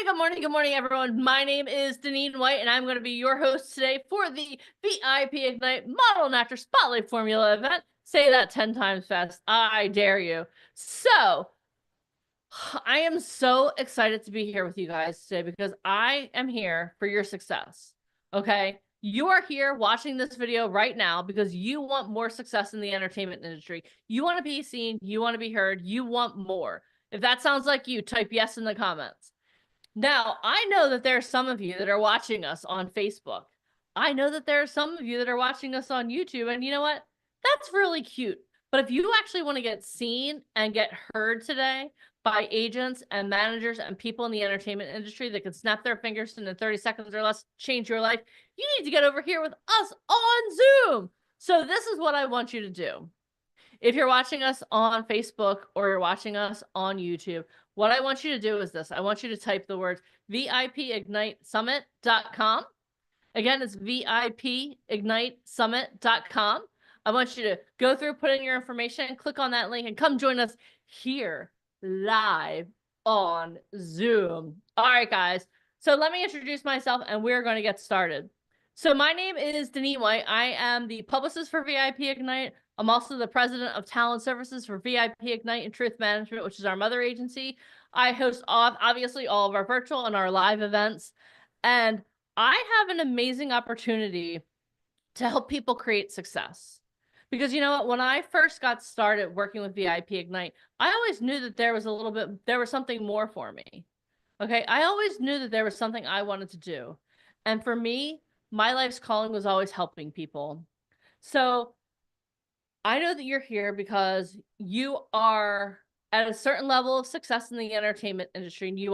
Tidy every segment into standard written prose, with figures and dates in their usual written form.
good morning, everyone. My name is Deneen White, and I'm going to be your host today for the VIP Ignite Model and Actor Spotlight Formula event. Say that 10 times fast. I dare you. So, I am so excited to be here with you guys today because I am here for your success. Okay? You are here watching this video right now because you want more success in the entertainment industry. You want to be seen, you want to be heard, you want more. If that sounds like you, type yes in the comments. Now, I know that there are some of you that are watching us on Facebook. I know that there are some of you that are watching us on YouTube, and you know what? That's really cute. But if you actually want to get seen and get heard today by agents and managers and people in the entertainment industry that can snap their fingers and in 30 seconds or less change your life, you need to get over here with us on Zoom. So this is what I want you to do. If you're watching us on Facebook or you're watching us on YouTube, what I want you to do is this. I want you to type the words VIPignitesummit.com. Again, it's VIPignitesummit.com. I want you to go through, put in your information, click on that link, and come join us here live on Zoom. All right, guys. So let me introduce myself, and we're going to get started. So my name is Deneen White. I am the publicist for VIP Ignite. I'm also the president of talent services for VIP Ignite and Truth Management, which is our mother agency. I host obviously all of our virtual and our live events. And I have an amazing opportunity to help people create success. Because you know what, when I first got started working with VIP Ignite, I always knew that there was something more for me. Okay, I always knew that there was something I wanted to do. And for me, my life's calling was always helping people. So I know that you're here because you are at a certain level of success in the entertainment industry and you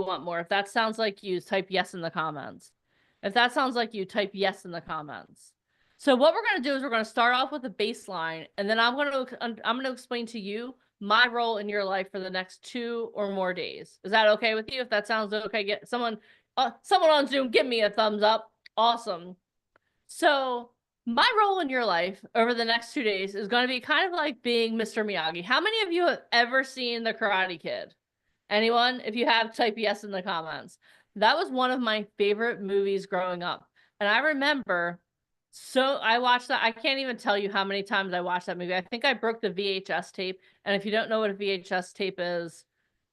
want more. If that sounds like you, type yes in the comments. If that sounds like you, type yes in the comments. So what we're going to do is we're going to start off with a baseline, and then I'm going to explain to you my role in your life for the next 2 or more days. Is that okay with you? If that sounds okay, get someone on Zoom, give me a thumbs up. Awesome. So my role in your life over the next 2 days is going to be kind of like being Mr. Miyagi. How many of you have ever seen The Karate Kid? Anyone? If you have, type yes in the comments. That was one of my favorite movies growing up. And I remember, so I watched that. I can't even tell you how many times I watched that movie. I think I broke the VHS tape. And if you don't know what a VHS tape is,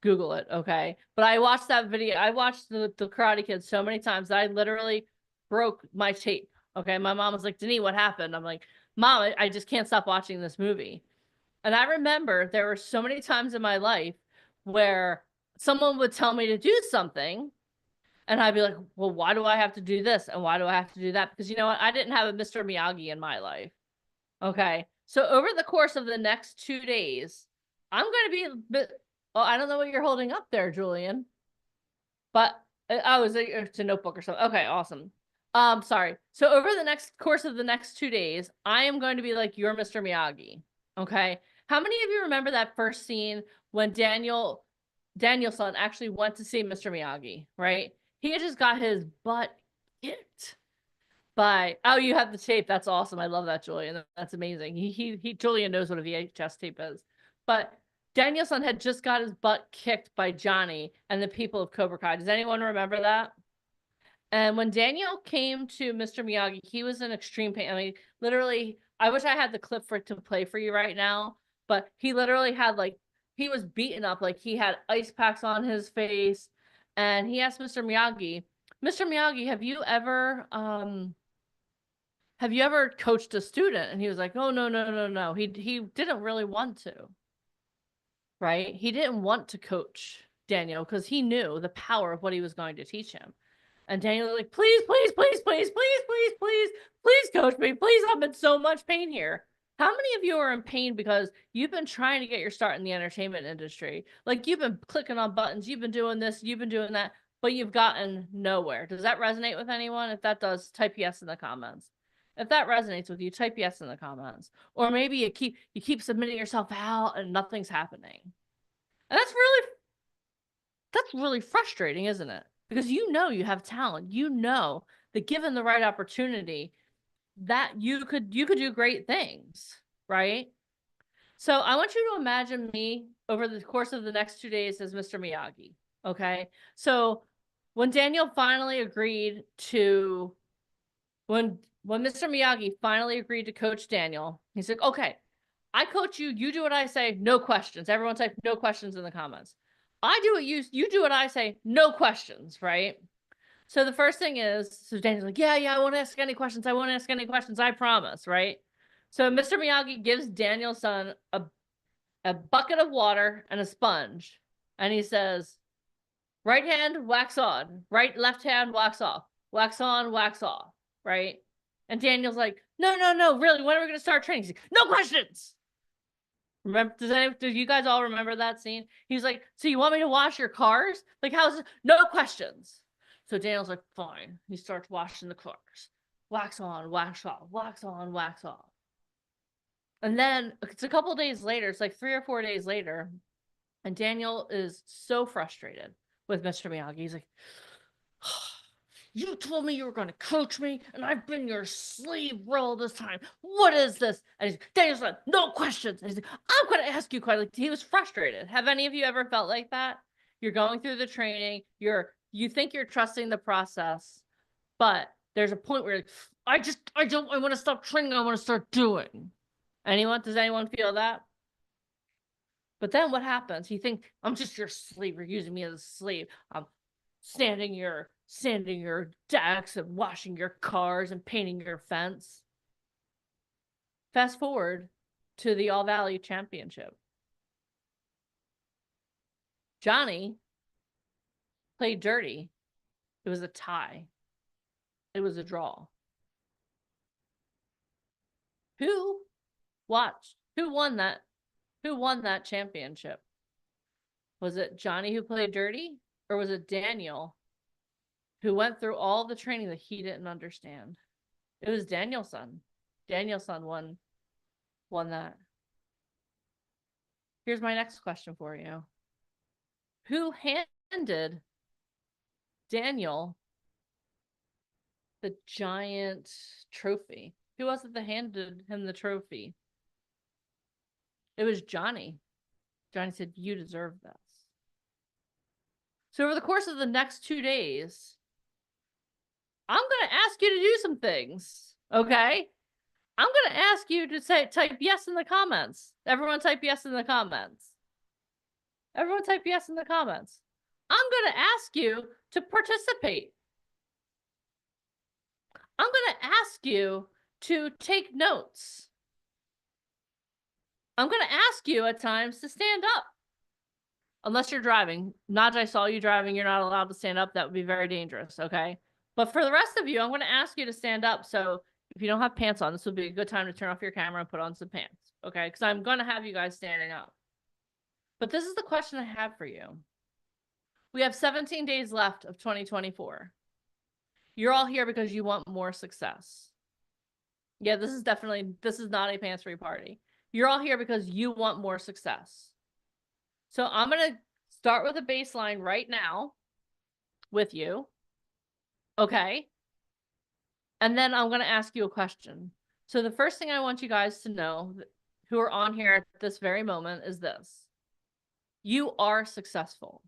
Google it, okay? But I watched that video. I watched the Karate Kid so many times that I literally broke my tape. Okay, my mom was like, Denise, what happened? I'm like, Mom, I just can't stop watching this movie. And I remember there were so many times in my life where someone would tell me to do something, and I'd be like, well, why do I have to do this? And why do I have to do that? Because you know what? I didn't have a Mr. Miyagi in my life. Okay, so over the course of the next 2 days, I'm going to be, oh, I don't know what you're holding up there, Julian. But, oh, it's a notebook or something. Okay, awesome. Sorry. So over the course of the next 2 days, I am going to be like your Mr. Miyagi. Okay. How many of you remember that first scene when Danielson actually went to see Mr. Miyagi, right? He had just got his butt kicked by, oh, you have the tape. That's awesome. I love that, Julian. That's amazing. Julian knows what a VHS tape is. But Danielson had just got his butt kicked by Johnny and the people of Cobra Kai. Does anyone remember that? And when Daniel came to Mr. Miyagi, he was in extreme pain. I mean, literally, I wish I had the clip for it to play for you right now, but he literally had he was beaten up, like he had ice packs on his face. And he asked Mr. Miyagi, have you ever coached a student? And he was like, oh, no. He didn't really want to, right? He didn't want to coach Daniel because he knew the power of what he was going to teach him. And Daniel was like, please coach me. Please, I'm in so much pain here. How many of you are in pain because you've been trying to get your start in the entertainment industry? Like you've been clicking on buttons, you've been doing this, you've been doing that, but you've gotten nowhere. Does that resonate with anyone? If that does, type yes in the comments. If that resonates with you, type yes in the comments. Or maybe you keep submitting yourself out and nothing's happening. And that's really frustrating, isn't it? Because you know you have talent. You know that given the right opportunity, that you could do great things, right? So I want you to imagine me over the course of the next 2 days as Mr. Miyagi. Okay. So when Daniel finally agreed to, when Mr. Miyagi finally agreed to coach Daniel, he's like, okay, I coach you, you do what I say, no questions. Everyone type no questions in the comments. I do what you do what I say, no questions, right? So the first thing is, so Daniel's like, yeah, I won't ask any questions. I won't ask any questions. I promise, right? So Mr. Miyagi gives Daniel's son a bucket of water and a sponge. And he says, right hand, wax on. Left hand, wax off. Wax on, wax off. Right? And Daniel's like, no, really, when are we going to start training? He's like, no questions. Remember, do you guys all remember that scene? He's like, so you want me to wash your cars? Like, how's it? No questions. So Daniel's like, fine. He starts washing the cars. Wax on, wax off, wax on, wax off. And then it's a couple days later, it's like 3 or 4 days later, and Daniel is so frustrated with Mr. Miyagi. He's like, you told me you were going to coach me, and I've been your slave all this time. What is this? And Daniel's like, no questions. And he's like, I'm going to ask you questions. Like, he was frustrated. Have any of you ever felt like that? You're going through the training. You think you're trusting the process, but there's a point where I want to stop training. I want to start doing. Does anyone feel that? But then what happens? You think, I'm just your slave. You're using me as a slave. I'm sanding your decks and washing your cars and painting your fence. Fast forward to the All Valley Championship. Johnny played dirty. It was a tie. It was a draw. Who won that championship? Was it Johnny who played dirty, or was it Daniel who went through all the training that he didn't understand? It was Danielson. Danielson won that. Here's my next question for you. Who handed Daniel the giant trophy? Who was it that handed him the trophy? It was Johnny. Johnny said, you deserve this. So over the course of the next 2 days, I'm going to ask you to do some things, okay? I'm going to ask you to type yes in the comments. Everyone type yes in the comments. Everyone type yes in the comments. I'm going to ask you to participate. I'm going to ask you to take notes. I'm going to ask you at times to stand up. Unless you're driving. Not I saw you driving, you're not allowed to stand up. That would be very dangerous, okay? But for the rest of you, I'm going to ask you to stand up. So if you don't have pants on, this would be a good time to turn off your camera and put on some pants, okay? Because I'm going to have you guys standing up. But this is the question I have for you. We have 17 days left of 2024. You're all here because you want more success. Yeah, this is not a pants-free party. You're all here because you want more success. So I'm going to start with a baseline right now with you. Okay. And then I'm going to ask you a question. So the first thing I want you guys to know, who are on here at this very moment, is this. You are successful.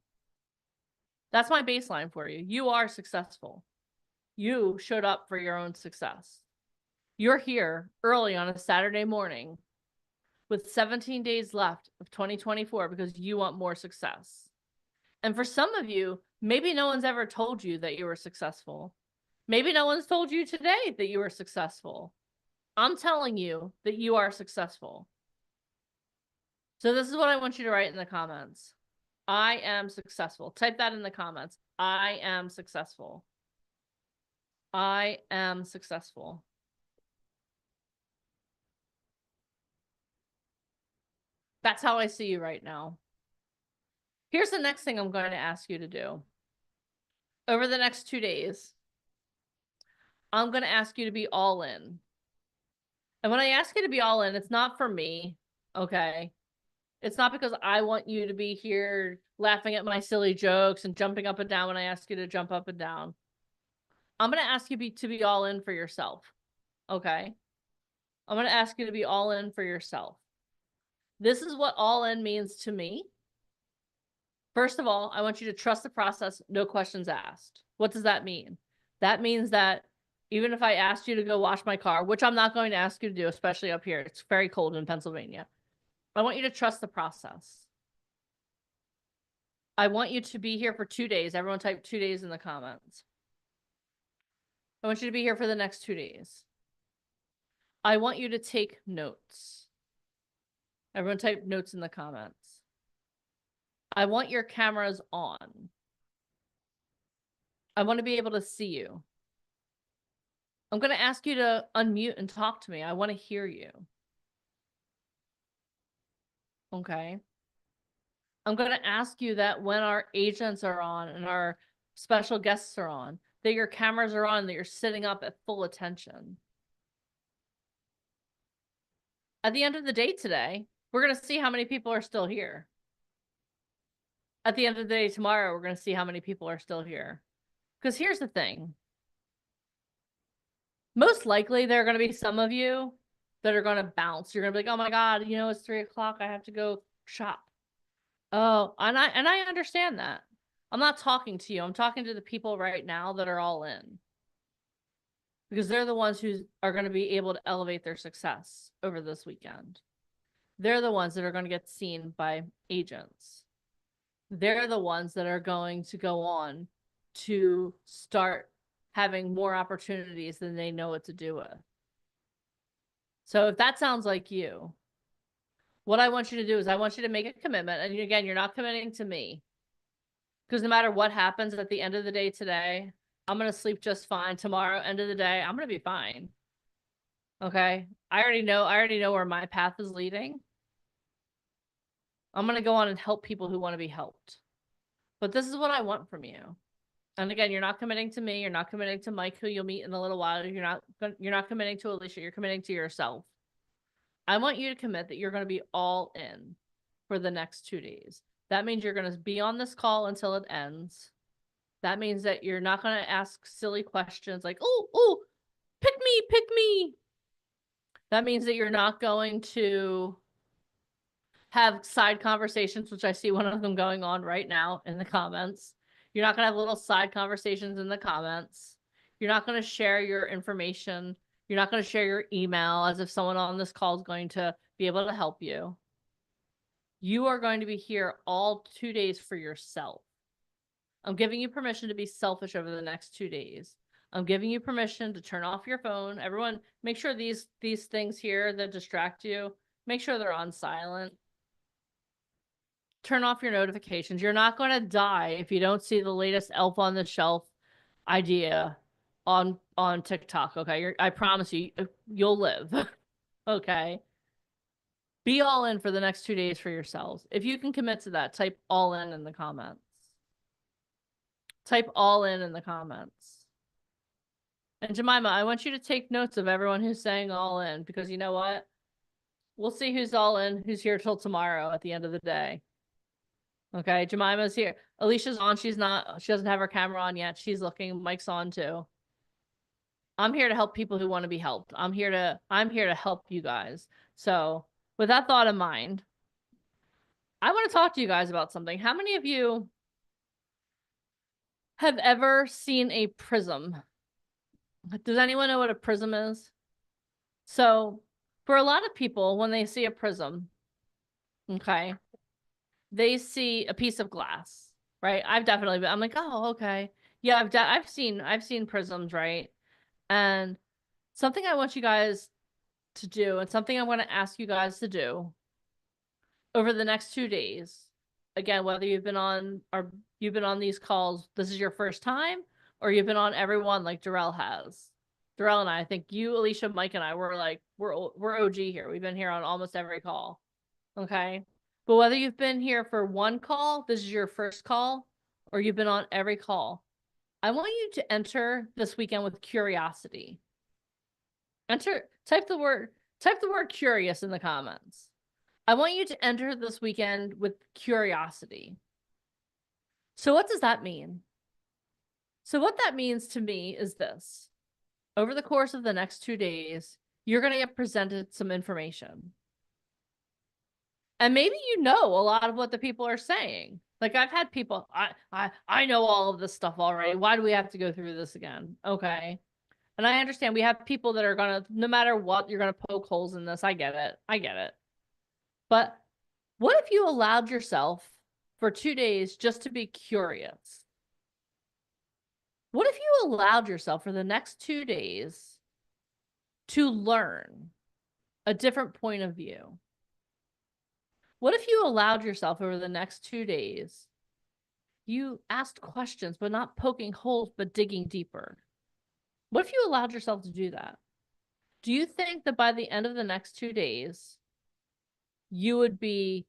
That's my baseline for you. You are successful. You showed up for your own success. You're here early on a Saturday morning with 17 days left of 2024 because you want more success. And for some of you, maybe no one's ever told you that you were successful. Maybe no one's told you today that you were successful. I'm telling you that you are successful. So this is what I want you to write in the comments. I am successful. Type that in the comments. I am successful. I am successful. That's how I see you right now. Here's the next thing I'm going to ask you to do. Over the next 2 days, I'm going to ask you to be all in. And when I ask you to be all in, it's not for me, okay? It's not because I want you to be here laughing at my silly jokes and jumping up and down when I ask you to jump up and down. I'm going to ask you to be all in for yourself, okay? I'm going to ask you to be all in for yourself. This is what all in means to me. First of all, I want you to trust the process, no questions asked. What does that mean? That means that even if I asked you to go wash my car, which I'm not going to ask you to do, especially up here, it's very cold in Pennsylvania. I want you to trust the process. I want you to be here for 2 days. Everyone type 2 days in the comments. I want you to be here for the next 2 days. I want you to take notes. Everyone type notes in the comments. I want your cameras on. I want to be able to see you. I'm going to ask you to unmute and talk to me. I want to hear you. Okay. I'm going to ask you that when our agents are on and our special guests are on, that your cameras are on, that you're sitting up at full attention. At the end of the day today, we're going to see how many people are still here. At the end of the day tomorrow, we're going to see how many people are still here. Because here's the thing. Most likely, there are going to be some of you that are going to bounce. You're going to be like, oh my God, you know, it's 3 o'clock. I have to go shop. Oh, and I understand that. I'm not talking to you. I'm talking to the people right now that are all in. Because they're the ones who are going to be able to elevate their success over this weekend. They're the ones that are going to get seen by agents. They're the ones that are going to go on to start having more opportunities than they know what to do with. So if that sounds like you, what I want you to do is I want you to make a commitment. And again, you're not committing to me. Because no matter what happens at the end of the day today, I'm going to sleep just fine. Tomorrow, end of the day, I'm going to be fine. Okay? I already know where my path is leading. I'm going to go on and help people who want to be helped. But this is what I want from you. And again, you're not committing to me. You're not committing to Mike, who you'll meet in a little while. You're not committing to Alicia. You're committing to yourself. I want you to commit that you're going to be all in for the next 2 days. That means you're going to be on this call until it ends. That means that you're not going to ask silly questions like, oh, pick me. That means that you're not going to have side conversations, which I see one of them going on right now in the comments. You're not going to have little side conversations in the comments. You're not going to share your information. You're not going to share your email as if someone on this call is going to be able to help you. You are going to be here all 2 days for yourself. I'm giving you permission to be selfish over the next 2 days. I'm giving you permission to turn off your phone. Everyone, make sure these things here that distract you, make sure they're on silent. Turn off your notifications. You're not going to die if you don't see the latest Elf on the Shelf idea on TikTok, okay? I promise you, you'll live, okay? Be all in for the next 2 days for yourselves. If you can commit to that, type all in the comments. Type all in the comments. And Jemima, I want you to take notes of everyone who's saying all in, because you know what? We'll see who's all in, who's here till tomorrow at the end of the day. Okay, Jemima's here. Alicia's on. She doesn't have her camera on yet. She's looking. Mike's on too. I'm here to help people who want to be helped. I'm here to help you guys. So with that thought in mind, I want to talk to you guys about something. How many of you have ever seen a prism? Does anyone know what a prism is? So for a lot of people, when they see a prism, okay, they see a piece of glass, right? I'm like, oh, okay. Yeah, I've seen prisms, right? And something I want you guys to do, and something I want to ask you guys to do over the next 2 days, again, whether you've been on these calls, this is your first time, or you've been on every one like Darrell has. Darrell and I think you, Alicia, Mike, and I, we're OG here. We've been here on almost every call. Okay. But whether you've been here for one call, this is your first call, or you've been on every call, I want you to enter this weekend with curiosity. Type the word curious in the comments. I want you to enter this weekend with curiosity. So what does that mean? So what that means to me is this. Over the course of the next 2 days, you're going to get presented some information. And maybe you know a lot of what the people are saying. Like I've had people, I know all of this stuff already. Why do we have to go through this again? Okay. And I understand we have people that are gonna, no matter what, you're gonna poke holes in this. I get it. I get it. But what if you allowed yourself for 2 days just to be curious? What if you allowed yourself for the next 2 days to learn a different point of view? What if you allowed yourself over the next 2 days, you asked questions, but not poking holes, but digging deeper? What if you allowed yourself to do that? Do you think that by the end of the next 2 days, you would be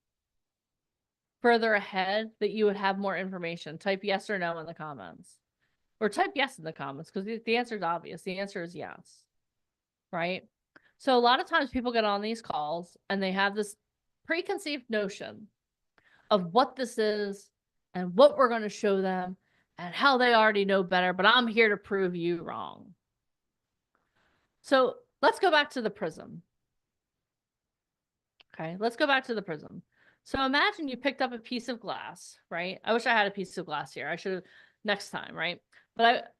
further ahead, that you would have more information? Type yes or no in the comments. Or type yes in the comments, because the answer is obvious. The answer is yes, right? So a lot of times people get on these calls and they have this preconceived notion of what this is and what we're going to show them and how they already know better, but I'm here to prove you wrong. So let's go back to the prism. Okay, let's go back to the prism. So imagine you picked up a piece of glass, right? I wish I had a piece of glass here. I should have next time, right? But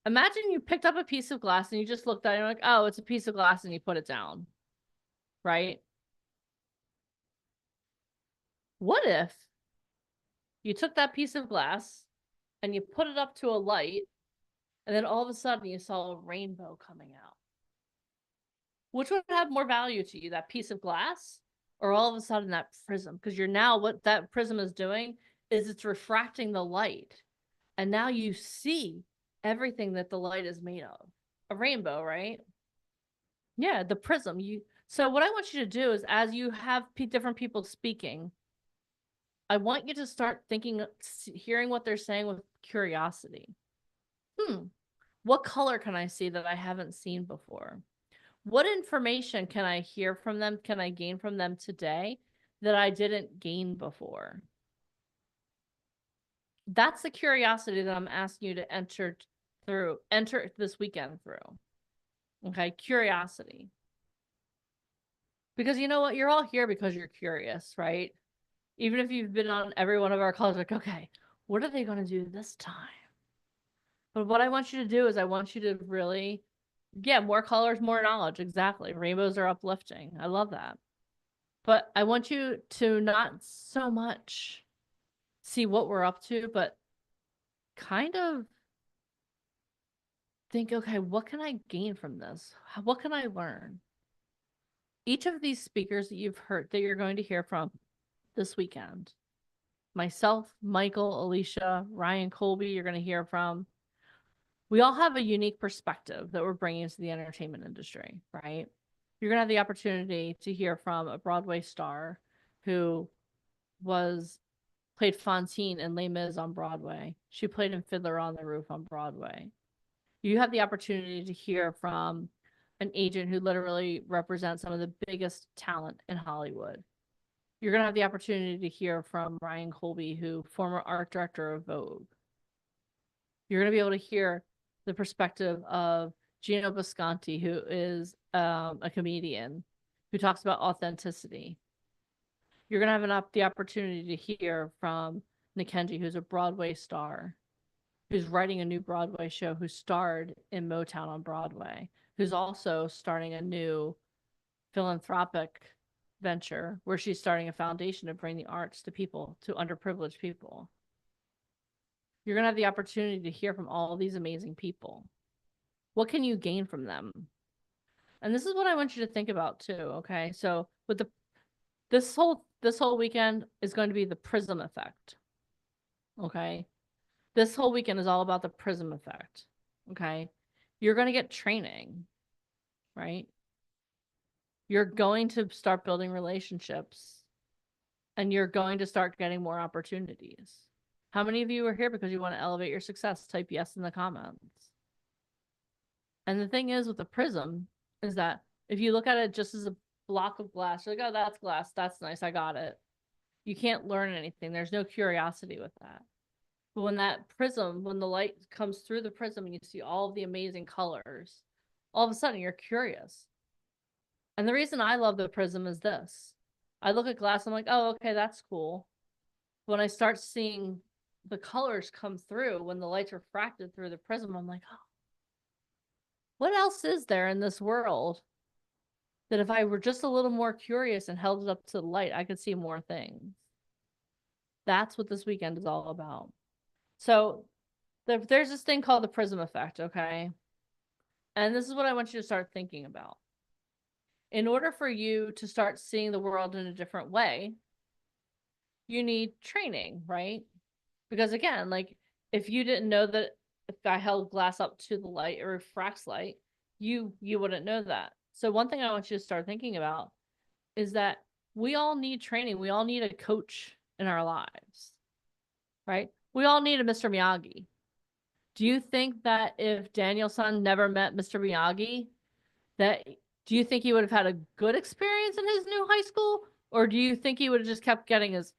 imagine you picked up a piece of glass and you just looked at it and you're like, oh, it's a piece of glass, and you put it down, right? What if you took that piece of glass and you put it up to a light, and then all of a sudden you saw a rainbow coming out? Which would have more value to you, that piece of glass or all of a sudden that prism? Because you're now, what that prism is doing is it's refracting the light. And now you see everything that the light is made of. A rainbow, right? Yeah, the prism. So what I want you to do is, as you have different people speaking, I want you to start thinking, hearing what they're saying with curiosity. What color can I see that I haven't seen before? What information can I hear from them? Can I gain from them today that I didn't gain before? That's the curiosity that I'm asking you to enter this weekend through. Okay, curiosity. Because you know what? You're all here because you're curious, right? Even if you've been on every one of our calls, like, okay, what are they going to do this time? But what I want you to do is I want you to really, yeah, more colors, more knowledge. Exactly. Rainbows are uplifting. I love that. But I want you to not so much see what we're up to, but kind of think, okay, what can I gain from this? What can I learn? Each of these speakers that you've heard, that you're going to hear from this weekend, myself, Michael, Alicia, Ryan Colby, you're going to hear from, we all have a unique perspective that we're bringing to the entertainment industry, right? You're going to have the opportunity to hear from a Broadway star who played Fantine in Les Mis on Broadway. She played in Fiddler on the Roof on Broadway. You have the opportunity to hear from an agent who literally represents some of the biggest talent in Hollywood. You're going to have the opportunity to hear from Ryan Colby, who former art director of Vogue. You're going to be able to hear the perspective of Gino Bisconti, who is a comedian who talks about authenticity. You're going to have the opportunity to hear from Nikenji, who's a Broadway star, who's writing a new Broadway show, who starred in Motown on Broadway, who's also starting a new philanthropic venture where she's starting a foundation to bring the arts to people, to underprivileged people. You're going to have the opportunity to hear from all these amazing people. What can you gain from them? And this is what I want you to think about too, okay? So with this whole weekend is going to be the prism effect. Okay? This whole weekend is all about the prism effect. Okay? You're going to get training, right? You're going to start building relationships, and you're going to start getting more opportunities. How many of you are here because you want to elevate your success? Type yes in the comments. And the thing is with the prism is that if you look at it just as a block of glass, you're like, oh, that's glass. That's nice. I got it. You can't learn anything. There's no curiosity with that. But when that prism, when the light comes through the prism and you see all of the amazing colors, all of a sudden you're curious. And the reason I love the prism is this. I look at glass, I'm like, oh, okay, that's cool. when I start seeing the colors come through, when the light's refracted through the prism, I'm like, oh, what else is there in this world that if I were just a little more curious and held it up to the light, I could see more things? That's what this weekend is all about. So there's this thing called the prism effect, okay? And this is what I want you to start thinking about. In order for you to start seeing the world in a different way, you need training, right? Because again, like if you didn't know that if I held glass up to the light, it refracts light, you wouldn't know that. So one thing I want you to start thinking about is that we all need training. We all need a coach in our lives, right? We all need a Mr. Miyagi. Do you think that if Daniel-san never met Mr. Miyagi, do you think he would have had a good experience in his new high school? Or do you think he would have just kept getting his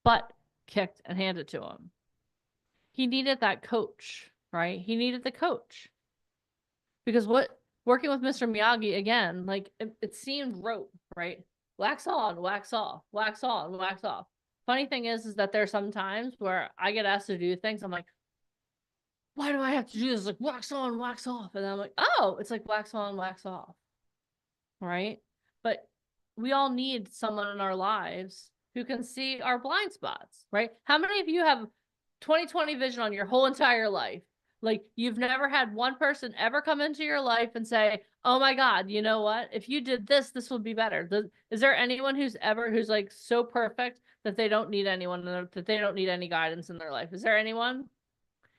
butt kicked and handed to him? He needed that coach, right? He needed the coach. Because working with Mr. Miyagi, again, like it seemed rote, right? Wax on, wax off, wax on, wax off. Funny thing is that there's some times where I get asked to do things, I'm like, why do I have to do this? Like wax on, wax off. And I'm like, oh, it's like wax on, wax off. Right? But we all need someone in our lives who can see our blind spots, right? How many of you have 20/20 vision on your whole entire life? Like you've never had one person ever come into your life and say, oh my God, you know what? If you did this, this would be better. Is there anyone who's like so perfect that they don't need anyone, that they don't need any guidance in their life? Is there anyone?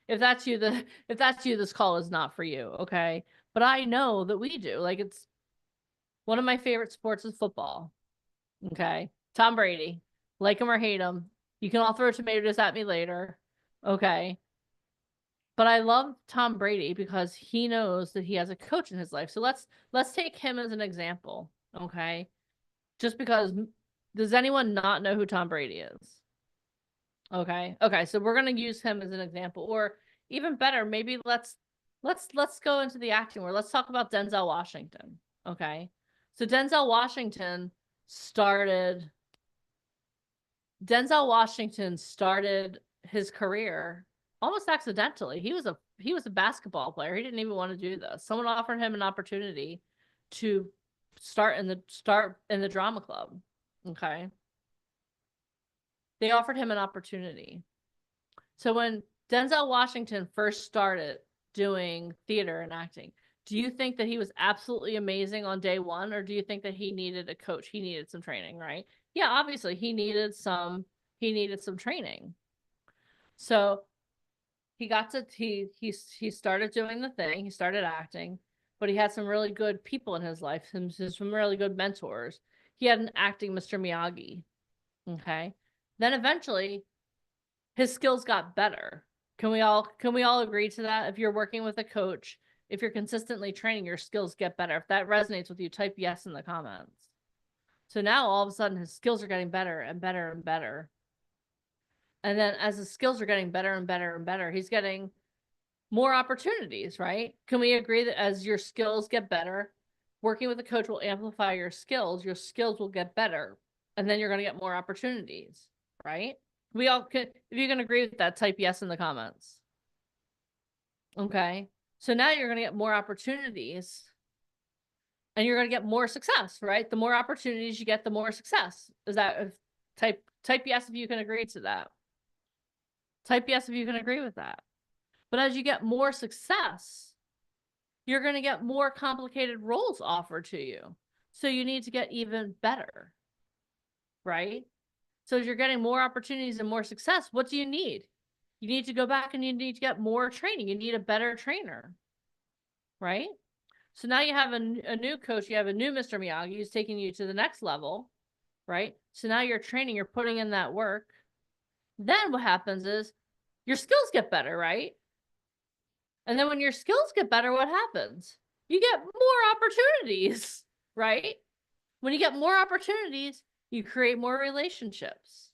If that's you, this call is not for you. Okay. But I know that we do. Like it's one of my favorite sports is football. Okay. Tom Brady. Like him or hate him. You can all throw tomatoes at me later. Okay. But I love Tom Brady because he knows that he has a coach in his life. So let's take him as an example. Okay. Just because, does anyone not know who Tom Brady is? Okay. Okay. So we're going to use him as an example, or even better, maybe let's go into the acting where let's talk about Denzel Washington. Okay. So Denzel Washington started his career almost accidentally. He was a basketball player. He didn't even want to do this. Someone offered him an opportunity to start in the drama club. Okay. They offered him an opportunity. So when Denzel Washington first started doing theater and acting, do you think that he was absolutely amazing on day one, or do you think that he needed a coach? He needed some training, right? Yeah, obviously he needed some training. So he started doing the thing, he started acting, but he had some really good people in his life, some really good mentors. He had an acting Mr. Miyagi. Okay. Then eventually his skills got better. Can we all agree to that? If you're working with a coach, if you're consistently training, your skills get better. If that resonates with you, type yes in the comments. So now all of a sudden his skills are getting better and better and better. And then as his skills are getting better and better and better, he's getting more opportunities, right? Can we agree that as your skills get better, working with a coach will amplify your skills will get better, and then you're going to get more opportunities, right? We all can, if you can agree with that, type yes in the comments. Okay. So now you're going to get more opportunities and you're going to get more success, right? The more opportunities you get, the more success. Is that type yes if you can agree to that. Type yes if you can agree with that. But as you get more success, you're going to get more complicated roles offered to you. So you need to get even better, right? So as you're getting more opportunities and more success, what do you need? You need to go back and you need to get more training. You need a better trainer, right? So now you have a new coach. You have a new Mr. Miyagi who's taking you to the next level, right? So now you're training, you're putting in that work. Then what happens is your skills get better, right? And then when your skills get better, what happens? You get more opportunities, right? When you get more opportunities, you create more relationships.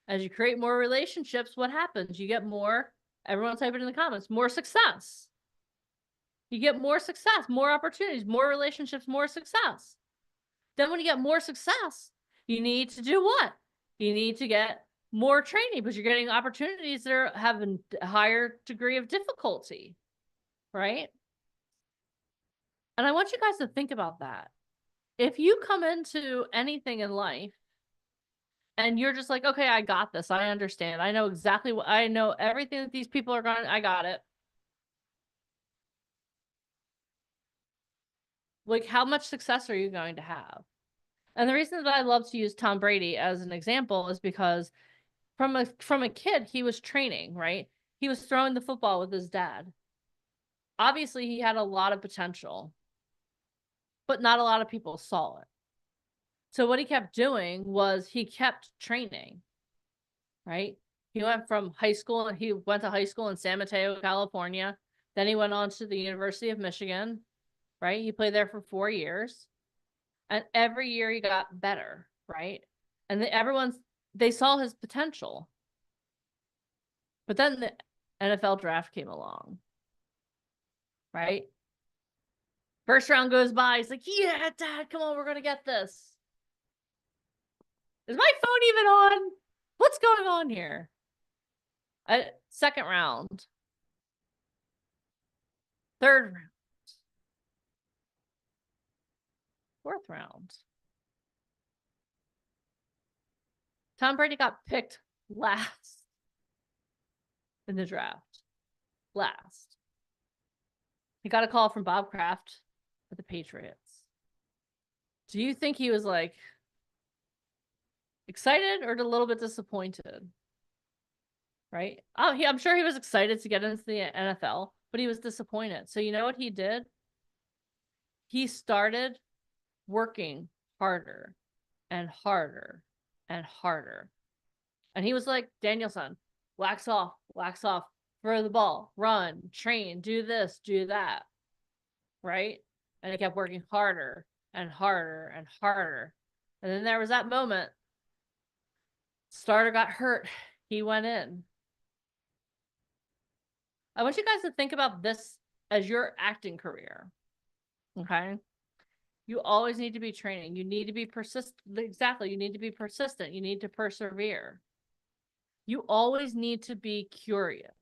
As you create more relationships, what happens? You get more, everyone type it in the comments, more success. You get more success, more opportunities, more relationships, more success. Then when you get more success, you need to do what? You need to get more training, but you're getting opportunities that have a higher degree of difficulty, right? And I want you guys to think about that. If you come into anything in life and you're just like, okay, I got this, I understand, I know exactly what, I know everything that these people are going, I got it. Like, how much success are you going to have? And the reason that I love to use Tom Brady as an example is because from a kid, he was training, right? He was throwing the football with his dad. Obviously, he had a lot of potential, but not a lot of people saw it. So what he kept doing was he kept training, right? He went from high school, and he went to high school in San Mateo, California. Then he went on to the University of Michigan, right? He played there for 4 years. And every year he got better, right? And they saw his potential. But then the NFL draft came along, right? First round goes by. He's like, yeah, Dad, come on, we're going to get this. Is my phone even on? What's going on here? Second round. Third round. Fourth round. Tom Brady got picked last in the draft. Last. He got a call from Bob Kraft at the Patriots. Do you think he was like excited or a little bit disappointed? Right? I'm sure he was excited to get into the NFL, but he was disappointed. So you know what he did? He started working harder and harder and harder. And he was like, Danielson, wax off, throw the ball, run, train, do this, do that. Right? And he kept working harder and harder and harder. And then there was that moment. Starter got hurt. He went in. I want you guys to think about this as your acting career. Okay? You always need to be training. You need to be persistent. Exactly. You need to be persistent. You need to persevere. You always need to be curious.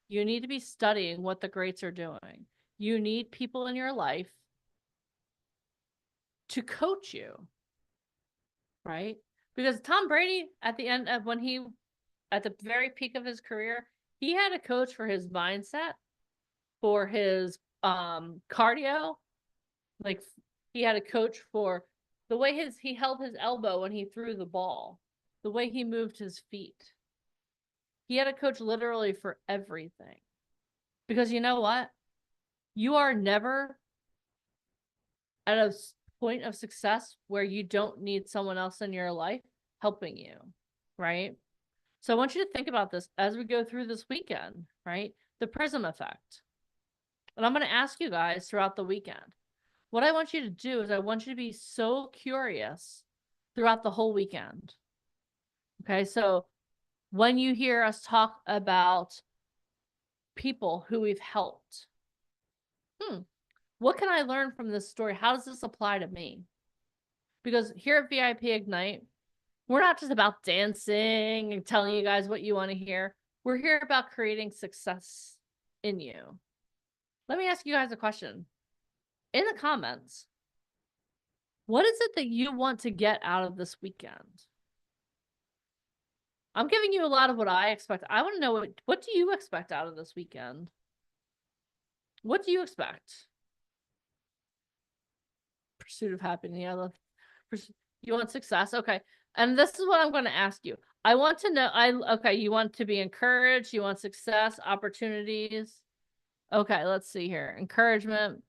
You need to be studying what the greats are doing. You need people in your life to coach you, right? Because Tom Brady, at the end of at the very peak of his career, he had a coach for his mindset, for his cardio. Like, he had a coach for the way he held his elbow when he threw the ball, the way he moved his feet. He had a coach literally for everything. Because you know what? You are never at a point of success where you don't need someone else in your life helping you, right? So I want you to think about this as we go through this weekend, right? The prism effect. And I'm going to ask you guys throughout the weekend. What I want you to do is I want you to be so curious throughout the whole weekend. Okay, so when you hear us talk about people who we've helped, what can I learn from this story? How does this apply to me? Because here at VIP Ignite, we're not just about dancing and telling you guys what you want to hear. We're here about creating success in you. Let me ask you guys a question. In the comments, what is it that you want to get out of this weekend? I'm giving you a lot of what I expect. I want to know what do you expect out of this weekend? What do you expect? Pursuit of happiness. Yeah, I love you want success. Okay. And this is what I'm going to ask you. I want to know, okay, you want to be encouraged, you want success, opportunities. Okay, let's see here. Encouragement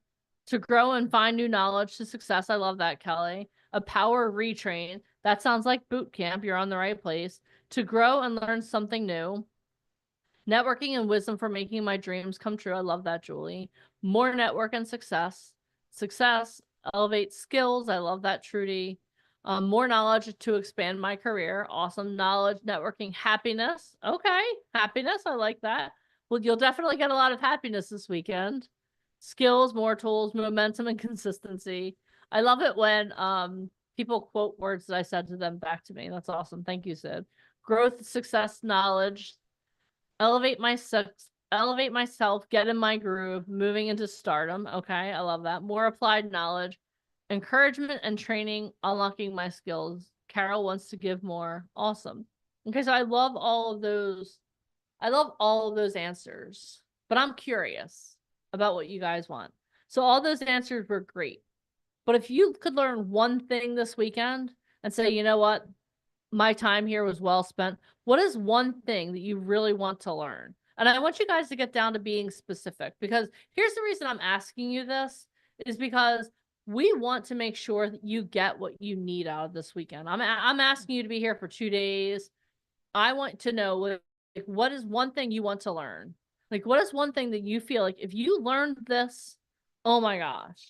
to grow and find new knowledge to success. I love that, Kelly. A power retrain. That sounds like boot camp. You're on the right place. To grow and learn something new. Networking and wisdom for making my dreams come true. I love that, Julie. More network and success. Success, elevate skills. I love that, Trudy. More knowledge to expand my career. Awesome. Knowledge, networking, happiness. Okay. Happiness. I like that. Well, you'll definitely get a lot of happiness this weekend. Skills, more tools, momentum, and consistency. I love it when people quote words that I said to them back to me. That's awesome. Thank you, Sid. growth, success, knowledge, elevate myself, get in my groove, moving into stardom. Okay, I love that. More applied knowledge, encouragement and training, unlocking my skills. Carol wants to give more. Awesome. Okay, so I love all of those. I love all of those answers, but I'm curious about what you guys want. So all those answers were great. But if you could learn one thing this weekend and say, you know what, my time here was well spent, what is one thing that you really want to learn? And I want you guys to get down to being specific, because here's the reason I'm asking you this is because we want to make sure that you get what you need out of this weekend. I'm asking you to be here for 2 days. I want to know what is one thing you want to learn? Like, what is one thing that you feel like if you learned this, oh my gosh.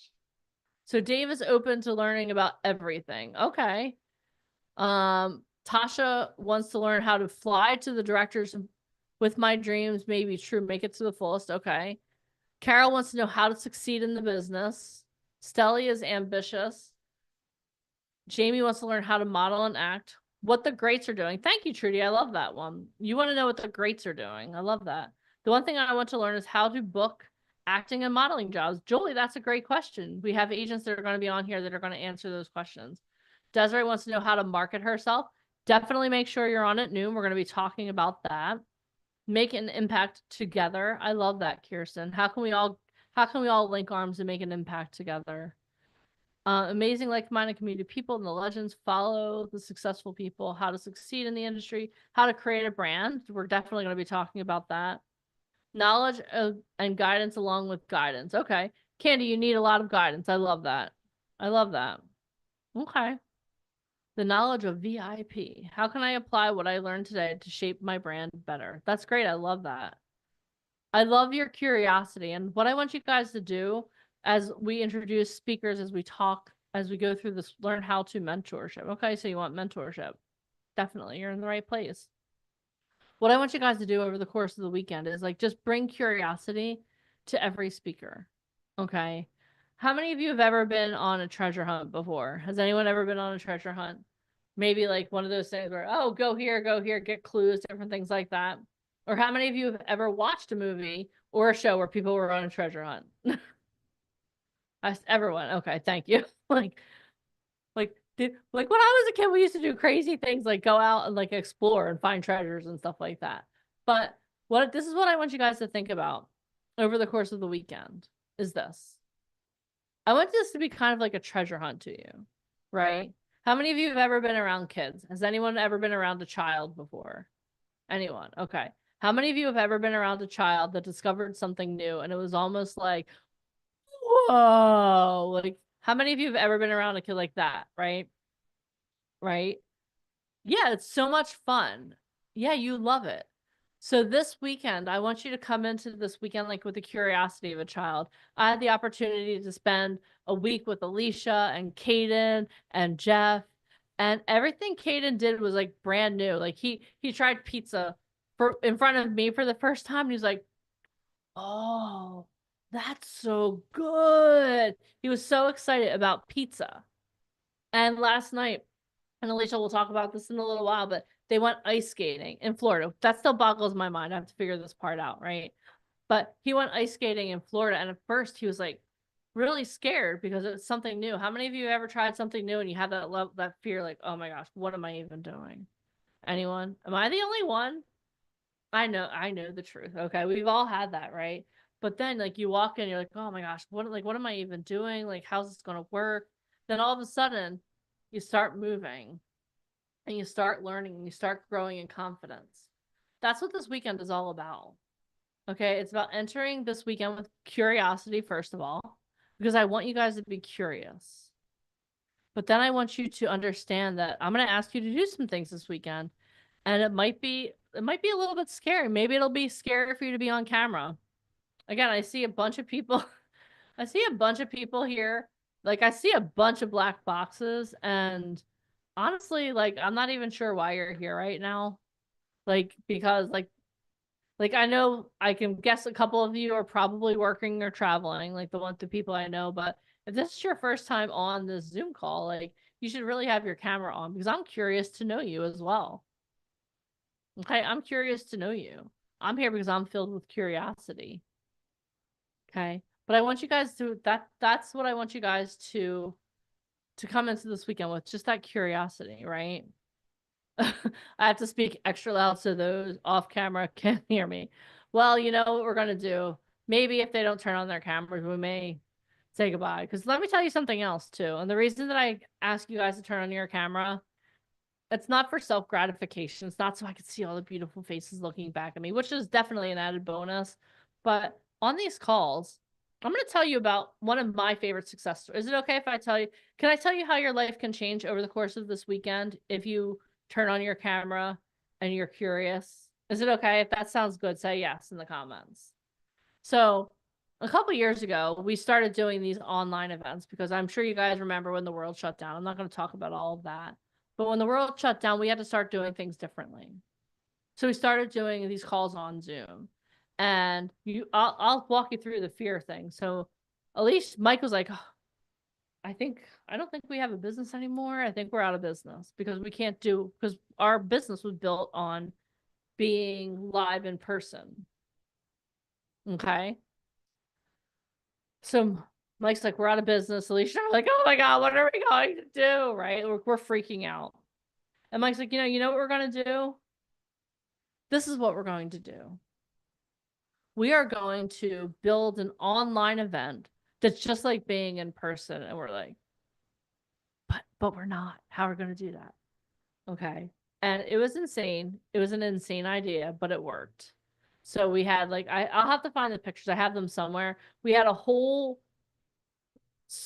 So Dave is open to learning about everything. Okay. Tasha wants to learn how to fly to the directors with my dreams, maybe true, make it to the fullest. Okay. Carol wants to know how to succeed in the business. Stelly is ambitious. Jamie wants to learn how to model and act. What the greats are doing. Thank you, Trudy. I love that one. You want to know what the greats are doing. I love that. The one thing I want to learn is how to book acting and modeling jobs. Julie, that's a great question. We have agents that are going to be on here that are going to answer those questions. Desiree wants to know how to market herself. Definitely make sure you're on at noon. We're going to be talking about that. Make an impact together. I love that, Kirsten. How can we all link arms and make an impact together? Amazing like-minded community people and the legends, follow the successful people, how to succeed in the industry, how to create a brand. We're definitely going to be talking about that. Knowledge and guidance along with guidance. Okay. Candy, you need a lot of guidance. I love that. I love that. Okay. The knowledge of VIP. How can I apply what I learned today to shape my brand better? That's great. I love that. I love your curiosity. And what I want you guys to do as we introduce speakers, as we talk, as we go through this learn how to mentorship. Okay, so you want mentorship. Definitely, you're in the right place. What I want you guys to do over the course of the weekend is like just bring curiosity to every speaker. Okay. How many of you have ever been on a treasure hunt before? Has anyone ever been on a treasure hunt? Maybe like one of those things where, oh, go here, get clues, different things like that. Or how many of you have ever watched a movie or a show where people were on a treasure hunt? Everyone. Okay, thank you. like when I was a kid, we used to do crazy things like go out and like explore and find treasures and stuff like that. But this is what I want you guys to think about over the course of the weekend is this. I want this to be kind of like a treasure hunt to you, right? How many of you have ever been around kids? Has anyone ever been around a child before? Anyone? Okay. How many of you have ever been around a child that discovered something new and it was almost like, whoa, like how many of you have ever been around a kid like that, right? Right? Yeah, it's so much fun. Yeah, you love it. So this weekend, I want you to come into this weekend like with the curiosity of a child. I had the opportunity to spend a week with Alicia and Caden and Jeff, and everything Caden did was like brand new. Like he tried pizza in front of me for the first time, and he's like, "Oh, that's so good." He was so excited about pizza. And last night, and Alicia will talk about this in a little while, but they went ice skating in Florida. That still boggles my mind. I have to figure this part out, right? But he went ice skating in Florida, and at first he was like really scared because it's something new. How many of you ever tried something new and you had that fear, like, oh my gosh, what am I even doing? Anyone? Am I the only one? I know the truth. Okay, we've all had that, right? But then like you walk in, you're like, oh my gosh, what am I even doing? Like, how's this gonna work? Then all of a sudden, you start moving and you start learning and you start growing in confidence. That's what this weekend is all about. Okay, it's about entering this weekend with curiosity, first of all, because I want you guys to be curious. But then I want you to understand that I'm going to ask you to do some things this weekend, and it might be a little bit scary. Maybe it'll be scary for you to be on camera. Again, I see a bunch of people. I see a bunch of people here. Like I see a bunch of black boxes, and honestly, like I'm not even sure why you're here right now. Like because like I know I can guess a couple of you are probably working or traveling, like the people I know, but if this is your first time on this Zoom call, like you should really have your camera on because I'm curious to know you as well. Okay, I'm curious to know you. I'm here because I'm filled with curiosity. Okay. But I want you guys to that's what I want you guys to come into this weekend with, just that curiosity, right? I have to speak extra loud so those off camera can hear me. Well, you know what we're gonna do. Maybe if they don't turn on their cameras, we may say goodbye. Because let me tell you something else too. And the reason that I ask you guys to turn on your camera, it's not for self gratification. It's not so I can see all the beautiful faces looking back at me, which is definitely an added bonus. But on these calls, I'm going to tell you about one of my favorite success stories. Is it okay if I tell you? Can I tell you how your life can change over the course of this weekend if you turn on your camera and you're curious? Is it okay if that sounds good? Say yes in the comments. So, a couple years ago, we started doing these online events because I'm sure you guys remember when the world shut down. I'm not going to talk about all of that. But when the world shut down, we had to start doing things differently. So we started doing these calls on Zoom. And I'll walk you through the fear thing. So at least Mike was like, oh, I don't think we have a business anymore. I think we're out of business because we can't do, because our business was built on being live in person. Okay. So Mike's like, we're out of business. Alicia and I are like, oh my God, what are we going to do? Right? We're freaking out. And Mike's like, you know what we're going to do? This is what we're going to do. We are going to build an online event that's just like being in person. And we're like, but we're not. How are we going to do that? Okay. And it was insane. It was an insane idea, but it worked. So we had like, I'll have to find the pictures. I have them somewhere. We had a whole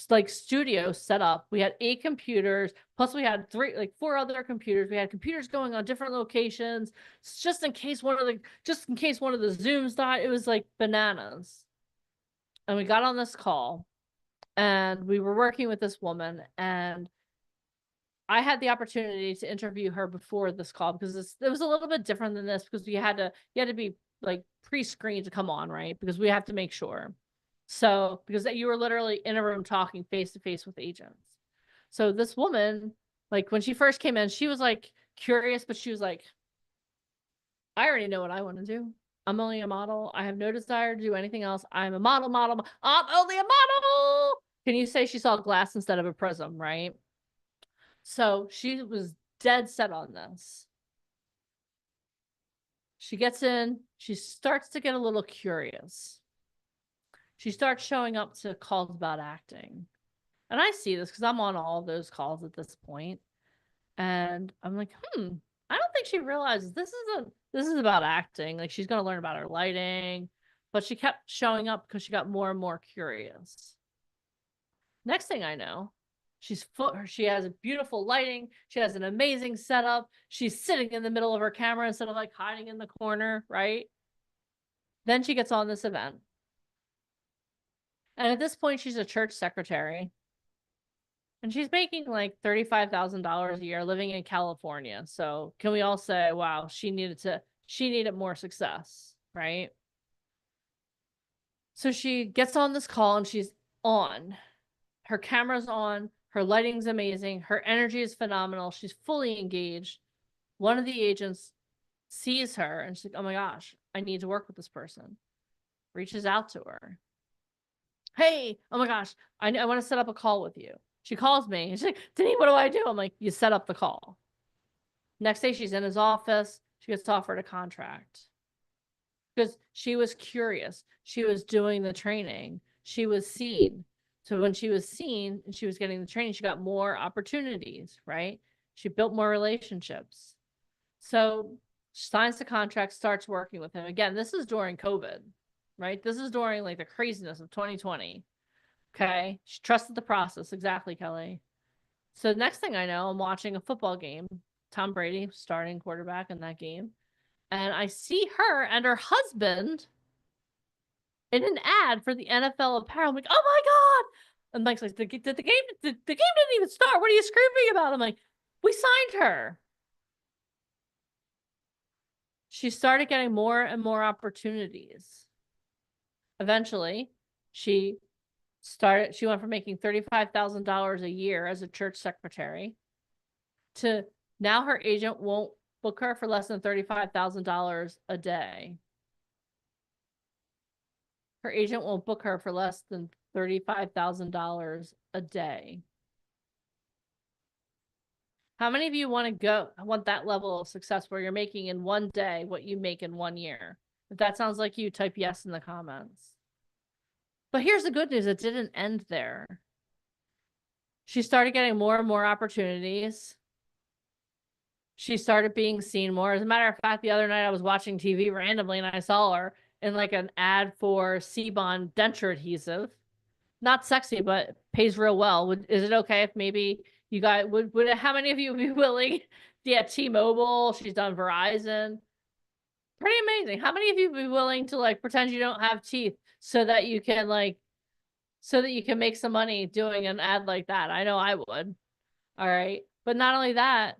like studio set up. We had 8 computers, plus we had 4 other computers. We had computers going on different locations, just in case one of the Zooms died. It was like bananas. And we got on this call and we were working with this woman, and I had the opportunity to interview her before this call because it was a little bit different than this because you had to be like pre-screened to come on, right? Because we have to make sure. So, because you were literally in a room talking face to face with agents. So this woman, like when she first came in, she was like curious, but she was like, I already know what I want to do. I'm only a model. I have no desire to do anything else. I'm a model. I'm only a model. Can you say she saw glass instead of a prism, right? So she was dead set on this. She gets in, she starts to get a little curious. She starts showing up to calls about acting. And I see this because I'm on all of those calls at this point. And I'm like, I don't think she realizes this is about acting. Like she's gonna learn about her lighting. But she kept showing up because she got more and more curious. Next thing I know, she has a beautiful lighting. She has an amazing setup. She's sitting in the middle of her camera instead of like hiding in the corner, right? Then she gets on this event. And at this point, she's a church secretary. And she's making like $35,000 a year living in California. So can we all say, wow, she needed more success, right? So she gets on this call and she's on. Her camera's on. Her lighting's amazing. Her energy is phenomenal. She's fully engaged. One of the agents sees her and she's like, oh my gosh, I need to work with this person. Reaches out to her. Hey, oh my gosh, I want to set up a call with you. She calls me and she's like, Denise, what do I do? I'm like, you set up the call. Next day, she's in his office. She gets offered a contract because she was curious. She was doing the training. She was seen. So when she was seen and she was getting the training, she got more opportunities, right? She built more relationships. So she signs the contract, starts working with him. Again, this is during COVID, right? This is during like the craziness of 2020. Okay. She trusted the process. Exactly, Kelly. So next thing I know, I'm watching a football game. Tom Brady starting quarterback in that game. And I see her and her husband in an ad for the NFL apparel. I'm like, oh my God. And Mike's like, the game didn't even start. What are you screaming about? I'm like, we signed her. She started getting more and more opportunities. Eventually, she went from making $35,000 a year as a church secretary to now her agent won't book her for less than $35,000 a day. Her agent won't book her for less than $35,000 a day. How many of you want that level of success where you're making in one day what you make in 1 year? If that sounds like you, type yes in the comments. But here's the good news. It didn't end there. She started getting more and more opportunities. She started being seen more. As a matter of fact, the other night I was watching TV randomly and I saw her in like an ad for C-Bond denture adhesive. Not sexy, but pays real well. Is it okay if maybe you guys would how many of you would be willing? Yeah, T-Mobile, she's done Verizon. Pretty amazing. How many of you would be willing to like pretend you don't have teeth so that you can make some money doing an ad like that? I know I would. All right. But not only that,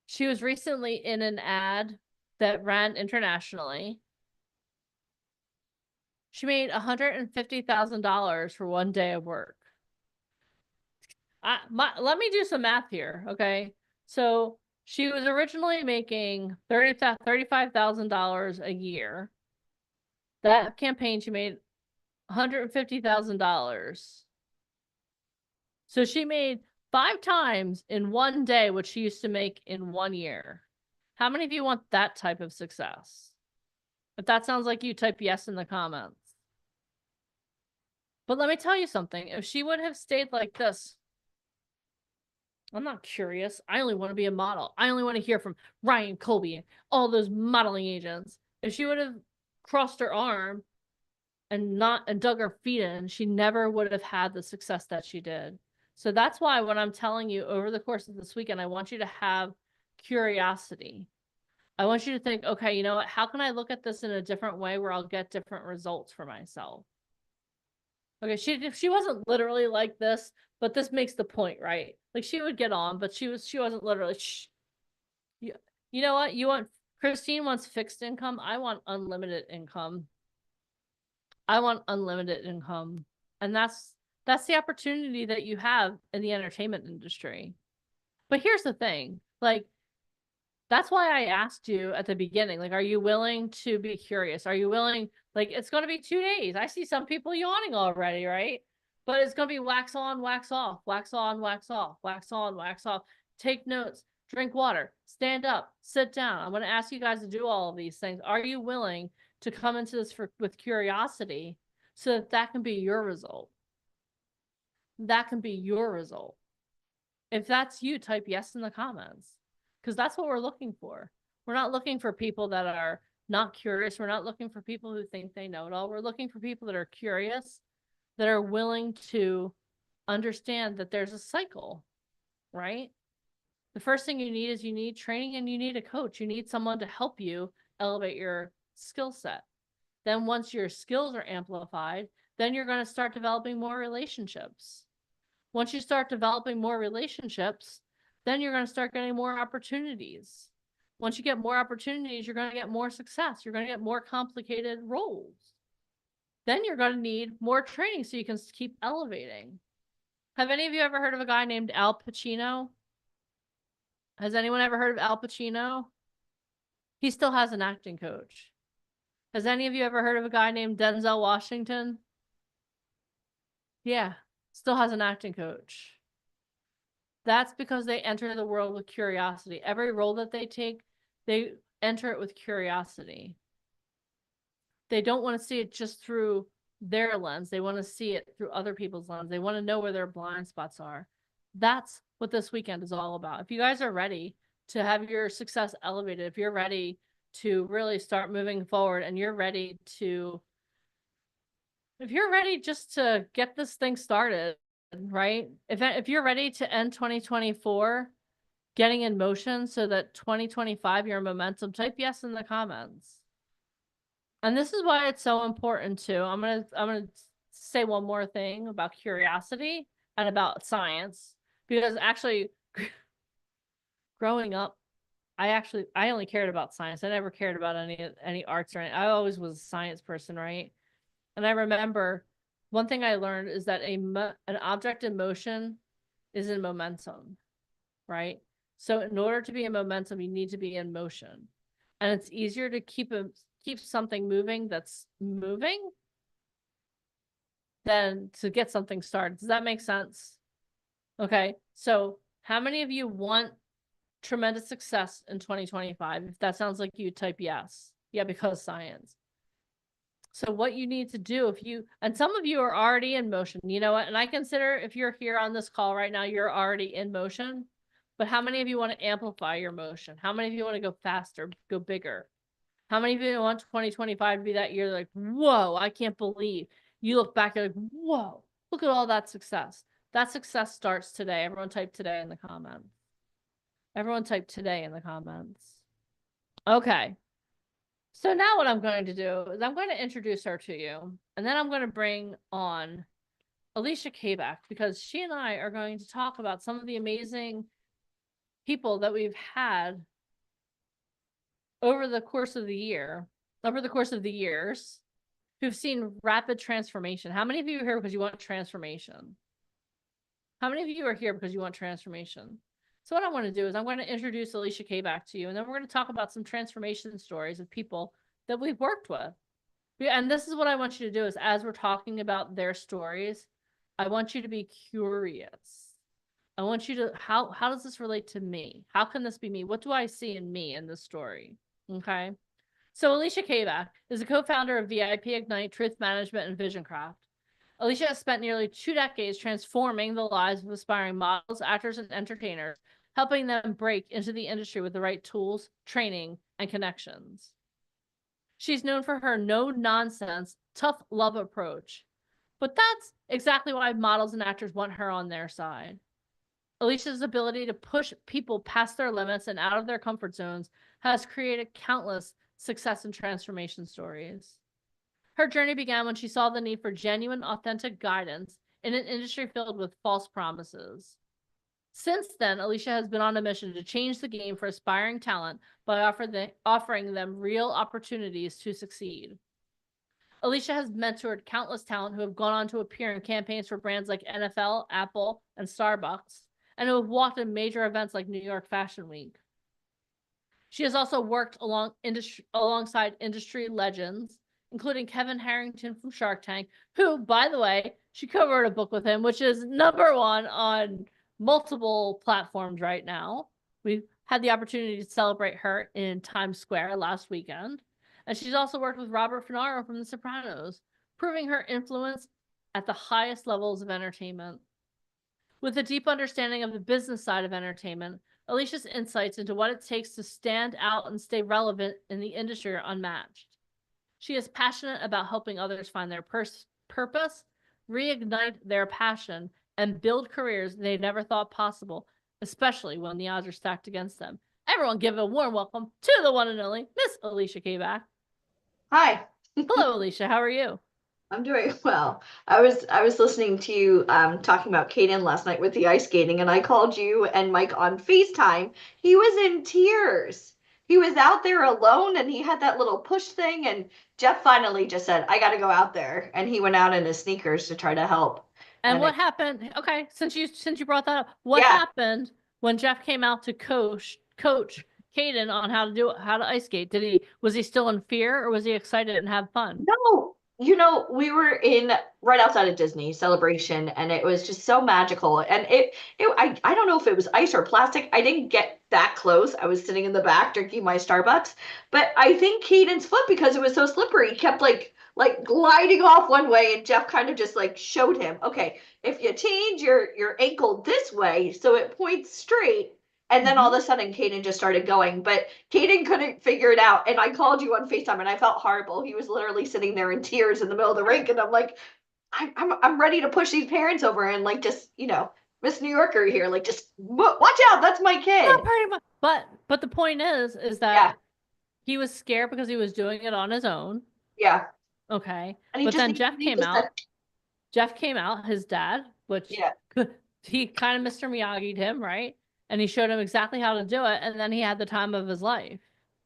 she was recently in an ad that ran internationally. She made $150,000 for 1 day of work. Let me do some math here, okay? So she was originally making $35,000 a year. That campaign, she made $150,000. So she made 5 times in 1 day what she used to make in 1 year. How many of you want that type of success? If that sounds like you, type yes in the comments. But let me tell you something. If she would have stayed like this, I'm not curious. I only want to be a model. I only want to hear from Ryan Colby and all those modeling agents. If she would have crossed her arm and dug her feet in, she never would have had the success that she did. So that's why when I'm telling you over the course of this weekend, I want you to have curiosity. I want you to think, okay, you know what? How can I look at this in a different way where I'll get different results for myself? Okay, she wasn't literally like this, but this makes the point, right? Like she would get on, but she wasn't literally. Shh. You know what? Christine wants fixed income. I want unlimited income. I want unlimited income, and that's the opportunity that you have in the entertainment industry. But here's the thing, like. That's why I asked you at the beginning, like, are you willing to be curious? Are you willing, like, it's going to be 2 days. I see some people yawning already, right? But it's going to be wax on, wax off, wax on, wax off, wax on, wax off. Take notes, drink water, stand up, sit down. I'm going to ask you guys to do all of these things. Are you willing to come into this with curiosity so that can be your result? That can be your result. If that's you, type yes in the comments. Because that's what we're looking for. We're not looking for people that are not curious. We're not looking for people who think they know it all. We're looking for people that are curious, that are willing to understand that there's a cycle, right? The first thing you need is you need training and you need a coach. You need someone to help you elevate your skill set. Then once your skills are amplified, then you're going to start developing more relationships. Once you start developing more relationships, then you're going to start getting more opportunities. Once you get more opportunities, you're going to get more success. You're going to get more complicated roles. Then you're going to need more training so you can keep elevating. Have any of you ever heard of a guy named Al Pacino? Has anyone ever heard of Al Pacino? He still has an acting coach. Has any of you ever heard of a guy named Denzel Washington? Yeah, still has an acting coach. That's because they enter the world with curiosity. Every role that they take, they enter it with curiosity. They don't want to see it just through their lens. They want to see it through other people's lens. They want to know where their blind spots are. That's what this weekend is all about. If you guys are ready to have your success elevated, if you're ready to really start moving forward and you're ready to, if you're ready just to get this thing started, right? If you're ready to end 2024 getting in motion so that 2025 your momentum, type yes in the comments. And this is why it's so important too. I'm gonna say one more thing about curiosity and about science, because actually growing up, I only cared about science. I never cared about any arts or anything. I always was a science person, right? And I remember one thing I learned is that an object in motion is in momentum, right? So in order to be in momentum, you need to be in motion. And it's easier to keep something moving that's moving than to get something started. Does that make sense? Okay. So how many of you want tremendous success in 2025? If that sounds like you, type yes. Yeah, because science. So what you need to do and some of you are already in motion, you know what? And I consider if you're here on this call right now, you're already in motion. But how many of you want to amplify your motion? How many of you want to go faster, go bigger? How many of you want 2025 to be that year like, whoa, I can't believe. You look back, you're like, whoa, look at all that success. That success starts today. Everyone type today in the comments. Everyone type today in the comments. Okay. So now what I'm going to do is I'm going to introduce her to you. And then I'm going to bring on Alicia Kabak, because she and I are going to talk about some of the amazing people that we've had over the course of the years, who've seen rapid transformation. How many of you are here because you want transformation? How many of you are here because you want transformation? So what I want to do is I'm going to introduce Alicia Kabak to you, and then we're going to talk about some transformation stories of people that we've worked with. And this is what I want you to do is, as we're talking about their stories, I want you to be curious. I want you to, how does this relate to me? How can this be me? What do I see in me in this story? Okay. So Alicia Kabak is a co-founder of VIP Ignite, Truth Management, and VisionCraft. Alicia has spent nearly 2 decades transforming the lives of aspiring models, actors, and entertainers, helping them break into the industry with the right tools, training, and connections. She's known for her no-nonsense, tough love approach. But that's exactly why models and actors want her on their side. Alicia's ability to push people past their limits and out of their comfort zones has created countless success and transformation stories. Her journey began when she saw the need for genuine, authentic guidance in an industry filled with false promises. Since then, Alicia has been on a mission to change the game for aspiring talent by offering them real opportunities to succeed. Alicia has mentored countless talent who have gone on to appear in campaigns for brands like NFL, Apple, and Starbucks, and who have walked in major events like New York Fashion Week. She has also worked alongside industry legends, including Kevin Harrington from Shark Tank, who, by the way, she co-wrote a book with him, which is #1 on multiple platforms right now. We've had the opportunity to celebrate her in Times Square last weekend. And she's also worked with Robert Finaro from The Sopranos, proving her influence at the highest levels of entertainment. With a deep understanding of the business side of entertainment, Alicia's insights into what it takes to stand out and stay relevant in the industry are unmatched. She is passionate about helping others find their purpose, reignite their passion, and build careers they never thought possible, especially when the odds are stacked against them. Everyone give a warm welcome to the one and only Miss Alicia Kabak. Hi. Hello, Alicia. How are you? I'm doing well. I was listening to you talking about Kaden last night with the ice skating, and I called you and Mike on FaceTime. He was in tears. He was out there alone, and he had that little push thing, and Jeff finally just said, I got to go out there. And he went out in his sneakers to try to help. And what happened? Okay, since you brought that up, what Yeah. happened when Jeff came out to coach Kaden on how to ice skate? Was he still in fear, or was he excited and have fun? No, we were in right outside of Disney Celebration, and it was just so magical. And I don't know if it was ice or plastic. I didn't get that close. I was sitting in the back drinking my Starbucks. But I think Caden's foot, because it was so slippery, kept like gliding off one way, and Jeff kind of just like showed him, okay, if you change your ankle this way so it points straight, and then all of a sudden, Kaden just started going. But Kaden couldn't figure it out. And I called you on FaceTime, and I felt horrible. He was literally sitting there in tears in the middle of the rink. And I'm like, I'm ready to push these parents over and like just, Miss New Yorker here, like just watch out. That's my kid. Not pretty much. But the point is that he was scared because he was doing it on his own. Yeah. Okay. But then Jeff came out. Jeff came out, his dad, which he kind of Mr. Miyagi'd him, right? And he showed him exactly how to do it, and then he had the time of his life.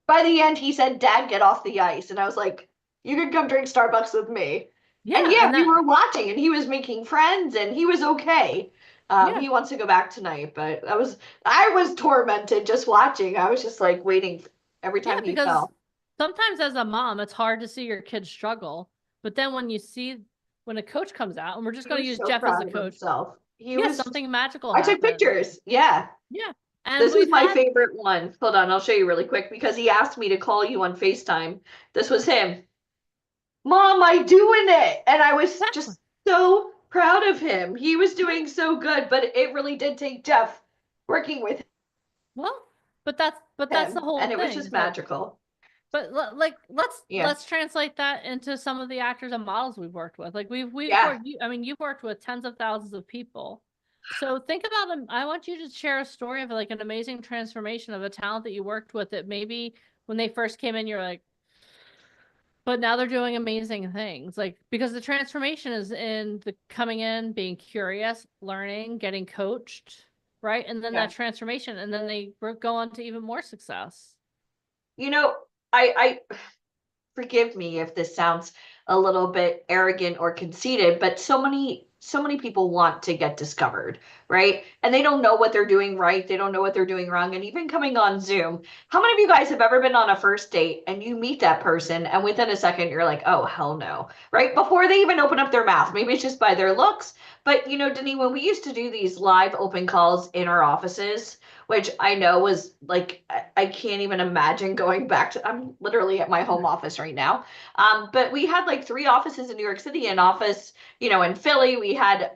By the end, he said, Dad, get off the ice. And I was like, you can come drink Starbucks with me. Yeah, and we were watching, and he was making friends, and he was okay. Yeah, He wants to go back tonight, but I was tormented just watching. I was just like waiting every yeah, time he because fell. sometimes as a mom, it's hard to see your kids struggle. But then when you see when a coach comes out, and we're just He going to was use so Jeff as the proud of coach, himself. He yeah, was, something magical I took happens. pictures. Yeah. Yeah. And This was we've my had favorite one. Hold on, I'll show you really quick because he asked me to call you on FaceTime. This was him. Mom, I doing it. And I was exactly. just so proud of him. He was Yeah. doing so good, but it really did take Jeff working with Well, but that's the him, whole and it was thing. just magical. But like Yeah. let's translate that into some of the actors and models we've worked with. Like we've Yeah. worked I mean you've worked with tens of thousands of people. So think about them. I want you to share a story of like an amazing transformation of a talent that you worked with that maybe when they first came in you're like, but now they're doing amazing things. Like because the transformation is in the coming in, being curious, learning, getting coached, right? And then Yeah. that transformation and then they go on to even more success. You know, I forgive me if this sounds a little bit arrogant or conceited, but so many people want to get discovered, right? And they don't know what they're doing right, they don't know what they're doing wrong. And even coming on Zoom, how many of you guys have ever been on a first date and you meet that person and within a second you're like, oh hell no, right? Before they even open up their mouth, maybe it's just by their looks. But Denise, when we used to do these live open calls in our offices, which I know was like I can't even imagine going back to. I'm literally at my home office right now. But we had like three offices in New York City, an office, in Philly. We had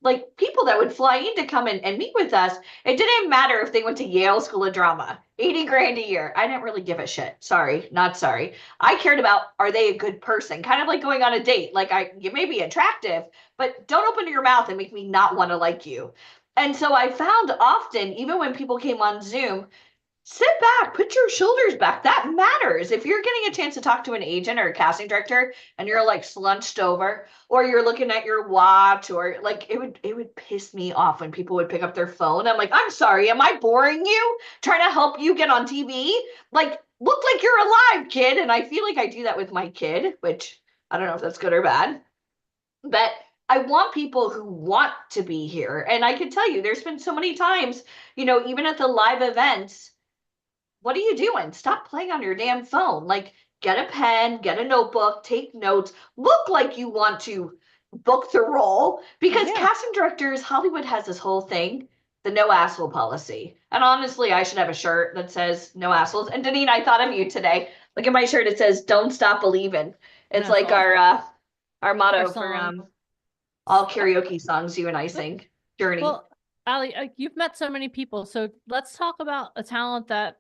like people that would fly in to come and meet with us. It didn't matter if they went to Yale School of Drama, 80 grand a year. I didn't really give a shit. Sorry, not sorry. I cared about, are they a good person? Kind of like going on a date. Like you may be attractive, but don't open your mouth and make me not want to like you. And so I found often, even when people came on Zoom, sit back, put your shoulders back. That matters. If you're getting a chance to talk to an agent or a casting director and you're like slunched over, or you're looking at your watch, or like it would piss me off when people would pick up their phone. I'm like, I'm sorry, am I boring you? Trying to help you get on TV? Like, look like you're alive, kid. And I feel like I do that with my kid, which I don't know if that's good or bad. But I want people who want to be here. And I can tell you, there's been so many times, even at the live events, what are you doing? Stop playing on your damn phone. Like, get a pen, get a notebook, take notes, look like you want to book the role. Because Yeah. casting directors, Hollywood has this whole thing, the no asshole policy. And honestly, I should have a shirt that says no assholes. And Deneen, I thought of you today. Look at my shirt. It says "Don't stop believing." It's That's like awesome. our Our motto for song. all Okay. karaoke songs you and I But sing. Journey. well, Ali, you've met so many people, so let's talk about a talent that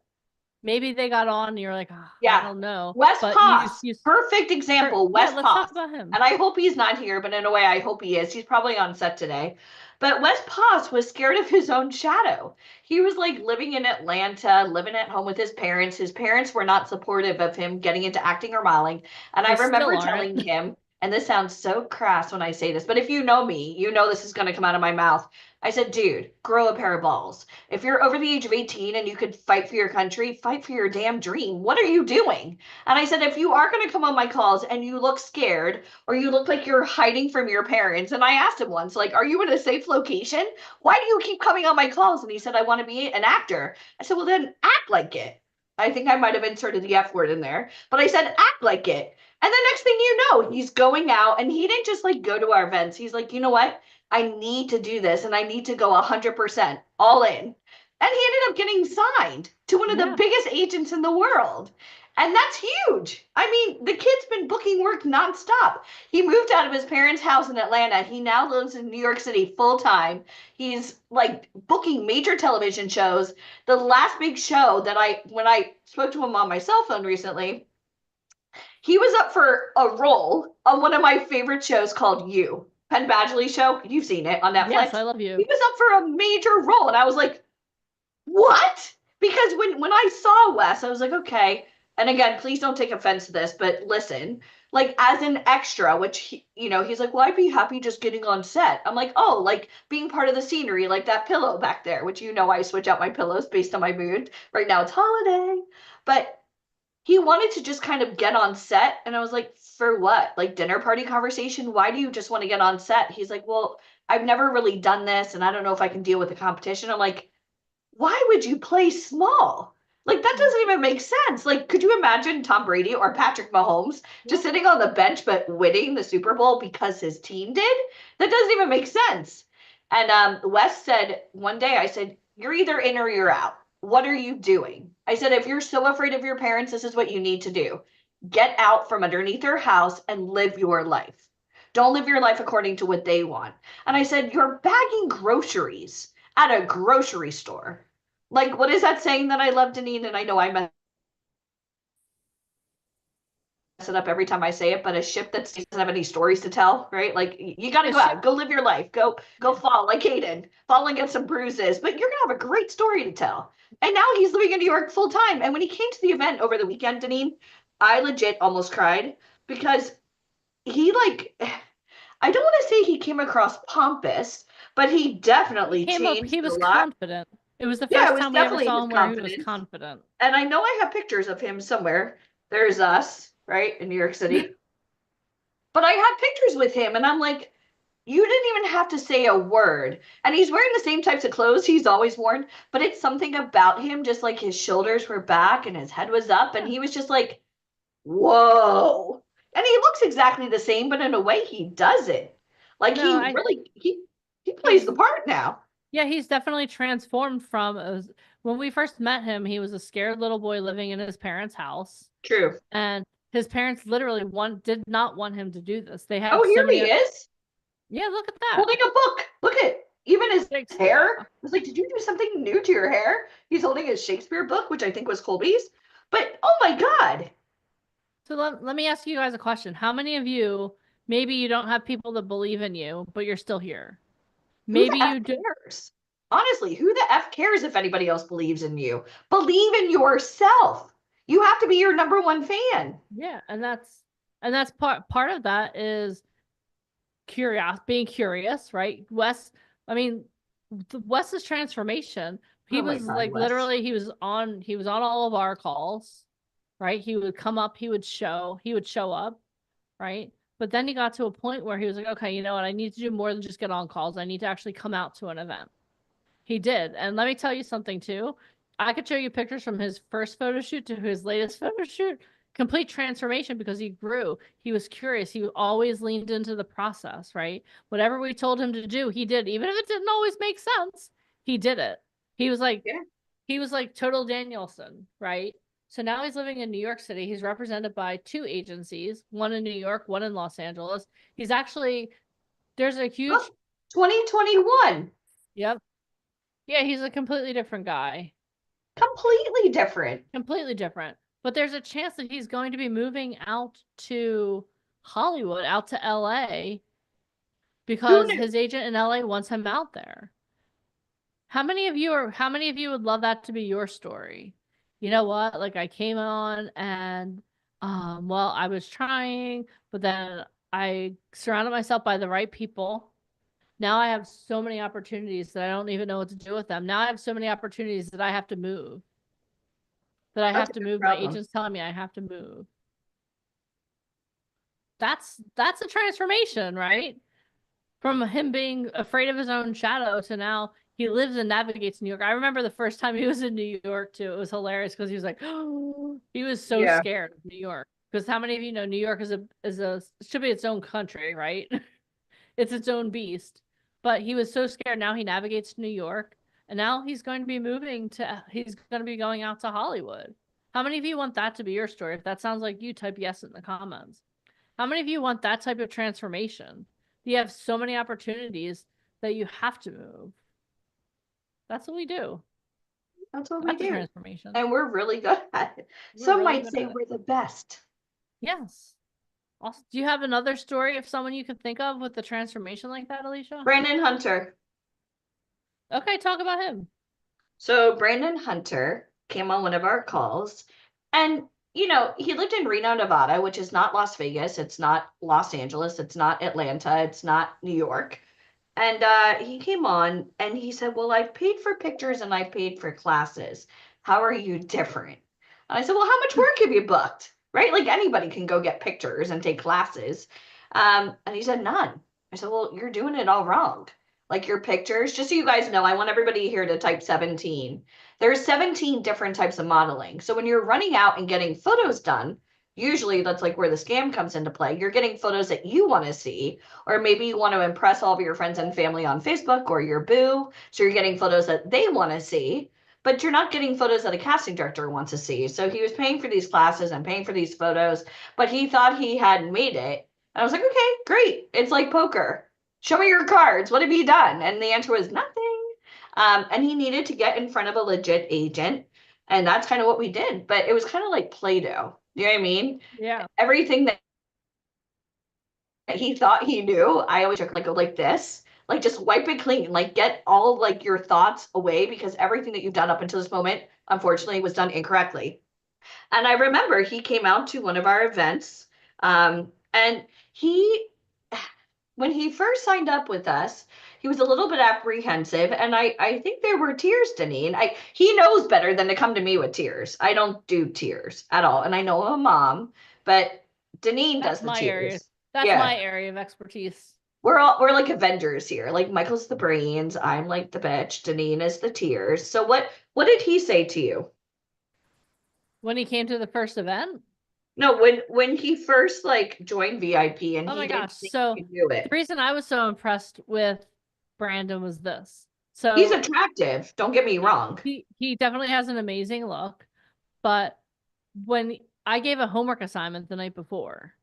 maybe they got on and you're like, "Ah, I Yeah. don't know," Wes but Poss. Perfect example. yeah, Wes let's talk Poss. about him. And I hope he's not here, but in a way, I hope he is. He's probably on set today. But Wes Poss was scared of his own shadow. He was like living in Atlanta, living at home with his parents. His parents were not supportive of him getting into acting or modeling. And I They still remember aren't. telling him, and this sounds so crass when I say this, but if you know me, you know this is going to come out of my mouth. I said, dude, grow a pair of balls. If you're over the age of 18 and you could fight for your country, fight for your damn dream. What are you doing? And I said, if you are going to come on my calls and you look scared or you look like you're hiding from your parents, and I asked him once, like, are you in a safe location? Why do you keep coming on my calls? And he said, I want to be an actor. I said, well, then act like it. I think I might have inserted the F word in there, but I said, act like it. And the next thing you know, he's going out and he didn't just like go to our events. He's like, you know what? I need to do this and I need to go 100% all in. And he ended up getting signed to one of the Yeah. biggest agents in the world. And that's huge. I mean, the kid's been booking work nonstop. He moved out of his parents' house in Atlanta. He now lives in New York City full time. He's like booking major television shows. The last big show that when I spoke to him on my cell phone recently, he was up for a role on one of my favorite shows called You, Penn Badgley show. You've seen it on Yes, Netflix. I love He you. was up for a major role, and I was like, what? Because when I saw Wes, I was like, okay. And again, please don't take offense to this, but listen, like as an extra, which he's like, well, I'd be happy just getting on set. I'm like, oh, like being part of the scenery, like that pillow back there, which I switch out my pillows based on my mood. Right now it's holiday, but he wanted to just kind of get on set. And I was like, for what? Like dinner party conversation? Why do you just want to get on set? He's like, well, I've never really done this and I don't know if I can deal with the competition. I'm like, why would you play small? Like that Yeah. doesn't even make sense. Like, could you imagine Tom Brady or Patrick Mahomes Yeah. just sitting on the bench but winning the Super Bowl because his team did? That doesn't even make sense. And Wes said one day, I said, "You're either in or you're out. What are you doing?" I said, "If you're so afraid of your parents, this is what you need to do. Get out from underneath their house and live your life. Don't live your life according to what they want." And I said, "You're bagging groceries at a grocery store. Like, what is that saying that I love, Deneen? And I know I mess it up every time I say it, but a ship that doesn't have any stories to tell, right? Like, you got to A go ship. out, go live your life, go Yeah. fall like Hayden, fall and get some bruises, but you're gonna have a great story to tell." And now he's living in New York full time. And when he came to the event over the weekend, Deneen, I legit almost cried because he like, I don't want to say he came across pompous, but he He definitely came up, changed he a was lot. confident. It was the Yeah, it first was time we ever definitely saw his him where he was confidence. confident. And I know I have pictures of him somewhere. There's us, right, in New York City. But I have pictures with him, and I'm like, you didn't even have to say a word. And he's wearing the same types of clothes he's always worn, but it's something about him, just like his shoulders were back and his head was up, and Yeah. he was just like, whoa. And he looks exactly the same, but in a way he doesn't. Like No, he I really he plays he's the part now. yeah, he's definitely transformed from when we first met him, he was a scared little boy living in his parents' house. True. And his parents literally did not want him to do this. They Oh, had so here many. he is. Yeah, look at that. Holding a book. Look at even his hair. Shakespeare. I was like, did you do something new to your hair? He's holding his Shakespeare book, which I think was Colby's. But oh my God, So let me ask you guys a question. How many of you, maybe you don't have people that believe in you, but you're still here? who the Maybe F you do. cares? Honestly, who the F cares if anybody else believes in you? Believe in yourself. You have to be your number one fan. Yeah, and that's part of that is being curious, right? I mean, Wes's transformation, he Oh my was God, like Wes. literally he was on all of our calls, right? He would come up, he would show up, right? But then he got to a point where he was like, okay, you know what? I need to do more than just get on calls. I need to actually come out to an event. He did. And let me tell you something too. I could show you pictures from his first photo shoot to his latest photo shoot. Complete transformation because he grew. He was curious. He always leaned into the process, right? Whatever we told him to do, he did. Even if it didn't always make sense, he did it. He was like Yeah. he was like total Danielson, right? So now he's living in New York City. He's represented by two agencies, one in New York, one in Los Angeles. He's actually there's a Oh, huge 2021. yep. Yeah, he's a completely different guy. Completely different. Completely different. But there's a chance that he's going to be moving out to Hollywood, out to LA, Who because knew? his agent in LA wants him out there. How many of you would love that to be your story? You know what? Like I came on and well, I was trying, but then I surrounded myself by the right people. Now I have so many opportunities that I don't even know what to do with them. Now I have so many opportunities that I have to move. That I That's have a to good move. My problem. agent's telling me I have to move. That's a transformation, right? From him being afraid of his own shadow to now he lives and navigates New York. I remember the first time he was in New York too. It was hilarious because he was like, oh, he was so Yeah. scared of New York. Because how many of you know New York is a should be its own country, right? It's its own beast. But he was so scared. Now he navigates New York, and now he's going to be going out to Hollywood. How many of you want that to be your story? If that sounds like you, type yes in the comments. How many of you want that type of transformation? You have so many opportunities that you have to move. That's what we do. That's what we That's a do. transformation. And we're really good at it. We're Some really might good say at it. we're the best. Yes. Also, do you have another story of someone you could think of with the transformation like that, Alicia? Brandon Hunter. Okay, talk about him. So Brandon Hunter came on one of our calls and he lived in Reno, Nevada, which is not Las Vegas, it's not Los Angeles, it's not Atlanta, it's not New York. And he came on and he said, "Well, I paid for pictures and I paid for classes. How are you different?" And I said, well, how much work have you booked? Right? Like anybody can go get pictures and take classes. And he said, none. I said, well, you're doing it all wrong. Like your pictures, just so you guys know, I want everybody here to type 17. There's 17 different types of modeling. So when you're running out and getting photos done, usually that's like where the scam comes into play. You're getting photos that you want to see, or maybe you want to impress all of your friends and family on Facebook or your boo. So you're getting photos that they want to see, but you're not getting photos that a casting director wants to see. So he was paying for these classes and paying for these photos, but he thought he had made it. And I was like, okay, great. It's like poker. Show me your cards. What have you done? And the answer was nothing. And he needed to get in front of a legit agent. And that's kind of what we did. But it was kind of like Play-Doh. You know what I mean? Yeah. Everything that he thought he knew, I always took like this. Like just wipe it clean. Like get all of like your thoughts away because everything that you've done up until this moment, unfortunately, was done incorrectly. And I remember he came out to one of our events. And he when he first signed up with us, he was a little bit apprehensive, and I think there were tears, Deneen. He knows better than to come to me with tears. I don't do tears at all, and I know I'm a mom, but Deneen does That's the my area. tears. That's Yeah, my area of expertise. we're like Avengers here. Like Michael's the brains, I'm like the bitch, Deneen is the tears. So what did he say to you? When he came to the first event, No, when he first like joined VIP and oh he my didn't gosh. think So he could do the it. reason I was so impressed with Brandon was this. He's So attractive, don't get me wrong. he definitely has an amazing look, but when I gave a homework assignment the night before,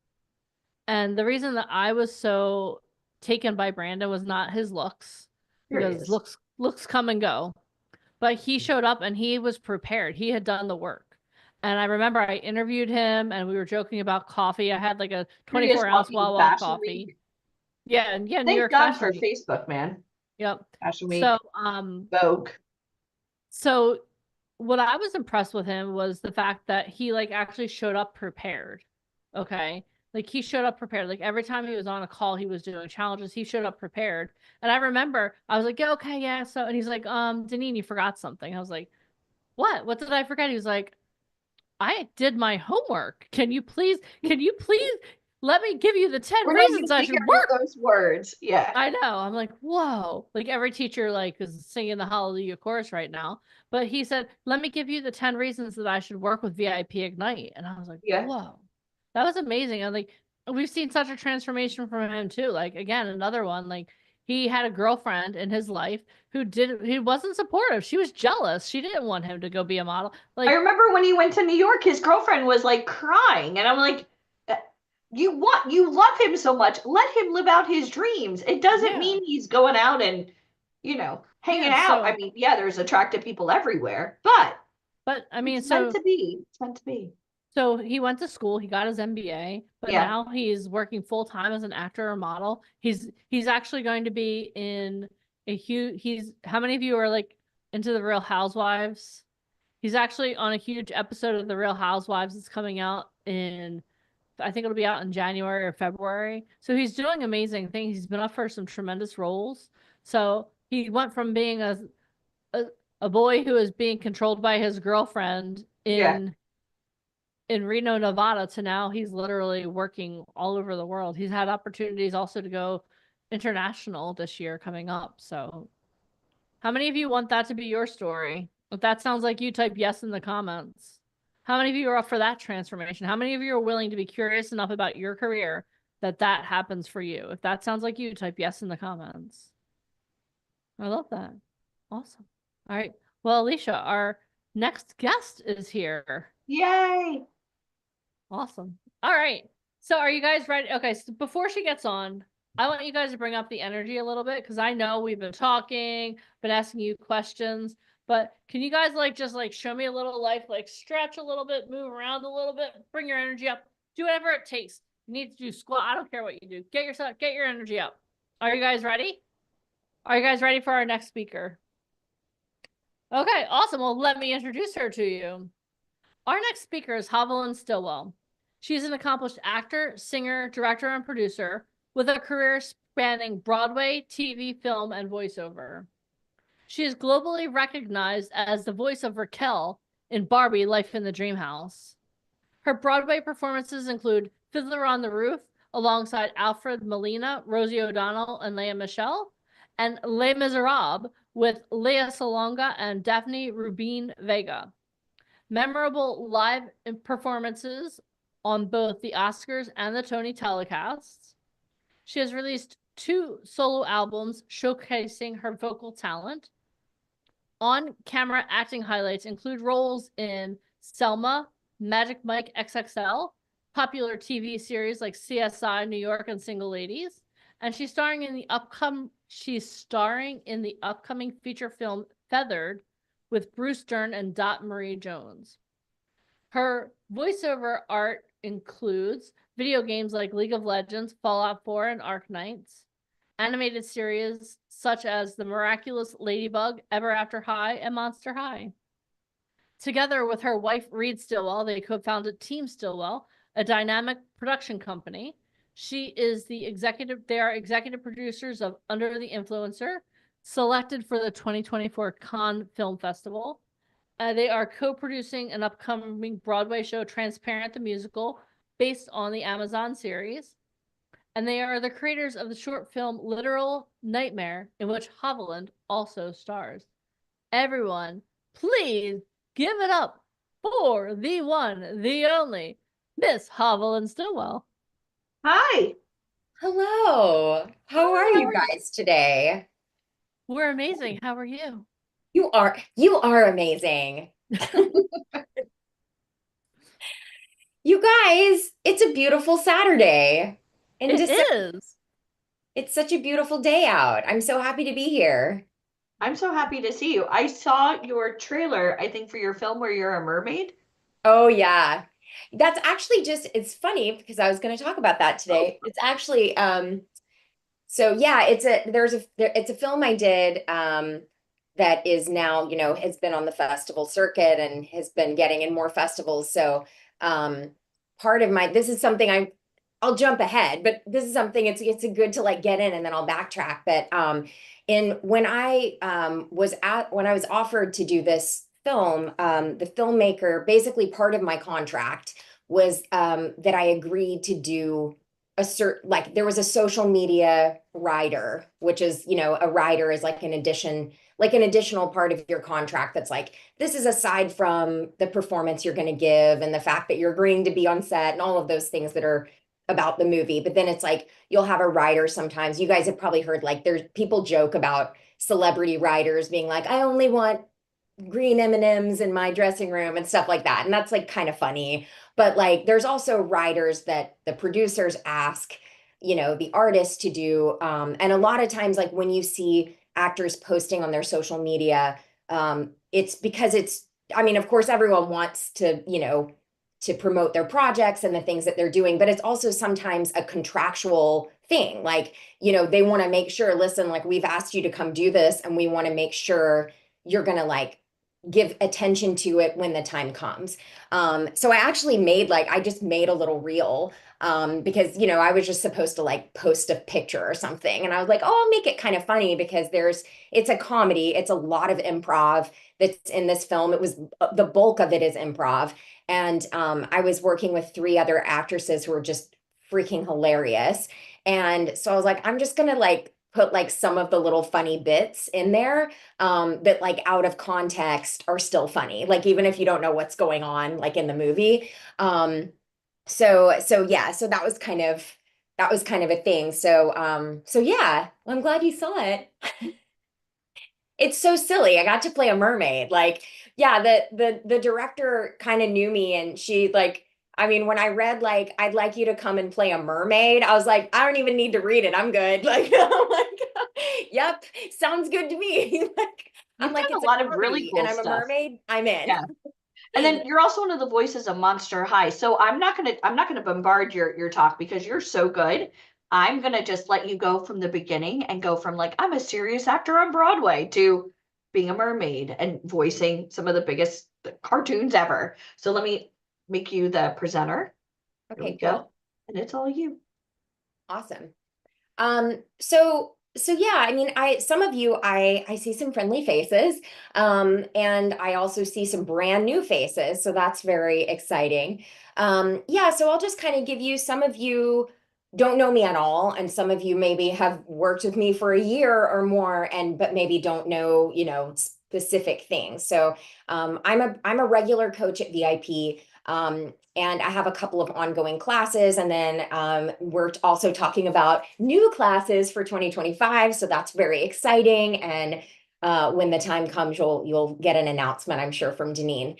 and the reason that I was so taken by Brandon was not his looks, Here he because is. looks come and go. But he showed up and he was prepared. He had done the work. And I remember I interviewed him and we were joking about coffee. I had like a Here he is 24-ounce walking Wawa Fashion coffee. Week. Yeah, and yeah, New Thank York God Fashion for Week. Facebook, man. Yep. Fashion So Week, Vogue. so what I was impressed with him was the fact that he like actually showed up prepared. Okay. Like he showed up prepared. Like every time he was on a call, he was doing challenges. He showed up prepared. And I remember I was like, yeah, okay, yeah. So, and he's like, Deneen, you forgot something. I was like, what? What did I forget? He was like, I did my homework. Can you please let me give you the 10 We're not reasons used I to should hearing work? those words. Yeah. I know. I'm like, whoa. Like every teacher like is singing the Hallelujah chorus right now. But he said, let me give you the 10 reasons that I should work with VIP Ignite. And I was like, Yeah. whoa. That was amazing. And like we've seen such a transformation from him too. Like again, another one, like he had a girlfriend in his life who wasn't supportive. She was jealous. She didn't want him to go be a model. I Like, remember when he went to New York, his girlfriend was like crying. And I'm like, you love him so much. Let him live out his dreams. It doesn't yeah. mean he's going out and, hanging Yeah. out. I So mean, yeah, there's attractive people everywhere, but but I mean, it's meant so to be. It's meant to be. So he went to school, he got his MBA, but Yeah. now he's working full time as an actor or model. He's actually going to be in a huge he's how many of you are like into the Real Housewives? He's actually on a huge episode of the Real Housewives that's coming out in I think it'll be out in January or February. So he's doing amazing things. He's been up for some tremendous roles. So he went from being a, a boy who is being controlled by his girlfriend Yeah. in Reno, Nevada to now he's literally working all over the world. He's had opportunities also to go international this year coming up. So, how many of you want that to be your story? If that sounds like you, type yes in the comments. How many of you are up for that transformation? How many of you are willing to be curious enough about your career that that happens for you? If that sounds like you, type yes in the comments. I love that. Awesome. All right. Well, Alicia, our next guest is here. Yay. Awesome. All right. So are you guys ready? Okay, so before she gets on, I want you guys to bring up the energy a little bit because I know we've been talking, been asking you questions, but can you guys like just like show me a little life, like stretch a little bit, move around a little bit, bring your energy up, do whatever it takes. You need to do squat. I don't care what you do. Get your energy up. Are you guys ready? Are you guys ready for our next speaker? Okay, awesome. Well, let me introduce her to you. Our next speaker is Haviland Stillwell. She's an accomplished actor, singer, director, and producer with a career spanning Broadway, TV, film, and voiceover. She is globally recognized as the voice of Raquel in Barbie: Life in the Dream House. Her Broadway performances include Fiddler on the Roof alongside Alfred Molina, Rosie O'Donnell, and Lea Michele, and Les Miserables with Lea Salonga and Daphne Rubin Vega. Memorable live performances on both the Oscars and the Tony telecasts. She has released 2 solo albums showcasing her vocal talent. On-camera acting highlights include roles in Selma, Magic Mike XXL, popular TV series like CSI New York and Single Ladies, and she's starring in the upcoming feature film Feathered with Bruce Dern and Dot Marie Jones. Her voiceover art includes video games like League of Legends, Fallout 4, and Ark Knights, animated series such as The Miraculous Ladybug, Ever After High, and Monster High. Together with her wife, Reed Stillwell, they co-founded Team Stillwell, a dynamic production company. They are executive producers of Under the Influencer, selected for the 2024 Cannes Film Festival. They are co-producing an upcoming Broadway show, Transparent the Musical, based on the Amazon series. And they are the creators of the short film Literal Nightmare, in which Hovland also stars. Everyone, please give it up for the one, the only, Miss Hovland Stillwell. Hi. Hello. How are you guys today? We're amazing. How are you? You are amazing. You guys, it's a beautiful Saturday. It is. It's such a beautiful day out. I'm so happy to be here. I'm so happy to see you. I saw your trailer, I think, for your film where you're a mermaid. Oh yeah. That's actually it's funny because I was going to talk about that today. It's actually so yeah, it's a film I did that is now, has been on the festival circuit and has been getting in more festivals. So this is something I'll jump ahead, but this is something it's good to like get in and then I'll backtrack. But when I was offered to do this film, the filmmaker, basically part of my contract was that I agreed to do there was a social media writer, which is, a writer is like an additional part of your contract that's like, this is aside from the performance you're going to give and the fact that you're agreeing to be on set and all of those things that are about the movie. But then it's like, you'll have a writer sometimes. You guys have probably heard, like, there's people joke about celebrity writers being like, I only want green M&Ms in my dressing room and stuff like that. And that's like kind of funny. But like, there's also writers that the producers ask, the artists to do. And a lot of times, like when you see actors posting on their social media, it's because of course, everyone wants to, to promote their projects and the things that they're doing, but it's also sometimes a contractual thing. Like, they want to make sure, listen, like, we've asked you to come do this and we want to make sure you're going to like give attention to it when the time comes. So I just made a little reel because, I was just supposed to like post a picture or something. And I was like, oh, I'll make it kind of funny because it's a comedy. It's a lot of improv that's in this film. The bulk of it is improv. And I was working with 3 other actresses who were just freaking hilarious. And so I was like, I'm just going to like put like some of the little funny bits in there that like out of context are still funny. Like, even if you don't know what's going on, like in the movie. So that was kind of a thing. So yeah, I'm glad you saw it. It's so silly. I got to play a mermaid. Like, yeah, the director kind of knew me and she like, when I read like, I'd like you to come and play a mermaid, I was like, I don't even need to read it. I'm good. Like, I'm like, yep, sounds good to me. Like, You've I'm like, done it's a lot of really cool and I'm stuff. a mermaid, I'm in. Yeah. And then you're also one of the voices of Monster High. So I'm not gonna bombard your talk because you're so good. I'm gonna just let you go from the beginning and go from like, I'm a serious actor on Broadway to being a mermaid and voicing some of the biggest cartoons ever. So let me make you the presenter. Here we Okay, go. cool. And it's all you. Awesome. So So yeah, I mean, some of you I see some friendly faces, and I also see some brand new faces, so that's very exciting. Yeah, so I'll just kind of give you, some of you don't know me at all, and some of you maybe have worked with me for a year or more, and but maybe don't know, specific things. So I'm a regular coach at VIP. And I have a couple of ongoing classes, and then we're also talking about new classes for 2025. So that's very exciting. And when the time comes, you'll get an announcement, I'm sure, from Deneen.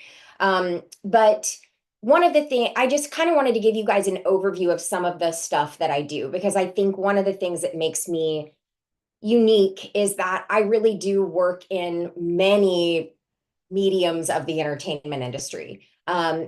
But one of the things, I just kind of wanted to give you guys an overview of some of the stuff that I do, because I think one of the things that makes me unique is that I really do work in many mediums of the entertainment industry.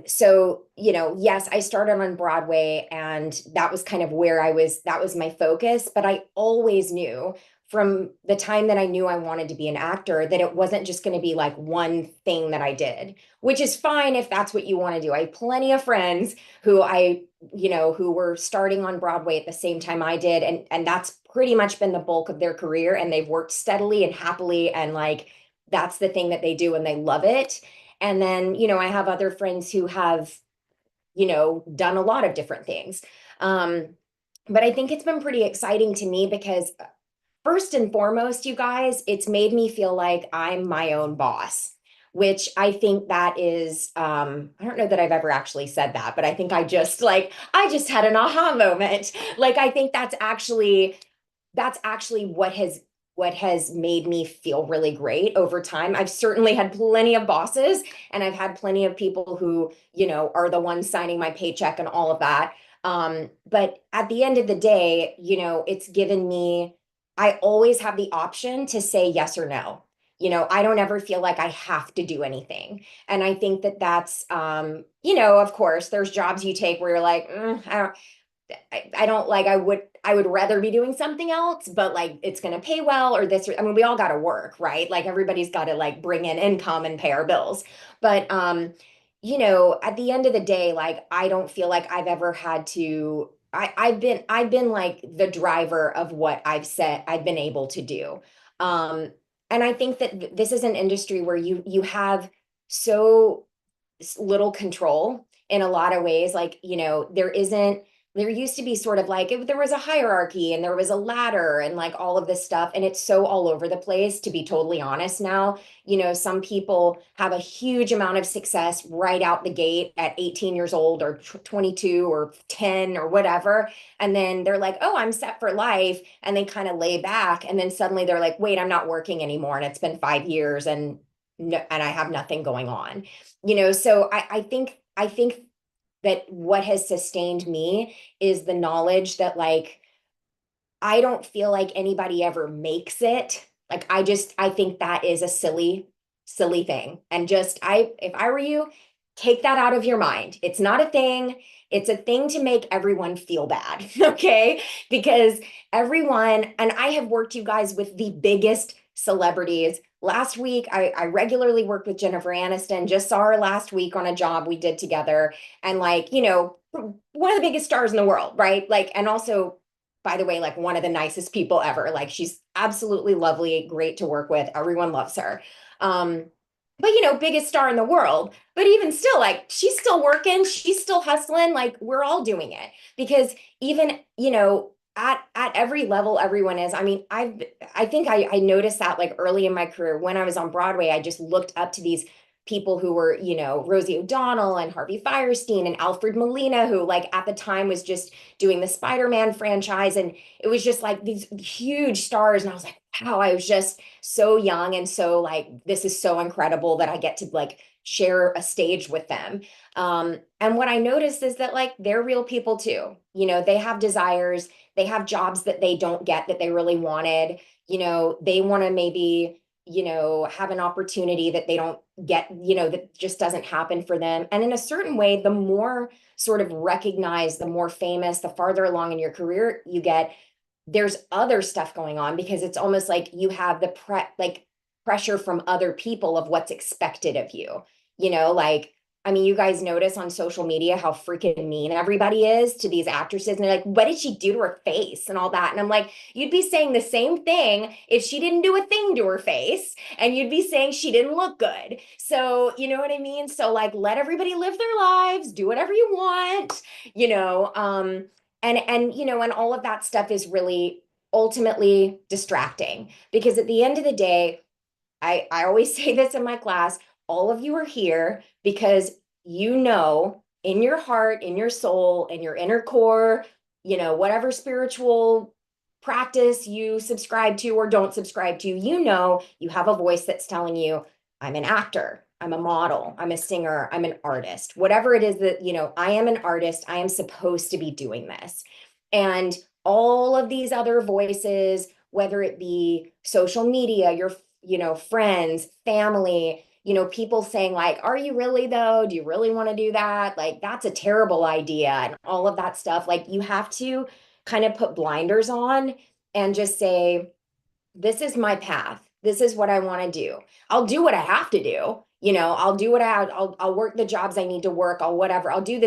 So, yes, I started on Broadway, and that was kind of where that was my focus. But I always knew from the time that I knew I wanted to be an actor that it wasn't just going to be like one thing that I did, which is fine if that's what you want to do. I have plenty of friends who were starting on Broadway at the same time I did. And that's pretty much been the bulk of their career. And they've worked steadily and happily, and like, that's the thing that they do and they love it. And then, I have other friends who have, done a lot of different things. But I think it's been pretty exciting to me because first and foremost, you guys, it's made me feel like I'm my own boss, which I think that is, I don't know that I've ever actually said that, but I think I just had an aha moment. Like, I think that's actually what has made me feel really great over time. I've certainly had plenty of bosses, and I've had plenty of people who, are the ones signing my paycheck and all of that. But at the end of the day, it's given me, I always have the option to say yes or no. I don't ever feel like I have to do anything. And I think that that's, of course, there's jobs you take where you're like, I don't like, I would rather be doing something else, but like it's going to pay well or this, I mean, we all got to work, right? Like everybody's got to like bring in income and pay our bills. But, at the end of the day, like, I don't feel like I've ever had to, I've been like the driver of what I've been able to do. Um, and I think that this is an industry where you have so little control in a lot of ways. Like, there used to be sort of like there was a hierarchy and there was a ladder and like all of this stuff. And it's so all over the place, to be totally honest now. Some people have a huge amount of success right out the gate at 18 years old or 22 or 10 or whatever. And then they're like, oh, I'm set for life. And they kind of lay back. And then suddenly they're like, wait, I'm not working anymore. And it's been 5 years, and no, and I have nothing going on. So I think that what has sustained me is the knowledge that, like, I don't feel like anybody ever makes it. Like, I think that is a silly thing. And if I were you, take that out of your mind. It's not a thing. It's a thing to make everyone feel bad. Okay. Because and I have worked, you guys, with the biggest celebrities. Last week, I regularly work with Jennifer Aniston, just saw her last week on a job we did together. And like, one of the biggest stars in the world, right? Like, and also, by the way, like one of the nicest people ever. Like, she's absolutely lovely, great to work with. Everyone loves her. But biggest star in the world. But even still, like, she's still working, she's still hustling. Like, we're all doing it because even, at every level, everyone is. I mean, I think I noticed that like early in my career when I was on Broadway, I just looked up to these people who were, Rosie O'Donnell and Harvey Firestein and Alfred Molina, who like at the time was just doing the Spider-Man franchise. And it was just like these huge stars. And I was like, wow, I was just so young. And so like, this is so incredible that I get to like share a stage with them. And what I noticed is that like, they're real people too. They have desires, they have jobs that they don't get that they really wanted. They want to maybe, have an opportunity that they don't get, that just doesn't happen for them. And in a certain way, the more sort of recognized, the more famous, the farther along in your career you get, there's other stuff going on, because it's almost like you have pressure from other people of what's expected of you. Like, I mean, you guys notice on social media how freaking mean everybody is to these actresses. And they're like, what did she do to her face and all that? And I'm like, you'd be saying the same thing if she didn't do a thing to her face. And you'd be saying she didn't look good. So, you know what I mean? So like, let everybody live their lives, do whatever you want, you know, you know, and all of that stuff is really ultimately distracting because at the end of the day, I always say this in my class, all of you are here because you know in your heart, in your soul, in your inner core, you know, whatever spiritual practice you subscribe to or don't subscribe to, you know, you have a voice that's telling you, I'm an actor, I'm a model, I'm a singer, I'm an artist, whatever it is that, you know, I am an artist, I am supposed to be doing this. And all of these other voices, whether it be social media, your, you know, friends, family, you know, people saying like, are you really though? Do you really want to do that? Like, that's a terrible idea and all of that stuff. Like, you have to kind of put blinders on and just say, this is my path. This is what I want to do. I'll do what I have to do. You know, I'll do what I'll work the jobs I need to work. I'll whatever. I'll do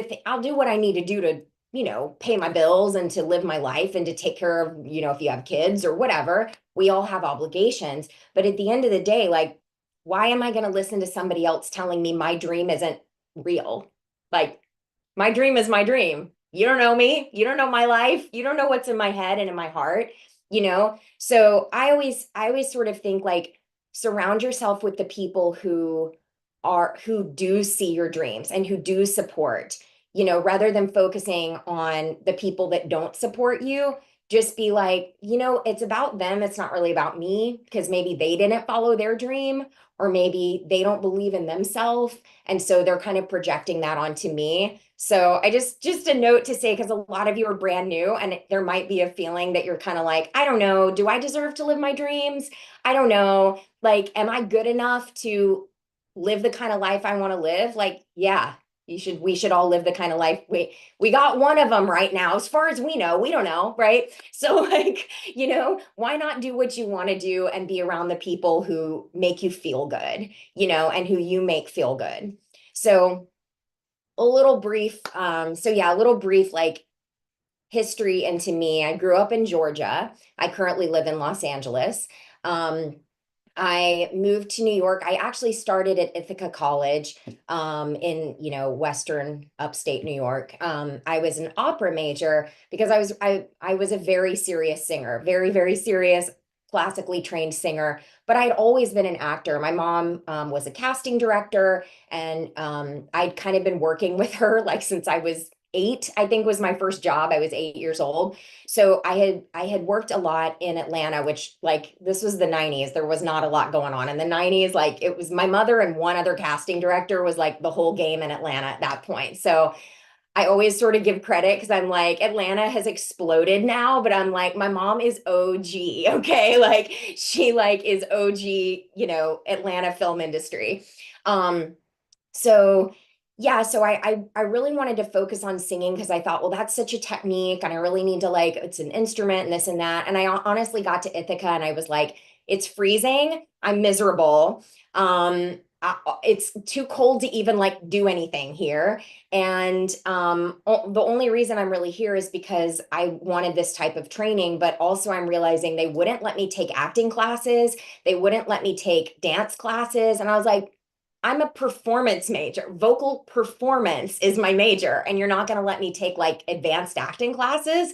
what I need to do to, you know, pay my bills and to live my life and to take care of, you know, if you have kids or whatever. We all have obligations. But at the end of the day, like, why am I going to listen to somebody else telling me my dream isn't real? Like, my dream is my dream. You don't know me. You don't know my life. You don't know what's in my head and in my heart, you know? So I always sort of think like, surround yourself with the people who do see your dreams and who do support, you know, rather than focusing on the people that don't support you. Just be like, you know, it's about them. It's not really about me because maybe they didn't follow their dream or maybe they don't believe in themselves. And so they're kind of projecting that onto me. So I just a note to say, because a lot of you are brand new and there might be a feeling that you're kind of like, I don't know, do I deserve to live my dreams? I don't know. Like, am I good enough to live the kind of life I want to live? Like, yeah, we should all live the kind of life we got one of them right now. As far as we know, we don't know, right? So like, you know, why not do what you want to do and be around the people who make you feel good, you know, and who you make feel good. So a little brief, a little brief like history into me. I grew up in Georgia. I currently live in Los Angeles. I moved to New York. I actually started at Ithaca College in, you know, Western upstate New York. I was an opera major because I was a very serious singer, very, very serious, classically trained singer, but I'd always been an actor. My mom was a casting director and I'd kind of been working with her like since I was 8, I think was my first job. I was 8 years old. So I had worked a lot in Atlanta, which like this was the 90s. There was not a lot going on in the 90s. Like it was my mother and one other casting director was like the whole game in Atlanta at that point. So I always sort of give credit because I'm like, Atlanta has exploded now, but I'm like, my mom is OG, okay? Like she like is OG, you know, Atlanta film industry. So yeah, so I really wanted to focus on singing because I thought, well, that's such a technique and I really need to like, it's an instrument and this and that. And I honestly got to Ithaca and I was like, it's freezing. I'm miserable. It's too cold to even like do anything here. And the only reason I'm really here is because I wanted this type of training, but also I'm realizing they wouldn't let me take acting classes. They wouldn't let me take dance classes. And I was like, I'm a performance major. Vocal performance is my major, and you're not going to let me take like advanced acting classes.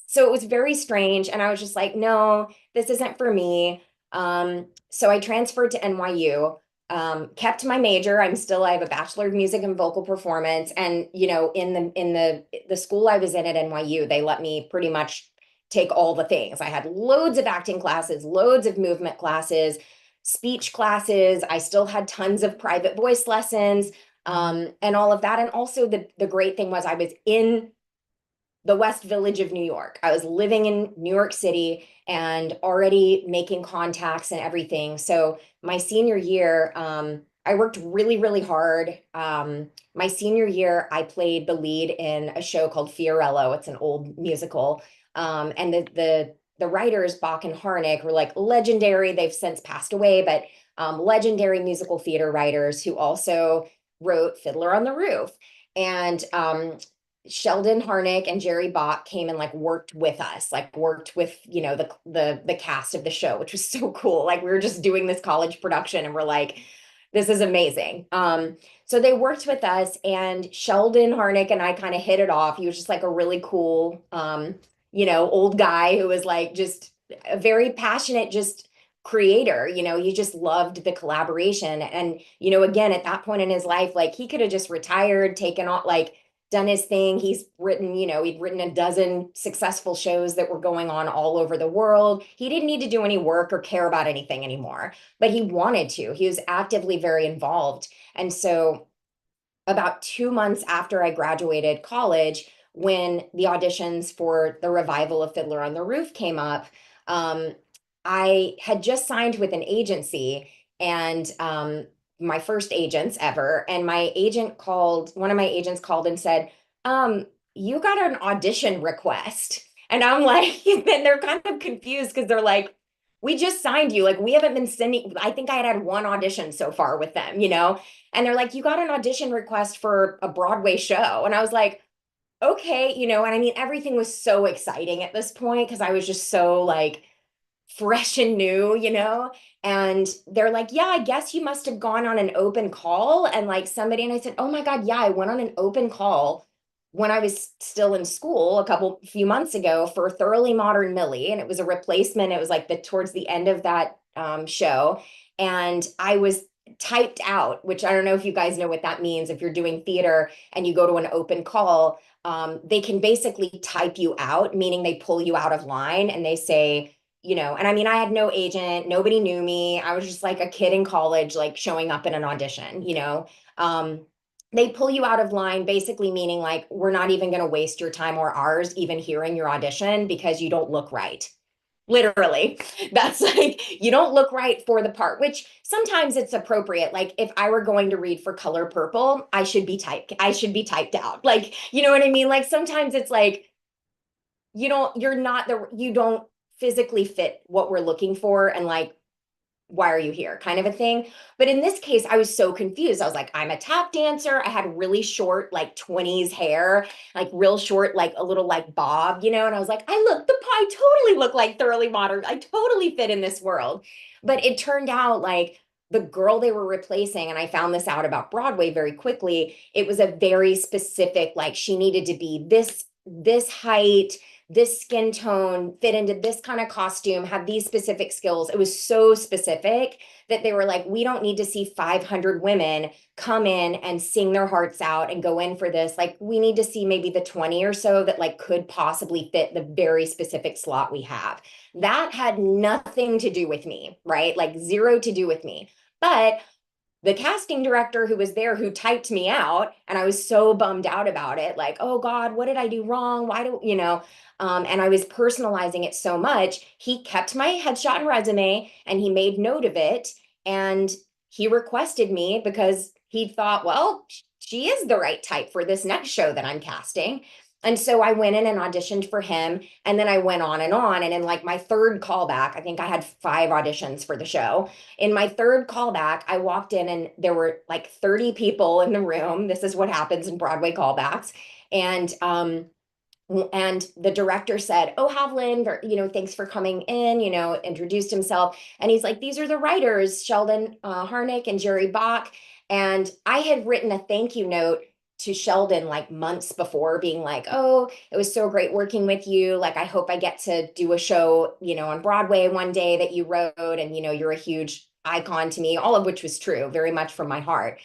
So it was very strange. And I was just like, no, this isn't for me. So I transferred to NYU, kept my major. I have a Bachelor of Music and Vocal Performance. And, you know, in the school I was in at NYU, they let me pretty much take all the things. I had loads of acting classes, loads of movement classes, speech classes. I still had tons of private voice lessons, and all of that. And also the great thing was I was in the West Village of New York. I was living in New York City and already making contacts and everything. So my senior year, I worked really, really hard. My senior year, I played the lead in a show called Fiorello. It's an old musical. And the writers, Bach and Harnick, were like legendary. They've since passed away, but legendary musical theater writers who also wrote Fiddler on the Roof. And Sheldon Harnick and Jerry Bach came and like worked with us, like worked with, you know, the cast of the show, which was so cool. Like we were just doing this college production and we're like, this is amazing. So they worked with us, and Sheldon Harnick and I kind of hit it off. He was just like a really cool, you know, old guy who was like just a very passionate, just creator. You know, he just loved the collaboration. And, you know, again, at that point in his life, like he could have just retired, taken on, like done his thing. He's written, you know, he'd written a dozen successful shows that were going on all over the world. He didn't need to do any work or care about anything anymore, but he wanted to. He was actively very involved. And so about 2 months after I graduated college, when the auditions for the revival of Fiddler on the Roof came up, I had just signed with an agency, and my first agents ever. And one of my agents called and said, you got an audition request. And I'm like, then they're kind of confused because they're like, we just signed you. Like, we haven't been sending, I think I had one audition so far with them, you know? And they're like, you got an audition request for a Broadway show. And I was like, okay, you know, and I mean, everything was so exciting at this point because I was just so like fresh and new, you know? And they're like, yeah, I guess you must have gone on an open call. And like somebody, and I said, oh my God, yeah, I went on an open call when I was still in school few months ago for Thoroughly Modern Millie. And it was a replacement. It was like towards the end of that show. And I was typed out, which I don't know if you guys know what that means. If you're doing theater and you go to an open call, they can basically type you out, meaning they pull you out of line and they say, you know, and I mean, I had no agent, nobody knew me. I was just like a kid in college, like showing up in an audition, you know. They pull you out of line, basically meaning like, we're not even going to waste your time or ours even hearing your audition because you don't look right. Literally, that's like, you don't look right for the part, which sometimes it's appropriate. Like if I were going to read for Color Purple, I should be typed out. Like, you know what I mean? Like sometimes it's like, you don't physically fit what we're looking for, and like, why are you here, kind of a thing. But in this case, I was so confused. I was like, I'm a tap dancer. I had really short, like 20s hair, like real short, like a little like bob, you know? And I was like, I totally look like Thoroughly Modern. I totally fit in this world. But it turned out like the girl they were replacing, and I found this out about Broadway very quickly, it was a very specific, like she needed to be this height, this skin tone, fit into this kind of costume, have these specific skills. It was so specific that they were like, we don't need to see 500 women come in and sing their hearts out and go in for this. Like, we need to see maybe the 20 or so that like could possibly fit the very specific slot we have. That had nothing to do with me, right? Like zero to do with me. But the casting director who was there, who typed me out, and I was so bummed out about it, like, oh God, what did I do wrong? Why do, you know, and I was personalizing it so much. He kept my headshot and resume and he made note of it. And he requested me because he thought, well, she is the right type for this next show that I'm casting. And so I went in and auditioned for him. And then I went on and on. And in like my third callback, I think I had 5 auditions for the show. In my third callback, I walked in and there were like 30 people in the room. This is what happens in Broadway callbacks. And the director said, oh, Havlin, you know, thanks for coming in, you know, introduced himself. And he's like, these are the writers, Sheldon Harnick and Jerry Bach. And I had written a thank you note to Sheldon like months before, being like, oh, it was so great working with you. Like, I hope I get to do a show, you know, on Broadway one day that you wrote. And, you know, you're a huge icon to me, all of which was true, very much from my heart.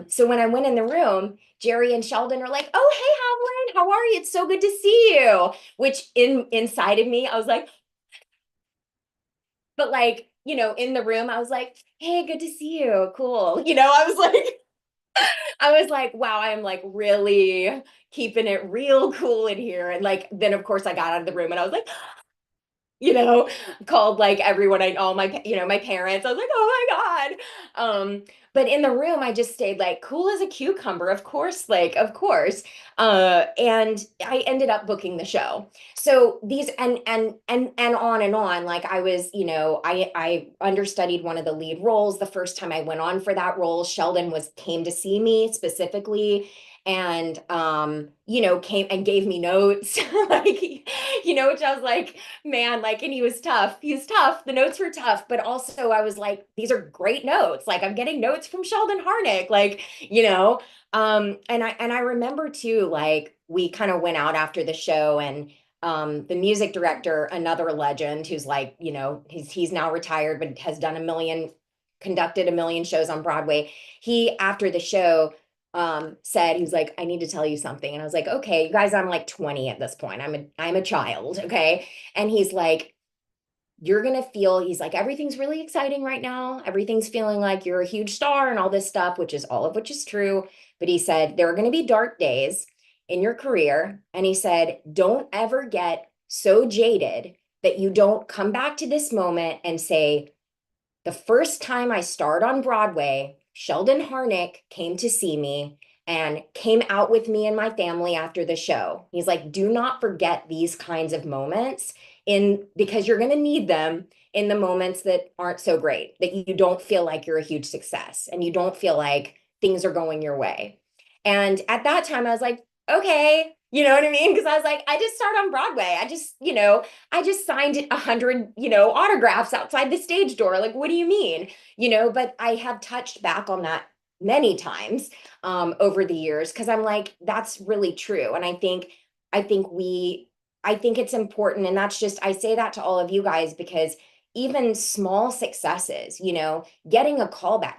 So when I went in the room, Jerry and Sheldon are like, oh, hey, Havlin, how are you? It's so good to see you. Which inside of me, I was like, but like, you know, in the room, I was like, hey, good to see you. Cool. You know, I was like, wow, I'm like really keeping it real cool in here. And like, then of course I got out of the room and I was like, called like everyone, all my, my parents. I was like, oh my God. But in the room, I just stayed like cool as a cucumber, of course, like, of course. And I ended up booking the show. So these, and on and on, like I was, I understudied one of the lead roles. The first time I went on for that role, Sheldon came to see me specifically, and came and gave me notes, like, which I was like, man, like, and he was tough. The notes were tough, but also I was like, these are great notes. Like, I'm getting notes from Sheldon Harnick, like, and I remember too, like, we kind of went out after the show, and the music director, another legend who's like, he's now retired, but has done conducted a million shows on Broadway. He, after the show, said, he was like, I need to tell you something. And I was like, okay, you guys, I'm like 20 at this point. I'm a child. Okay. And he's like, he's like, everything's really exciting right now. Everything's feeling like you're a huge star and all this stuff, all of which is true. But he said, there are going to be dark days in your career. And he said, don't ever get so jaded that you don't come back to this moment and say, the first time I starred on Broadway, Sheldon Harnick came to see me and came out with me and my family after the show. He's like, do not forget these kinds of moments because you're going to need them in the moments that aren't so great, that you don't feel like you're a huge success and you don't feel like things are going your way. And at that time I was like, okay, you know what I mean? Because I was like, I just started on Broadway. I just signed 100, autographs outside the stage door. Like, what do you mean? But I have touched back on that many times over the years, because I'm like, that's really true. And I think it's important. And I say that to all of you guys, because even small successes, getting a callback,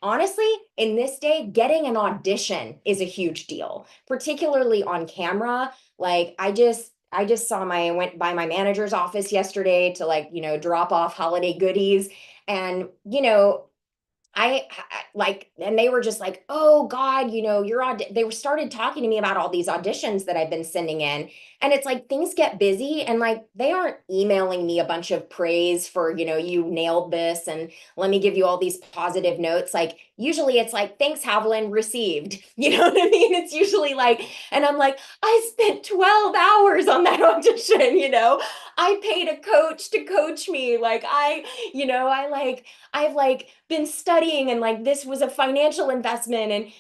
honestly, in this day, getting an audition is a huge deal, particularly on camera. Like, I went by my manager's office yesterday to, like, drop off holiday goodies. And, I like, and they were just like, oh God, they were started talking to me about all these auditions that I've been sending in. And it's like, things get busy, and like, they aren't emailing me a bunch of praise for, you nailed this, and let me give you all these positive notes. Like, usually it's like, thanks, Haviland, received, you know what I mean? It's usually like, and I'm like, I spent 12 hours on that audition, I paid a coach to coach me. Like, I've like been studying, and like, this was a financial investment, and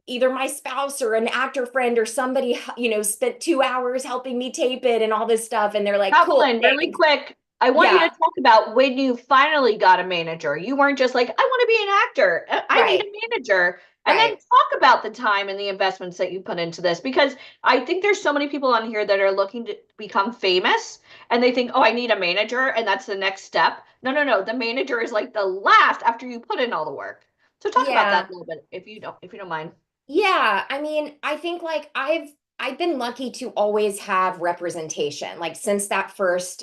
either my spouse or an actor friend or somebody spent 2 hours helping me tape it and all this stuff, and they're like, cool, Kathleen, really quick, I want you to talk about when you finally got a manager. You weren't just like, I want to be an actor, I need a manager. And then talk about the time and the investments that you put into this, because I think there's so many people on here that are looking to become famous, and they think, oh, I need a manager, and that's the next step. No. The manager is like the last after you put in all the work. So talk about that a little bit, if you don't mind. Yeah, I mean, I think like I've been lucky to always have representation. Like, since that first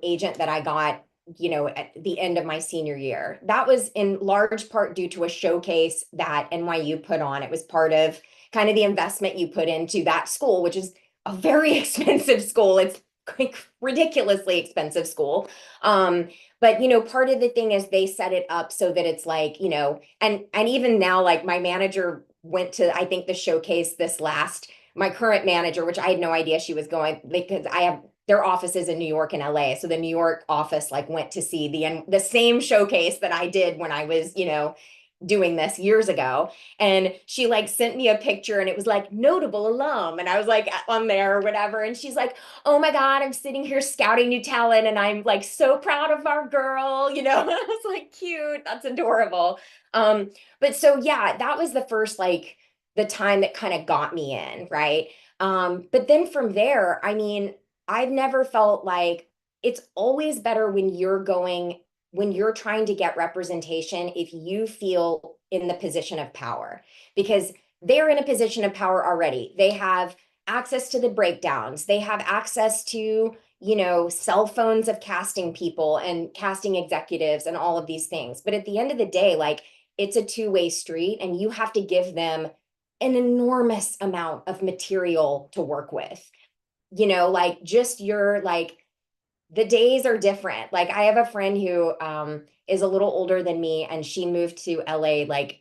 agent that I got, at the end of my senior year, that was in large part due to a showcase that NYU put on. It was part of kind of the investment you put into that school, which is a very expensive school. It's like ridiculously expensive school. But part of the thing is they set it up so that it's like, and even now, like, my manager went to, I think, the showcase my current manager, which I had no idea she was going, because I have their offices in New York and LA. So the New York office like went to see the same showcase that I did when I was, doing this years ago. And she like sent me a picture, and it was like, notable alum. And I was like on there or whatever. And she's like, oh my God, I'm sitting here scouting new talent, and I'm like so proud of our girl, I was like, cute, that's adorable. But so yeah, that was the first, like, the time that kind of got me in, right? But then from there, I mean, I've never felt like, it's always better when you're trying to get representation, if you feel in the position of power, because they're in a position of power already. They have access to the breakdowns. They have access to, cell phones of casting people and casting executives and all of these things. But at the end of the day, like, it's a two-way street, and you have to give them an enormous amount of material to work with. Like, just the days are different. Like I have a friend who is a little older than me, and she moved to LA like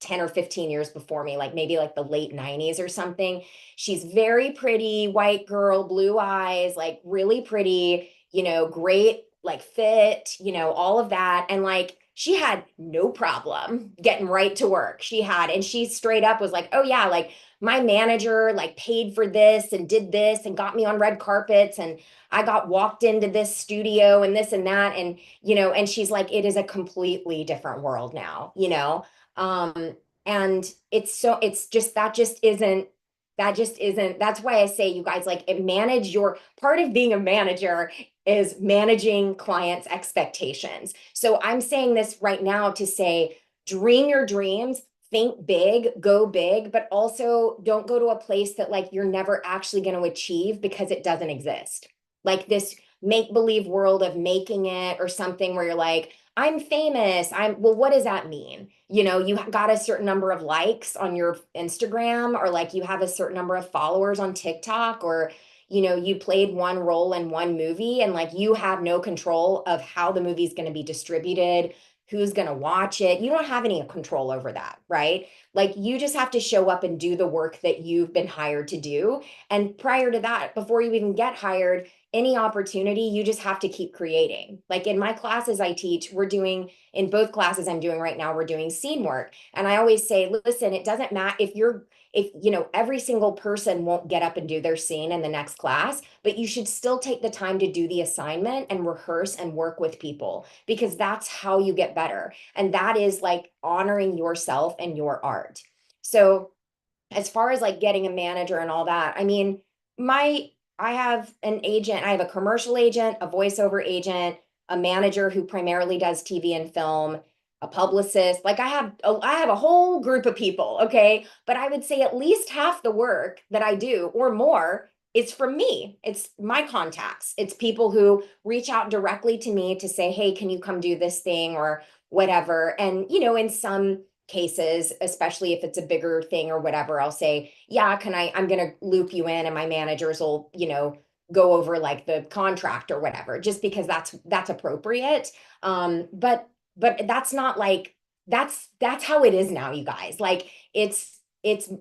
10 or 15 years before me, like maybe like the late 90s or something. She's very pretty, white girl, blue eyes, like really pretty, great, like fit, all of that. And like she had no problem getting right to work. And she straight up was like, oh yeah, like my manager like paid for this and did this and got me on red carpets, and I got walked into this studio and this and that. And, and she's like, it is a completely different world now, and it's just, that's why I say, you guys, like manage your part of being a manager is managing clients' expectations. So I'm saying this right now to say, dream your dreams, think big, go big, but also don't go to a place that like you're never actually going to achieve because it doesn't exist. Like this make-believe world of making it or something where you're like, I'm famous. Well, what does that mean? You got a certain number of likes on your Instagram, or like you have a certain number of followers on TikTok, or, you played one role in one movie and like you have no control of how the movie's going to be distributed, who's going to watch it. You don't have any control over that, right? Like you just have to show up and do the work that you've been hired to do. And prior to that, before you even get hired, any opportunity, you just have to keep creating. Like in my classes I teach, in both classes I'm doing right now, we're doing scene work. And I always say, listen, it doesn't matter if every single person won't get up and do their scene in the next class, but you should still take the time to do the assignment and rehearse and work with people, because that's how you get better. And that is like honoring yourself and your art. So as far as like getting a manager and all that, I mean, I have an agent, I have a commercial agent, a voiceover agent, a manager who primarily does TV and film, a publicist. Like I have a whole group of people, okay? But I would say at least half the work that I do or more is from me. It's my contacts. It's people who reach out directly to me to say, "Hey, can you come do this thing?" or whatever. And in some cases, especially if it's a bigger thing or whatever, I'll say, yeah, I'm going to loop you in and my managers will, go over like the contract or whatever, just because that's appropriate. But that's not like, that's how it is now, you guys. Like it's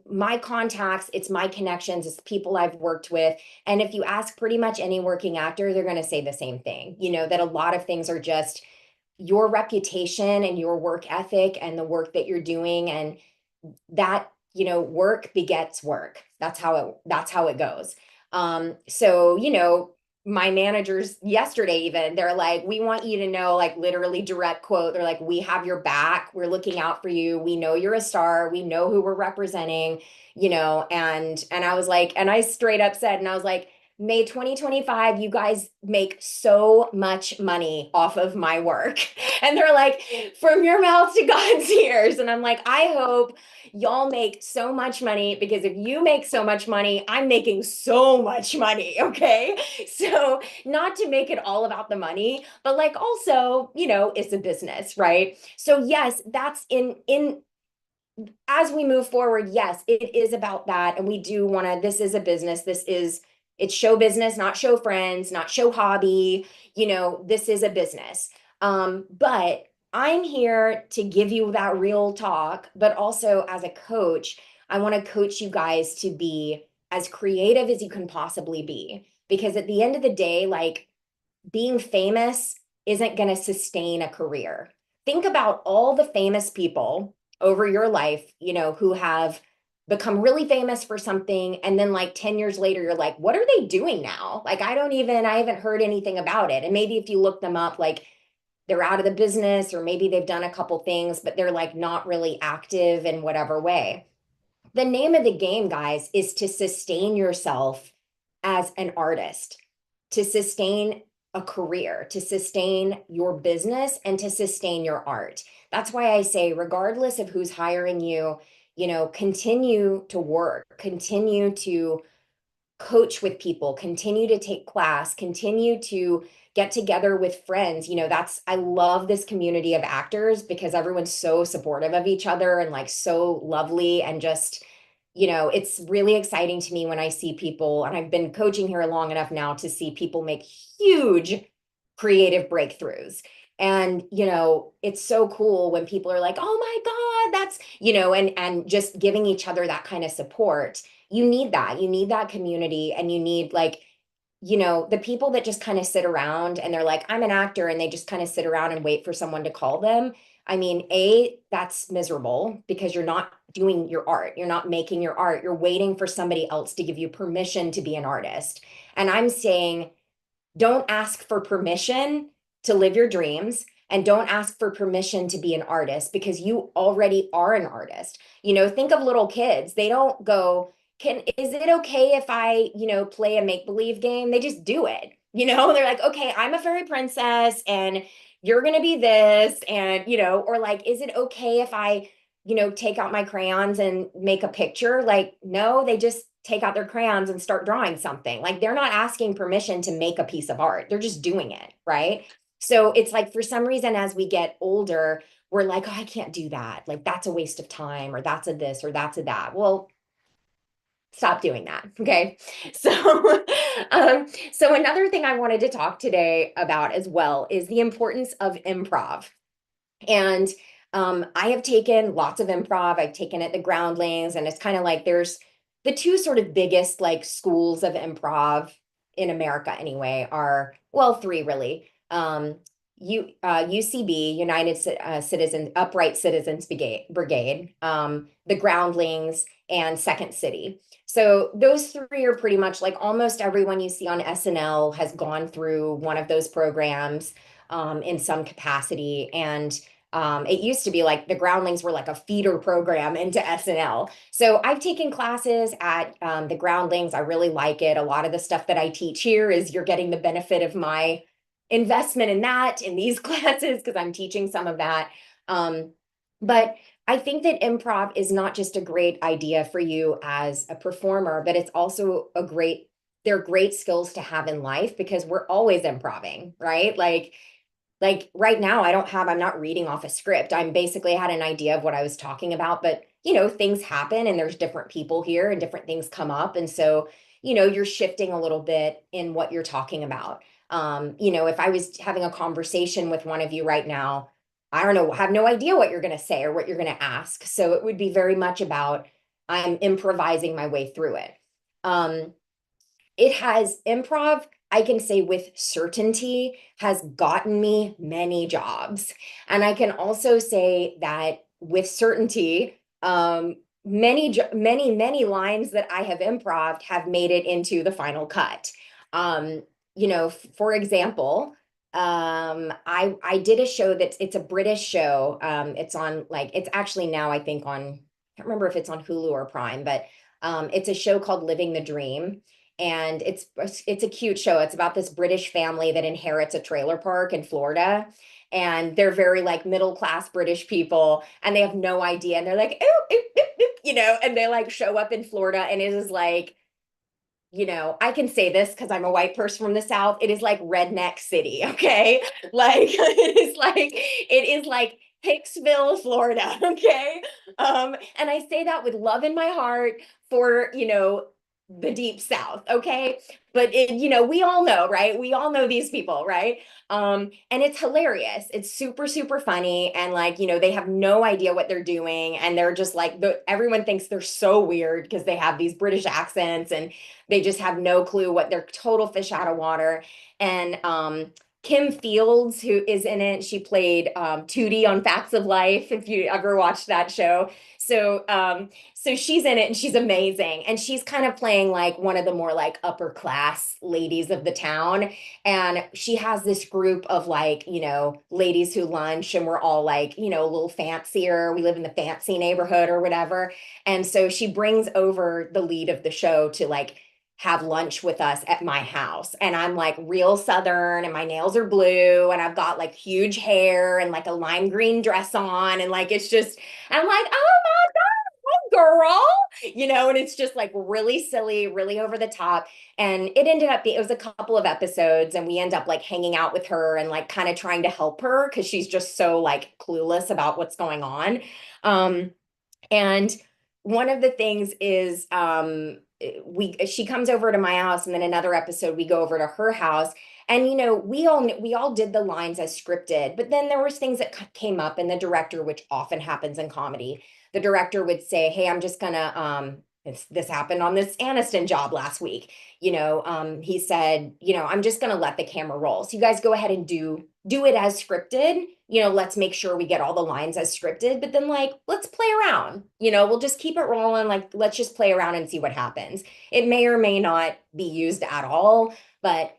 my contacts, it's my connections, it's people I've worked with. And if you ask pretty much any working actor, they're going to say the same thing, that a lot of things are just your reputation and your work ethic and the work that you're doing, and that work begets work. That's how it goes. So my managers yesterday, even, they're like, we want you to know, like literally direct quote, they're like, we have your back, we're looking out for you, we know you're a star, we know who we're representing, and I was like, and I straight up said, and I was like, May 2025, you guys make so much money off of my work. And they're like, from your mouth to God's ears. And I'm like, I hope y'all make so much money, because if you make so much money, I'm making so much money. Okay. So not to make it all about the money, but like also, it's a business, right? So yes, that's in as we move forward, yes, it is about that. And we do want to, this is a business. It's show business, not show friends, not show hobby. This is a business. But I'm here to give you that real talk, but also as a coach, I want to coach you guys to be as creative as you can possibly be. Because at the end of the day, like being famous isn't going to sustain a career. Think about all the famous people over your life, who have become really famous for something. And then like 10 years later, you're like, what are they doing now? Like, I haven't heard anything about it. And maybe if you look them up, like they're out of the business, or maybe they've done a couple things, but they're like not really active in whatever way. The name of the game, guys, is to sustain yourself as an artist, to sustain a career, to sustain your business, and to sustain your art. That's why I say, regardless of who's hiring you, continue to work, continue to coach with people, continue to take class, continue to get together with friends. I love this community of actors because everyone's so supportive of each other and like so lovely, and just you know, it's really exciting to me when I see people, and I've been coaching here long enough now to see people make huge creative breakthroughs. And, you know, it's so cool when people are like, oh my God, that's, you know, and just giving each other that kind of support. You need that. You need that community, and you need like, you know, the people that just kind of sit around and they're like, I'm an actor, and they just kind of sit around and wait for someone to call them. I mean, that's miserable because you're not doing your art. You're not making your art. You're waiting for somebody else to give you permission to be an artist. And I'm saying, don't ask for permission to live your dreams, and don't ask for permission to be an artist, because you already are an artist. You know, think of little kids. They don't go, is it okay if I, you know, play a make-believe game? They just do it. You know, they're like, okay, I'm a fairy princess and you're going to be this. And, you know, or like, is it okay if I, you know, take out my crayons and make a picture? Like, no, they just take out their crayons and start drawing something. Like, they're not asking permission to make a piece of art. They're just doing it, right? So it's like, for some reason, as we get older, we're like, oh, I can't do that. Like, that's a waste of time, or that's a this, or that's a that. Well, stop doing that. Okay. So, so another thing I wanted to talk today about as well is the importance of improv. And I have taken lots of improv. I've taken it the Groundlings, and it's kind of like there's the two sort of biggest like schools of improv in America anyway are, well, three really. UCB, Citizen Upright Citizens Brigade, the Groundlings, and Second City. So those three are pretty much like almost everyone you see on SNL has gone through one of those programs in some capacity. And it used to be like the Groundlings were like a feeder program into SNL. So I've taken classes at the Groundlings. I really like it. A lot of the stuff that I teach here is you're getting the benefit of my investment in that in these classes, because I'm teaching some of that. But I think that improv is not just a great idea for you as a performer, but it's also they're great skills to have in life, because we're always improving, right? Like right now, I'm not reading off a script. I'm basically had an idea of what I was talking about, but you know, things happen and there's different people here and different things come up. And so, you know, you're shifting a little bit in what you're talking about. You know, if I was having a conversation with one of you right now, I don't know, have no idea what you're going to say or what you're going to ask. So it would be very much about I'm improvising my way through it. It has improv, I can say with certainty, has gotten me many jobs. And I can also say that with certainty, many lines that I have improved have made it into the final cut. You know, for example, I did a show it's a British show. It's on like, it's actually now I think on, I can't remember if it's on Hulu or Prime, but it's a show called Living the Dream. And it's a cute show. It's about this British family that inherits a trailer park in Florida. And they're very like middle class British people, and they have no idea. And they're like, ooh, ooh, ooh, ooh, you know, and they like show up in Florida, and it is like, you know, I can say this because I'm a white person from the South. It is like redneck city, okay? Like it is like Hicksville, Florida, okay? And I say that with love in my heart for, you know, the deep South, okay? But you know, we all know, right? We all know these people, right? And it's hilarious. It's super, super funny. And like, you know, they have no idea what they're doing. And they're just like, everyone thinks they're so weird because they have these British accents and they just have no clue what they're total fish out of water. And Kim Fields, who is in it, she played Tootie on Facts of Life, if you ever watched that show. So she's in it and she's amazing. And she's kind of playing like one of the more like upper class ladies of the town. And she has this group of like, you know, ladies who lunch, and we're all like, you know, a little fancier. We live in the fancy neighborhood or whatever. And so she brings over the lead of the show to like have lunch with us at my house. And I'm like real Southern, and my nails are blue, and I've got like huge hair and like a lime green dress on. And like, it's just, I'm like, oh my God, girl, you know, and it's just like really silly, really over the top. And it ended up being, it was a couple of episodes, and we end up like hanging out with her and like kind of trying to help her because she's just so like clueless about what's going on. And one of the things is she comes over to my house, and then another episode we go over to her house. And we all did the lines as scripted, but then there was things that came up, and the director, which often happens in comedy, the director would say, "Hey, I'm just gonna this happened on this Aniston job last week. He said, I'm just gonna let the camera roll. So you guys go ahead and do it as scripted. Let's make sure we get all the lines as scripted, but then let's play around. We'll just keep it rolling. Let's just play around and see what happens. It may or may not be used at all, but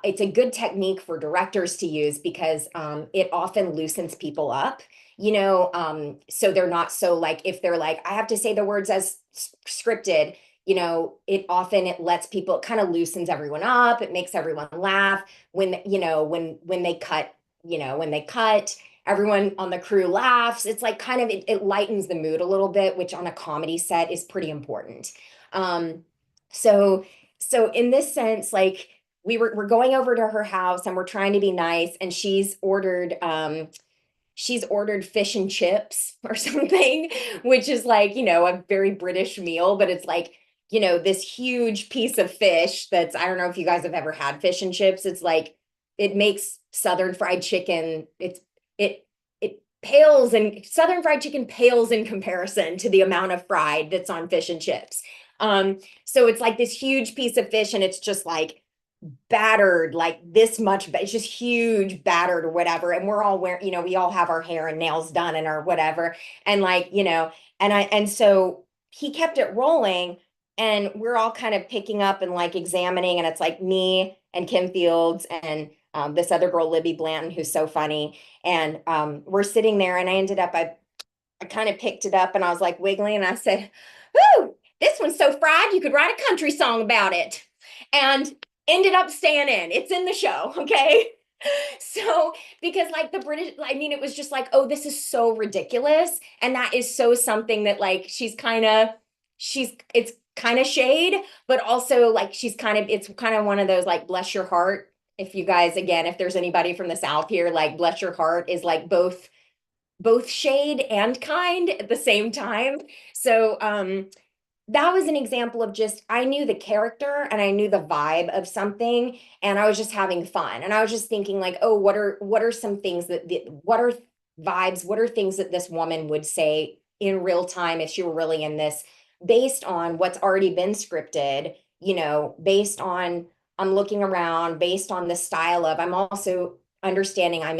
it's a good technique for directors to use because it often loosens people up, so they're not so if they're I have to say the words as scripted, it lets people, it kind of loosens everyone up. It makes everyone laugh when they cut, when they cut, everyone on the crew laughs. It's it lightens the mood a little bit, which on a comedy set is pretty important. So in this sense, we're going over to her house and we're trying to be nice, and she's ordered fish and chips or something, which is a very British meal, but it's this huge piece of fish that's, I don't know if you guys have ever had fish and chips. It's it makes Southern fried chicken. Southern fried chicken pales in comparison to the amount of fried that's on fish and chips. So it's this huge piece of fish, and it's just battered this much, it's just huge, battered or whatever, and we're all wearing, we all have our hair and nails done and or whatever, and and so he kept it rolling, and we're all kind of picking up and examining, and it's me and Kim Fields and this other girl, Libby Blanton, who's so funny, and we're sitting there, and I kind of picked it up, and I was wiggling, and I said, "Whoo, this one's so fried you could write a country song about it," and ended up staying in. It's in the show, okay? So, because the British, it was just oh, this is so ridiculous. And that is so something that it's kind of shade, but also it's kind of one of those bless your heart. If you guys, again, if there's anybody from the South here, bless your heart is both shade and kind at the same time. So, that was an example of just, I knew the character and I knew the vibe of something, and I was just having fun. And I was just thinking oh, what are some things what are vibes? What are things that this woman would say in real time if she were really in this, based on what's already been scripted, based on, I'm looking around, based on the style of, I'm also understanding I'm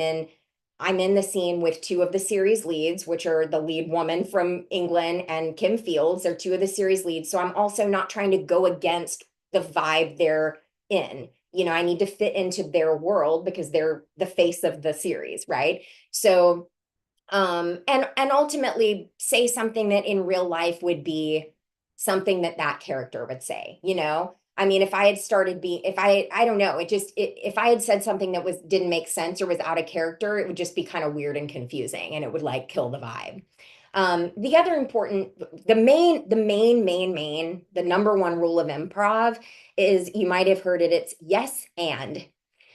in the scene with two of the series leads, which are the lead woman from England and Kim Fields. They're two of the series leads. So I'm also not trying to go against the vibe they're in. I need to fit into their world because they're the face of the series, right? So, and ultimately say something that in real life would be something that character would say, if I had started I don't know, if I had said something that didn't make sense or was out of character, it would just be kind of weird and confusing, and it would kill the vibe. The other important, the number one rule of improv is, you might have heard it, it's yes and.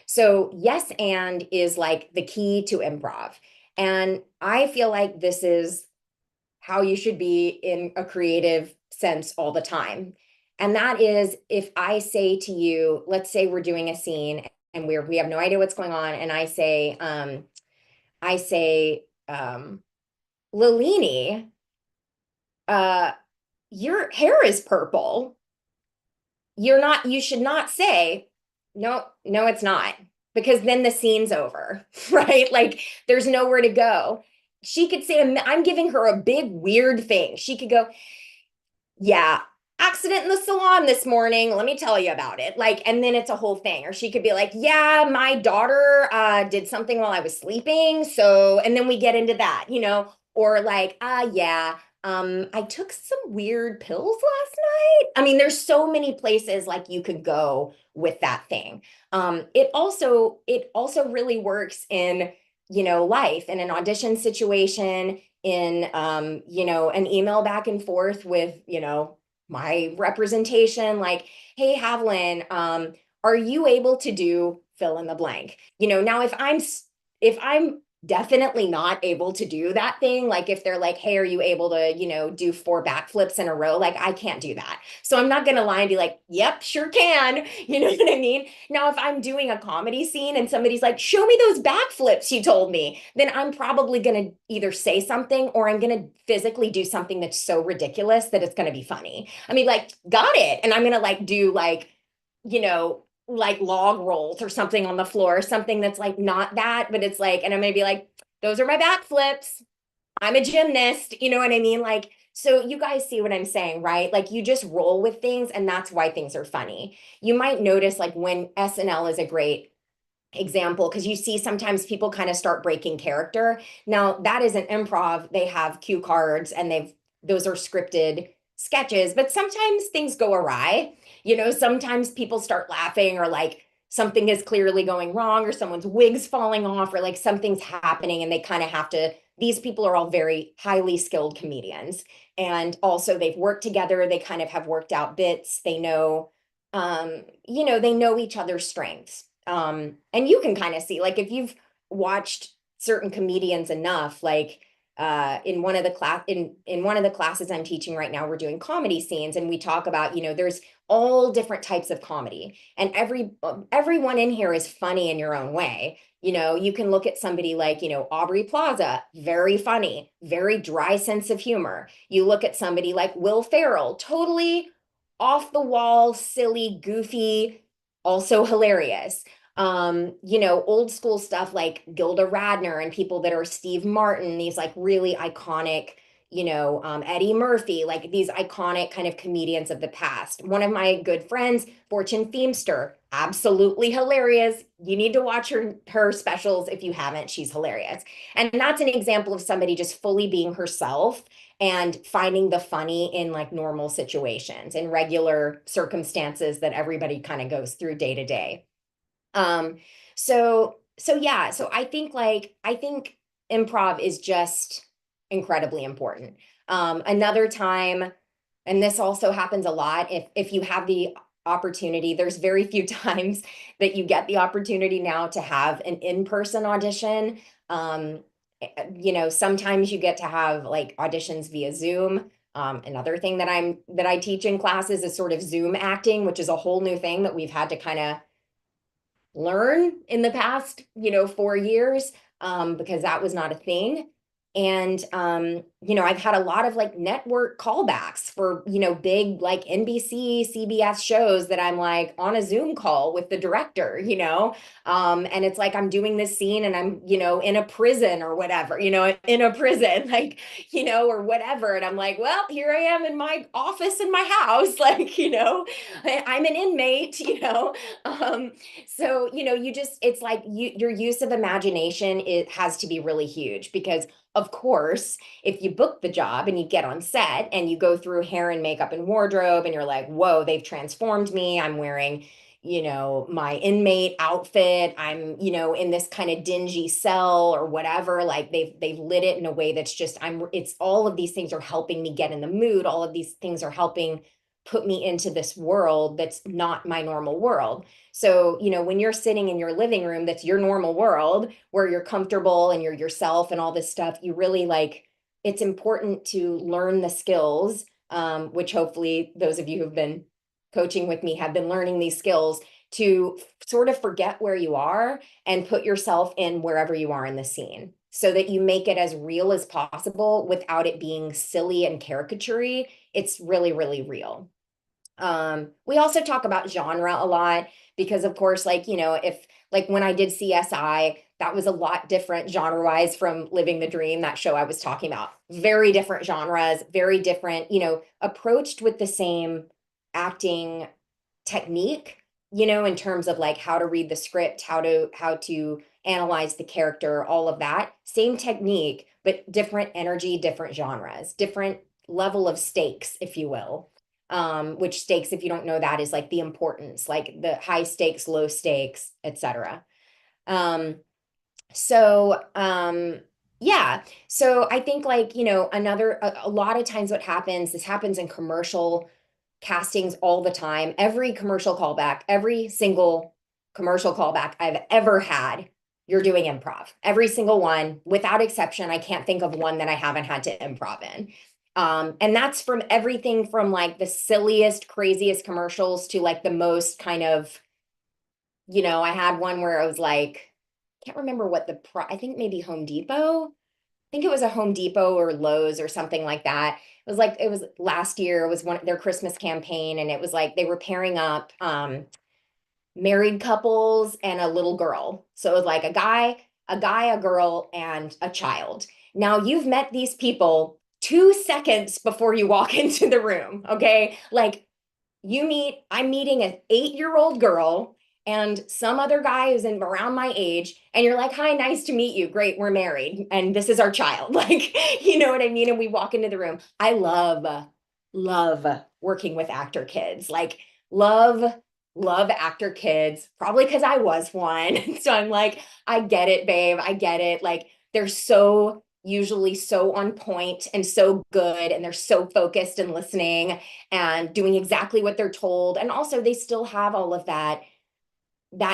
So yes and is the key to improv. And I feel like this is how you should be in a creative sense all the time. And that is, if I say to you, let's say we're doing a scene and we have no idea what's going on, and I say, Lilini, your hair is purple. You should not say, no, it's not, because then the scene's over, right? There's nowhere to go. She could say, I'm giving her a big weird thing. She could go, yeah, accident in the salon this morning. Let me tell you about it. And then it's a whole thing. Or she could be yeah, my daughter did something while I was sleeping. So, and then we get into that, or yeah, I took some weird pills last night. There's so many places you could go with that thing. It also really works in, life, in an audition situation, in, an email back and forth with, my representation, hey, Haviland, are you able to do fill in the blank? Now if I'm definitely not able to do that thing. Like if they're like, hey, are you able to, do 4 backflips in a row? Like I can't do that. So I'm not going to lie and be like, yep, sure can. You know what I mean? Now, if I'm doing a comedy scene and somebody's like, show me those backflips you told me, then I'm probably going to either say something or I'm going to physically do something that's so ridiculous that it's going to be funny. I mean, like, got it. And I'm going to like do like, like log rolls or something on the floor, something that's like not that, but it's like, and I'm gonna be like, those are my backflips. I'm a gymnast, you know what I mean? Like, so you guys see what I'm saying, right? Like you just roll with things and that's why things are funny. You might notice like when SNL is a great example because you see sometimes people kind of start breaking character. Now that isn't improv. They have cue cards and those are scripted sketches, but sometimes things go awry. Sometimes people start laughing or like something is clearly going wrong or someone's wig's falling off or like something's happening and they kind of have to, these people are all very highly skilled comedians. And also they've worked together. They kind of have worked out bits. They know, they know each other's strengths. And you can kind of see, like, if you've watched certain comedians enough, like in one of the classes I'm teaching right now, we're doing comedy scenes, and we talk about, there's all different types of comedy, and everyone in here is funny in your own way. You can look at somebody like, Aubrey Plaza, very funny, very dry sense of humor. You look at somebody like Will Ferrell, totally off the wall, silly, goofy, also hilarious. Old school stuff like Gilda Radner and people that are Steve Martin, these like really iconic, Eddie Murphy, like these iconic kind of comedians of the past. One of my good friends, Fortune Feimster, absolutely hilarious. You need to watch her specials if you haven't. She's hilarious. And that's an example of somebody just fully being herself and finding the funny in like normal situations and regular circumstances that everybody kind of goes through day to day. So yeah, so I think improv is just incredibly important. Another time, and this also happens a lot, if you have the opportunity, there's very few times that you get the opportunity now to have an in-person audition. Sometimes you get to have like auditions via Zoom. Another thing that I teach in classes is sort of Zoom acting, which is a whole new thing that we've had to kind of learn in the past, 4 years, because that was not a thing. And, I've had a lot of like network callbacks for, big like NBC, CBS shows that I'm like on a Zoom call with the director, and it's like I'm doing this scene and I'm, in a prison or whatever, in a prison, like, or whatever. And I'm like, well, here I am in my office in my house, like, I'm an inmate, so, it's like your use of imagination, it has to be really huge because of course, if you book the job and you get on set and you go through hair and makeup and wardrobe and you're like, whoa, they've transformed me. I'm wearing, my inmate outfit. I'm, in this kind of dingy cell or whatever. Like they've lit it in a way that's just, it's all of these things are helping me get in the mood. All of these things are helping put me into this world that's not my normal world. So, when you're sitting in your living room, that's your normal world where you're comfortable and you're yourself and all this stuff, you really like, it's important to learn the skills, which hopefully those of you who've been coaching with me have been learning these skills to sort of forget where you are and put yourself in wherever you are in the scene so that you make it as real as possible without it being silly and caricature-y. It's really, really real. We also talk about genre a lot because of course, like, if like when I did CSI, that was a lot different genre-wise from Living the Dream, that show I was talking about. Very different genres, very different, approached with the same acting technique, in terms of like how to read the script, how to analyze the character, all of that. Same technique, but different energy, different genres, different level of stakes, if you will. Which stakes, if you don't know that, is like the importance, like the high stakes, low stakes, etc. Yeah. So I think like, a lot of times what happens, this happens in commercial castings all the time. Every commercial callback, every single commercial callback I've ever had you're doing improv. Every single one, without exception. I can't think of one that I haven't had to improv in. And that's from everything from like the silliest, craziest commercials to like the most kind of, I had one where I was like, can't remember what I think maybe Home Depot. I think it was a Home Depot or Lowe's or something like that. It was last year, it was one of their Christmas campaign. And it was like, they were pairing up, married couples and a little girl. So it was like a guy, a girl, and a child. Now you've met these people 2 seconds before you walk into the room. Okay. Like I'm meeting an 8-year-old girl and some other guy who's around my age, and you're like, hi, nice to meet you. Great, we're married, and this is our child. Like, you know what I mean? And we walk into the room. I love working with actor kids. Like, love actor kids, probably because I was one. So I'm like, I get it, babe. I get it. Like, they're usually so on point and so good, and they're so focused and listening and doing exactly what they're told. And also they still have all of that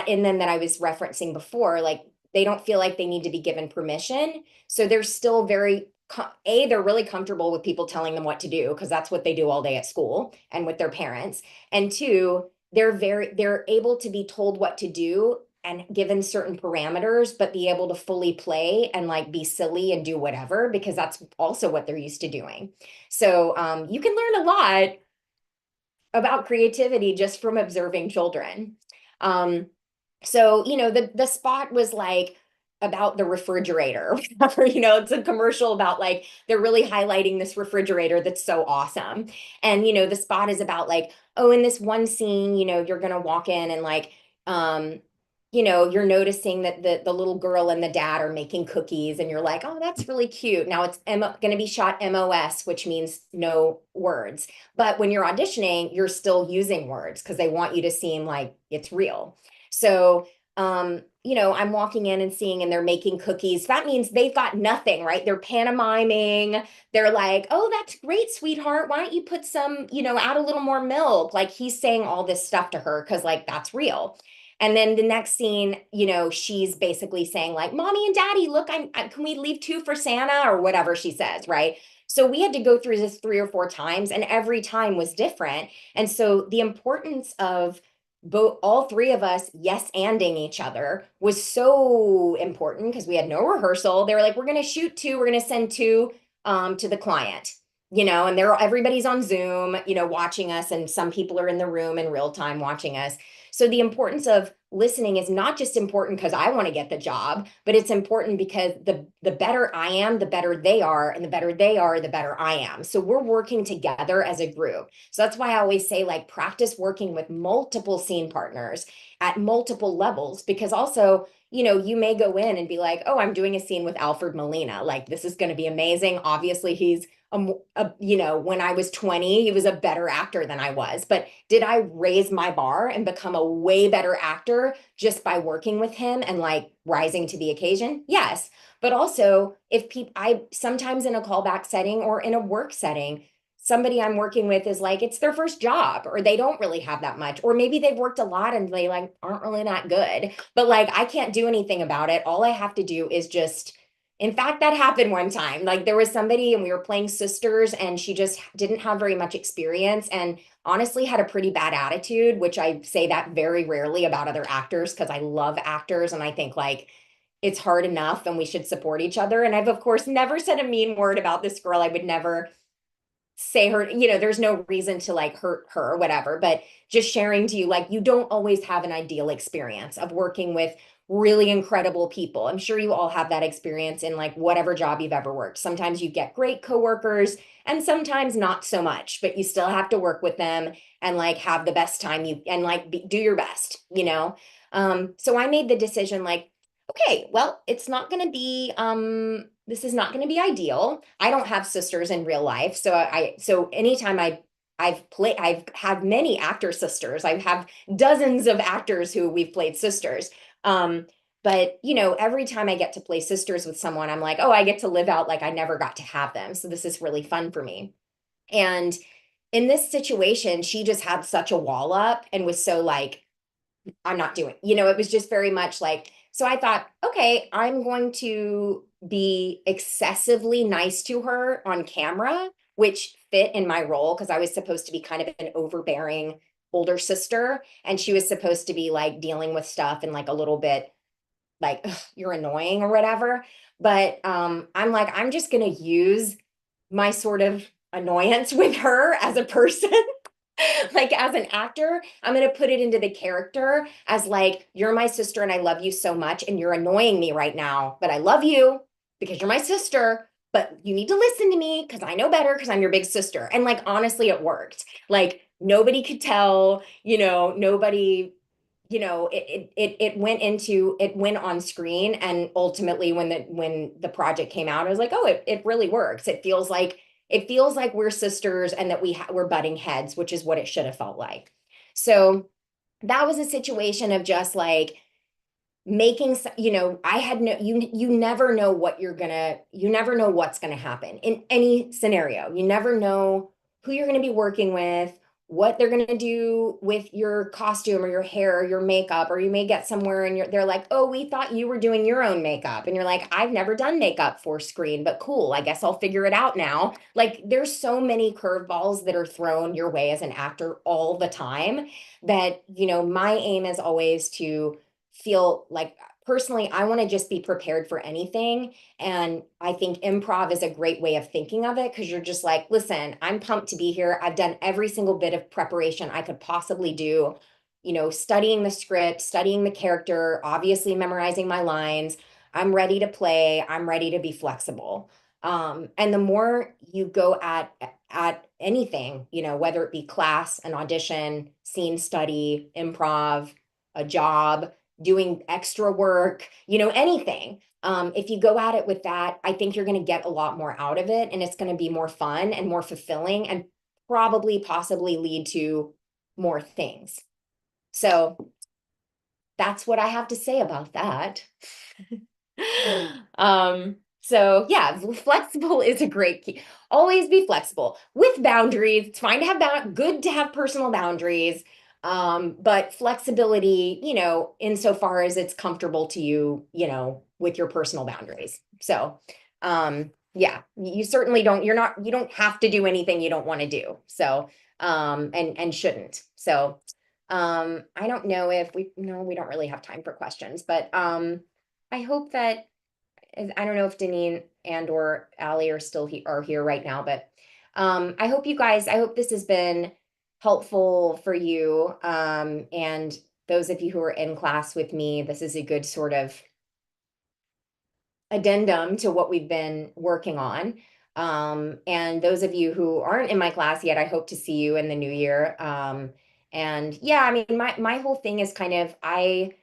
in them that I was referencing before. Like, they don't feel like they need to be given permission. So they're still they're really comfortable with people telling them what to do, because that's what they do all day at school and with their parents. And two, they're able to be told what to do and given certain parameters, but be able to fully play and like be silly and do whatever, because that's also what they're used to doing. So you can learn a lot about creativity just from observing children. So, the spot was like about the refrigerator, whatever, it's a commercial about like, they're really highlighting this refrigerator that's so awesome. And, the spot is about like, oh, in this one scene, you're going to walk in and like, you're noticing that the little girl and the dad are making cookies, and you're like, oh, that's really cute. Now it's going to be shot MOS, which means no words. But when you're auditioning, you're still using words because they want you to seem like it's real. So, I'm walking in and seeing, and they're making cookies. That means they've got nothing, right? They're pantomiming. They're like, oh, that's great, sweetheart. Why don't you put some, add a little more milk? Like, he's saying all this stuff to her because like that's real. And then the next scene, she's basically saying like, mommy and daddy, look, can we leave 2 for Santa, or whatever she says, right? So we had to go through this 3 or 4 times, and every time was different. And so the importance of all 3 of us yes-anding each other was so important, because we had no rehearsal. They were like, we're going to shoot 2, we're going to send 2 to the client, and everybody's on Zoom, watching us, and some people are in the room in real time watching us. So the importance of listening is not just important because I want to get the job, but it's important because the better I am, the better they are, and the better they are, the better I am. So we're working together as a group. So that's why I always say, like, practice working with multiple scene partners at multiple levels, because also, you may go in and be like, oh, I'm doing a scene with Alfred Molina. Like, this is going to be amazing. Obviously, he's when I was 20, he was a better actor than I was. But did I raise my bar and become a way better actor just by working with him and like rising to the occasion? Yes. But also, I sometimes in a callback setting or in a work setting, somebody I'm working with is like, it's their first job, or they don't really have that much, or maybe they've worked a lot and they like aren't really that good. But like, I can't do anything about it. All I have to do is just, in fact, that happened one time. Like, there was somebody and we were playing sisters, and she just didn't have very much experience and honestly had a pretty bad attitude, which I say that very rarely about other actors, because I love actors and I think like it's hard enough and we should support each other. And I've, of course, never said a mean word about this girl. I would never say her, there's no reason to like hurt her or whatever, but just sharing to you, like, you don't always have an ideal experience of working with really incredible people. I'm sure you all have that experience in like whatever job you've ever worked. Sometimes you get great coworkers and sometimes not so much, but you still have to work with them and like have the best time and like do your best, So I made the decision like, okay, well, it's not going to be, this is not going to be ideal. I don't have sisters in real life. So anytime I've had many actor sisters. I have dozens of actors who we've played sisters. But every time I get to play sisters with someone, I'm like, oh, I get to live out like I never got to have them. So this is really fun for me. And in this situation, she just had such a wall up and was so like, I'm not doing, it was just very much like, So I thought, okay, I'm going to be excessively nice to her on camera, which fit in my role because I was supposed to be kind of an overbearing older sister, and she was supposed to be like dealing with stuff and like a little bit like, "Ugh, you're annoying" or whatever. But I'm like, I'm just gonna use my sort of annoyance with her as a person. Like as an actor, I'm going to put it into the character as like, you're my sister and I love you so much and you're annoying me right now, but I love you because you're my sister, but you need to listen to me because I know better because I'm your big sister. And like, honestly, it worked. Like nobody could tell, nobody, it went on screen. And ultimately when the project came out, I was like, oh, it really works. It feels like we're sisters and that we're butting heads, which is what it should have felt like. So that was a situation of just like making, I had no, you never know you never know what's gonna happen in any scenario. You never know who you're gonna be working with, what they're gonna do with your costume or your hair or your makeup, or you may get somewhere and they're like, oh, we thought you were doing your own makeup. And you're like, I've never done makeup for screen, but cool, I guess I'll figure it out now. Like there's so many curveballs that are thrown your way as an actor all the time that, my aim is always to feel like personally, I want to just be prepared for anything. And I think improv is a great way of thinking of it because you're just like, listen, I'm pumped to be here. I've done every single bit of preparation I could possibly do, studying the script, studying the character, obviously memorizing my lines. I'm ready to play. I'm ready to be flexible. And the more you go at anything, whether it be class, an audition, scene study, improv, a job, doing extra work, anything. If you go at it with that, I think you're going to get a lot more out of it and it's going to be more fun and more fulfilling and probably possibly lead to more things. So that's what I have to say about that. So yeah, flexible is a great key. Always be flexible with boundaries. It's fine to have good to have personal boundaries. But flexibility, insofar as it's comfortable to you, with your personal boundaries. So, yeah, you certainly you don't have to do anything you don't want to do. So, and shouldn't. So, I don't know if we don't really have time for questions, but, I hope that, I don't know if Deneen and or Allie are here right now, but I hope this has been helpful for you. And those of you who are in class with me, this is a good sort of addendum to what we've been working on. And those of you who aren't in my class yet, I hope to see you in the new year. And yeah, I mean, my whole thing is kind of, I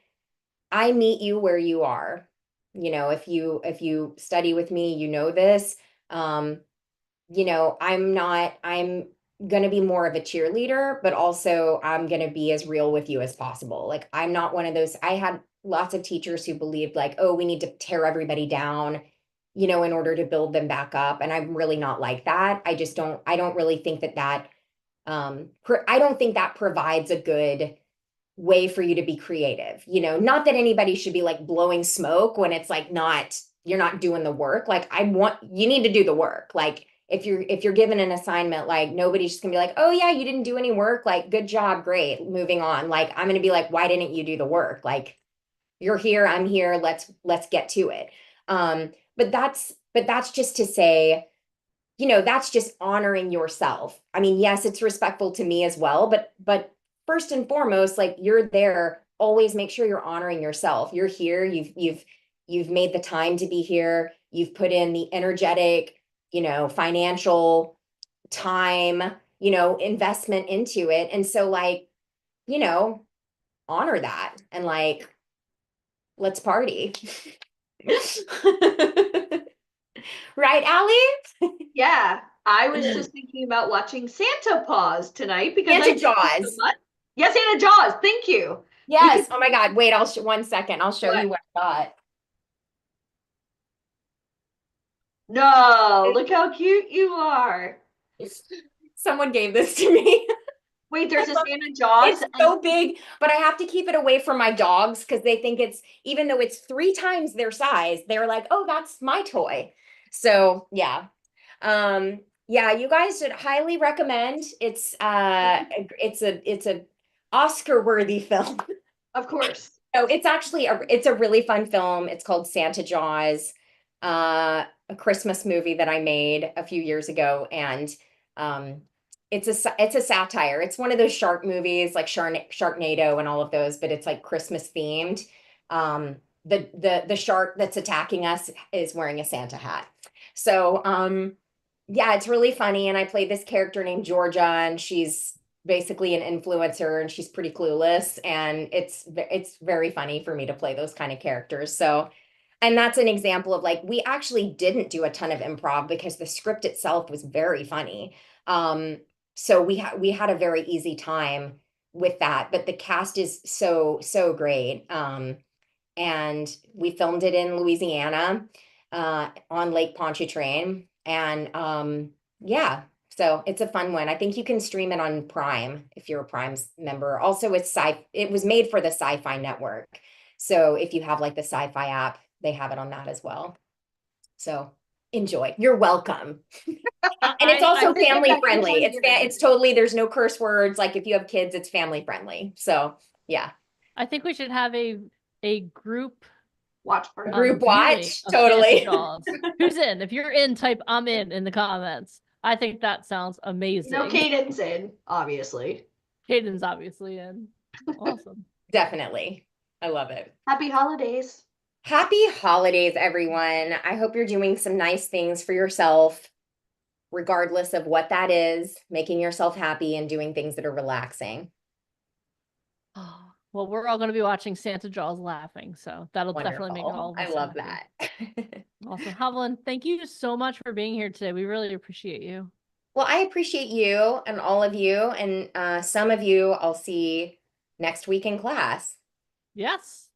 meet you where you are. If you study with me, this. I'm going to be more of a cheerleader, but also I'm going to be as real with you as possible. Like I'm not one of those. I had lots of teachers who believed like, oh, we need to tear everybody down, in order to build them back up. And I'm really not like that. I don't really think that I don't think that provides a good way for you to be creative. Not that anybody should be like blowing smoke when it's like you're not doing the work. Like you need to do the work. Like if you're given an assignment, like nobody's just gonna be like, oh yeah, you didn't do any work. Like, good job, great, moving on. Like, I'm gonna be like, why didn't you do the work? Like, you're here, I'm here, let's get to it. But that's just to say, that's just honoring yourself. I mean, yes, it's respectful to me as well, but first and foremost, like you're there, always make sure you're honoring yourself. You're here, you've made the time to be here, you've put in the energetic, financial time, investment into it. And so like, honor that and like, let's party. Right, Allie? Yeah, I was just thinking about watching Santa Paws tonight because I Santa did so Jaws. much. Yes, Santa Jaws. Thank you. Yes. Oh my God. Wait, 1 second. I'll show you what I got. No, look how cute you are. Someone gave this to me. Wait, there's a Santa Jaws. It's so big, but I have to keep it away from my dogs because they think it's, even though it's 3 times their size, they're like, oh, that's my toy. So yeah. Yeah, you guys should highly recommend. It's a Oscar worthy film. Of course. So it's actually it's a really fun film. It's called Santa Jaws, a Christmas movie that I made a few years ago, and it's a satire. It's one of those shark movies like Sharknado and all of those, but it's like Christmas themed. The shark that's attacking us is wearing a Santa hat. So yeah, it's really funny, and I played this character named Georgia, and she's basically an influencer, and she's pretty clueless, and it's very funny for me to play those kind of characters. So, and that's an example of like, we actually didn't do a ton of improv because the script itself was very funny. So we had a very easy time with that, but the cast is so great. And we filmed it in Louisiana, on Lake Pontchartrain, and yeah. So it's a fun one. I think you can stream it on Prime if you're a Prime's member. Also, it was made for the Sci-Fi Network. So if you have like the Sci-Fi app, they have it on that as well. So enjoy. You're welcome. And it's also family friendly. It's totally, there's no curse words. Like if you have kids, it's family friendly. So yeah. I think we should have a group watch party. Group watch, totally. Who's in? If you're in, type I'm in the comments. I think that sounds amazing. No, Caden's in, obviously. Caden's obviously in. Awesome. Definitely. I love it. Happy holidays. Happy holidays, everyone. I hope you're doing some nice things for yourself, regardless of what that is, making yourself happy and doing things that are relaxing. Oh, well, we're all going to be watching Santa Jaws laughing, so that'll Wonderful. definitely make all of us I love happy. that. Awesome. Hovland, thank you so much for being here today. We really appreciate you. Well, I appreciate you and all of you, and some of you I'll see next week in class. Yes.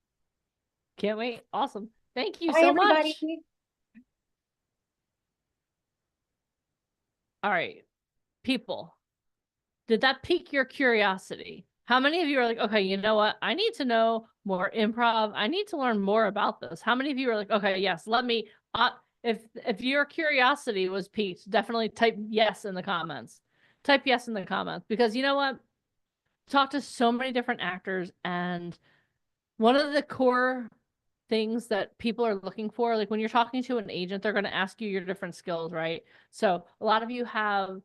Can't wait. Awesome. Thank you Bye, so everybody. much. All right, people, did that pique your curiosity? How many of you are like, okay, you know what? I need to know more improv. I need to learn more about this. How many of you are like, okay, yes, let me, if your curiosity was piqued, definitely type yes in the comments. Type yes in the comments, because you know what? Talk to so many different actors, and one of the core things that people are looking for, like when you're talking to an agent, they're going to ask you your different skills, right? So a lot of you have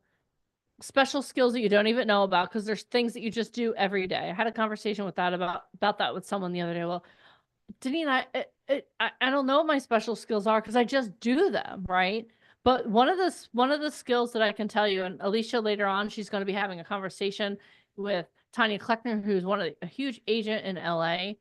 special skills that you don't even know about because there's things that you just do every day. I had a conversation with that about that with someone the other day. Well, Deneen, I don't know what my special skills are because I just do them, right? But one of the skills that I can tell you, and Alicia later on, she's going to be having a conversation with Tanya Kleckner, who's a huge agent in LA.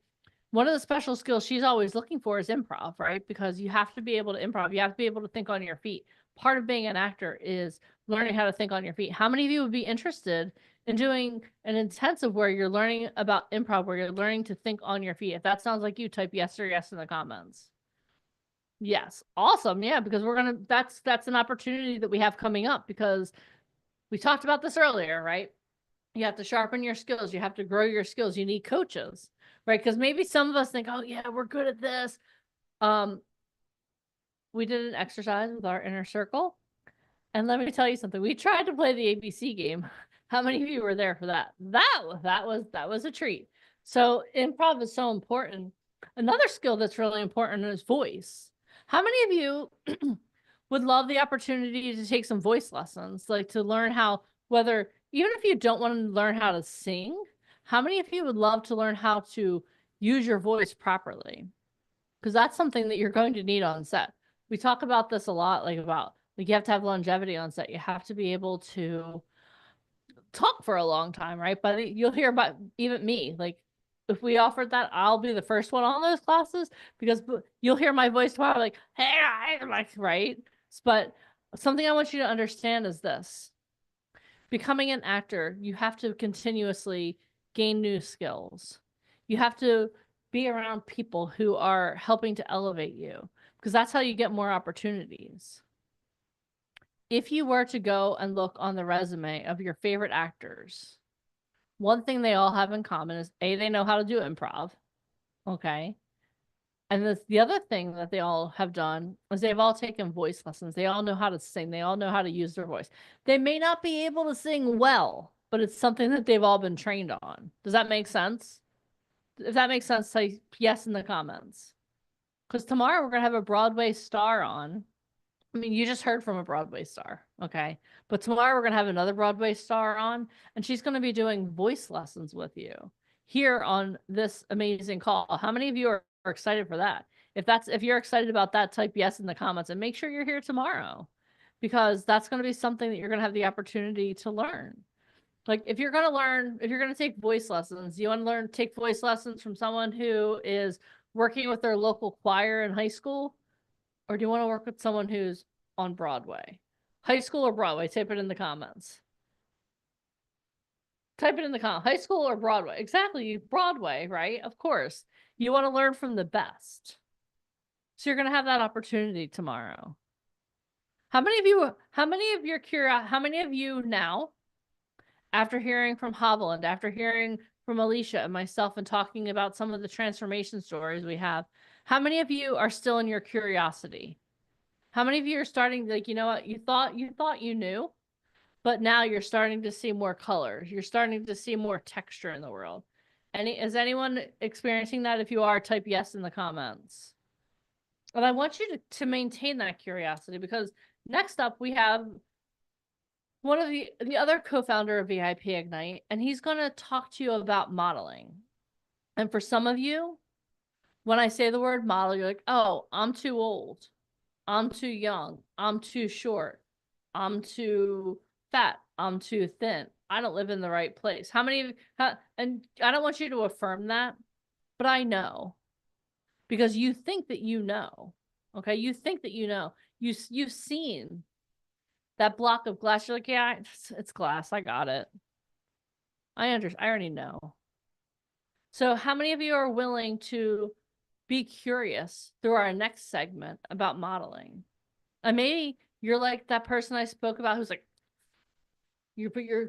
One of the special skills she's always looking for is improv, right? Because you have to be able to improv. You have to be able to think on your feet. Part of being an actor is learning how to think on your feet. How many of you would be interested in doing an intensive where you're learning about improv, where you're learning to think on your feet? If that sounds like you, type yes or yes in the comments. Yes. Awesome. Yeah, because that's an opportunity that we have coming up, because we talked about this earlier, right? You have to sharpen your skills. You have to grow your skills. You need coaches, right? Because maybe some of us think, oh yeah, we're good at this. We did an exercise with our inner circle. And let me tell you something. We tried to play the ABC game. How many of you were there for that? That was a treat. So improv is so important. Another skill that's really important is voice. How many of you would love the opportunity to take some voice lessons, like to learn how, whether, even if you don't want to learn how to sing, how many of you would love to learn how to use your voice properly? Because that's something that you're going to need on set. We talk about this a lot, like you have to have longevity on set. You have to be able to talk for a long time, right? But you'll hear about even me, like if we offered that, I'll be the first one on those classes, because you'll hear my voice tomorrow, like, hey, I'm like, right? But something I want you to understand is this. Becoming an actor, you have to continuously gain new skills. You have to be around people who are helping to elevate you, because that's how you get more opportunities. If you were to go and look on the resume of your favorite actors, one thing they all have in common is they know how to do improv. Okay. And the other thing that they all have done is they've all taken voice lessons. They all know how to sing. They all know how to use their voice. They may not be able to sing well, but it's something that they've all been trained on. Does that make sense? If that makes sense, say yes in the comments. Because tomorrow we're going to have a Broadway star on. I mean, you just heard from a Broadway star, okay? But tomorrow we're going to have another Broadway star on, and she's going to be doing voice lessons with you here on this amazing call. How many of you are excited for that? If you're excited about that, type yes in the comments and make sure you're here tomorrow, because that's going to be something that you're going to have the opportunity to learn. Like if you're going to take voice lessons, you want to take voice lessons from someone who is working with their local choir in high school, or do you want to work with someone who's on Broadway? High school or Broadway? Type it in the comments. Type it in the comments. High school or Broadway? Exactly. Broadway, right? Of course. You want to learn from the best. So you're going to have that opportunity tomorrow. How many of you now, after hearing from Haviland, after hearing from Alicia and myself and talking about some of the transformation stories we have, how many of you are still in your curiosity? How many of you are starting, like, you know what, you thought you knew, but now you're starting to see more colors. You're starting to see more texture in the world. Is anyone experiencing that? If you are, type yes in the comments. And I want you to maintain that curiosity, because next up we have one of the other co-founder of VIP Ignite, and he's going to talk to you about modeling. And for some of you, when I say the word model, you're like, oh, I'm too old. I'm too young. I'm too short. I'm too fat. I'm too thin. I don't live in the right place. How many of you, and I don't want you to affirm that, but I know, because you think that you know. Okay, you think that you know. You've seen that block of glass. You're like, yeah, it's glass. I got it. I already know. So how many of you are willing to be curious through our next segment about modeling? And maybe you're like that person I spoke about who's like,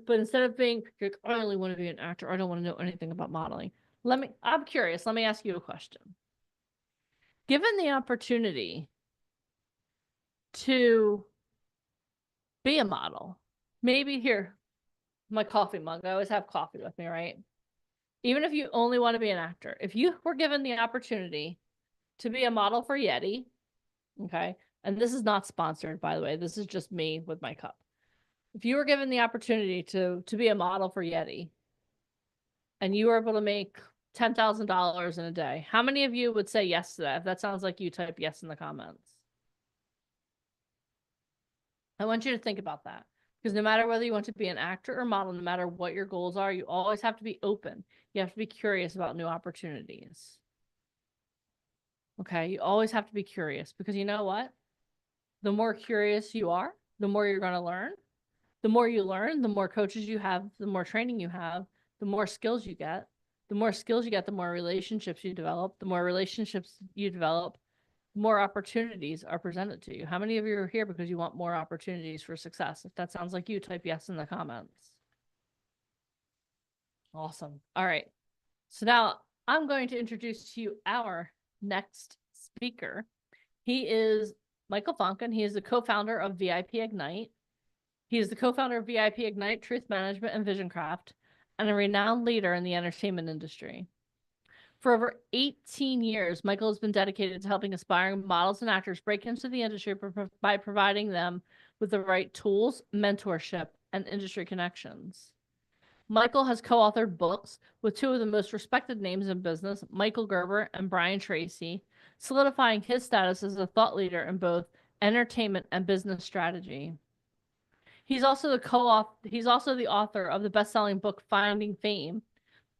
but instead of being, you're like, I only want to be an actor. I don't want to know anything about modeling. I'm curious. Let me ask you a question. Given the opportunity to be a model, maybe here, my coffee mug, I always have coffee with me, right? Even if you only want to be an actor, if you were given the opportunity to be a model for Yeti, okay, and this is not sponsored, by the way, this is just me with my cup. If you were given the opportunity to be a model for Yeti and you were able to make $10,000 in a day, how many of you would say yes to that? If that sounds like you, type yes in the comments. I want you to think about that, because no matter whether you want to be an actor or model, no matter what your goals are, you always have to be open. You have to be curious about new opportunities. Okay, you always have to be curious, because you know what? The more curious you are, the more you're going to learn. The more you learn, the more coaches you have, the more training you have, the more skills you get. The more skills you get, the more relationships you develop. The more relationships you develop, the more opportunities are presented to you. How many of you are here because you want more opportunities for success? If that sounds like you, type yes in the comments. Awesome. All right. So now I'm going to introduce to you our next speaker. He is Michael Fonkin. He is the co-founder of VIP Ignite. He is the co-founder of VIP Ignite, Truth Management, and Visioncraft, and a renowned leader in the entertainment industry. For over 18 years, Michael has been dedicated to helping aspiring models and actors break into the industry by providing them with the right tools, mentorship, and industry connections. Michael has co-authored books with two of the most respected names in business, Michael Gerber and Brian Tracy, solidifying his status as a thought leader in both entertainment and business strategy. He's also the author of the best-selling book Finding Fame,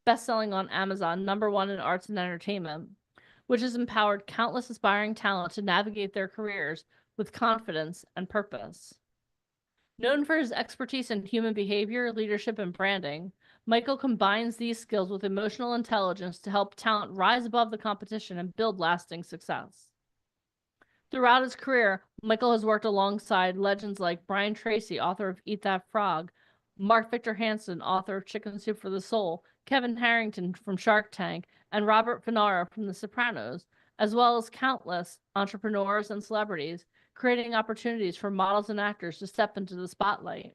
best-selling on Amazon, #1 in arts and entertainment, which has empowered countless aspiring talent to navigate their careers with confidence and purpose. Known for his expertise in human behavior, leadership, and branding, Michael combines these skills with emotional intelligence to help talent rise above the competition and build lasting success. Throughout his career, Michael has worked alongside legends like Brian Tracy, author of Eat That Frog, Mark Victor Hansen, author of Chicken Soup for the Soul, Kevin Harrington from Shark Tank, and Robert Finara from The Sopranos, as well as countless entrepreneurs and celebrities, creating opportunities for models and actors to step into the spotlight.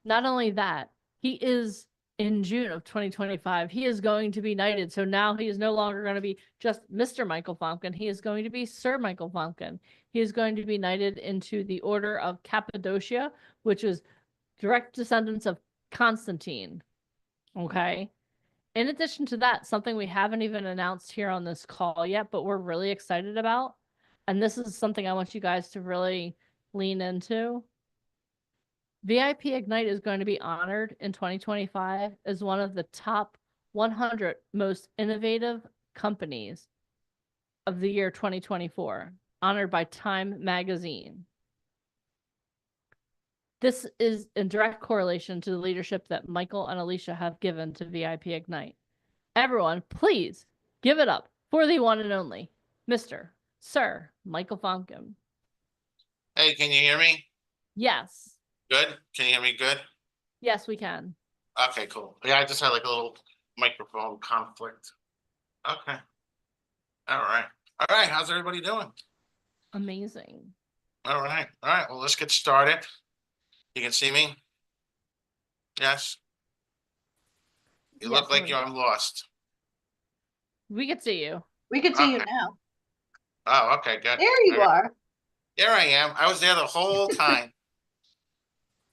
Not only that, he is in June of 2025, he is going to be knighted. So now he is no longer going to be just Mr. Michael Famke. He is going to be Sir Michael Famke. He is going to be knighted into the Order of Cappadocia, which is direct descendants of Constantine. Okay. In addition to that, something we haven't even announced here on this call yet, but we're really excited about, and this is something I want you guys to really lean into. VIP Ignite is going to be honored in 2025 as one of the top 100 most innovative companies of the year 2024, honored by Time Magazine. This is in direct correlation to the leadership that Michael and Alicia have given to VIP Ignite. Everyone, please give it up for the one and only Mr. Sir Michael Famke. Hey, can you hear me? Yes. Good? Can you hear me good? Yes, we can. Okay, cool. Yeah, I just had like a little microphone conflict. Okay. All right. All right. How's everybody doing? Amazing. All right. All right. Well, let's get started. You can see me? Yes. You look like I'm lost. We can see you. We can see you Okay. now. Oh, okay, good. There you are. There I am. I was there the whole time.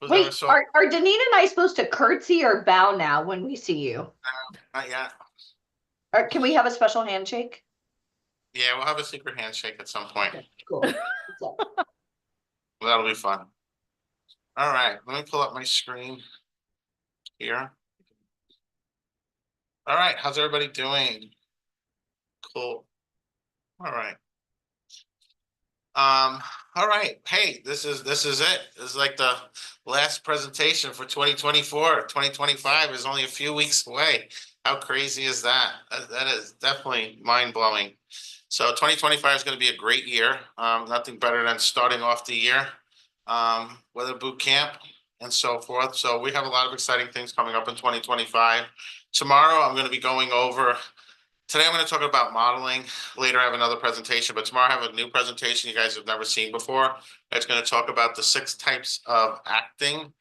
Wait, are Deneen and I supposed to curtsy or bow now when we see you? Not yet. Or can we have a special handshake? Yeah, we'll have a secret handshake at some point. Okay, cool. That'll be fun. All right, let me pull up my screen here. All right, how's everybody doing? Cool. All right. All right. Hey, this is it. This is like the last presentation for 2024. 2025 is only a few weeks away. How crazy is that? That is definitely mind-blowing. So 2025 is going to be a great year. Nothing better than starting off the year with a boot camp and so forth. So we have a lot of exciting things coming up in 2025. Tomorrow, I'm going to be going over. Today, I'm going to talk about modeling. Later, I have another presentation, but tomorrow I have a new presentation you guys have never seen before. It's going to talk about the 6 types of acting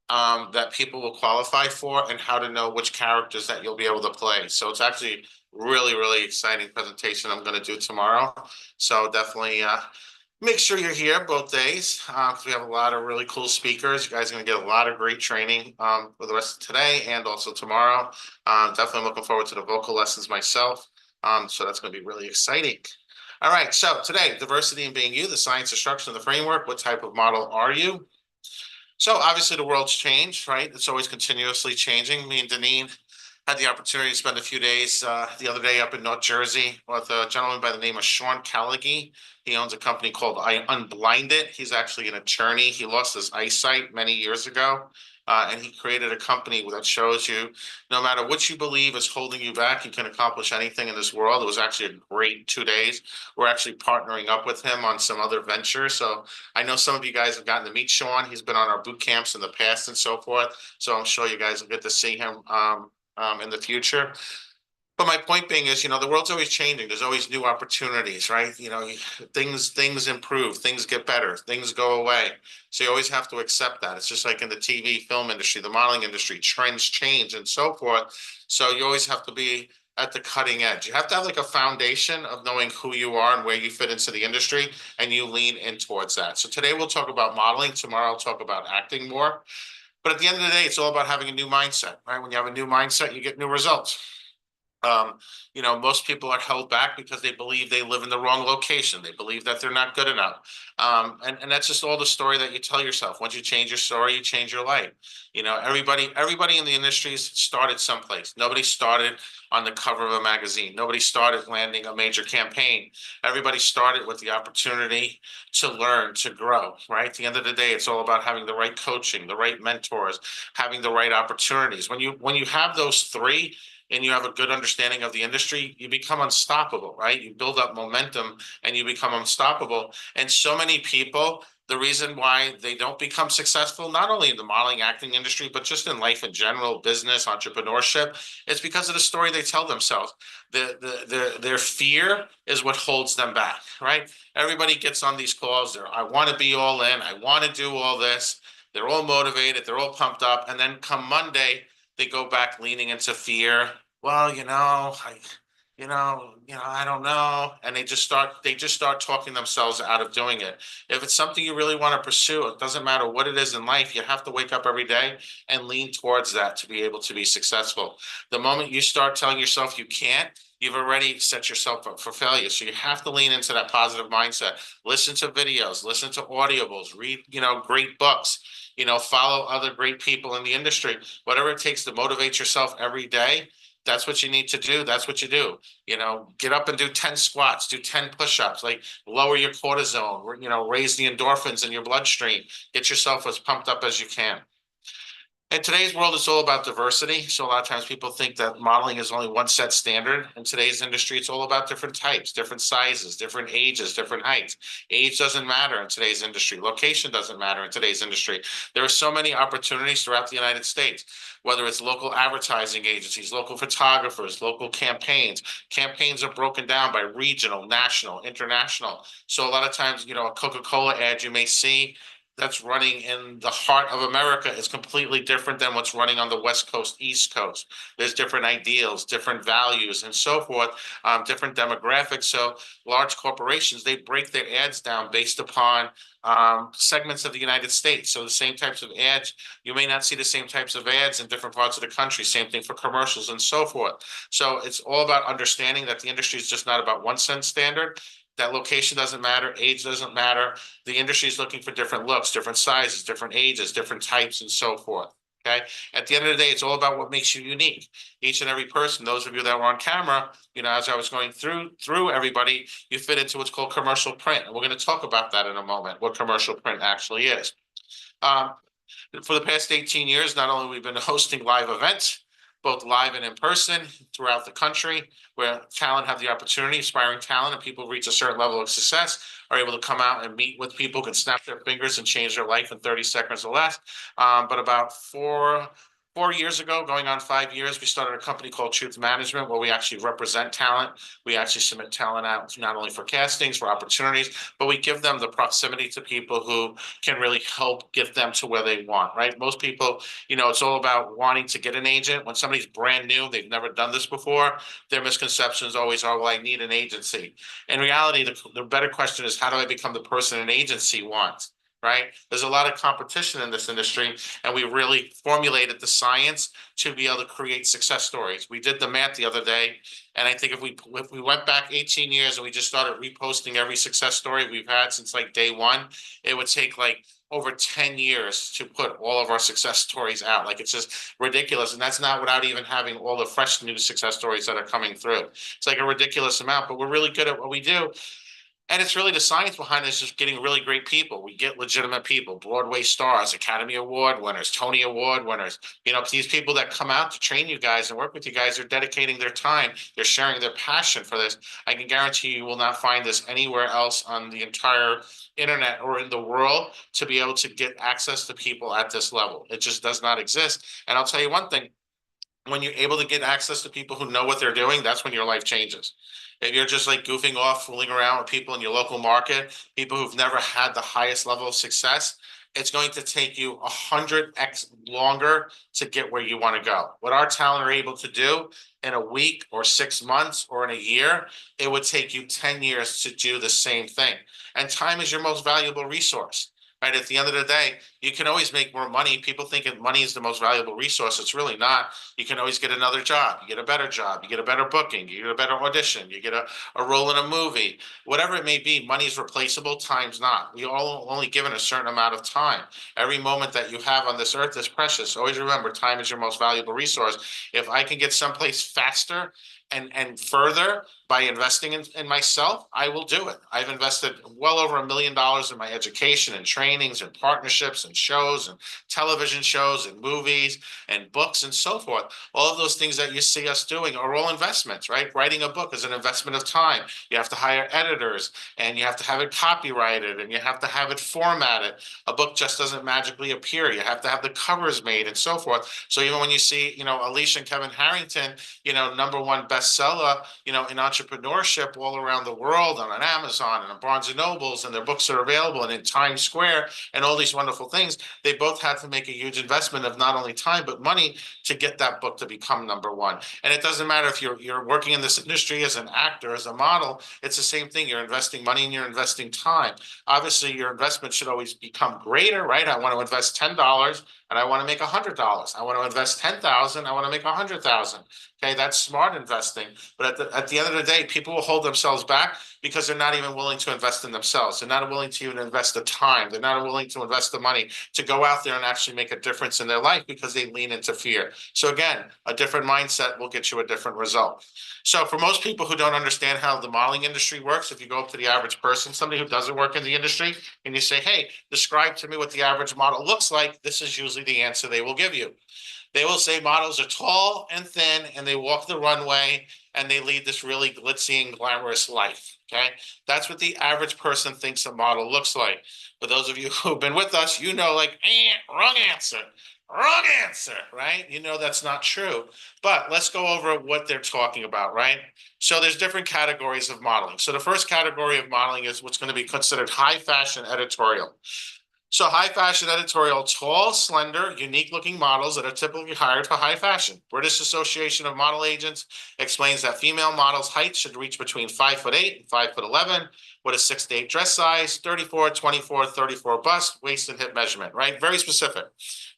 that people will qualify for and how to know which characters that you'll be able to play. So it's actually really, really exciting presentation I'm going to do tomorrow. So definitely make sure you're here both days because we have a lot of really cool speakers. You guys are going to get a lot of great training for the rest of today and also tomorrow. Definitely looking forward to the vocal lessons myself. So that's going to be really exciting. All right, so today, diversity and being you, the science, the structure, and the framework. What type of model are you? So obviously the world's changed, right? It's always continuously changing. Me and Deneen had the opportunity to spend a few days the other day up in North Jersey with a gentleman by the name of Sean Callaghy. He owns a company called Unblinded. He's actually an attorney. He lost his eyesight many years ago. And he created a company that shows you no matter what you believe is holding you back, you can accomplish anything in this world. It was actually a great 2 days. We're actually partnering up with him on some other ventures. So I know some of you guys have gotten to meet Sean. He's been on our boot camps in the past and so forth. So I'm sure you guys will get to see him in the future. But my point being is, the world's always changing. There's always new opportunities, right? Things improve, things get better, things go away. So you always have to accept that. It's just like in the TV, film industry, the modeling industry, trends change and so forth. So you always have to be at the cutting edge. You have to have like a foundation of knowing who you are and where you fit into the industry, and you lean in towards that. So today we'll talk about modeling. Tomorrow I'll talk about acting more. But at the end of the day, it's all about having a new mindset, right? When you have a new mindset, you get new results. Most people are held back because they believe they live in the wrong location. They believe that they're not good enough. And that's just all the story that you tell yourself. Once you change your story, you change your life. Everybody in the industry started someplace. Nobody started on the cover of a magazine. Nobody started landing a major campaign. Everybody started with the opportunity to learn, to grow, right? At the end of the day, it's all about having the right coaching, the right mentors, having the right opportunities. When you have those 3, and you have a good understanding of the industry, you become unstoppable, right? You build up momentum and you become unstoppable. And so many people The reason why they don't become successful, not only in the modeling acting industry, but just in life in general, business, entrepreneurship, is because of the story they tell themselves. Their fear is what holds them back, right? Everybody gets on these calls. I want to be all in. I want to do all this. They're all motivated. They're all pumped up. And then come Monday, they go back leaning into fear. Well, I don't know. And they just start talking themselves out of doing it. If it's something you really want to pursue, it doesn't matter what it is in life, you have to wake up every day and lean towards that to be able to be successful. The moment you start telling yourself you can't, you've already set yourself up for failure. So you have to lean into that positive mindset. Listen to videos, listen to audibles, read, great books, follow other great people in the industry. Whatever it takes to motivate yourself every day, that's what you need to do. That's what you do. Get up and do 10 squats, do 10 push-ups, like lower your cortisol, raise the endorphins in your bloodstream, get yourself as pumped up as you can. In today's world, it's all about diversity. So a lot of times people think that modeling is only one set standard. In today's industry, it's all about different types, different sizes, different ages, different heights. Age doesn't matter in today's industry. Location doesn't matter in today's industry. There are so many opportunities throughout the United States, whether it's local advertising agencies, local photographers, local campaigns. Campaigns are broken down by regional, national, international. So a lot of times, a Coca-Cola ad you may see that's running in the heart of America is completely different than what's running on the West Coast, East Coast. There's different ideals, different values, and so forth, different demographics. So large corporations, they break their ads down based upon segments of the United States. So the same types of ads, you may not see the same types of ads in different parts of the country. Same thing for commercials and so forth. So it's all about understanding that the industry is just not about one cent standard. That location doesn't matter, age doesn't matter. The industry is looking for different looks, different sizes, different ages, different types, and so forth. Okay. At the end of the day, it's all about what makes you unique. Each and every person, those of you that were on camera, as I was going through everybody, you fit into what's called commercial print. And we're going to talk about that in a moment, what commercial print actually is. For the past 18 years, not only we've been hosting live events, both live and in person throughout the country, where talent have the opportunity, aspiring talent, and people reach a certain level of success, are able to come out and meet with people, can snap their fingers and change their life in 30 seconds or less. But about 4 years ago, going on 5 years, we started a company called Truth Management, where we actually represent talent. We actually submit talent out not only for castings, for opportunities, but we give them the proximity to people who can really help get them to where they want, right? Most people, it's all about wanting to get an agent. When somebody's brand new, they've never done this before, their misconceptions always are, well, I need an agency. In reality, the better question is, how do I become the person an agency wants? Right? There's a lot of competition in this industry, and we really formulated the science to be able to create success stories. We did the math the other day, and I think if we went back 18 years and we just started reposting every success story we've had since like day one, it would take like over 10 years to put all of our success stories out. Like, it's just ridiculous. And that's not without even having all the fresh new success stories that are coming through. It's like a ridiculous amount, but we're really good at what we do. And it's really the science behind it is just getting really great people. We get legitimate people, Broadway stars, Academy Award winners, Tony Award winners. These people that come out to train you guys and work with you guys are dedicating their time. They're sharing their passion for this. I can guarantee you will not find this anywhere else on the entire internet or in the world to be able to get access to people at this level. It just does not exist. And I'll tell you one thing. When you're able to get access to people who know what they're doing, that's when your life changes. If you're just like goofing off, fooling around with people in your local market, people who've never had the highest level of success, it's going to take you 100x longer to get where you want to go. What our talent are able to do in a week or 6 months or in a year, it would take you 10 years to do the same thing. And time is your most valuable resource. Right? At the end of the day, you can always make more money. People think that money is the most valuable resource. It's really not. You can always get another job. You get a better job. You get a better booking. You get a better audition. You get a role in a movie. Whatever it may be, money is replaceable. Time's not. We're all only given a certain amount of time. Every moment that you have on this earth is precious. Always remember, time is your most valuable resource. If I can get someplace faster and further by investing in myself, I will do it. I've invested well over $1 million in my education and trainings and partnerships and shows and television shows and movies and books and so forth. All of those things that you see us doing are all investments, right? Writing a book is an investment of time. You have to hire editors and you have to have it copyrighted and you have to have it formatted. A book just doesn't magically appear. You have to have the covers made and so forth. So even when you see, Alicia and Kevin Harrington, #1 bestseller, in entrepreneurship all around the world and on Amazon and on Barnes and Nobles, and their books are available and in Times Square and all these wonderful things, they both had to make a huge investment of not only time, but money to get that book to become #1. And it doesn't matter if you're working in this industry as an actor, as a model, it's the same thing. You're investing money and you're investing time. Obviously, your investment should always become greater, right? I want to invest $10 and I want to make $100. I want to invest 10,000. I want to make 100,000. Okay, that's smart investing. But at the end of the day, people will hold themselves back because they're not even willing to invest in themselves. They're not willing to even invest the time. They're not willing to invest the money to go out there and actually make a difference in their life because they lean into fear. So again, a different mindset will get you a different result. So for most people who don't understand how the modeling industry works, if you go up to the average person, somebody who doesn't work in the industry, and you say, hey, describe to me what the average model looks like, this is usually the answer they will give you. They will say models are tall and thin and they walk the runway and they lead this really glitzy and glamorous life. Okay, that's what the average person thinks a model looks like. For those of you who've been with us, like, wrong answer. Wrong answer, right? That's not true. But let's go over what they're talking about, right? So there's different categories of modeling. So the first category of modeling is what's going to be considered high fashion editorial. So high fashion editorial, tall, slender, unique looking models that are typically hired for high fashion. British Association of Model Agents explains that female models' height should reach between 5'8" and 5'11", with a 6 to 8 dress size, 34, 24, 34 bust, waist and hip measurement, right? Very specific,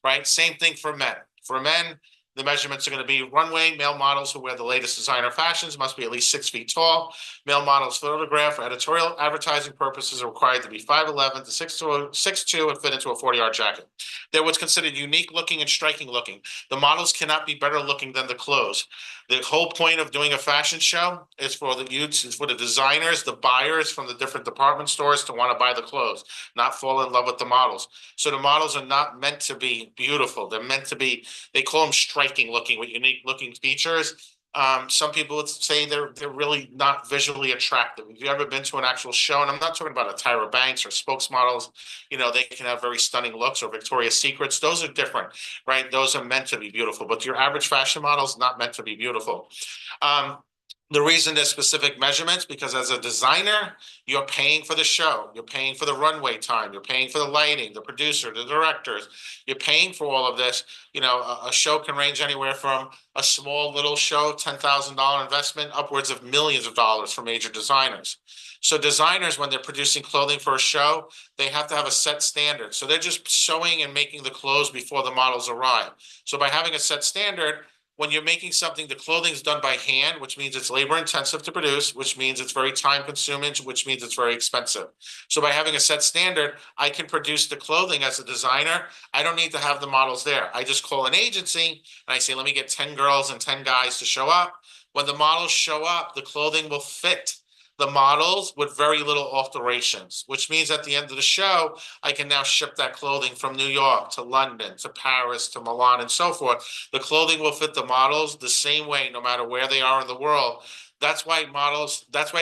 right? Same thing for men. For men, the measurements are going to be runway. Male models who wear the latest designer fashions must be at least 6 feet tall. Male models photographed for editorial advertising purposes are required to be 5'11" to 6'2" and fit into a 40-yard jacket. They're what's considered unique looking and striking looking. The models cannot be better looking than the clothes. The whole point of doing a fashion show is for the youths, is for the designers, the buyers from the different department stores to want to buy the clothes, not fall in love with the models. So the models are not meant to be beautiful. They're meant to be, they call them striking looking with unique looking features. Some people would say they're really not visually attractive. If you've ever been to an actual show, and I'm not talking about a Tyra Banks or spokesmodels, they can have very stunning looks, or Victoria's Secrets. Those are different, right? Those are meant to be beautiful, but your average fashion model is not meant to be beautiful. The reason there's specific measurements, because as a designer, you're paying for the show, you're paying for the runway time, you're paying for the lighting, the producer, the directors, you're paying for all of this. A show can range anywhere from a small little show, $10,000 investment, upwards of millions of dollars for major designers. So designers, when they're producing clothing for a show, they have to have a set standard. So they're just sewing and making the clothes before the models arrive. So by having a set standard, when you're making something, the clothing is done by hand, which means it's labor intensive to produce, which means it's very time consuming, which means it's very expensive. So by having a set standard, I can produce the clothing as a designer. I don't need to have the models there. I just call an agency and I say, let me get 10 girls and 10 guys to show up. When the models show up, the clothing will fit the models with very little alterations, which means at the end of the show, I can now ship that clothing from New York to London, to Paris, to Milan, and so forth. The clothing will fit the models the same way, no matter where they are in the world. That's why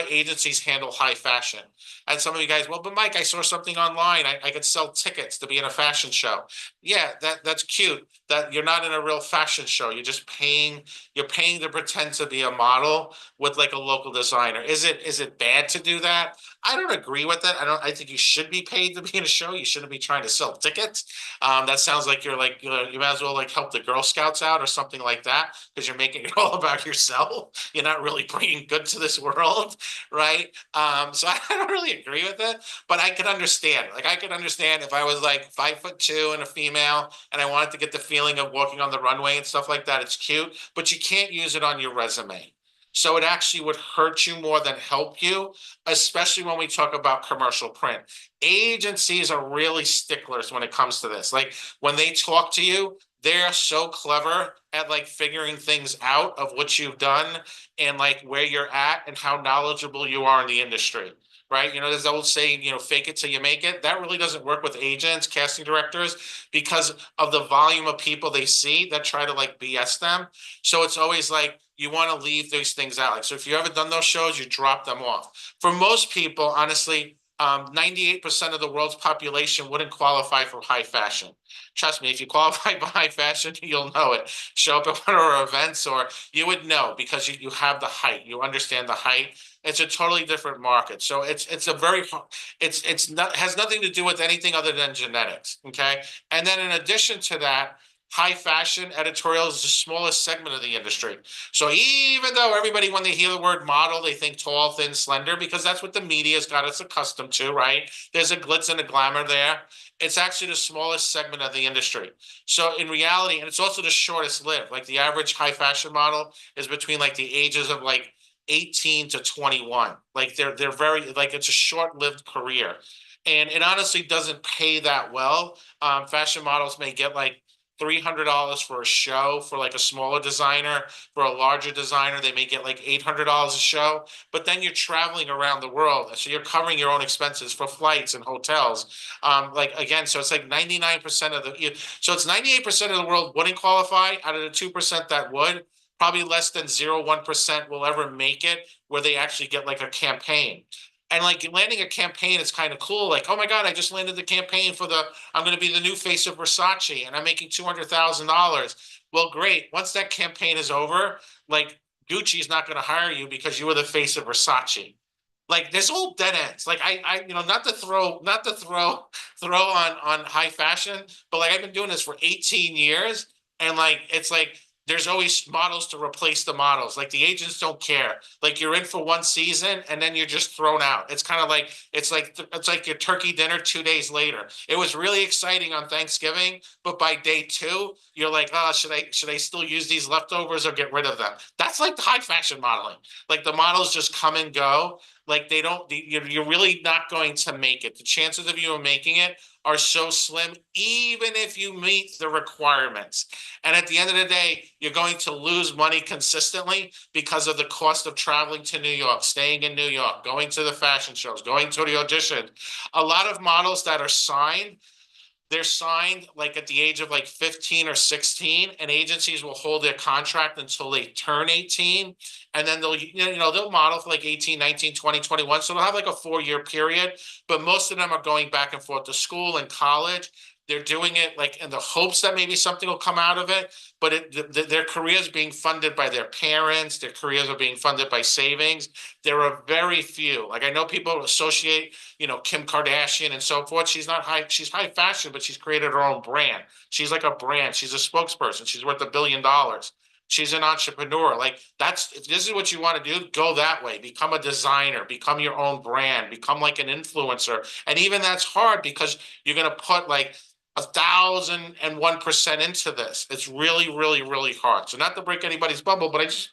agencies handle high fashion. And some of you guys, well, but Mike, I saw something online. I could sell tickets to be in a fashion show. Yeah, that's cute. That you're not in a real fashion show. You're just paying. You're paying to pretend to be a model with like a local designer. Is it bad to do that? I don't agree with that. I think you should be paid to be in a show. You shouldn't be trying to sell tickets. That sounds like you're like, you might as well like help the Girl Scouts out or something like that, because you're making it all about yourself. You're not really bringing good to this world, right? So I don't really agree with it, but I could understand. Like I could understand if I was like 5'2" and a female and I wanted to get the feeling of walking on the runway and stuff like that. It's cute, but you can't use it on your resume. So it actually would hurt you more than help you, especially when we talk about commercial print. Agencies are really sticklers when it comes to this. Like when they talk to you, they're so clever at like figuring things out of what you've done and like where you're at and how knowledgeable you are in the industry. Right. There's the old saying, fake it till you make it. That really doesn't work with agents, casting directors, because of the volume of people they see that try to like BS them. So it's always like you want to leave those things out. Like, so if you haven't done those shows, you drop them off. For most people, honestly, 98% of the world's population wouldn't qualify for high fashion. Trust me, if you qualify for high fashion, you'll know it. Show up at one of our events, or you would know because you have the height. You understand the height. It's a totally different market. So it's a very it's not has nothing to do with anything other than genetics. Okay. And then in addition to that, high fashion editorial is the smallest segment of the industry. So even though everybody, when they hear the word model, they think tall, thin, slender, because that's what the media's got us accustomed to, right? There's a glitz and a glamour there. It's actually the smallest segment of the industry. So in reality, and it's also the shortest lived. Like the average high fashion model is between like the ages of like 18 to 21. Like they're very, like, it's a short-lived career. And it honestly doesn't pay that well. Fashion models may get like $300 for a show for like a smaller designer. For a larger designer, they may get like $800 a show. But then you're traveling around the world, so you're covering your own expenses for flights and hotels. Like again, so it's like 99% of the. So it's 98% of the world wouldn't qualify. Out of the 2% that would, probably less than 0.1% will ever make it where they actually get like a campaign. And like landing a campaign is kind of cool. Like, oh my God, I just landed the campaign for I'm going to be the new face of Versace and I'm making $200,000. Well, great. Once that campaign is over, like Gucci's not going to hire you because you were the face of Versace. Like there's all dead ends. Like not to throw on high fashion, but like I've been doing this for 18 years, and like it's like there's always models to replace the models. Like the agents don't care. Like you're in for one season and then you're just thrown out. It's kind of like it's like your turkey dinner 2 days later. It was really exciting on Thanksgiving, but by day 2, you're like, oh, should I still use these leftovers or get rid of them? That's like the high fashion modeling. Like the models just come and go. Like they don't. You're really not going to make it. The chances of you making it are so slim, even if you meet the requirements. And at the end of the day, you're going to lose money consistently because of the cost of traveling to New York, staying in New York, going to the fashion shows, going to the audition. A lot of models that are signed, they're signed like at the age of like 15 or 16, and agencies will hold their contract until they turn 18. And then they'll model for like 18, 19, 20, 21. So they'll have like a 4-year period, but most of them are going back and forth to school and college. They're doing it like in the hopes that maybe something will come out of it, but their careers being funded by their parents, their careers are being funded by savings. There are very few. Like I know people associate, Kim Kardashian and so forth. She's not high, she's high fashion, but she's created her own brand. She's like a brand. She's a spokesperson. She's worth $1 billion. She's an entrepreneur. Like if this is what you want to do, go that way. Become a designer, become your own brand, become like an influencer. And even that's hard because you're going to put like 1,001% into this. It's really, really, really hard. So not to break anybody's bubble, but I just,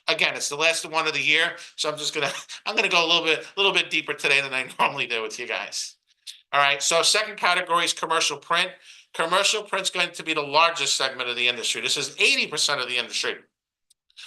again, it's the last one of the year. So I'm gonna go a little bit deeper today than I normally do with you guys. All right. So second category is commercial print. Commercial print's going to be the largest segment of the industry. This is 80% of the industry.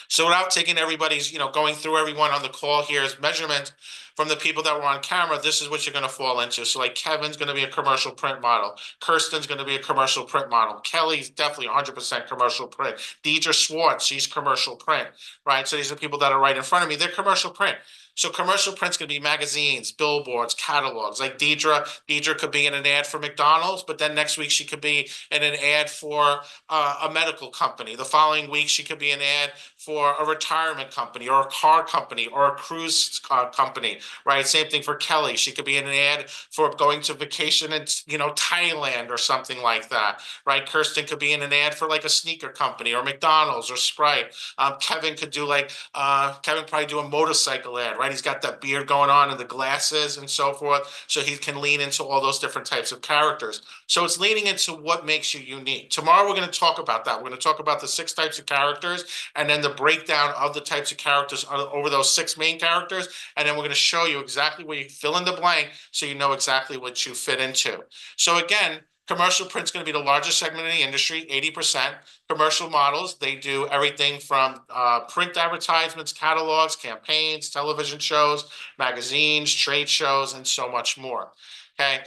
So without taking everybody's, going through everyone on the call here's measurement from the people that were on camera, this is what you're going to fall into. So like Kevin's going to be a commercial print model. Kirsten's going to be a commercial print model. Kelly's definitely 100% commercial print. Deidre Schwartz, she's commercial print, right? So these are people that are right in front of me. They're commercial print. So commercial print's going to be magazines, billboards, catalogs. Like Deidre could be in an ad for McDonald's, but then next week she could be in an ad for a medical company. The following week she could be an ad for a retirement company or a car company or a cruise company, right? Same thing for Kelly. She could be in an ad for going to vacation in, Thailand or something like that, right? Kirsten could be in an ad for like a sneaker company or McDonald's or Sprite. Kevin could do Kevin probably do a motorcycle ad, right? He's got that beard going on and the glasses and so forth. So he can lean into all those different types of characters. So it's leaning into what makes you unique. Tomorrow, we're going to talk about that. We're going to talk about the 6 types of characters and then the breakdown of the types of characters over those 6 main characters. And then we're going to show you exactly where you fill in the blank so you know exactly what you fit into. So again, Commercial print's going to be the largest segment in the industry, 80%. Commercial models, they do everything from print advertisements, catalogs, campaigns, television shows, magazines, trade shows, and so much more. Okay,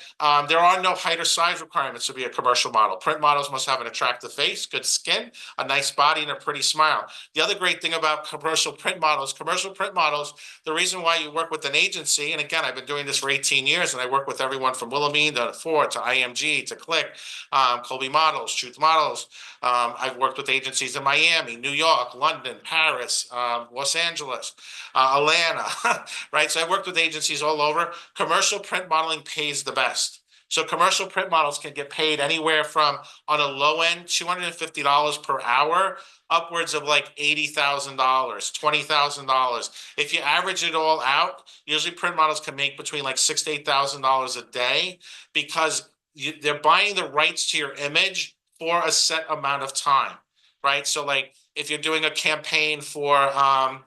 there are no height or size requirements to be a commercial model. Print models must have an attractive face, good skin, a nice body, and a pretty smile. The other great thing about commercial print models, the reason why you work with an agency, and again, I've been doing this for 18 years, and I work with everyone from Wilhelmine to Ford to IMG to Click, Colby Models, Truth Models. I've worked with agencies in Miami, New York, London, Paris, Los Angeles, Atlanta, right? So I worked with agencies all over. Commercial print modeling pays the best. So commercial print models can get paid anywhere from, on a low end, $250 per hour, upwards of like $80,000, $20,000. If you average it all out, usually print models can make between like $6,000 to $8,000 a day, because they're buying the rights to your image for a set amount of time, right? So like if you're doing a campaign for, I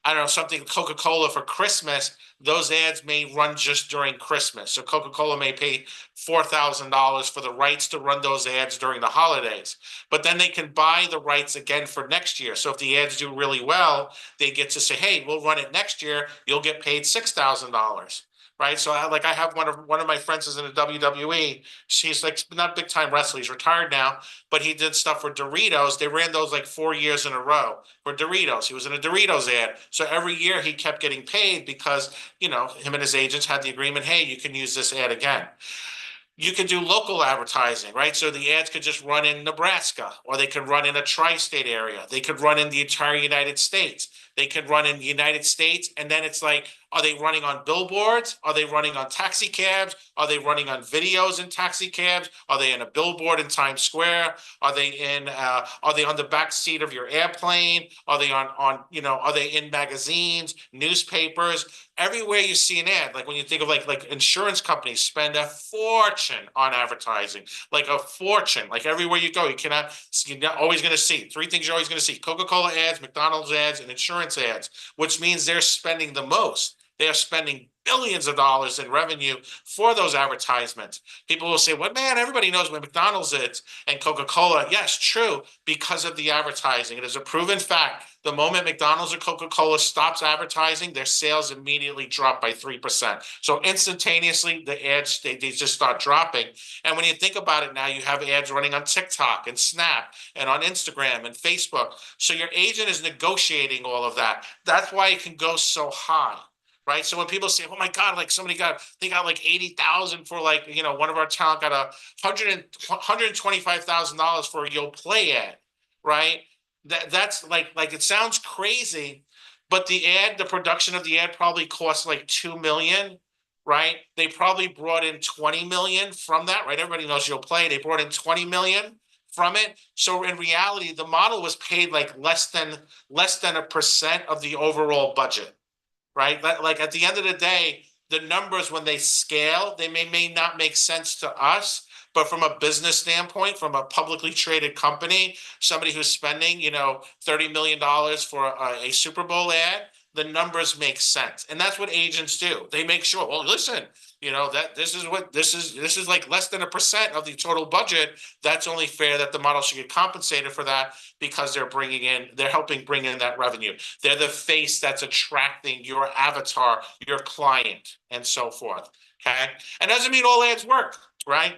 don't know, something Coca-Cola for Christmas, those ads may run just during Christmas. So Coca-Cola may pay $4,000 for the rights to run those ads during the holidays. But then they can buy the rights again for next year. So if the ads do really well, they get to say, hey, we'll run it next year. You'll get paid $6,000. Right. So I have one of my friends is in the WWE. She's like not big time wrestler. He's retired now, but he did stuff for Doritos. They ran those like 4 years in a row for Doritos. He was in a Doritos ad. So every year he kept getting paid because, you know, him and his agents had the agreement, hey, you can use this ad again. You can do local advertising, right? So the ads could just run in Nebraska, or they could run in a tri-state area. They could run in the entire United States. They could run in the United States. And then it's like, are they running on billboards? Are they running on taxi cabs? Are they running on videos in taxi cabs? Are they in a billboard in Times Square? Are they on the back seat of your airplane? Are they are they in magazines, newspapers? Everywhere you see an ad, like when you think of like insurance companies spend a fortune on advertising, like a fortune. Like everywhere you go, you're not always going to see three things. You're always going to see Coca-Cola ads, McDonald's ads, and insurance ads, which means they're spending the most. They are spending billions of dollars in revenue for those advertisements. People will say, well, man, everybody knows what McDonald's is and Coca-Cola. Yes, true, because of the advertising. It is a proven fact. The moment McDonald's or Coca-Cola stops advertising, their sales immediately drop by 3%. So instantaneously, the ads, they just start dropping. And when you think about it now, you have ads running on TikTok and Snap and on Instagram and Facebook. So your agent is negotiating all of that. That's why it can go so high. Right. So when people say, oh, my God, like they got like 80,000 for like, you know, one of our talent got $125,000 for a You'll Play ad. Right. That's like it sounds crazy, but the production of the ad probably cost like 2 million. Right. They probably brought in 20 million from that. Right. Everybody knows You'll Play. They brought in 20 million from it. So in reality, the model was paid like less than 1% of the overall budget. Right? Like at the end of the day, the numbers, when they scale, they may not make sense to us, but from a business standpoint, from a publicly traded company, somebody who's spending, $30 million for a Super Bowl ad, the numbers make sense. And that's what agents do. They make sure, well, listen, that this is like less than 1% of the total budget. That's only fair that the model should get compensated for that, because they're helping bring in that revenue. They're the face that's attracting your avatar, your client, and so forth. Okay. And doesn't mean all ads work, right?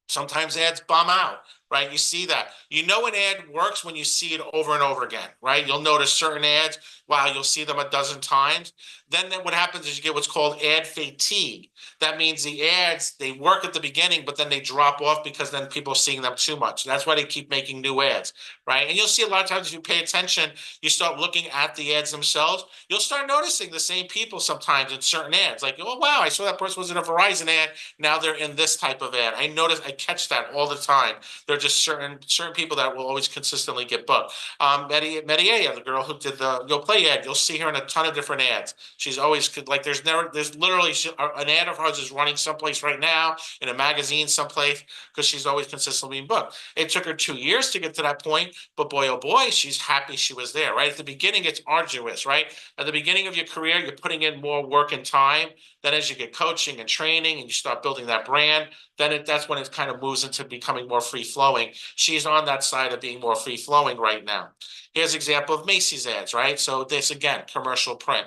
Sometimes ads bomb out, right? You see that. You know an ad works when you see it over and over again, right? You'll notice certain ads, wow, you'll see them a dozen times. Then what happens is you get what's called ad fatigue. That means the ads, they work at the beginning, but then they drop off because then people are seeing them too much. That's why they keep making new ads, right? And you'll see a lot of times if you pay attention, you start looking at the ads themselves, you'll start noticing the same people sometimes in certain ads. Like, oh, wow, I saw that person was in a Verizon ad. Now they're in this type of ad. I catch that all the time. There are just certain people that will always consistently get booked. Medea, the girl who did the You'll Play ad, you'll see her in a ton of different ads. She's always like, there's literally an ad of hers is running someplace right now in a magazine someplace, because she's always consistently being booked. It took her 2 years to get to that point, but boy, oh boy, she's happy she was there, right? At the beginning, it's arduous, right? At the beginning of your career, you're putting in more work and time. Then as you get coaching and training and you start building that brand, then that's when it kind of moves into becoming more free flowing. She's on that side of being more free flowing right now. Here's an example of Macy's ads, right? So this again, commercial print.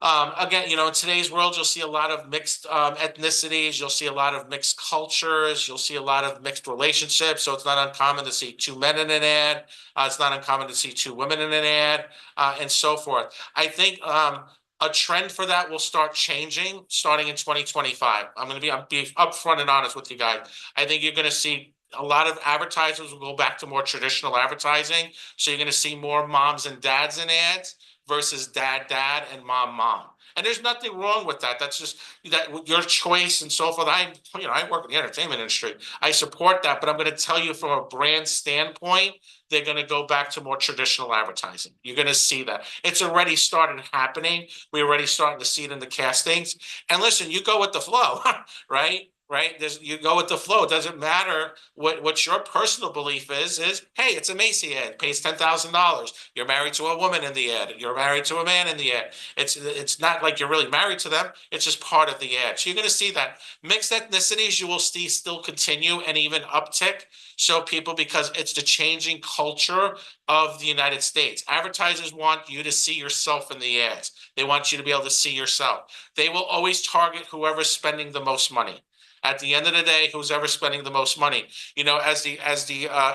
Again, you know, in today's world, you'll see a lot of mixed ethnicities. You'll see a lot of mixed cultures. You'll see a lot of mixed relationships. So it's not uncommon to see 2 men in an ad. It's not uncommon to see 2 women in an ad, and so forth. I think a trend for that will start changing starting in 2025. I'm going to be upfront and honest with you guys. I think you're going to see a lot of advertisers will go back to more traditional advertising. So you're going to see more moms and dads in ads versus dad and mom. And there's nothing wrong with that. That's just that your choice and so forth. I work in the entertainment industry. I support that, but I'm going to tell you from a brand standpoint, they're going to go back to more traditional advertising. You're going to see that. It's already started happening. We're already starting to see it in the castings. And listen, you go with the flow, right? You go with the flow. It doesn't matter what your personal belief is, hey, it's a Macy ad, pays $10,000. You're married to a woman in the ad. You're married to a man in the ad. It's not like you're really married to them. It's just part of the ad. So you're going to see that mixed ethnicities, you will see still continue and even uptick. So people, because it's the changing culture of the United States. Advertisers want you to see yourself in the ads. They want you to be able to see yourself. They will always target whoever's spending the most money. At the end of the day, who's ever spending the most money? You know, as the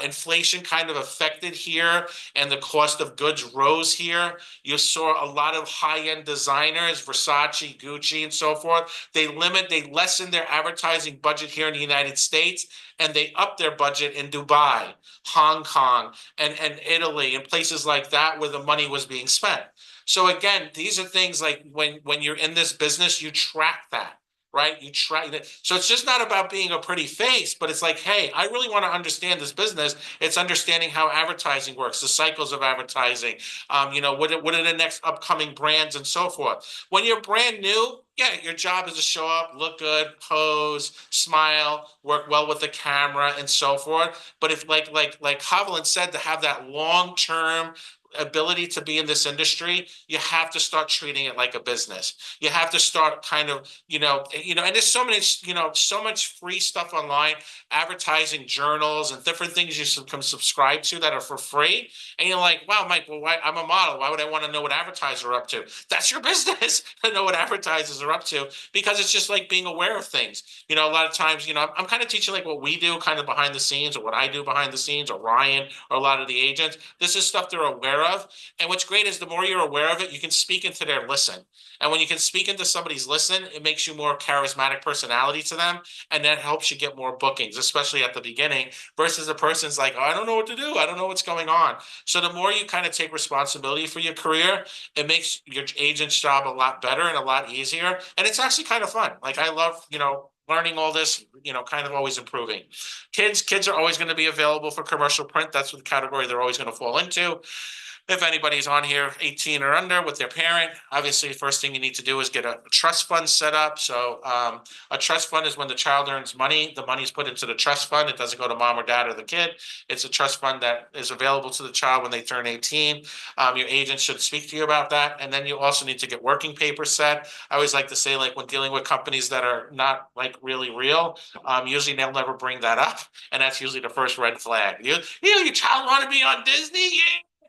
inflation kind of affected here and the cost of goods rose here, you saw a lot of high-end designers, Versace, Gucci, and so forth. They lessen their advertising budget here in the United States, and they up their budget in Dubai, Hong Kong, and Italy, and places like that where the money was being spent. So again, these are things like when you're in this business, you track that. Right? You try that. So it's just not about being a pretty face, but it's like, hey, I really want to understand this business. It's understanding how advertising works, the cycles of advertising, what are the next upcoming brands and so forth. When you're brand new, yeah, your job is to show up, look good, pose, smile, work well with the camera and so forth. But if like Hovland said, to have that long-term ability to be in this industry, you have to start treating it like a business. You have to start kind of, and there's so many, so much free stuff online, advertising journals and different things you can subscribe to that are for free. And you're like, wow, Mike, well, I'm a model. Why would I want to know what advertisers are up to? That's your business to know what advertisers are up to, because it's just like being aware of things. A lot of times, I'm kind of teaching like what we do kind of behind the scenes, or what I do behind the scenes, or Ryan, or a lot of the agents. This is stuff they're aware of. And what's great is the more you're aware of it, you can speak into their listen. And when you can speak into somebody's listen, it makes you more charismatic personality to them. And that helps you get more bookings, especially at the beginning, versus the person's like, oh, I don't know what to do. I don't know what's going on. So the more you kind of take responsibility for your career, it makes your agent's job a lot better and a lot easier. And it's actually kind of fun. Like I love, learning all this, kind of always improving. Kids are always going to be available for commercial print. That's what the category they're always going to fall into. If anybody's on here 18 or under with their parent, obviously the first thing you need to do is get a trust fund set up. So a trust fund is when the child earns money, the money's put into the trust fund. It doesn't go to mom or dad or the kid. It's a trust fund that is available to the child when they turn 18. Your agent should speak to you about that. And then you also need to get working papers set. I always like to say, like when dealing with companies that are not like really real, usually they'll never bring that up. And that's usually the first red flag. Your child want to be on Disney? Yeah.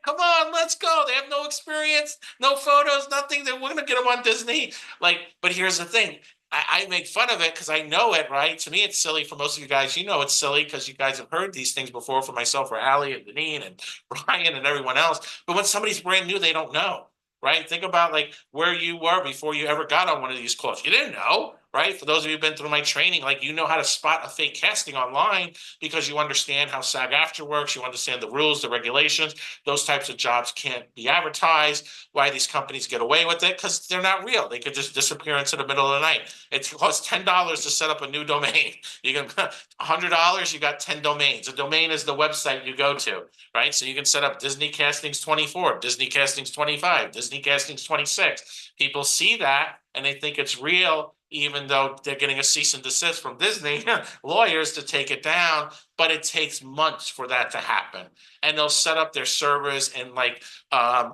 Come on, let's go. They have no experience, no photos, nothing. We're going to get them on Disney. But here's the thing. I make fun of it because I know it, right? To me, it's silly. For most of you guys, it's silly because you guys have heard these things before from myself or Allie and Deneen and Ryan and everyone else. But when somebody's brand new, they don't know, right? Think about like where you were before you ever got on one of these calls. You didn't know. Right? For those of you who've been through my training, like how to spot a fake casting online because you understand how SAG-AFTRA works, you understand the rules, the regulations. Those types of jobs can't be advertised. Why these companies get away with it? Because they're not real. They could just disappear into the middle of the night. It costs $10 to set up a new domain. You can $100, you got 10 domains. A domain is the website you go to, right? So you can set up Disney Castings 24, Disney Castings 25, Disney Castings 26. People see that and they think it's real. even though they're getting a cease and desist from Disney lawyers to take it down, but it takes months for that to happen. And they'll set up their servers in like,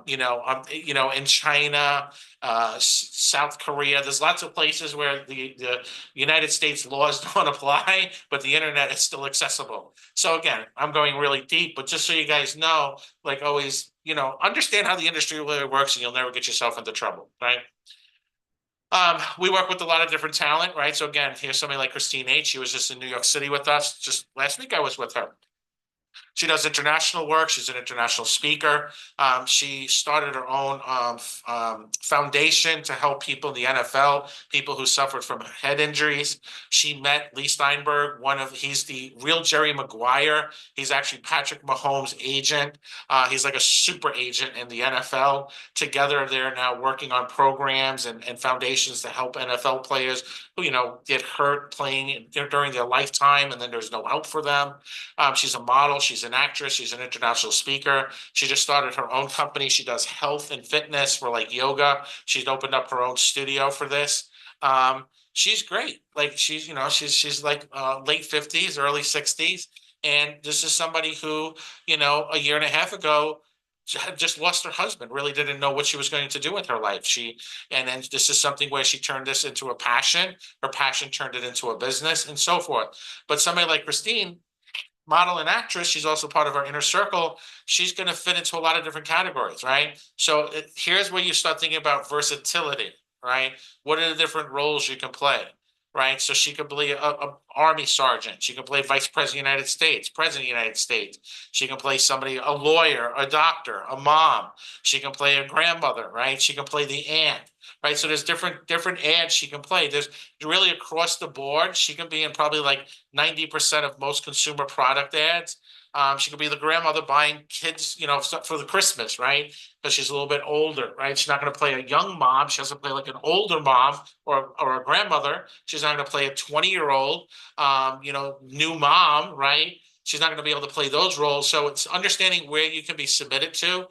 in China, South Korea. There's lots of places where the United States laws don't apply, but the internet is still accessible. So again, I'm going really deep, but just so you guys know, like always, understand how the industry really works and you'll never get yourself into trouble, right? We work with a lot of different talent, right? So again, here's somebody like Christine H. She was just in New York City with us. Just last week I was with her. She does international work. She's an international speaker. She started her own foundation to help people in the NFL, people who suffered from head injuries. She met Lee Steinberg, he's the real Jerry Maguire. He's actually Patrick Mahomes' agent. He's like a super agent in the NFL. Together, they're now working on programs and foundations to help NFL players who, get hurt playing during their lifetime, and then there's no help for them. She's a model. She's an actress. She's an international speaker. She just started her own company. She does health and fitness for like yoga. She's opened up her own studio for this. She's great. Like she's like late 50s, early 60s. And this is somebody who, a year and a half ago had just lost her husband, really didn't know what she was going to do with her life. And then this is something where she turned this into a passion. Her passion turned it into a business and so forth. But somebody like Christine, model and actress, she's also part of our inner circle. She's going to fit into a lot of different categories, right? So here's where you start thinking about versatility, right? What are the different roles you can play, right? So she could play a army sergeant. She can play vice president of the United States, president of the United States. She can play somebody, a lawyer, a doctor, a mom. She can play a grandmother, right? She can play the aunt, right? So there's different ads she can play. There's really across the board. She can be in probably like 90% of most consumer product ads. She could be the grandmother buying kids, stuff for the Christmas, right? Because she's a little bit older, right? She's not going to play a young mom. She has to play like an older mom or a grandmother. She's not going to play a 20-year-old, new mom, right? She's not going to be able to play those roles. So it's understanding where you can be submitted to.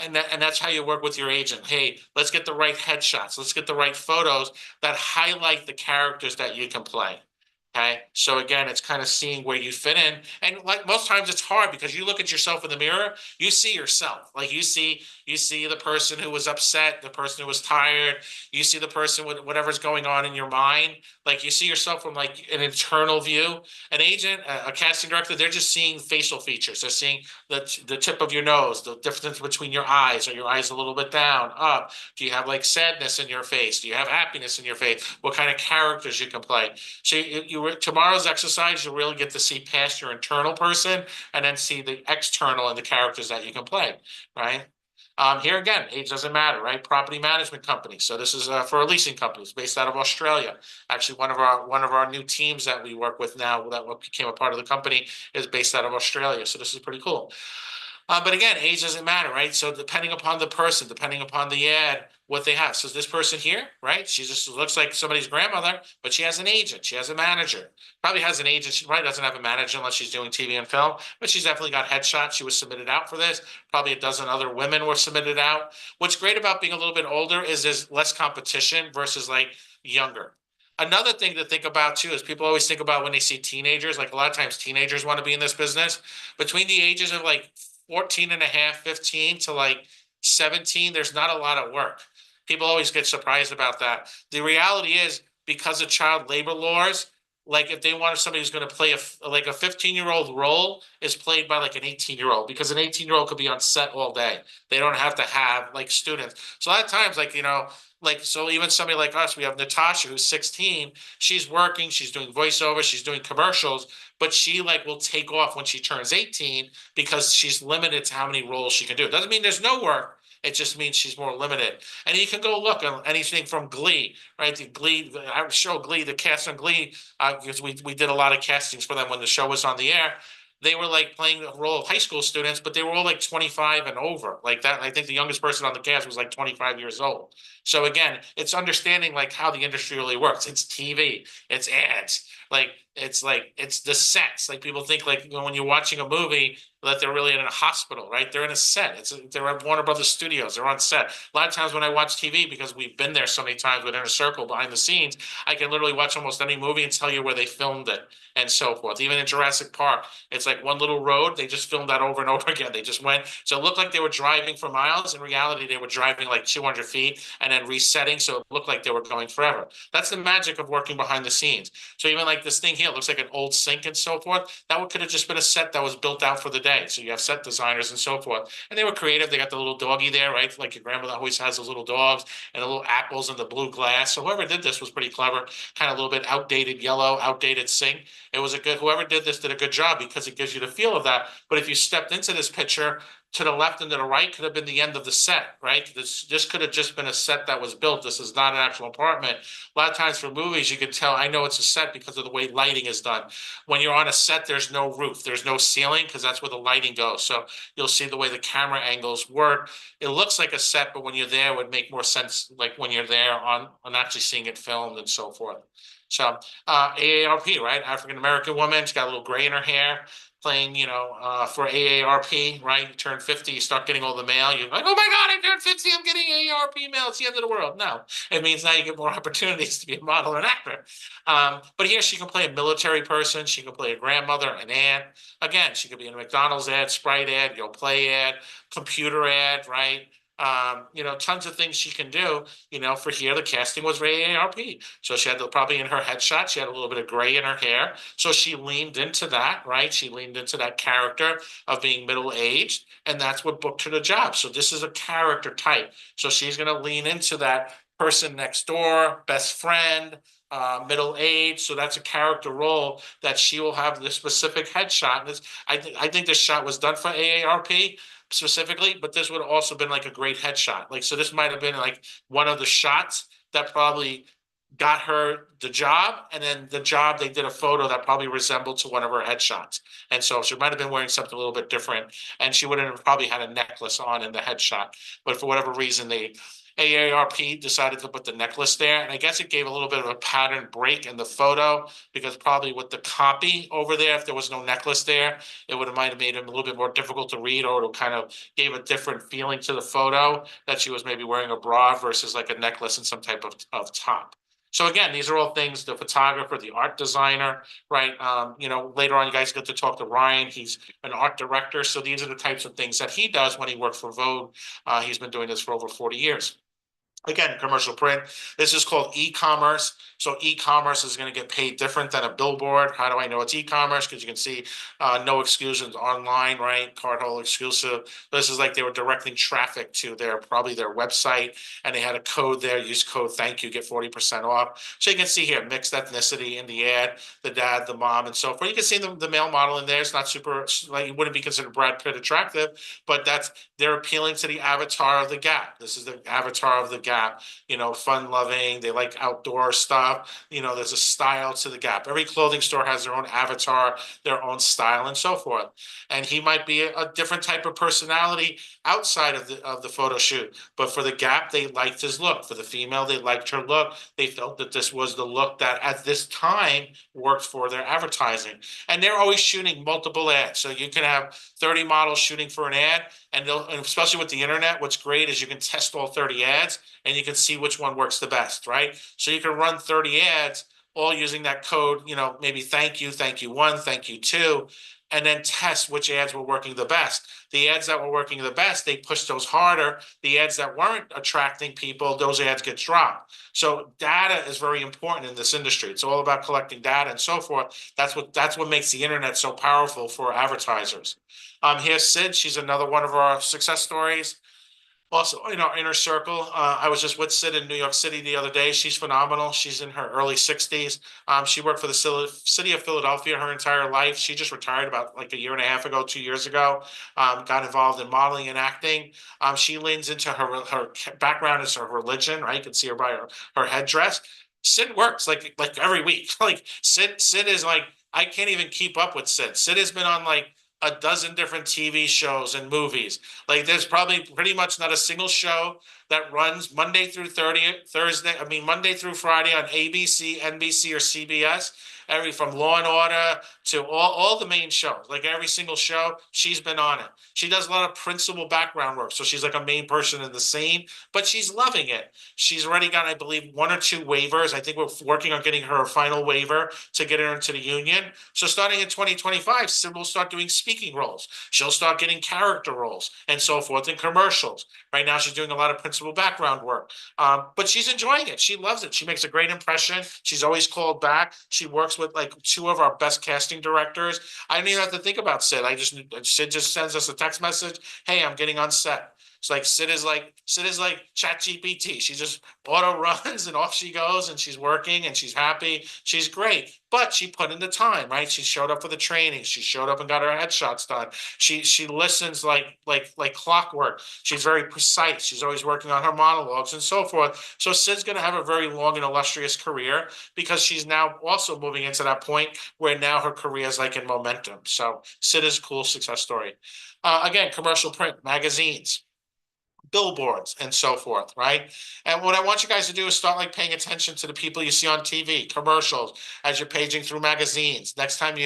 And that's how you work with your agent. Hey, let's get the right headshots. Let's get the right photos that highlight the characters that you can play. Okay. So again, it's kind of seeing where you fit in. And like most times it's hard because you look at yourself in the mirror, you see yourself. Like you see the person who was upset, the person who was tired, you see the person with whatever's going on in your mind. Like you see yourself from like an internal view. An agent, a casting director, they're just seeing facial features. They're seeing the tip of your nose, the difference between your eyes. Are your eyes a little bit down, up? Do you have like sadness in your face? Do you have happiness in your face? What kind of characters you can play? So tomorrow's exercise, you'll really get to see past your internal person and then see the external and the characters that you can play, right? Here again, age doesn't matter, right? Property management company. So this is for a leasing company. It's based out of Australia. Actually, one of our new teams that we work with now that became a part of the company is based out of Australia. So this is pretty cool. But again, age doesn't matter, right? So depending upon the person, depending upon the ad, what they have. So this person here, right? She just looks like somebody's grandmother, but she has an agent. She has a manager. Probably has an agent. She probably doesn't have a manager unless she's doing TV and film, but she's definitely got headshots. She was submitted out for this. Probably a dozen other women were submitted out. What's great about being a little bit older is there's less competition versus like younger. Another thing to think about too is people always think about when they see teenagers, like a lot of times teenagers want to be in this business. Between the ages of like 14 and a half, 15 to like 17, there's not a lot of work. People always get surprised about that. The reality is because of child labor laws, like if they wanted somebody who's going to play a 15-year-old role is played by like an 18-year-old because an 18-year-old could be on set all day. They don't have to have like students. So a lot of times, like, so even somebody like us, we have Natasha who's 16. She's working, she's doing voiceover, she's doing commercials, but she like will take off when she turns 18 because she's limited to how many roles she can do. It doesn't mean there's no work. It just means she's more limited. And you can go look on anything from Glee, right? I show Glee, the cast on Glee, because we did a lot of castings for them when the show was on the air. They were like playing the role of high school students, but they were all like 25 and over like that. And I think the youngest person on the cast was like 25 years old. So again, it's understanding like how the industry really works. It's TV, it's ads. Like it's the sets. Like people think like when you're watching a movie that they're really in a hospital, right? They're in a set. They're at Warner Brothers Studios. They're on set. A lot of times when I watch TV, because we've been there so many times with Inner Circle behind the scenes, I can literally watch almost any movie and tell you where they filmed it and so forth. Even in Jurassic Park, it's like one little road. They just filmed that over and over again. They just went. So it looked like they were driving for miles. In reality, they were driving like 200 feet and then resetting. So it looked like they were going forever. That's the magic of working behind the scenes. So even like this thing here looks like an old sink and so forth. That could have just been a set that was built out for the day. So you have set designers and so forth. And they were creative. They got the little doggy there, right? Like your grandmother always has those little dogs and the little apples and the blue glass. So whoever did this was pretty clever. Kind of a little bit outdated yellow, outdated sink. It was whoever did this did a good job because it gives you the feel of that. But if you stepped into this picture, to the left and to the right could have been the end of the set, right? This could have just been a set that was built. This is not an actual apartment. A lot of times for movies, you can tell, I know it's a set because of the way lighting is done. When you're on a set, there's no roof, there's no ceiling because that's where the lighting goes. So you'll see the way the camera angles work. It looks like a set, but when you're there, it would make more sense like when you're there on actually seeing it filmed and so forth. So AARP, right? African-American woman, she's got a little gray in her hair, playing, for AARP, right? You turn 50, you start getting all the mail. You're like, oh my God, I turned 50, I'm getting AARP mail. It's the end of the world. No, it means now you get more opportunities to be a model and actor. But here she can play a military person. She can play a grandmother, an aunt. Again, she could be in a McDonald's ad, Sprite ad, Go Play ad, computer ad, right? Tons of things she can do. For here, the casting was for AARP. So she had probably in her headshot, she had a little bit of gray in her hair. So she leaned into that, right? She leaned into that character of being middle-aged, and that's what booked her the job. So this is a character type. So she's going to lean into that person next door, best friend, middle age. So that's a character role that she will have the specific headshot. And I think this shot was done for AARP specifically, but this would have also been like a great headshot. Like, so this might have been like one of the shots that probably got her the job, and then the job, they did a photo that probably resembled to one of her headshots. And so she might have been wearing something a little bit different, and she wouldn't have probably had a necklace on in the headshot. But for whatever reason, AARP decided to put the necklace there. And I guess it gave a little bit of a pattern break in the photo, because probably with the copy over there, if there was no necklace there, it might have made it a little bit more difficult to read, or it kind of gave a different feeling to the photo that she was maybe wearing a bra versus like a necklace and some type of top. So again, these are all things, the photographer, the art designer, right? Later on, you guys get to talk to Ryan. He's an art director. So these are the types of things that he does when he worked for Vogue. He's been doing this for over 40 years. Again, commercial print. This is called e-commerce. So e-commerce is going to get paid different than a billboard. How do I know it's e-commerce? Because you can see no exclusions online, right? Card hole exclusive. This is like they were directing traffic to probably their website, and they had a code there. Use code thank you, get 40% off. So you can see here mixed ethnicity in the ad, the dad, the mom, and so forth. You can see the male model in there. It's not super, like, it wouldn't be considered Brad Pitt attractive, but they're appealing to the avatar of the Gap. This is the avatar of the Gap. Fun loving. They like outdoor stuff. There's a style to the Gap. Every clothing store has their own avatar, their own style, and so forth. And he might be a different type of personality outside of the photo shoot. But for the Gap, they liked his look. For the female, they liked her look. They felt that this was the look that at this time worked for their advertising. And they're always shooting multiple ads. So you can have 30 models shooting for an ad, and especially with the internet, what's great is you can test all 30 ads and you can see which one works the best, right? So you can run 30 ads all using that code, maybe thank you one, thank you two, and then test which ads were working the best. The ads that were working the best, they push those harder. The ads that weren't attracting people, those ads get dropped. So data is very important in this industry. It's all about collecting data and so forth. That's what makes the internet so powerful for advertisers. Here's Sid. She's another one of our success stories. Also, in our inner circle, I was just with Sid in New York City the other day. She's phenomenal. She's in her early 60s. She worked for the city of Philadelphia her entire life. She just retired about like a year and a half ago, 2 years ago. Got involved in modeling and acting. She leans into her background is her religion, right? You can see her by her headdress. Sid works like every week. Like Sid is like, I can't even keep up with Sid. Sid has been on like a dozen different TV shows and movies. Like there's probably pretty much not a single show that runs Monday through Friday on ABC, NBC, or CBS every from Law and Order to all the main shows. Like every single show, she's been on it. She does a lot of principal background work. So she's like a main person in the scene, but she's loving it. She's already got, I believe, 1 or 2 waivers. I think we're working on getting her a final waiver to get her into the union. So starting in 2025, Sid will start doing speaking roles. She'll start getting character roles and so forth in commercials. Right now, she's doing a lot of principal background work, but she's enjoying it. She loves it. She makes a great impression. She's always called back. She works with like 2 of our best casting directors. I don't even have to think about Sid. Sid just sends us a text message. Hey, I'm getting on set. It's like Sid is like ChatGPT. She just auto runs and off she goes, and she's working and she's happy. She's great, but she put in the time, right? She showed up for the training. She showed up and got her headshots done. She listens like clockwork. She's very precise. She's always working on her monologues and so forth. So Sid's going to have a very long and illustrious career because she's now also moving into that point where now her career is like in momentum. So Sid is a cool success story. Again, commercial print, magazines, billboards, and so forth, right? And what I want you guys to do is start like paying attention to the people you see on TV, commercials, as you're paging through magazines. Next time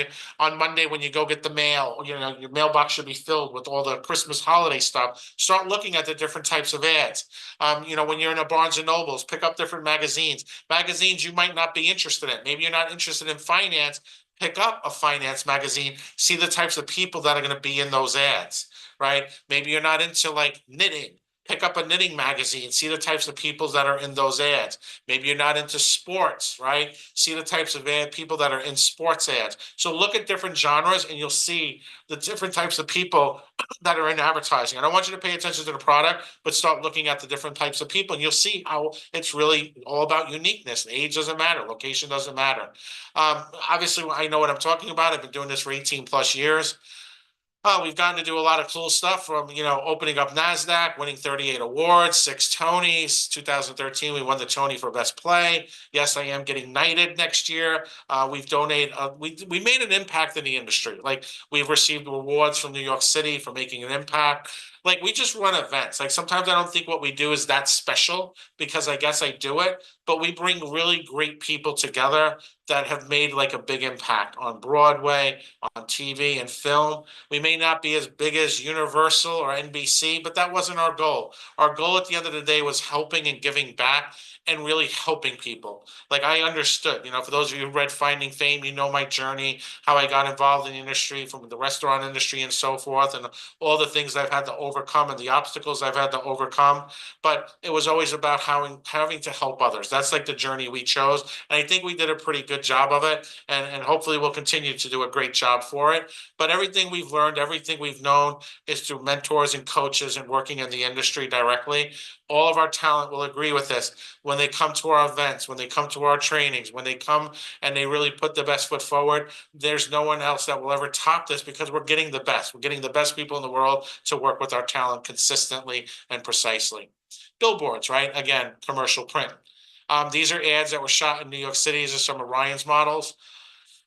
on Monday when you go get the mail, your mailbox should be filled with all the Christmas holiday stuff. Start looking at the different types of ads. When you're in a Barnes and Nobles, pick up different magazines. Magazines you might not be interested in. Maybe you're not interested in finance. Pick up a finance magazine, see the types of people that are going to be in those ads, right? Maybe you're not into like knitting. Pick up a knitting magazine, see the types of people that are in those ads. Maybe you're not into sports, right? See the types of people that are in sports ads. So look at different genres and you'll see the different types of people that are in advertising. I don't want you to pay attention to the product, but start looking at the different types of people and you'll see how it's really all about uniqueness. Age doesn't matter. Location doesn't matter. Obviously, I know what I'm talking about. I've been doing this for 18 plus years. We've gotten to do a lot of cool stuff from, opening up NASDAQ, winning 38 awards, 6 Tonys. 2013, we won the Tony for Best Play. Yes, I am getting knighted next year. We've donated, we made an impact in the industry. Like we've received awards from New York City for making an impact. Like we just run events. Like sometimes I don't think what we do is that special because I guess I do it, but we bring really great people together that have made like a big impact on Broadway, on TV and film. We may not be as big as Universal or NBC, but that wasn't our goal. Our goal at the end of the day was helping and giving back and really helping people. Like I understood, for those of you who read Finding Fame, my journey, how I got involved in the industry, from the restaurant industry and so forth, and all the things I've had to overcome and the obstacles I've had to overcome. But it was always about having to help others. That's like the journey we chose. And I think we did a pretty good job of it. And hopefully we'll continue to do a great job for it. But everything we've learned, everything we've known is through mentors and coaches and working in the industry directly. All of our talent will agree with this. When they come to our events, when they come to our trainings, when they come and they really put the best foot forward, there's no one else that will ever top this because we're getting the best. We're getting the best people in the world to work with our talent consistently and precisely. Billboards, right? Again, commercial print. These are ads that were shot in New York City. These are some of Ryan's models.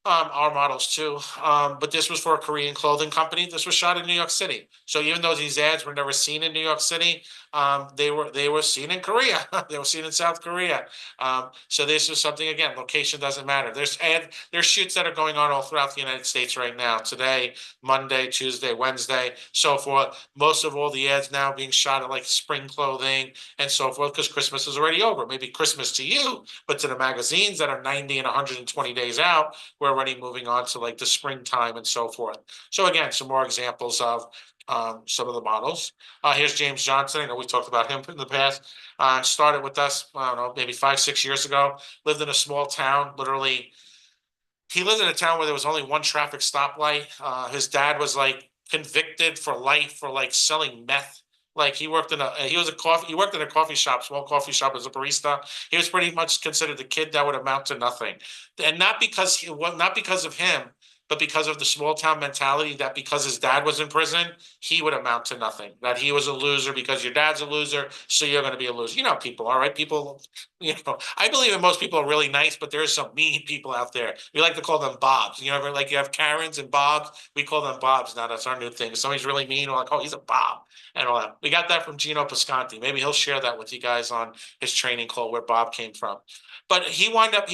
Our models too. But this was for a Korean clothing company. This was shot in New York City. So even though these ads were never seen in New York City, they were seen in Korea. They were seen in South Korea. So this is something, again, location doesn't matter. There's shoots that are going on all throughout the United States right now. Today, Monday, Tuesday, Wednesday, so forth. Most of all the ads now being shot at like spring clothing and so forth because Christmas is already over. Maybe Christmas to you, but to the magazines that are 90 and 120 days out, we're already moving on to like the springtime and so forth. So again, some more examples of some of the models. Here's James Johnson. I know we talked about him in the past. Started with us, I don't know, maybe 5-6 years ago. Lived in a small town. Literally, he lived in a town where there was only one traffic stoplight. His dad was like convicted for life for like selling meth. Like he worked in a coffee shop, small coffee shop as a barista. He was pretty much considered the kid that would amount to nothing. And not because of him, but because of the small town mentality that because his dad was in prison, he would amount to nothing, that he was a loser because your dad's a loser, so you're going to be a loser. You know, people, all right? People, I believe in most people are really nice, but there's some mean people out there. We like to call them Bobs. You know, like you have Karens and Bobs. We call them Bobs now. That's our new thing. If somebody's really mean, we're like, oh, he's a Bob and all that. We got that from Gino Pisconti. Maybe he'll share that with you guys on his training call where Bob came from. But he wound up,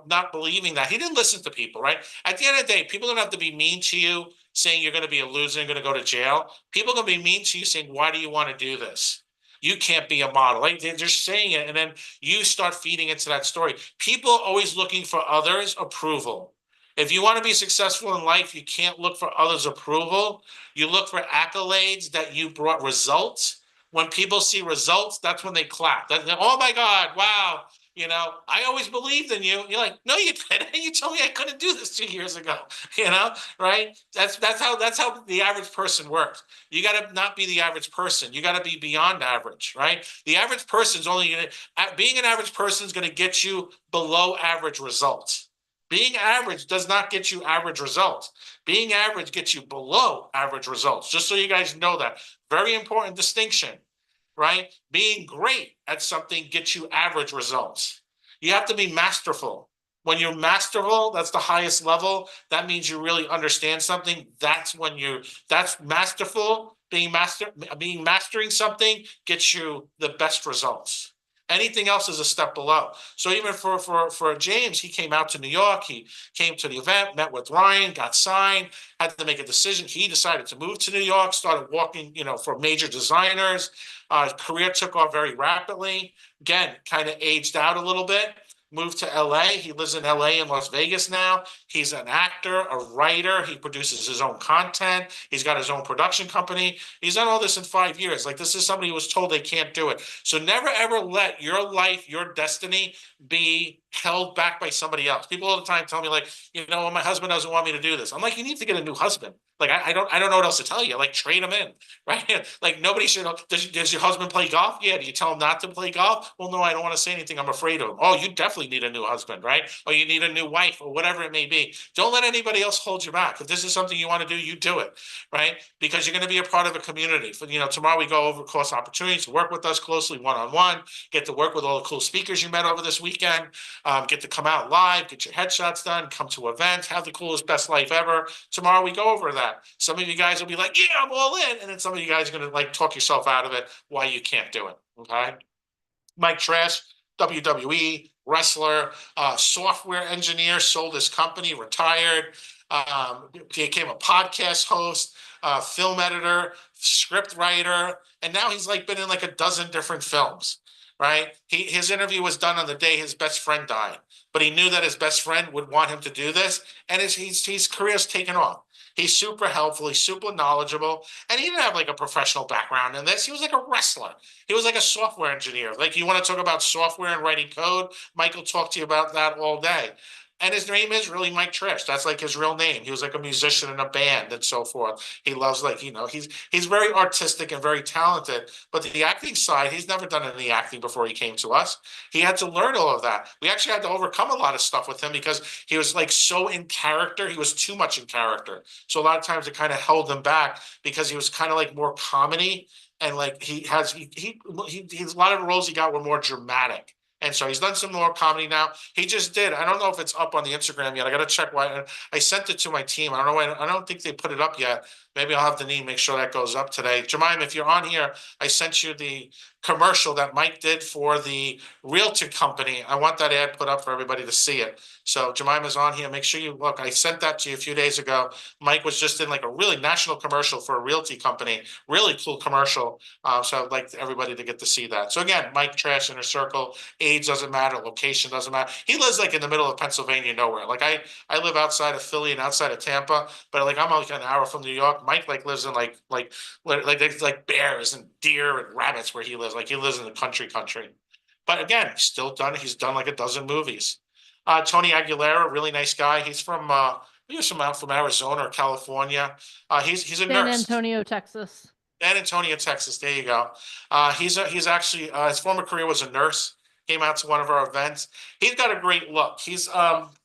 not believing that. He didn't listen to people, right? At the end of the day, people don't have to be mean to you, saying you're going to be a loser and going to go to jail. People are going to be mean to you, saying, why do you want to do this? You can't be a model. Like they're just saying it, and then you start feeding into that story. People are always looking for others' approval. If you want to be successful in life, you can't look for others' approval. You look for accolades that you brought results. When people see results, that's when they clap. Oh my God, wow. I always believed in you. You're like, no, you didn't. You told me I couldn't do this 2 years ago. Right? That's how the average person works. You got to not be the average person. You got to be beyond average, right? The average person's being an average person is going to get you below average results. Being average does not get you average results. Being average gets you below average results. Just so you guys know that. Very important distinction. Right? Being great at something gets you average results. You have to be masterful. When you're masterful, that's the highest level. That means you really understand something. That's masterful. Mastering something gets you the best results. Anything else is a step below. So even for James, he came out to New York. He came to the event, met with Ryan, got signed, had to make a decision. He decided to move to New York, started walking, for major designers. Career took off very rapidly. Again, kind of aged out a little bit. Moved to LA. He lives in LA and Las Vegas now. He's an actor, a writer. He produces his own content. He's got his own production company. He's done all this in 5 years. Like, this is somebody who was told they can't do it. So never ever let your life, your destiny be held back by somebody else. People all the time tell me, like, my husband doesn't want me to do this. I'm like, you need to get a new husband. Like, I don't know what else to tell you. Like, trade him in, right? Like, nobody should. Does your husband play golf? Yeah. Do you tell him not to play golf? Well, no, I don't want to say anything. I'm afraid of him. Oh, you definitely need a new husband, right? Or you need a new wife, or whatever it may be. Don't let anybody else hold you back. If this is something you want to do, you do it, right? Because you're going to be a part of a community. Tomorrow we go over course opportunities to work with us closely one-on-one, get to work with all the cool speakers you met over this weekend, get to come out live, get your headshots done, come to events, have the coolest, best life ever. Tomorrow we go over that. Some of you guys will be like, yeah, I'm all in. And then some of you guys are going to like talk yourself out of it why you can't do it. Okay. Mike Trash, WWE wrestler, software engineer, sold his company, retired, became a podcast host, film editor, script writer, and now he's like been in like a dozen different films. Right? His interview was done on the day his best friend died, but he knew that his best friend would want him to do this, and his career's taken off. He's super helpful. He's super knowledgeable. And he didn't have like a professional background in this. He was like a wrestler. He was like a software engineer. Like, you want to talk about software and writing code? Michael talked to you about that all day. And his name is really Mike Trish. That's like his real name. He was like a musician in a band and so forth. He loves, like, he's very artistic and very talented. But the acting side, he's never done any acting before he came to us. He had to learn all of that. We actually had to overcome a lot of stuff with him because he was like so in character. He was too much in character. So a lot of times it kind of held him back because he was kind of like more comedy. And like a lot of the roles he got were more dramatic. And so he's done some more comedy now. He just did. I don't know if it's up on the Instagram yet. I got to check why. I sent it to my team. I don't know why. I don't think they put it up yet. Maybe I'll have Deneen make sure that goes up today. Jemima, if you're on here, I sent you the commercial that Mike did for the realtor company. I want that ad put up for everybody to see it. So Jemima's on here. Make sure you look. I sent that to you a few days ago. Mike was just in like a really national commercial for a realty company. Really cool commercial. So I'd like everybody to get to see that. So again, Mike Trash Inner Circle. Age doesn't matter. Location doesn't matter. He lives like in the middle of Pennsylvania, nowhere. Like I live outside of Philly and outside of Tampa, but like I'm like an hour from New York. Mike like lives in like bears and deer and rabbits where he lives. Like, he lives in the country. But again, he's done like a dozen movies. Tony Aguilera, really nice guy. He's from from Arizona or California. He's a San nurse. Antonio, Texas. San Antonio, Texas. There you go. He's actually his former career was a nurse. Came out to one of our events. He's got a great look. He's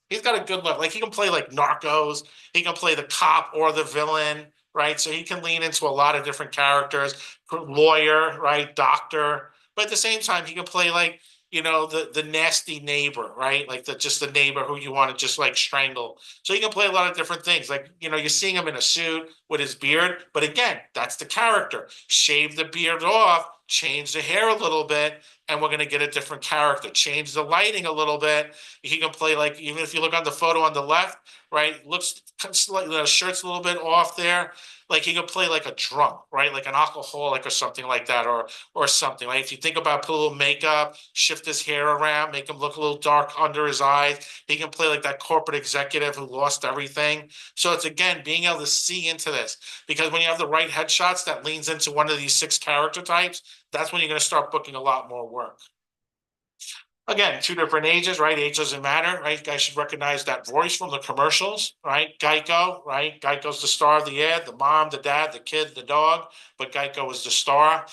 He's got a good look. Like he can play like Narcos. He can play the cop or the villain, right? So he can lean into a lot of different characters, lawyer, right? Doctor. But at the same time, he can play like, the nasty neighbor, right? Like just the neighbor who you want to just like strangle. So he can play a lot of different things. Like, you're seeing him in a suit with his beard. But again, that's the character. Shave the beard off, change the hair a little bit, and we're going to get a different character. Change the lighting a little bit. He can play like, even if you look on the photo on the left, right, looks like the shirt's a little bit off there. Like he could play like a drunk, right? Like an alcoholic or something like that, or something. Like if you think about put a little makeup, shift his hair around, make him look a little dark under his eyes. He can play like that corporate executive who lost everything. So it's again being able to see into this, because when you have the right headshots that leans into one of these 6 character types, that's when you're going to start booking a lot more work. Again, 2 different ages, right? Age doesn't matter, right? You guys should recognize that voice from the commercials, right? Geico, right? Geico's the star of the ad, the mom, the dad, the kid, the dog, but Geico is the star.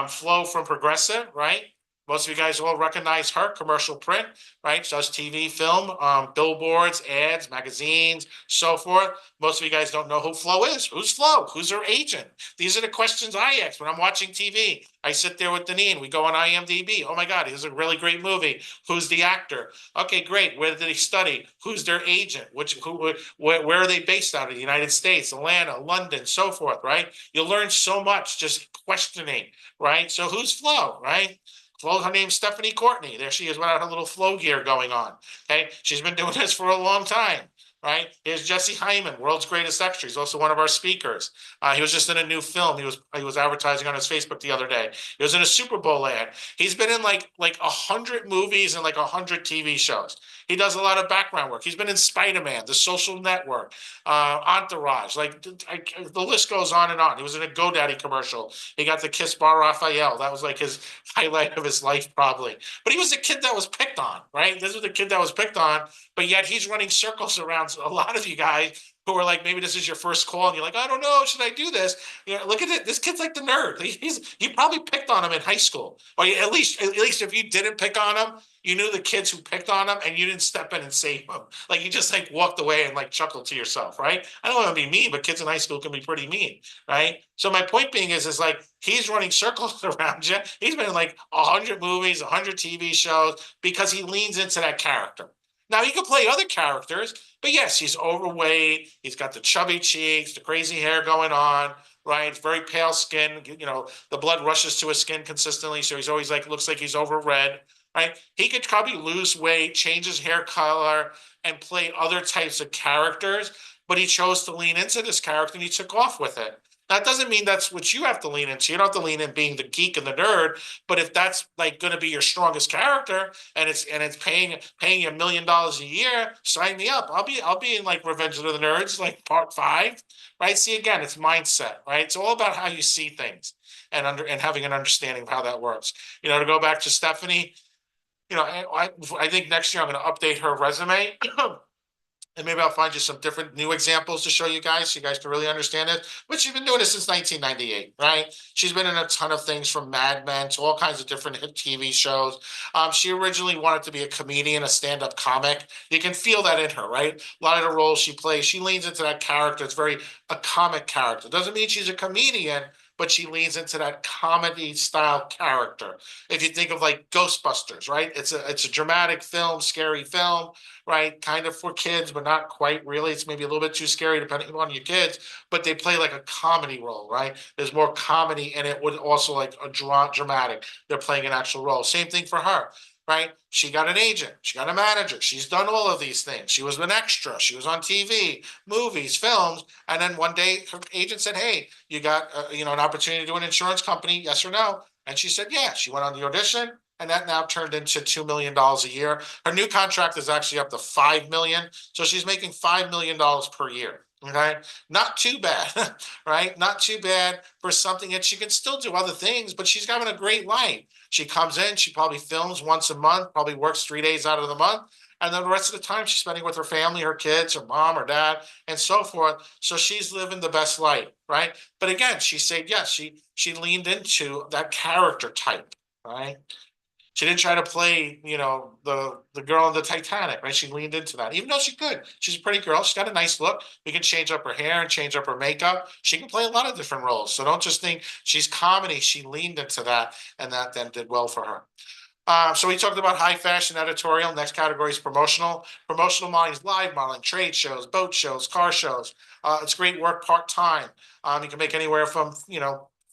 Flo from Progressive, right? Most of you guys all recognize her, commercial print, right? She does TV, film, billboards, ads, magazines, so forth. Most of you guys don't know who Flo is. Who's Flo? Who's her agent? These are the questions I ask when I'm watching TV. I sit there with Deneen. We go on IMDb. Oh my God, here's a really great movie. Who's the actor? Okay, great. Where did he study? Who's their agent? Where are they based out of? The United States, Atlanta, London, so forth, right? You'll learn so much just questioning, right? So who's Flo, right? Flo, her name's Stephanie Courtney. There she is without her little Flo gear going on. Okay, she's been doing this for a long time. Right? Here's Jesse Hyman, world's greatest extra. He's also one of our speakers. He was just in a new film. He was advertising on his Facebook the other day. He was in a Super Bowl ad. He's been in like 100 movies and like 100 TV shows. He does a lot of background work. He's been in Spider-Man, The Social Network, Entourage. Like the list goes on and on. He was in a GoDaddy commercial. He got the Kiss Bar Raphael. That was like his highlight of his life, probably. But he was a kid that was picked on, right? This was the kid that was picked on, but yet he's running circles around a lot of you guys who are like, maybe this is your first call and you're like, I don't know, should I do this? Look at it. This kid's like the nerd. He probably picked on him in high school, or at least if you didn't pick on him, you knew the kids who picked on him and you didn't step in and save him. Like you just like walked away and like chuckled to yourself, right? I don't want to be mean, but kids in high school can be pretty mean, right? So my point being is like he's running circles around you. He's been in like 100 movies, 100 TV shows because he leans into that character. Now he can play other characters, but yes, he's overweight. He's got the chubby cheeks, the crazy hair going on, right? Very pale skin. The blood rushes to his skin consistently, so he's always like looks like he's overred, right? He could probably lose weight, change his hair color, and play other types of characters, but he chose to lean into this character and he took off with it. That doesn't mean that's what you have to lean into. You don't have to lean in being the geek and the nerd, but if that's like going to be your strongest character and it's paying you $1 million a year, sign me up. I'll be in like Revenge of the Nerds, like part 5, right? See, again, it's mindset, right? It's all about how you see things and having an understanding of how that works. To go back to Stephanie, I think next year I'm going to update her resume. And maybe I'll find you some different new examples to show you guys so you guys can really understand it. But she's been doing this since 1998, right? She's been in a ton of things from Mad Men to all kinds of different hit TV shows. She originally wanted to be a comedian, a stand-up comic. You can feel that in her, right? A lot of the roles she plays, she leans into that character. It's very a comic character. Doesn't mean she's a comedian, but she leans into that comedy style character. If you think of like Ghostbusters, right? It's a dramatic film, scary film, right? Kind of for kids, but not quite really. It's maybe a little bit too scary depending on your kids, but they play like a comedy role, right? There's more comedy in it with also like a dramatic. They're playing an actual role. Same thing for her, right? She got an agent. She got a manager. She's done all of these things. She was an extra. She was on TV, movies, films. And then one day her agent said, hey, you got an opportunity to do an insurance company, yes or no? And she said, yeah. She went on the audition. And that now turned into $2 million a year. Her new contract is actually up to $5 million. So she's making $5 million per year. Okay, not too bad, right? Not too bad for something that she can still do other things, but she's having a great life. She comes in, she probably films once a month, probably works 3 days out of the month. And then the rest of the time she's spending with her family, her kids, her mom, her dad, and so forth. So she's living the best life, right? But again, she said, yes, she leaned into that character type, right? She didn't try to play, the girl in the Titanic, right? She leaned into that, even though she could. She's a pretty girl. She's got a nice look. We can change up her hair and change up her makeup. She can play a lot of different roles. So don't just think she's comedy. She leaned into that, and that then did well for her. So we talked about high fashion editorial. Next category is promotional. Promotional modeling is live modeling, trade shows, boat shows, car shows. It's great work part-time. You can make anywhere from,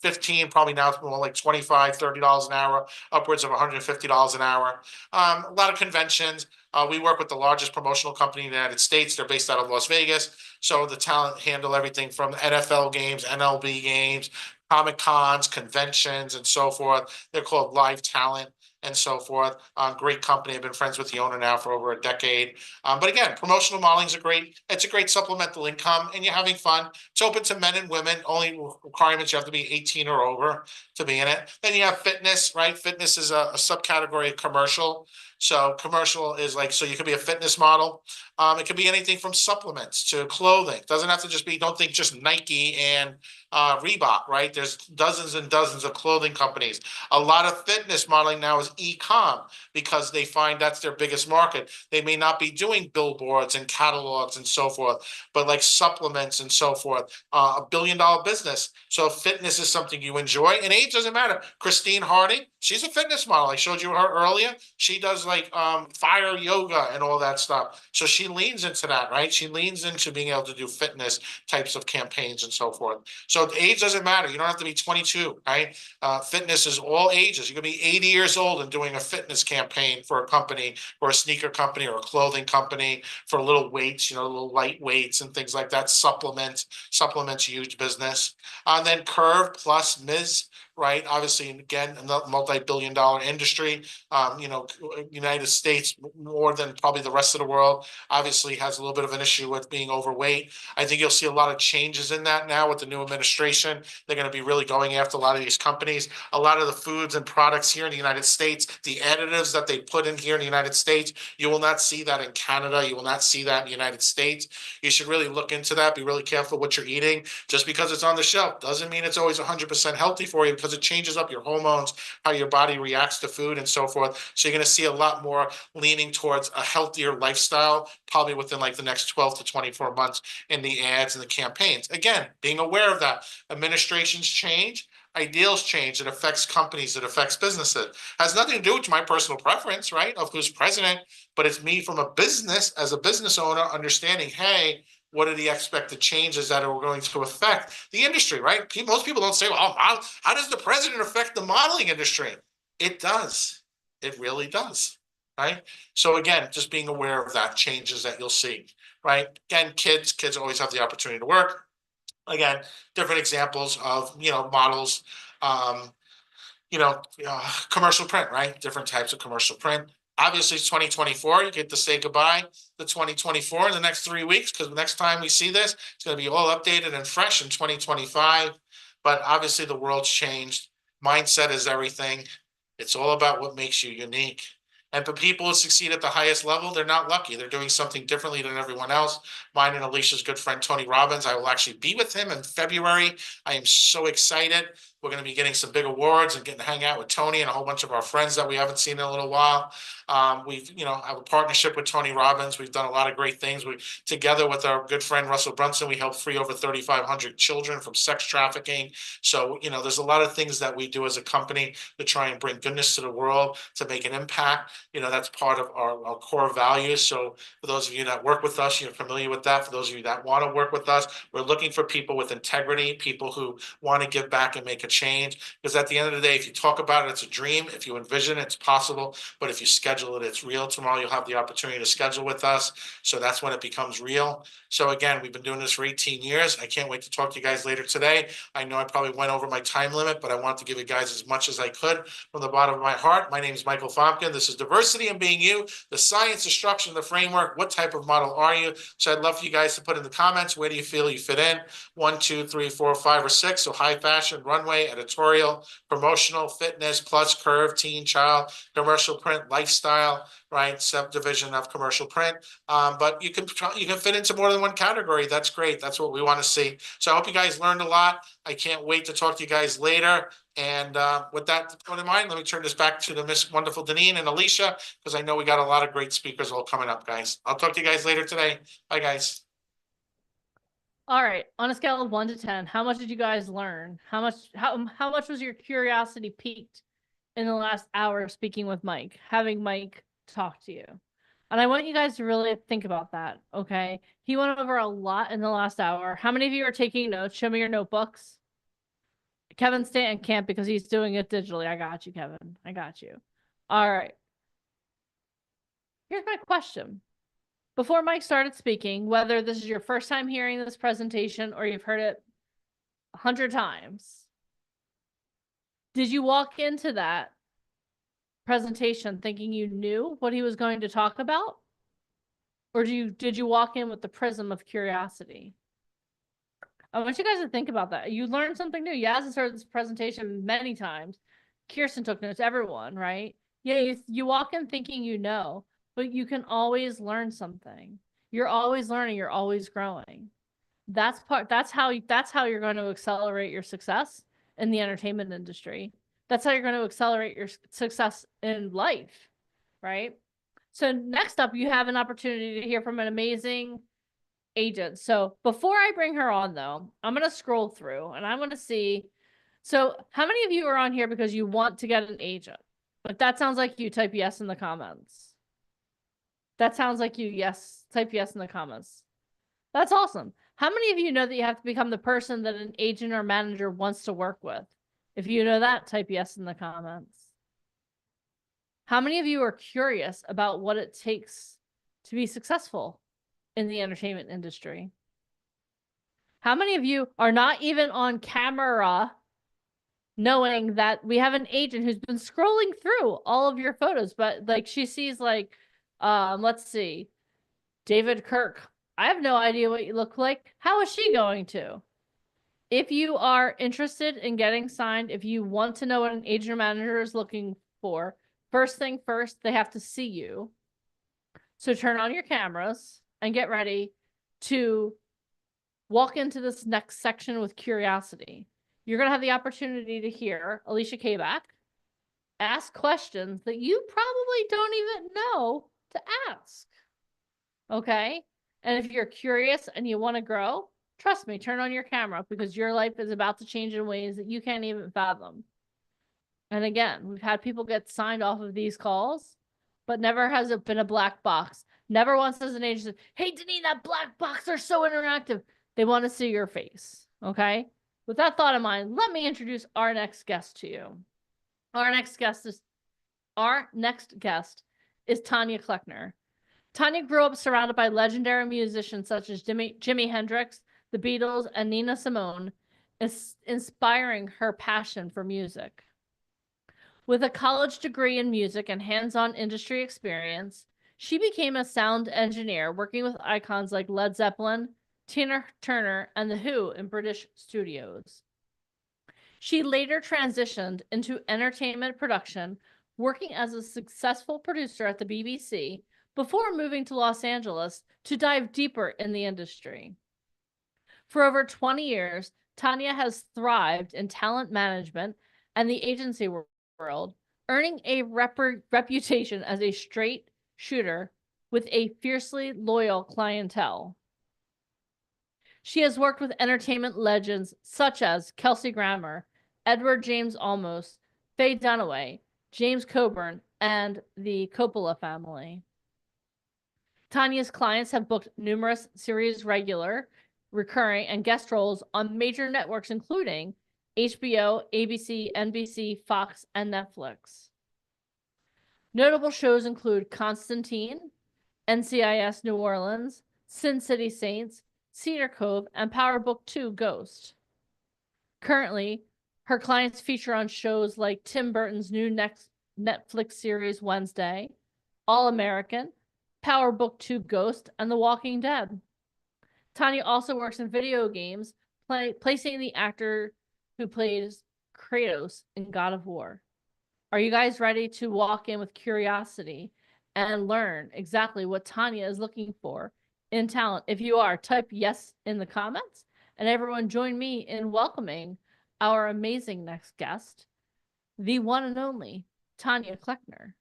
15, probably now it's more like $25, $30 an hour, upwards of $150 an hour. A lot of conventions. We work with the largest promotional company in the United States. They're based out of Las Vegas. So the talent handle everything from NFL games, MLB games, Comic Cons, conventions, and so forth. They're called Live Talent and so forth. Great company. I've been friends with the owner now for over a decade. But again, promotional modeling is it's a great supplemental income, and you're having fun. It's open to men and women. Only requirements, you have to be 18 or over to be in it. Then you have fitness, right? Fitness is a subcategory of commercial. So commercial is like, so you could be a fitness model. It could be anything from supplements to clothing. It doesn't have to just be, don't think just Nike and Reebok, right? There's dozens and dozens of clothing companies. A lot of fitness modeling now is e-com because they find that's their biggest market. They may not be doing billboards and catalogs and so forth, but like supplements and so forth, $1 billion business. So fitness is something you enjoy, and age doesn't matter. Christine Harding, she's a fitness model. I showed you her earlier. She does like fire yoga and all that stuff. So she leans into that, right? She leans into being able to do fitness types of campaigns and so forth. So age doesn't matter. You don't have to be 22, right? Fitness is all ages. You can be 80 years old and doing a fitness campaign for a company or a sneaker company or a clothing company for little weights, little light weights and things like that. Supplements huge business. And then Curve plus Ms. Right. Obviously, again, a multi-billion-dollar industry. United States, more than probably the rest of the world, obviously has a little bit of an issue with being overweight. I think you'll see a lot of changes in that now with the new administration. They're going to be really going after a lot of these companies. A lot of the foods and products here in the United States, the additives that they put in here in the United States, you will not see that in Canada. You will not see that in the United States. You should really look into that. Be really careful what you're eating. Just because it's on the shelf doesn't mean it's always 100% healthy for you, because it changes up your hormones, how your body reacts to food and so forth. So you're going to see a lot more leaning towards a healthier lifestyle, probably within like the next 12 to 24 months in the ads and the campaigns. Again, being aware of that. Administrations change. Ideals change. It affects companies. It affects businesses. Has nothing to do with my personal preference, right, of who's president, but it's me from a business, as a business owner, understanding, hey, what are the expected changes that are going to affect the industry, right? Most people don't say, well, how does the president affect the modeling industry? It does. It really does, right? So again, just being aware of that changes that you'll see, right? Again, kids always have the opportunity to work. Again, different examples of, models, commercial print, right? Different types of commercial print. Obviously, it's 2024. You get to say goodbye to 2024 in the next 3 weeks, because the next time we see this, it's going to be all updated and fresh in 2025. But obviously, the world's changed. Mindset is everything. It's all about what makes you unique. And for people who succeed at the highest level, they're not lucky. They're doing something differently than everyone else. Mine and Alicia's good friend, Tony Robbins, I will actually be with him in February. I am so excited. We're going to be getting some big awards and getting to hang out with Tony and a whole bunch of our friends that we haven't seen in a little while. We've, have a partnership with Tony Robbins. We've done a lot of great things. We, together with our good friend Russell Brunson, we helped free over 3,500 children from sex trafficking. So, there's a lot of things that we do as a company to try and bring goodness to the world, to make an impact. That's part of our core values. So for those of you that work with us, you're familiar with that. For those of you that want to work with us, we're looking for people with integrity, people who want to give back and make a change. Because at the end of the day, if you talk about it, it's a dream. If you envision it, it's possible. But if you schedule it, it's real. Tomorrow, you'll have the opportunity to schedule with us. So that's when it becomes real. So again, we've been doing this for 18 years. I can't wait to talk to you guys later today. I know I probably went over my time limit, but I want to give you guys as much as I could from the bottom of my heart. My name is Michael Fomkin. This is Diversity and Being You, the science, the structure, the framework. What type of model are you? So I'd love for you guys to put in the comments, where do you feel you fit in? 1, 2, 3, 4, 5, or 6. So high fashion, runway, runway, editorial, promotional, fitness, plus curve, teen, child, commercial print, lifestyle, right? Subdivision of commercial print. But you can fit into more than one category. That's great. That's what we want to see. So I hope you guys learned a lot. I can't wait to talk to you guys later. And with that in mind, let me turn this back to the Miss Wonderful Deneen and Alicia, because I know we got a lot of great speakers all coming up, guys. I'll talk to you guys later today. Bye, guys. All right. On a scale of 1 to 10, how much did you guys learn? How much was your curiosity piqued in the last hour speaking with Mike, having Mike talk to you? And I want you guys to really think about that, okay? He went over a lot in the last hour. How many of you are taking notes? Show me your notebooks. Kevin Stanton can't because he's doing it digitally. I got you, Kevin. I got you. All right. Here's my question. Before Mike started speaking, whether this is your first time hearing this presentation or you've heard it 100 times, did you walk into that presentation thinking you knew what he was going to talk about? Or did you walk in with the prism of curiosity? I want you guys to think about that. You learned something new. Yaz has heard this presentation many times. Kirsten took notes, everyone, right? Yeah, you walk in thinking you know, but you can always learn something. You're always learning, you're always growing. That's how you're going to accelerate your success in the entertainment industry. That's how you're going to accelerate your success in life, right? So next up, you have an opportunity to hear from an amazing agent. So before I bring her on, though, I'm going to scroll through and I'm going to see. So how many of you are on here because you want to get an agent? If that sounds like you, type yes in the comments. That sounds like you, yes. Type yes in the comments. That's awesome. How many of you know that you have to become the person that an agent or manager wants to work with? If you know that, type yes in the comments. How many of you are curious about what it takes to be successful in the entertainment industry? How many of you are not even on camera knowing that we have an agent who's been scrolling through all of your photos, but like she sees like, let's see, David Kirk. I have no idea what you look like. How is she going to? If you are interested in getting signed, if you want to know what an agent or manager is looking for, first thing first, they have to see you. So turn on your cameras and get ready to walk into this next section with curiosity. You're going to have the opportunity to hear Alicia Kabak ask questions that you probably don't even know to ask. Okay? And if you're curious and you want to grow, trust me, turn on your camera because your life is about to change in ways that you can't even fathom. And again, we've had people get signed off of these calls, but never has it been a black box. Never once has an agent said, hey, Deneen, that black box, they're so interactive. They want to see your face, okay? With that thought in mind, let me introduce our next guest to you. Our next guest is Tanya Kleckner. Tanya grew up surrounded by legendary musicians such as Jimi Hendrix, the Beatles, and Nina Simone, inspiring her passion for music. With a college degree in music and hands-on industry experience, she became a sound engineer working with icons like Led Zeppelin, Tina Turner, and The Who in British studios. She later transitioned into entertainment production, working as a successful producer at the BBC before moving to Los Angeles to dive deeper in the industry. For over 20 years, Tanya has thrived in talent management and the agency world, earning a reputation as a straight shooter with a fiercely loyal clientele. She has worked with entertainment legends such as Kelsey Grammer, Edward James Olmos, Faye Dunaway, James Coburn, and the Coppola family. Tanya's clients have booked numerous series regular, recurring, and guest roles on major networks including HBO, ABC, NBC, Fox, and Netflix. Notable shows include Constantine, NCIS New Orleans, Sin City Saints, Cedar Cove, and Power Book 2 Ghost. Currently, her clients feature on shows like Tim Burton's new Netflix series Wednesday, All American, Power Book 2 Ghost, and The Walking Dead. Tanya also works in video games, placing the actor who plays Kratos in God of War. Are you guys ready to walk in with curiosity and learn exactly what Tanya is looking for in talent? If you are, type yes in the comments, and everyone join me in welcoming our amazing next guest, the one and only Tanya Kleckner.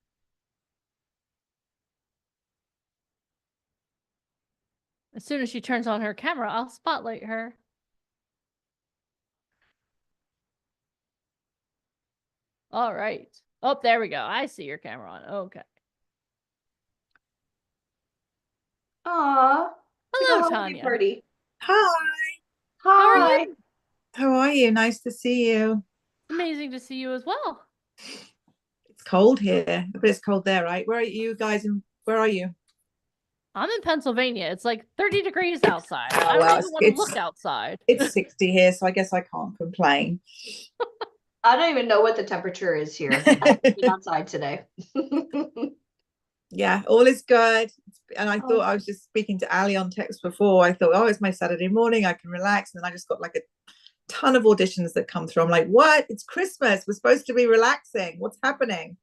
As soon as she turns on her camera, I'll spotlight her. All right. Oh, there we go. I see your camera on. Okay. Aw. Hello, It's like a holiday Tanya. party. Hi, How are Hi. you? how are you? Nice to see you. Amazing to see you as well. It's cold here, but it's cold there, right? Where are you guys? And where are you? I'm in Pennsylvania. It's like 30 degrees outside. Oh, I don't well, even want to look outside. It's 60 here, so I guess I can't complain. I don't even know what the temperature is here. I've been outside today. Yeah, all is good. And I Oh. thought I was just speaking to Ali on text before. I thought, oh, it's my Saturday morning. I can relax. And then I just got like a ton of auditions that come through. I'm like, what? It's Christmas. We're supposed to be relaxing. What's happening?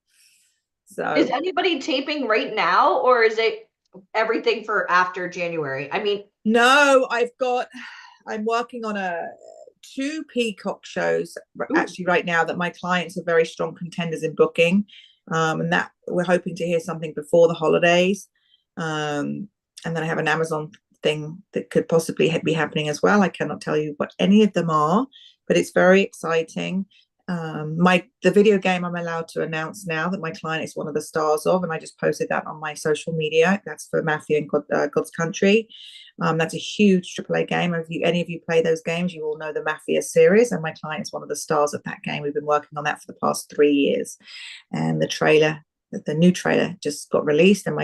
So Is anybody taping right now, or is it everything for after January? I mean, no, I'm working on two Peacock shows actually right now that my clients are very strong contenders in booking, and that we're hoping to hear something before the holidays, and then I have an Amazon thing that could possibly be happening as well. I cannot tell you what any of them are, but it's very exciting. The video game I'm allowed to announce now that my client is one of the stars of, and I just posted that on my social media. That's for Mafia and God's Country. That's a huge AAA game. If any of you play those games, you all know the Mafia series, and my client is one of the stars of that game. We've been working on that for the past 3 years, and the new trailer just got released, and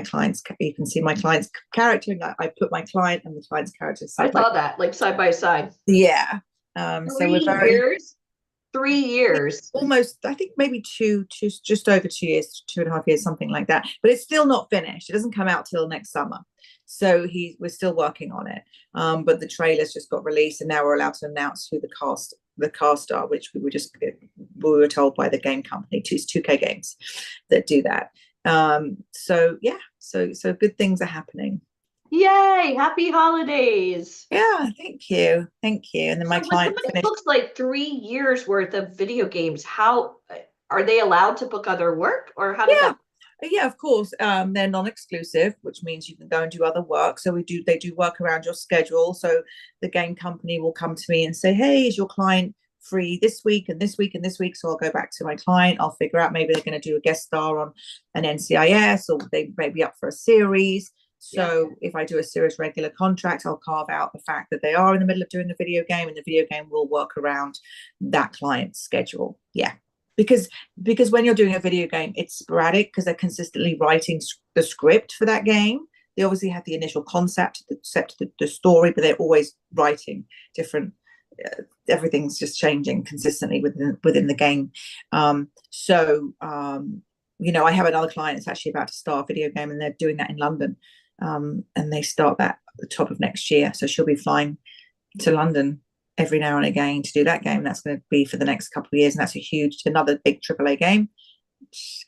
you can see my client's character, and I put my client and the client's character I saw that like side by side. yeah. So we're 3 years. 3 years. Almost, I think maybe just over 2 years, 2.5 years, something like that. But it's still not finished. It doesn't come out till next summer. So we're still working on it. But the trailers just got released, and now we're allowed to announce who the cast are, which we were told by the game company. It's 2K Games that do that. So yeah, so good things are happening. Yay! Happy holidays. Yeah, thank you. And then my client somebody finished. books like 3 years worth of video games. How are they allowed to book other work, or how does that? Yeah, of course. They're non-exclusive, which means you can go and do other work. So they do work around your schedule. So the game company will come to me and say, hey, is your client free this week and this week and this week? So I'll go back to my client. I'll figure out maybe they're going to do a guest star on an NCIS, or they may be up for a series. So if I do a series regular contract, I'll carve out the fact that they are in the middle of doing the video game, and the video game will work around that client's schedule. Yeah. Because when you're doing a video game, it's sporadic because they're consistently writing the script for that game. They obviously have the initial concept, the story, but they're always writing different. Everything's just changing consistently within the game. I have another client that's actually about to start a video game, and they're doing that in London, and they start that at the top of next year. So she'll be flying to London every now and again to do that game. That's going to be for the next couple of years, and that's another big AAA game.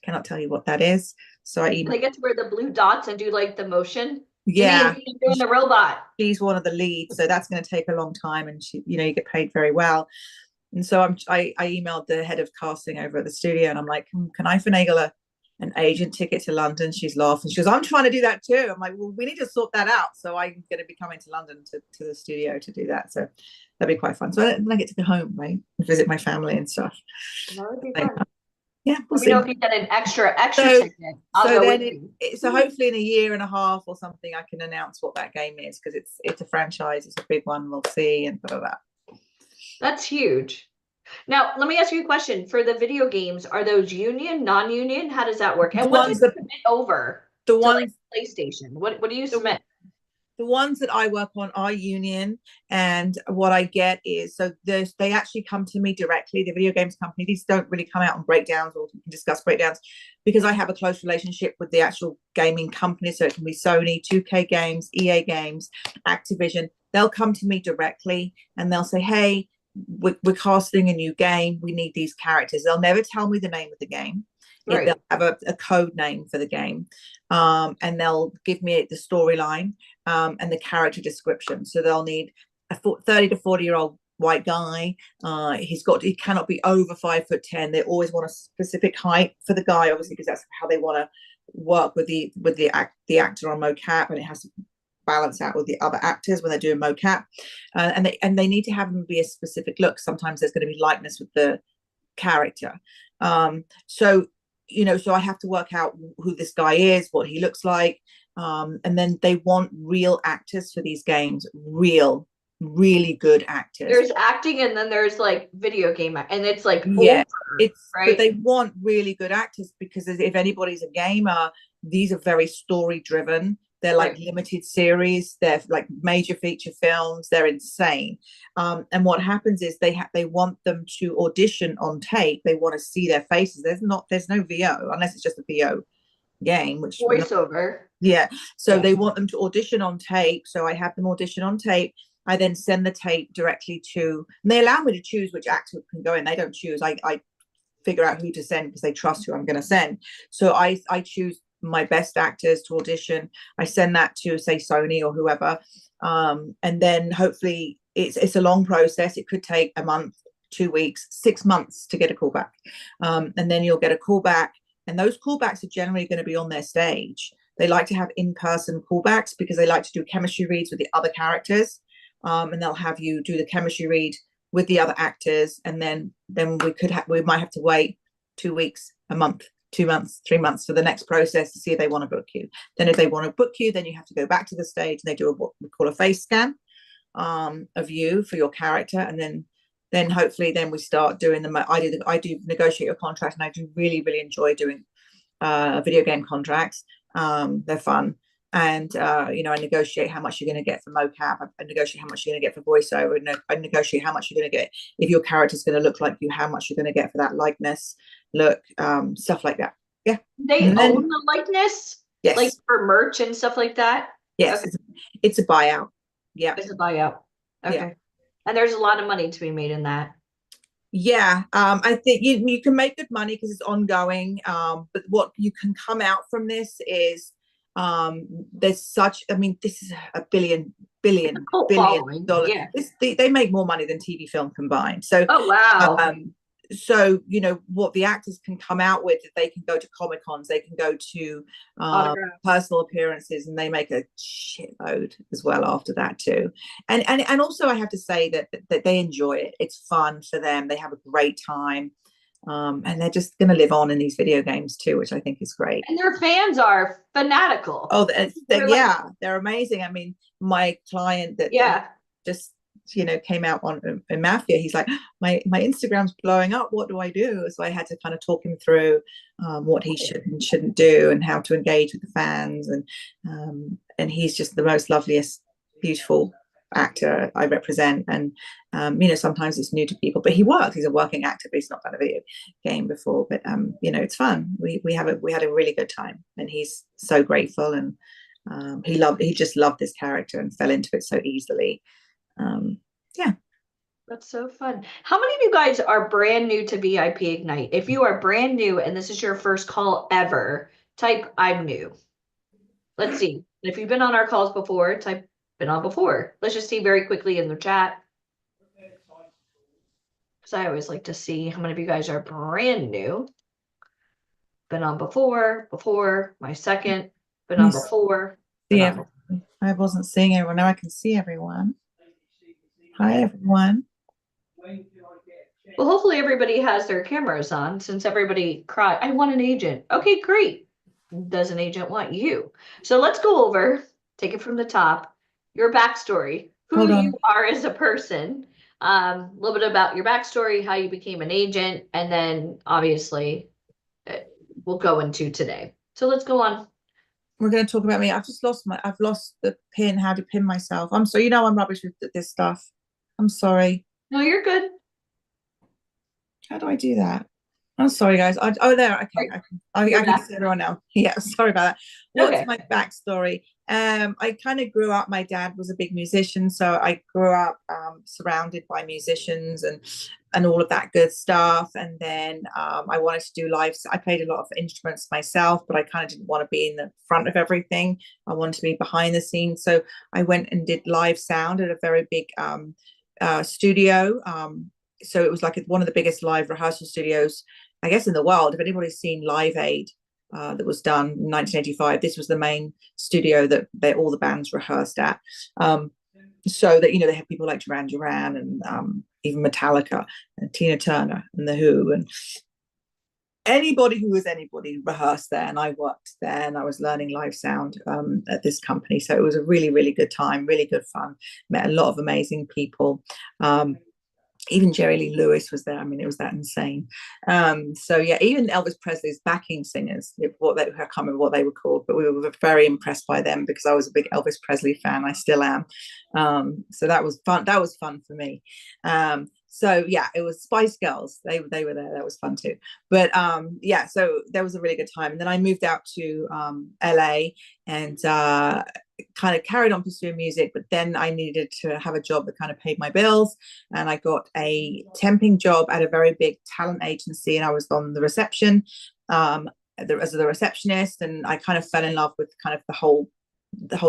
Cannot tell you what that is. So They get to wear the blue dots and do like the motion. Yeah, doing the robot. She's one of the leads, so that's going to take a long time, and you get paid very well. And so I emailed the head of casting over at the studio, and I'm like, can I finagle an agent ticket to London? She's laughing. She goes, I'm trying to do that too. I'm like, well, we need to sort that out. So I'm going to be coming to London to the studio to do that. So that'd be quite fun. So I get to go home, right, and visit my family and stuff. That would be fun. Yeah, we'll see. Know if you get an extra ticket. So hopefully in a year and a half or something, I can announce what that game is, because it's a franchise. It's a big one. We'll see, and blah, blah, blah. That's huge. Now, let me ask you a question. For the video games, are those union, non-union? How does that work? And what do you submit over to PlayStation? What do you submit? The ones that I work on are union, and what I get is, so they actually come to me directly, the video games company. These don't really come out on breakdowns, or discuss breakdowns, because I have a close relationship with the actual gaming company. So it can be Sony, 2K Games, EA Games, Activision. They'll come to me directly, and they'll say, hey, we're casting a new game. We need these characters. They'll never tell me the name of the game. Right. They'll have a code name for the game, and they'll give me the storyline and the character description. So they'll need a 30 to 40-year-old white guy. He cannot be over 5'10". They always want a specific height for the guy, obviously, because that's how they want to work with the actor on mocap, and it has to balance out with the other actors when they're doing mocap, and they need to have them be a specific look. Sometimes there's going to be likeness with the character, so I have to work out who this guy is, what he looks like, and then they want real actors for these games, really good actors. There's acting, and then there's like video game, and it's like right. But they want really good actors, because if anybody's a gamer, these are very story driven. They're like limited series. They're like major feature films. They're insane. And what happens is they want them to audition on tape. They want to see their faces. There's no VO, unless it's just a VO game, which voiceover. So they want them to audition on tape. So I have them audition on tape. I then send the tape directly to, and they allow me to choose which actor can go in. They don't choose. I figure out who to send because they trust who I'm going to send. So I choose my best actors to audition. I send that to, say, Sony or whoever, and then hopefully it's a long process. It could take a month, 2 weeks, 6 months to get a callback, and then you'll get a callback, and those callbacks are generally going to be on their stage. They like to have in-person callbacks because they like to do chemistry reads with the other characters, and they'll have you do the chemistry read with the other actors, and then we might have to wait 2 weeks, a month, 2 months, 3 months for the next process to see if they want to book you. Then if they want to book you, then you have to go back to the stage, and they do what we call a face scan of you for your character, and then hopefully then we start doing I do negotiate your contract, and I do really enjoy doing video game contracts. They're fun. And I negotiate how much you're going to get for mocap. I negotiate how much you're going to get for voiceover. I negotiate how much you're going to get if your character's going to look like you, how much you're going to get for that likeness, look, stuff like that. Yeah. They own the likeness? Yes. Like for merch and stuff like that? Yes. Okay. It's a buyout. Yeah. It's a buyout. Okay. Yeah. And there's a lot of money to be made in that. Yeah. I think you can make good money because it's ongoing. But what you can come out from this is there's such, this is a billion dollar. Yeah. They make more money than TV film combined. So oh wow. So what the actors can come out with, they can go to Comic-Cons, they can go to personal appearances, and they make a shitload as well after that too. And also I have to say that they enjoy it. It's fun for them. They have a great time. And they're just going to live on in these video games too, which I think is great. And their fans are fanatical. Oh, they're amazing. My client that just came out in Mafia, he's like, my Instagram's blowing up. What do I do? So I had to kind of talk him through what he should and shouldn't do, and how to engage with the fans. And he's just the most loveliest, beautiful actor I represent, and sometimes it's new to people, but he's a working actor, but he's not done a video game before, but it's fun. We had a really good time, and he's so grateful, and he just loved this character and fell into it so easily. That's so fun. How many of you guys are brand new to VIP Ignite? If you are brand new and this is your first call ever, type I'm new. Let's see. If you've been on our calls before, type been on before. Let's just see very quickly in the chat, because I always like to see how many of you guys are brand new. Been on before my second, been on before. Yeah, I wasn't seeing everyone. Now I can see everyone. Hi everyone. Well, hopefully everybody has their cameras on, since everybody cried, I want an agent. Okay, great. Does an agent want you? So let's go over, take it from the top, your backstory, who you are as a person, a little bit about your backstory, how you became an agent, and then obviously we'll go into today. So let's go on. We're going to talk about me. I've lost the pin, how to pin myself. I'm sorry, I'm rubbish with this stuff. I'm sorry. No, you're good. How do I do that? Oh, sorry, guys. There. Okay, I You're can back. see everyone now. Yeah, sorry about that. What's Okay. my backstory? I kind of grew up. My dad was a big musician, so I grew up surrounded by musicians and all of that good stuff. And then I wanted to do live. I played a lot of instruments myself, but I kind of didn't want to be in the front of everything. I wanted to be behind the scenes. So I went and did live sound at a very big studio. So it was like one of the biggest live rehearsal studios, I guess, in the world. If anybody's seen Live Aid, that was done in 1985, this was the main studio that all the bands rehearsed at. So that, they had people like Duran Duran and even Metallica and Tina Turner and The Who, and anybody who was anybody rehearsed there. And I worked there, and I was learning live sound at this company. So it was a really, really good time, really good fun. Met a lot of amazing people. Even Jerry Lee Lewis was there. I mean, it was that insane. So yeah, even Elvis Presley's backing singers, I can't remember what they were called, but we were very impressed by them because I was a big Elvis Presley fan. I still am. So that was fun. That was fun for me. So yeah, it was Spice Girls. They were there. That was fun too. But yeah, so there was a really good time. And then I moved out to LA and kind of carried on pursuing music, but then I needed to have a job that kind of paid my bills, and I got a temping job at a very big talent agency, and I was on the reception as the receptionist, and I kind of fell in love with kind of the whole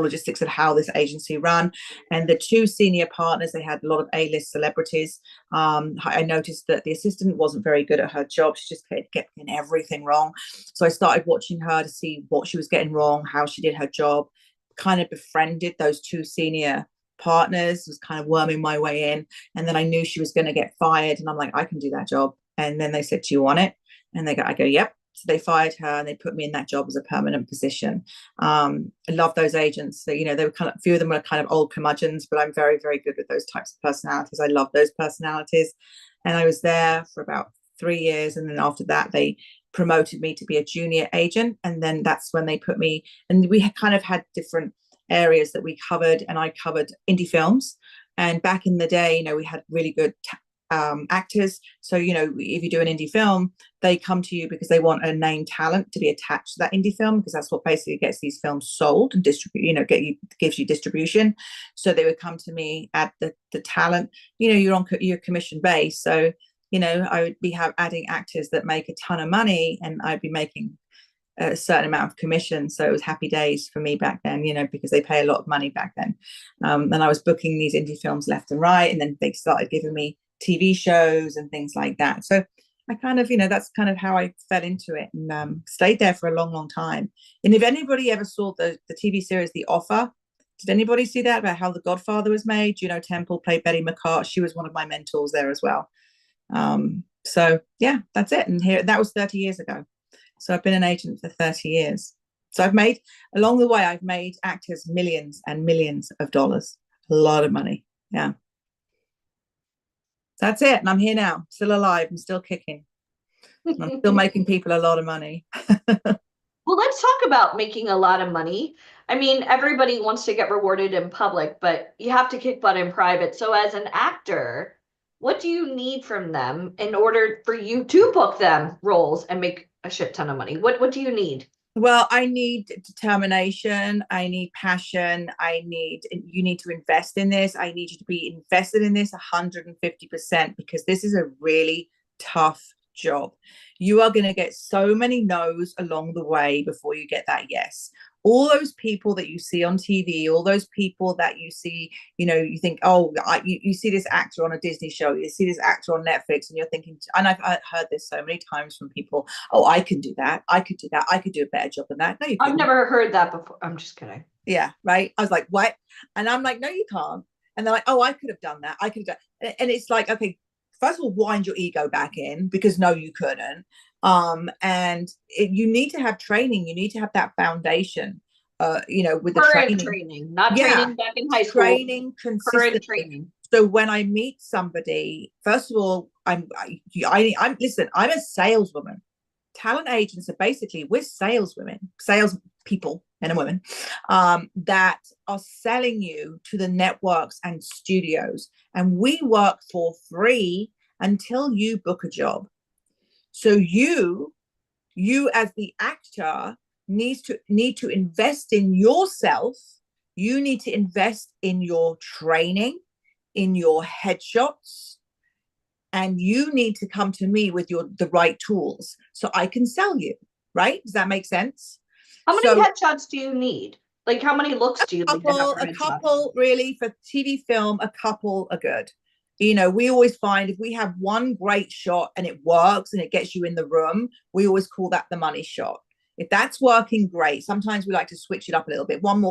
logistics of how this agency ran. And the two senior partners, they had a lot of A-list celebrities. I noticed that the assistant wasn't very good at her job. She just kept getting everything wrong. So I started watching her to see what she was getting wrong, how she did her job, kind of befriended those two senior partners, was kind of worming my way in. And then I knew she was going to get fired, and I'm like, I can do that job. And then they said, do you want it? And I go, yep. So they fired her and they put me in that job as a permanent position. I love those agents. So, they were kind of, a few of them were kind of old curmudgeons, but I'm very, very good with those types of personalities. I love those personalities. And I was there for about 3 years. And then after that, they promoted me to be a junior agent. And then that's when they put me, and we kind of had different areas that we covered, and I covered indie films. And back in the day, we had really good actors. So, if you do an indie film, they come to you because they want a named talent to be attached to that indie film, because that's what basically gets these films sold and gives you distribution. So they would come to me at the talent, you're on your commission base. So, I would be adding actors that make a ton of money, and I'd be making a certain amount of commission. So it was happy days for me back then, because they pay a lot of money back then. And I was booking these indie films left and right, and then they started giving me TV shows and things like that. So I kind of, that's kind of how I fell into it, and stayed there for a long, long time. And if anybody ever saw the TV series The Offer, did anybody see that, about how The Godfather was made? Juno Temple played Betty McCart. She was one of my mentors there as well. So yeah, that's it. And that was 30 years ago. So I've been an agent for 30 years. So along the way, I've made actors millions and millions of dollars, a lot of money. Yeah. That's it. And I'm here now, still alive and still kicking. And I'm still making people a lot of money. Well, let's talk about making a lot of money. I mean, everybody wants to get rewarded in public, but you have to kick butt in private. So as an actor, what do you need from them in order for you to book them roles and make a shit ton of money? What do you need? Well, I need determination. I need passion. You need to invest in this. I need you to be invested in this 150%, because this is a really tough job. You are going to get so many no's along the way before you get that yes. All those people that you see on TV, all those people that you see, you think, oh, you see this actor on a Disney show, you see this actor on Netflix, and you're thinking, and I've heard this so many times from people, oh, I can do that. I could do that. I could do a better job than that. No, you couldn't. I've never heard that before. I'm just kidding. Yeah, right. I was like, what? And I'm like, no, you can't. And they're like, oh, I could have done that. I could have done. And it's like, okay, first of all, wind your ego back in, because no, you couldn't. You need to have training. You need to have that foundation, with the training, not training back in high school. Training consistently. Current training. So when I meet somebody, first of all, listen, I'm a saleswoman. Talent agents are basically, we're saleswomen, salespeople, men and women, that are selling you to the networks and studios, and we work for free until you book a job. So you as the actor need to invest in yourself. You need to invest in your training, in your headshots, and you need to come to me with the right tools so I can sell you. Right? Does that make sense? How many headshots do you need? Like, how many looks do you need to have for a couple, really, for TV film, a couple are good. You know, we always find if we have one great shot and it works and it gets you in the room, we always call that the money shot. If that's working, great. Sometimes we like to switch it up a little bit. One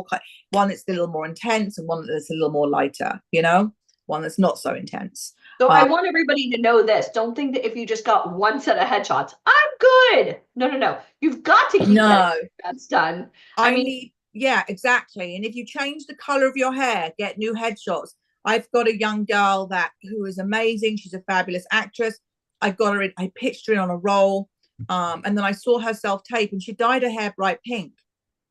that's a little more intense and one that's a little more lighter, you know, one that's not so intense. So I want everybody to know this. Don't think that if you just got one set of headshots, I'm good. No. You've got to keep that's done. I mean, yeah, exactly. And if you change the color of your hair, get new headshots. I've got a young girl who is amazing. She's a fabulous actress. I pitched her in on a role. And then I saw her self-tape and she dyed her hair bright pink.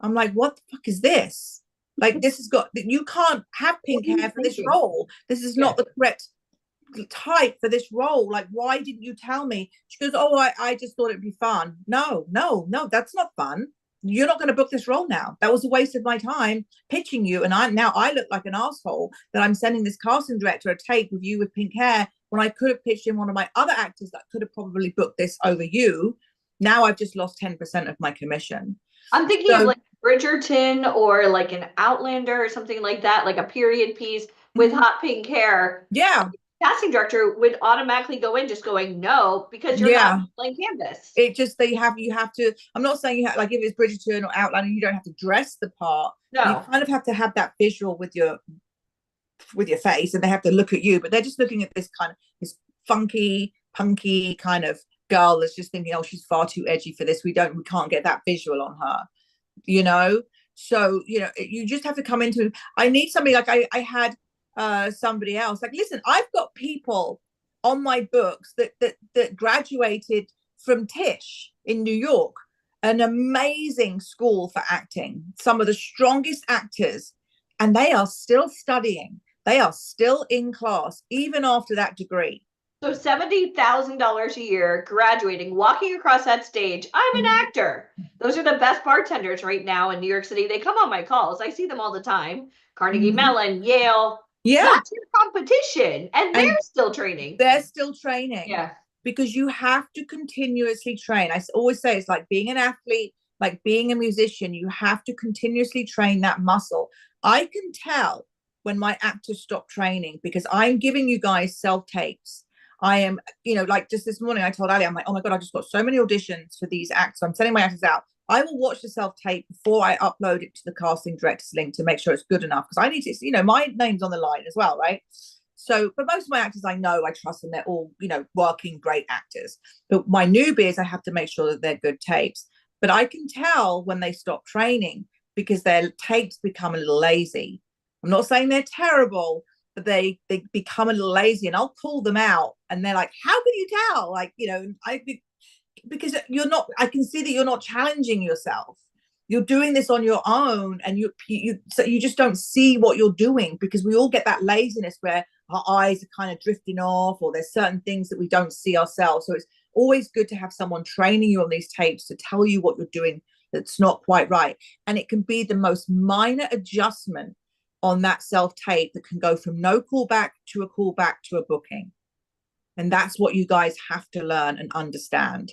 I'm like, what the fuck is this? Like, you can't have pink hair for this role. This is not the correct type for this role. Like, why didn't you tell me? She goes, oh, I just thought it'd be fun. No, that's not fun. You're not going to book this role now. That was a waste of my time pitching you. And I look like an asshole that I'm sending this casting director a tape with you with pink hair when I could have pitched in one of my other actors that could have probably booked this over you. Now I've just lost 10% of my commission. I'm thinking of like Bridgerton or like an Outlander or something like that, like a period piece with hot pink hair. Yeah. Casting director would automatically go in just going no because you're not blank canvas. It just you have to. I'm not saying you have, like, if it's Bridgerton or Outlander, you don't have to dress the part. No, you kind of have to have that visual with your face, and they have to look at you. But they're just looking at this funky, punky kind of girl that's just thinking, oh, she's far too edgy for this. We can't get that visual on her, you know. So you just have to come into. I need somebody like I had. Somebody else, like, listen, I've got people on my books that graduated from Tisch in New York, an amazing school for acting, some of the strongest actors, and they are still studying, they are still in class even after that degree. So $70,000 a year, graduating, walking across that stage. I'm an actor. Those are the best bartenders right now in New York City. They come on my calls. I see them all the time. Carnegie Mellon, Yale. Yeah. That's your competition. And they're still training. They're still training. Yeah. Because you have to continuously train. I always say it's like being an athlete, like being a musician. You have to continuously train that muscle. I can tell when my actors stop training because I'm giving you guys self-tapes. I am, like just this morning, I told Ali, I'm like, oh my God, I just got so many auditions for these acts. So I'm sending my actors out. I will watch the self-tape before I upload it to the casting director's link to make sure it's good enough. Because I need to, my name's on the line as well, right? So, but most of my actors I know, I trust them. They're all, working great actors. But my newbies, I have to make sure that they're good tapes. But I can tell when they stop training because their tapes become a little lazy. I'm not saying they're terrible, but they become a little lazy, and I'll call them out. And they're like, how can you tell? Like, because I can see that you're not challenging yourself. You're doing this on your own, and so you just don't see what you're doing, because we all get that laziness where our eyes are kind of drifting off, or there's certain things that we don't see ourselves. So it's always good to have someone training you on these tapes to tell you what you're doing that's not quite right. And it can be the most minor adjustment on that self-tape that can go from no callback to a booking. And that's what you guys have to learn and understand.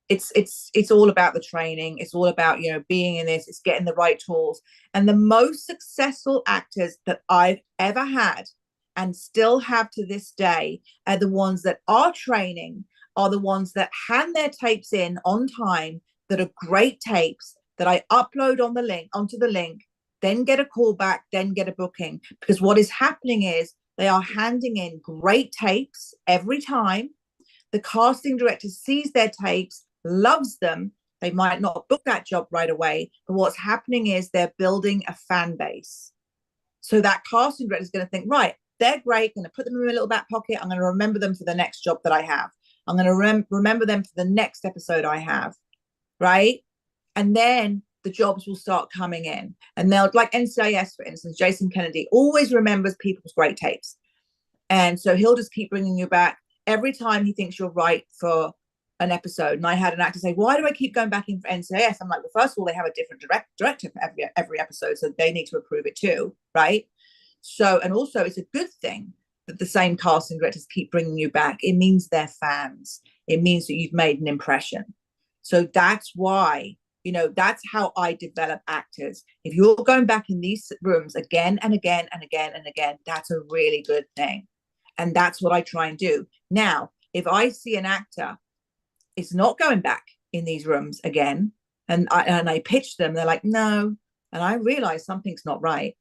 It's all about the training. It's all about, being in this, it's getting the right tools. And the most successful actors that I've ever had and still have to this day are the ones that are training, are the ones that hand their tapes in on time, that are great tapes that I upload onto the link, then get a call back, then get a booking. Because what is happening is they are handing in great tapes every time. The casting director sees their tapes, loves them. They might not book that job right away, but what's happening is they're building a fan base. So that casting director is going to think, right, they're great, I'm going to put them in my little back pocket. I'm going to remember them for the next job that I have. I'm going to remember them for the next episode I have, right? And then the jobs will start coming in. And they'll, like NCIS, for instance, Jason Kennedy always remembers people's great tapes. And so he'll just keep bringing you back. every time he thinks you're right for an episode. And I had an actor say, why do I keep going back in for NCIS? I'm like, well, first of all, they have a different director for every episode, so they need to approve it too, right? So, and also it's a good thing that the same casting directors keep bringing you back. It means they're fans. It means that you've made an impression. So that's why, you know, that's how I develop actors. If you're going back in these rooms again and again and again and again, that's a really good thing. And that's what I try and do. Now, if I see an actor is not going back in these rooms again, and I pitch them, they're like, no, and I realize something's not right.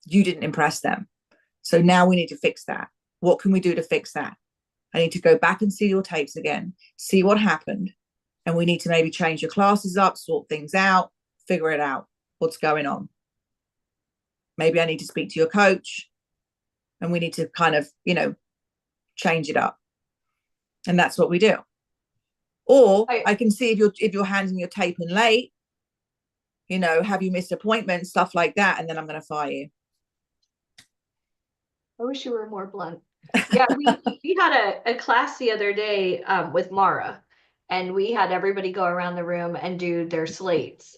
You didn't impress them. So now we need to fix that. What can we do to fix that? I need to go back and see your tapes again, see what happened. And we need to maybe change your classes up, sort things out, figure it out. What's going on? Maybe I need to speak to your coach, and we need to kind of, you know, change it up. And that's what we do. Or I can see if you're handing your tape in late, you know, have you missed appointments, stuff like that, and then I'm going to fire you. I wish you were more blunt. Yeah, we had a class the other day with Mara, and we had everybody go around the room and do their slates.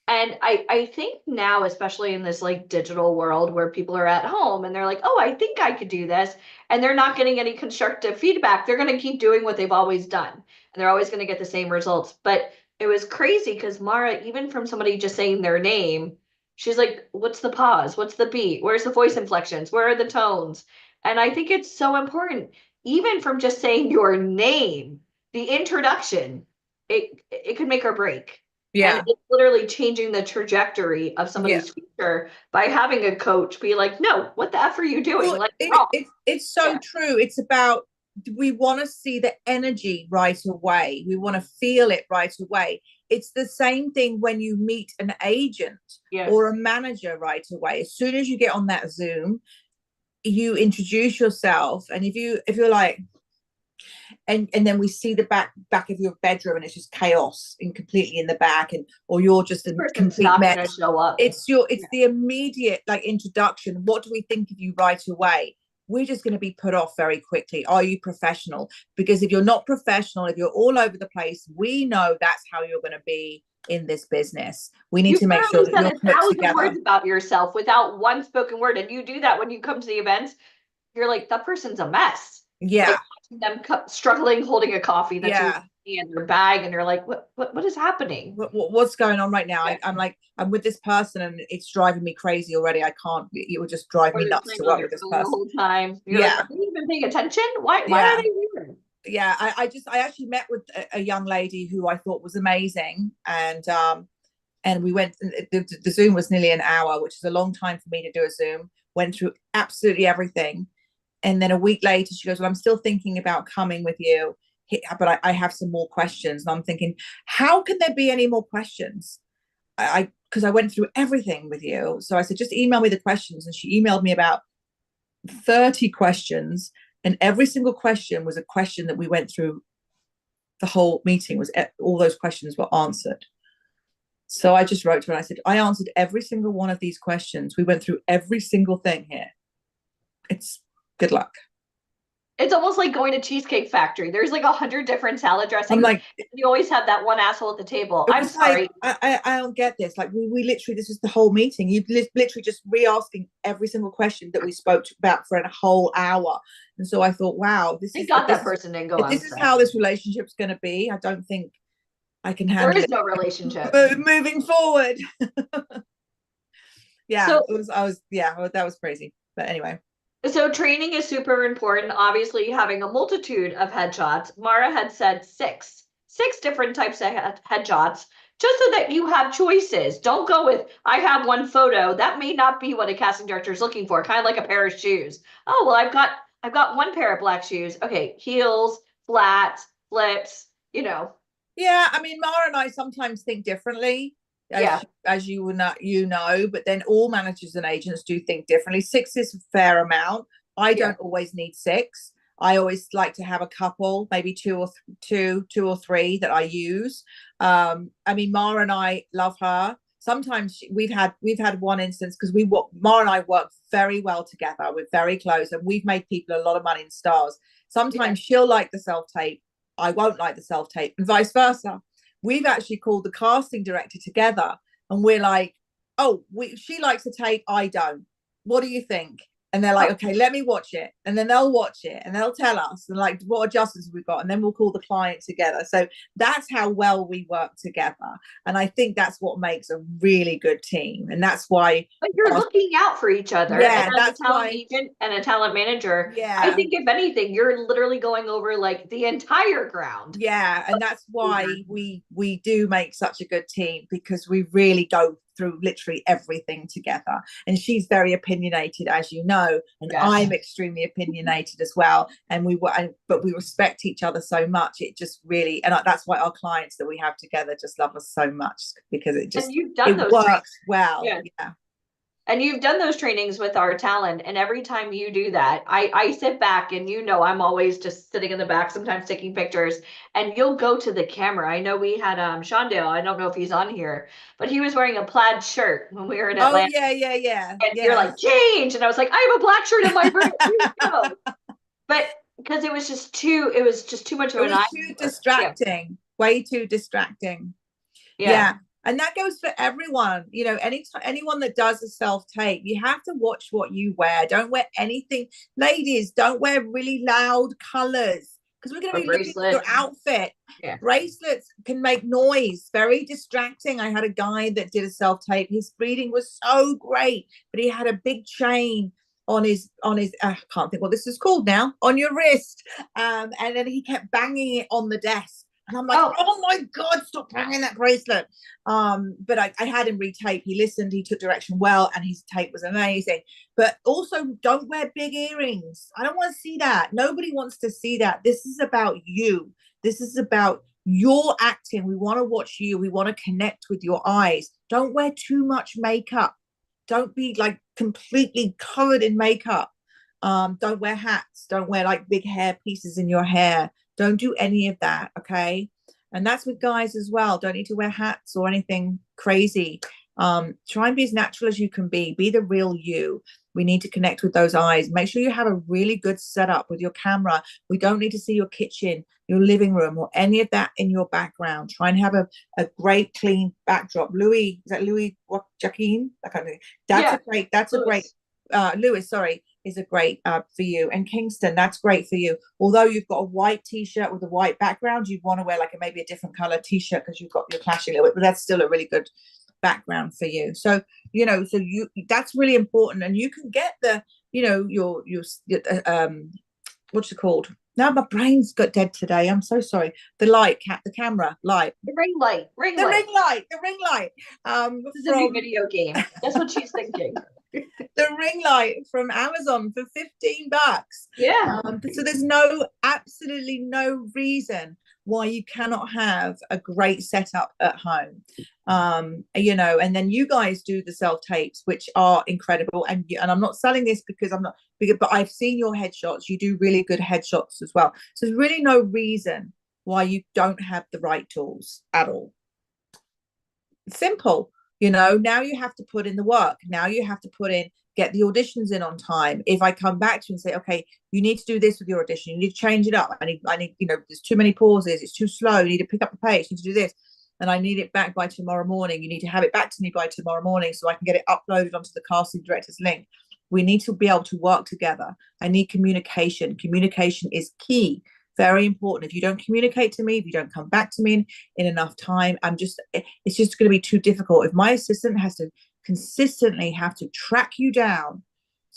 And I think now, especially in this like digital world where people are at home and they're like, oh, I think I could do this, and they're not getting any constructive feedback, they're going to keep doing what they've always done, and they're always going to get the same results. But it was crazy because Mara, even from somebody just saying their name, she's like, what's the pause? What's the beat? Where's the voice inflections? Where are the tones? And I think it's so important, even from just saying your name, the introduction, it could make or break. Yeah. And it's literally changing the trajectory of somebody's future by having a coach be like, no, what the F are you doing? Well, Like, it's so true. It's about, we want to see the energy right away. We want to feel it right away. It's the same thing when you meet an agent or a manager right away. As soon as you get on that Zoom, you introduce yourself, and if you're like, and then we see the back of your bedroom and it's just chaos and completely in the back, and or you're just a complete mess. Show up. It's the immediate like introduction. What do we think of you right away? We're just going to be put off very quickly. Are you professional? Because if you're not professional, if you're all over the place, we know that's how you're going to be in this business. We need to make sure that you're put together. Words about yourself without one spoken word, and you do that when you come to the events. You're like, that person's a mess. Yeah. Like, them struggling holding a coffee that's in their bag, and you're like, what is happening? What's going on right now? I'm with this person and it's driving me crazy already. I can't. It would just drive me nuts to work with this person the whole time. You're like, are you even paying attention? Why are they here? Yeah, I actually met with a young lady who I thought was amazing, and we went. The Zoom was nearly an hour, which is a long time for me to do a Zoom. Went through absolutely everything. And then a week later, she goes, well, I'm still thinking about coming with you, but I have some more questions. And I'm thinking, how can there be any more questions? Because I went through everything with you. So I said, just email me the questions. And she emailed me about 30 questions. And every single question was a question that we went through the whole meeting. All those questions were answered. So I just wrote to her and I said, I answered every single one of these questions. We went through every single thing here. It's good luck. It's almost like going to Cheesecake Factory. There's like 100 different salad dressings. I'm like, you always have that one asshole at the table. I'm sorry. Like, I don't get this. Like we literally, this is the whole meeting. You literally just re-asking every single question that we spoke about for a whole hour. And so I thought, wow, that person didn't go. This is how this relationship's going to be. I don't think I can handle it. There is no relationship. Moving forward. That was crazy. But anyway. So training is super important. Obviously, having a multitude of headshots. Mara had said six different types of headshots, just so that you have choices. Don't go with, I have one photo. That may not be what a casting director is looking for. Kind of like a pair of shoes. Oh, well, I've got one pair of black shoes. Okay, heels, flats, flips, you know. Yeah, I mean, Mara and I sometimes think differently. As you know, but then all managers and agents do think differently. 6 is a fair amount. I don't always need 6. I always like to have a couple, maybe two or three that I use. I mean, Mara and I love her. sometimes we've had one instance, because Mara and I work very well together. We're very close, and we've made people a lot of money in stars. Sometimes she'll like the self-tape, I won't like the self-tape, and vice versa. We've actually called the casting director together, and we're like, oh, she likes the tape, I don't. What do you think? And they're like, okay, let me watch it. And then they'll watch it and they'll tell us, and like, what adjustments we've got. And then we'll call the client together. So that's how well we work together. And I think that's what makes a really good team. And that's why. But you're looking out for each other. Yeah, and as a talent agent and a talent manager, yeah, I think if anything, you're literally going over like the entire ground. Yeah. And that's why we do make such a good team, because we really go through literally everything together. And she's very opinionated, as you know, and I'm extremely opinionated as well. And but we respect each other so much. It just really, and that's why our clients that we have together just love us so much, because it just, and you've done it works well. Yeah. And you've done those trainings with our talent. And every time you do that, I sit back, and I'm always just sitting in the back, sometimes taking pictures, and you'll go to the camera. I know we had Shondale, I don't know if he's on here, but he was wearing a plaid shirt when we were in Atlanta. Oh, yeah. And you're like, change. And I was like, I have a black shirt in my room. But because it was just too much of an eye. Too distracting. Way too distracting. Yeah. And that goes for everyone. Anyone that does a self-tape, you have to watch what you wear. Don't wear anything. Ladies, don't wear really loud colors, because we're going to be looking at your outfit. Yeah. Bracelets can make noise, very distracting. I had a guy that did a self-tape. His breathing was so great, but he had a big chain on his I can't think what this is called now, on your wrist. And then he kept banging it on the desk. And I'm like, oh my God, stop banging that bracelet. But I had him retape. He listened, he took direction well, and his tape was amazing. But also, don't wear big earrings. I don't want to see that. Nobody wants to see that. This is about you. This is about your acting. We want to watch you. We want to connect with your eyes. Don't wear too much makeup. Don't be like completely covered in makeup. Don't wear hats. Don't wear like big hair pieces in your hair. Don't do any of that, okay? And that's with guys as well. Don't need to wear hats or anything crazy. Try and be as natural as you can be. Be the real you. We need to connect with those eyes. Make sure you have a really good setup with your camera. We don't need to see your kitchen, your living room, or any of that in your background. Try and have a great, clean backdrop. Louis, is that Louis Joaquin? I can't think. That's a great, Lewis, sorry, is a great for you. And Kingston, that's great for you. Although you've got a white t-shirt with a white background, you want to wear like maybe a different color t-shirt, because you're clashing a little bit, but that's still a really good background for you. So that's really important. And you can get the your what's it called now? My brain's got dead today, I'm so sorry. The camera light, the ring light. This is a new video game. That's what she's thinking. The ring light from Amazon for $15. Yeah. So there's absolutely no reason why you cannot have a great setup at home. And then you guys do the self-tapes, which are incredible. And I'm not selling this but I've seen your headshots. You do really good headshots as well. So there's really no reason why you don't have the right tools at all. Simple. Now you have to put in the work. Now you have to get the auditions in on time. If I come back to you and say, okay, you need to do this with your audition, you need to change it up. I need, there's too many pauses. It's too slow. You need to pick up the pace. You need to do this. And I need it back by tomorrow morning. You need to have it back to me by tomorrow morning so I can get it uploaded onto the casting director's link. We need to be able to work together. I need communication. Communication is key. Very important. If you don't communicate to me, if you don't come back to me in enough time, it's just going to be too difficult. If my assistant has to consistently have to track you down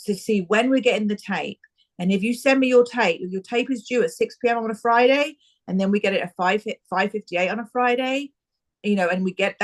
to see when we're getting the tape, and if you send me your tape is due at 6 p.m. on a Friday, and then we get it at 5:58 on a Friday, and we get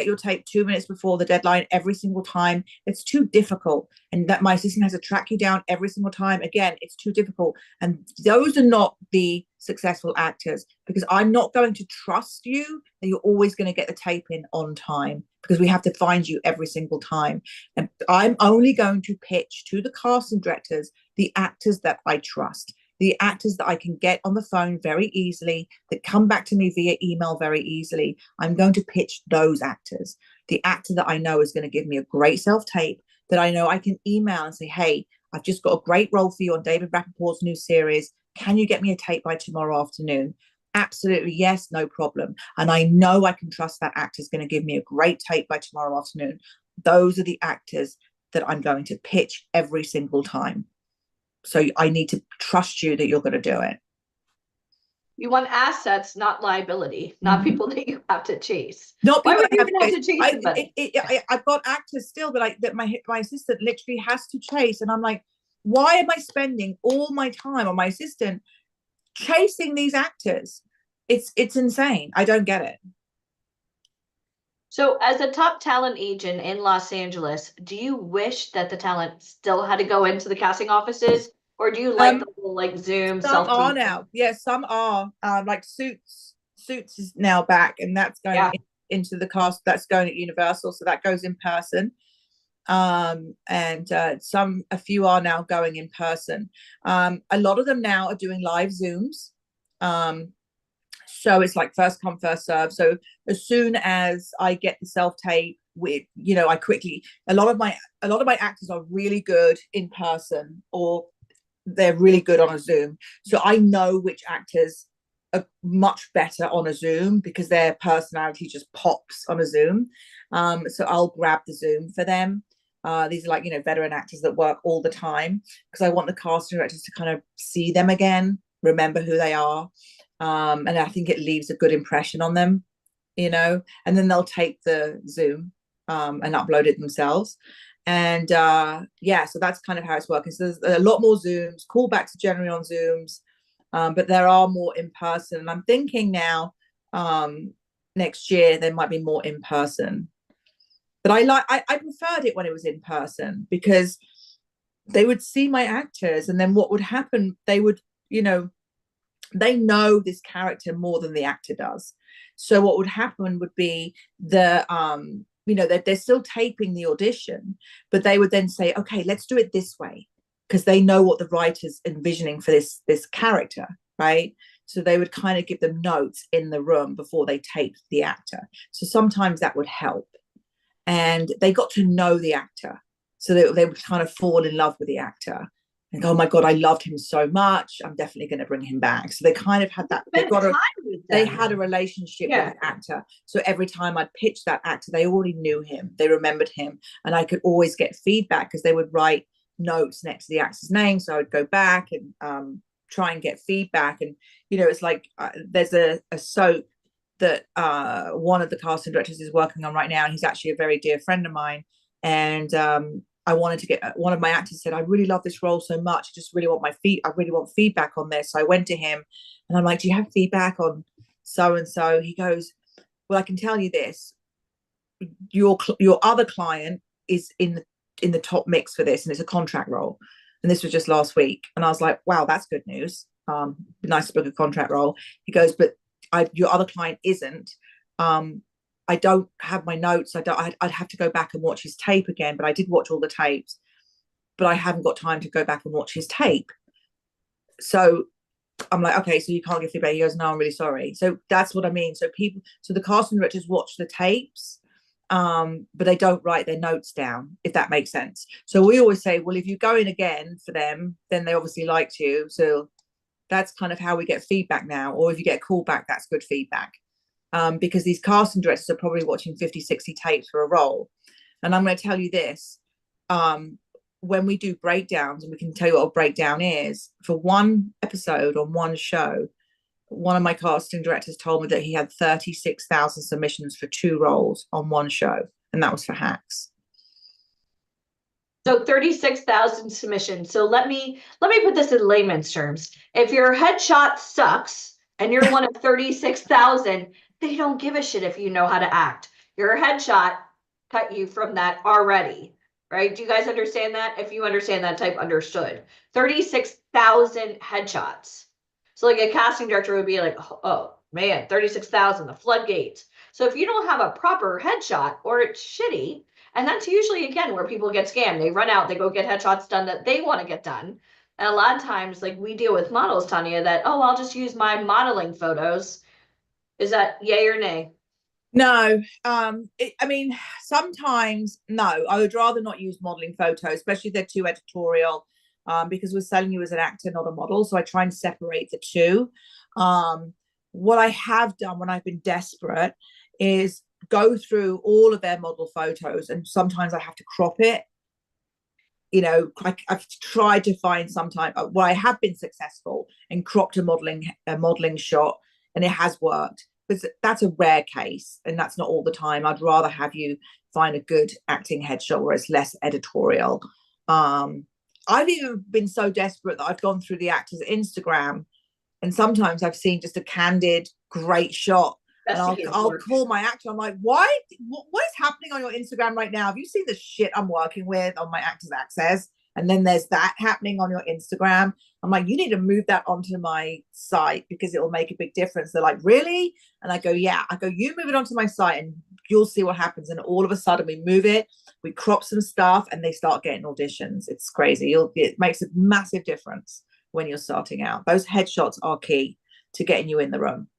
your tape 2 minutes before the deadline every single time, it's too difficult. And that my assistant has to track you down every single time, again, it's too difficult. And those are not the successful actors, because I'm not going to trust you that you're always going to get the tape in on time, because we have to find you every single time. And I'm only going to pitch to the casting directors the actors that I trust, the actors that I can get on the phone very easily, that come back to me via email very easily. I'm going to pitch those actors. the actor that I know is going to give me a great self-tape that I know I can email and say, hey, I've just got a great role for you on David Rappaport's new series. Can you get me a tape by tomorrow afternoon? Absolutely, yes, no problem. And I know I can trust that actor's going to give me a great tape by tomorrow afternoon. Those are the actors that I'm going to pitch every single time. So I need to trust you that you're going to do it. You want assets, not liability, not people that you have to chase. Not Why people would you have to chase somebody? I've got actors still that my assistant literally has to chase, and I'm like, why am I spending all my time on my assistant chasing these actors? It's insane. I don't get it. So as a top talent agent in Los Angeles, do you wish that the talent still had to go into the casting offices, or do you like the whole like Zoom Some self-tape? are now. Yeah, some are. Like Suits is now back, and that's going into the cast. That's going at Universal, so that goes in person. And a few are now going in person. A lot of them now are doing live Zooms. So it's like first come, first serve. So as soon as I get the self-tape, with I quickly, a lot of my actors are really good in person, or they're really good on a Zoom. So I know which actors are much better on a Zoom because their personality just pops on a Zoom. So I'll grab the Zoom for them. These are like, veteran actors that work all the time, because I want the casting directors to kind of see them again, remember who they are. And I think it leaves a good impression on them, and then they'll take the Zoom and upload it themselves. And so that's kind of how it's working. So there's a lot more Zooms, callbacks are generally on Zooms, but there are more in person. And I'm thinking now, next year there might be more in person. But I preferred it when it was in person, because they would see my actors, and then what would happen, they would, they know this character more than the actor does. So what would happen would be they're still taping the audition, but they would then say, okay, let's do it this way, because they know what the writer's envisioning for this character, right? So they would kind of give them notes in the room before they taped the actor. So sometimes that would help. And they got to know the actor. So they would kind of fall in love with the actor. And oh my God, I loved him so much, I'm definitely going to bring him back. So they kind of had that, they had a relationship with the actor. So every time I'd pitch that actor, they already knew him, they remembered him, and I could always get feedback, because they would write notes next to the actor's name. So I would go back and try and get feedback. And it's like there's a soap that one of the casting directors is working on right now, and he's actually a very dear friend of mine. And I wanted to get, one of my actors said, I really love this role so much, I just really want I really want feedback on this. So I went to him and I'm like, do you have feedback on so and so? He goes, well, I can tell you this, your other client is in the top mix for this, and it's a contract role, and this was just last week. And I was like, wow, that's good news. Nice to book a contract role. He goes, but your other client isn't. I don't have my notes. I'd have to go back and watch his tape again, but I did watch all the tapes, but I haven't got time to go back and watch his tape. So I'm like, okay, so you can't give feedback. He goes, no, I'm really sorry. So that's what I mean. So the casting directors watch the tapes, but they don't write their notes down, if that makes sense. So we always say, well, if you go in again for them, then they obviously liked you. So that's kind of how we get feedback now. Or if you get a call back, that's good feedback. Because these casting directors are probably watching 50, 60 tapes for a role. And I'm going to tell you this, when we do breakdowns, and we can tell you what a breakdown is, for one episode on one show, one of my casting directors told me that he had 36,000 submissions for 2 roles on one show, and that was for Hacks. So 36,000 submissions. So let me put this in layman's terms. If your headshot sucks and you're one of 36,000, they don't give a shit if you know how to act. Your headshot cut you from that already, right? Do you guys understand that? If you understand that, type understood. 36,000 headshots. So like a casting director would be like, oh man, 36,000, the floodgates. So if you don't have a proper headshot, or it's shitty, and that's usually, again, where people get scammed. They run out, they go get headshots done that they want to get done. And a lot of times, like we deal with models, Tanya, that, oh, I'll just use my modeling photos. Is that yay or nay? No, I mean, sometimes no. I would rather not use modeling photos, especially if they're too editorial, because we're selling you as an actor, not a model. So I try and separate the two. Um, what I have done when I've been desperate is go through all of their model photos, and sometimes I have to crop it. I've tried to find sometime where I have been successful and cropped a modeling shot, and it has worked. But that's a rare case, and that's not all the time. I'd rather have you find a good acting headshot where it's less editorial. I've even been so desperate that I've gone through the actor's Instagram, and sometimes I've seen just a candid, great shot. And I'll call my actor. I'm like, what is happening on your Instagram right now? Have you seen the shit I'm working with on my Actors Access? And then there's that happening on your Instagram. I'm like, you need to move that onto my site because it will make a big difference. They're like, really? And I go, yeah. I go, you move it onto my site and you'll see what happens. And all of a sudden we move it, we crop some stuff, and they start getting auditions. It's crazy. It makes a massive difference when you're starting out. Those headshots are key to getting you in the room.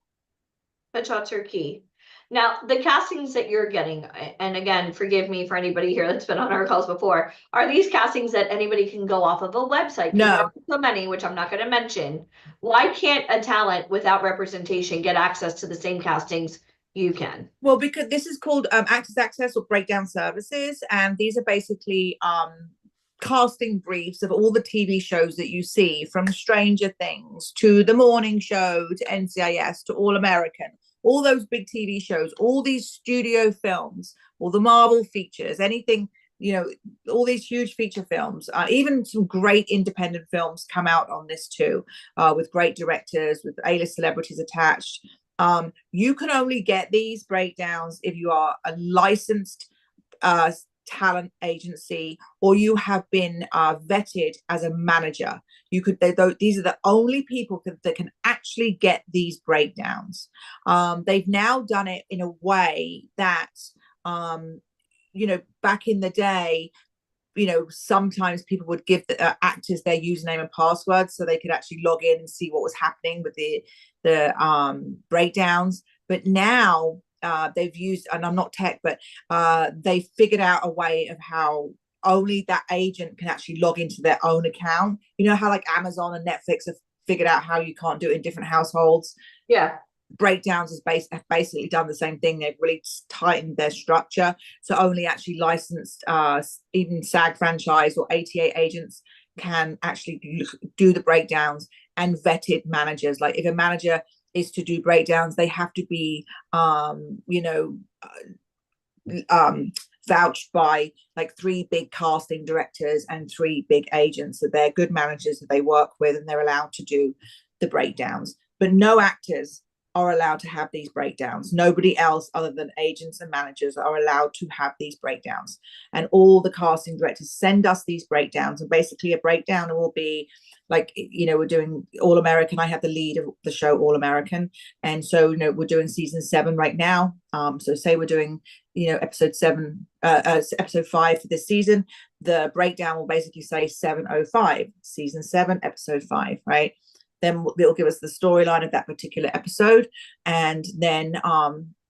Headshots are key. Now, the castings that you're getting, and again, forgive me for anybody here that's been on our calls before, are these castings that anybody can go off of a website? No. There are so many, which I'm not going to mention. Why can't a talent without representation get access to the same castings you can? Well, because this is called Actors Access or Breakdown Services, and these are basically casting briefs of all the TV shows that you see, from Stranger Things to The Morning Show to NCIS to All American, all those big TV shows, all these studio films, all the Marvel features, anything, all these huge feature films, even some great independent films come out on this too, with great directors, with A-list celebrities attached. You can only get these breakdowns if you are a licensed talent agency, or you have been vetted as a manager. These are the only people that can actually get these breakdowns. They've now done it in a way that back in the day, sometimes people would give the actors their username and password so they could actually log in and see what was happening with the breakdowns. But now they've used, and I'm not tech, but they figured out a way of how only that agent can actually log into their own account. You know how like Amazon and Netflix have figured out how you can't do it in different households? Yeah. Breakdowns have basically done the same thing. They've really tightened their structure, so only actually licensed, even SAG franchise or ATA agents can actually do the breakdowns, and vetted managers. Like if a manager is to do breakdowns, they have to be vouched by like 3 big casting directors and 3 big agents, that they're good managers that they work with, and they're allowed to do the breakdowns. But no actors are allowed to have these breakdowns. Nobody else other than agents and managers are allowed to have these breakdowns. And all the casting directors send us these breakdowns. And basically a breakdown will be like, we're doing All American. I have the lead of the show All American. And so, we're doing season 7 right now. So say we're doing, episode 5 for this season. The breakdown will basically say 705, season 7, episode 5, right? Then it'll give us the storyline of that particular episode, and then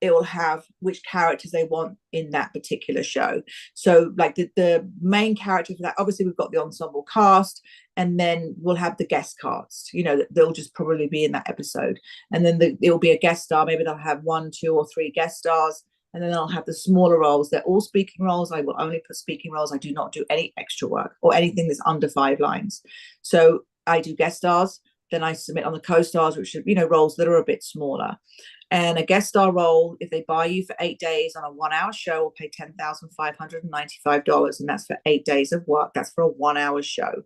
it will have which characters they want in that particular show. So like the main character for that, obviously we've got the ensemble cast, and then we'll have the guest cast, they'll just probably be in that episode. And then it'll be a guest star. Maybe they'll have 1, 2, or 3 guest stars. And then I'll have the smaller roles. They're all speaking roles. I will only put speaking roles. I do not do any extra work or anything that's under 5 lines. So I do guest stars. Then I submit on the co-stars, which are, roles that are a bit smaller. And a guest star role, if they buy you for 8 days on a 1-hour show, will pay $10,595. And that's for 8 days of work. That's for a 1-hour show.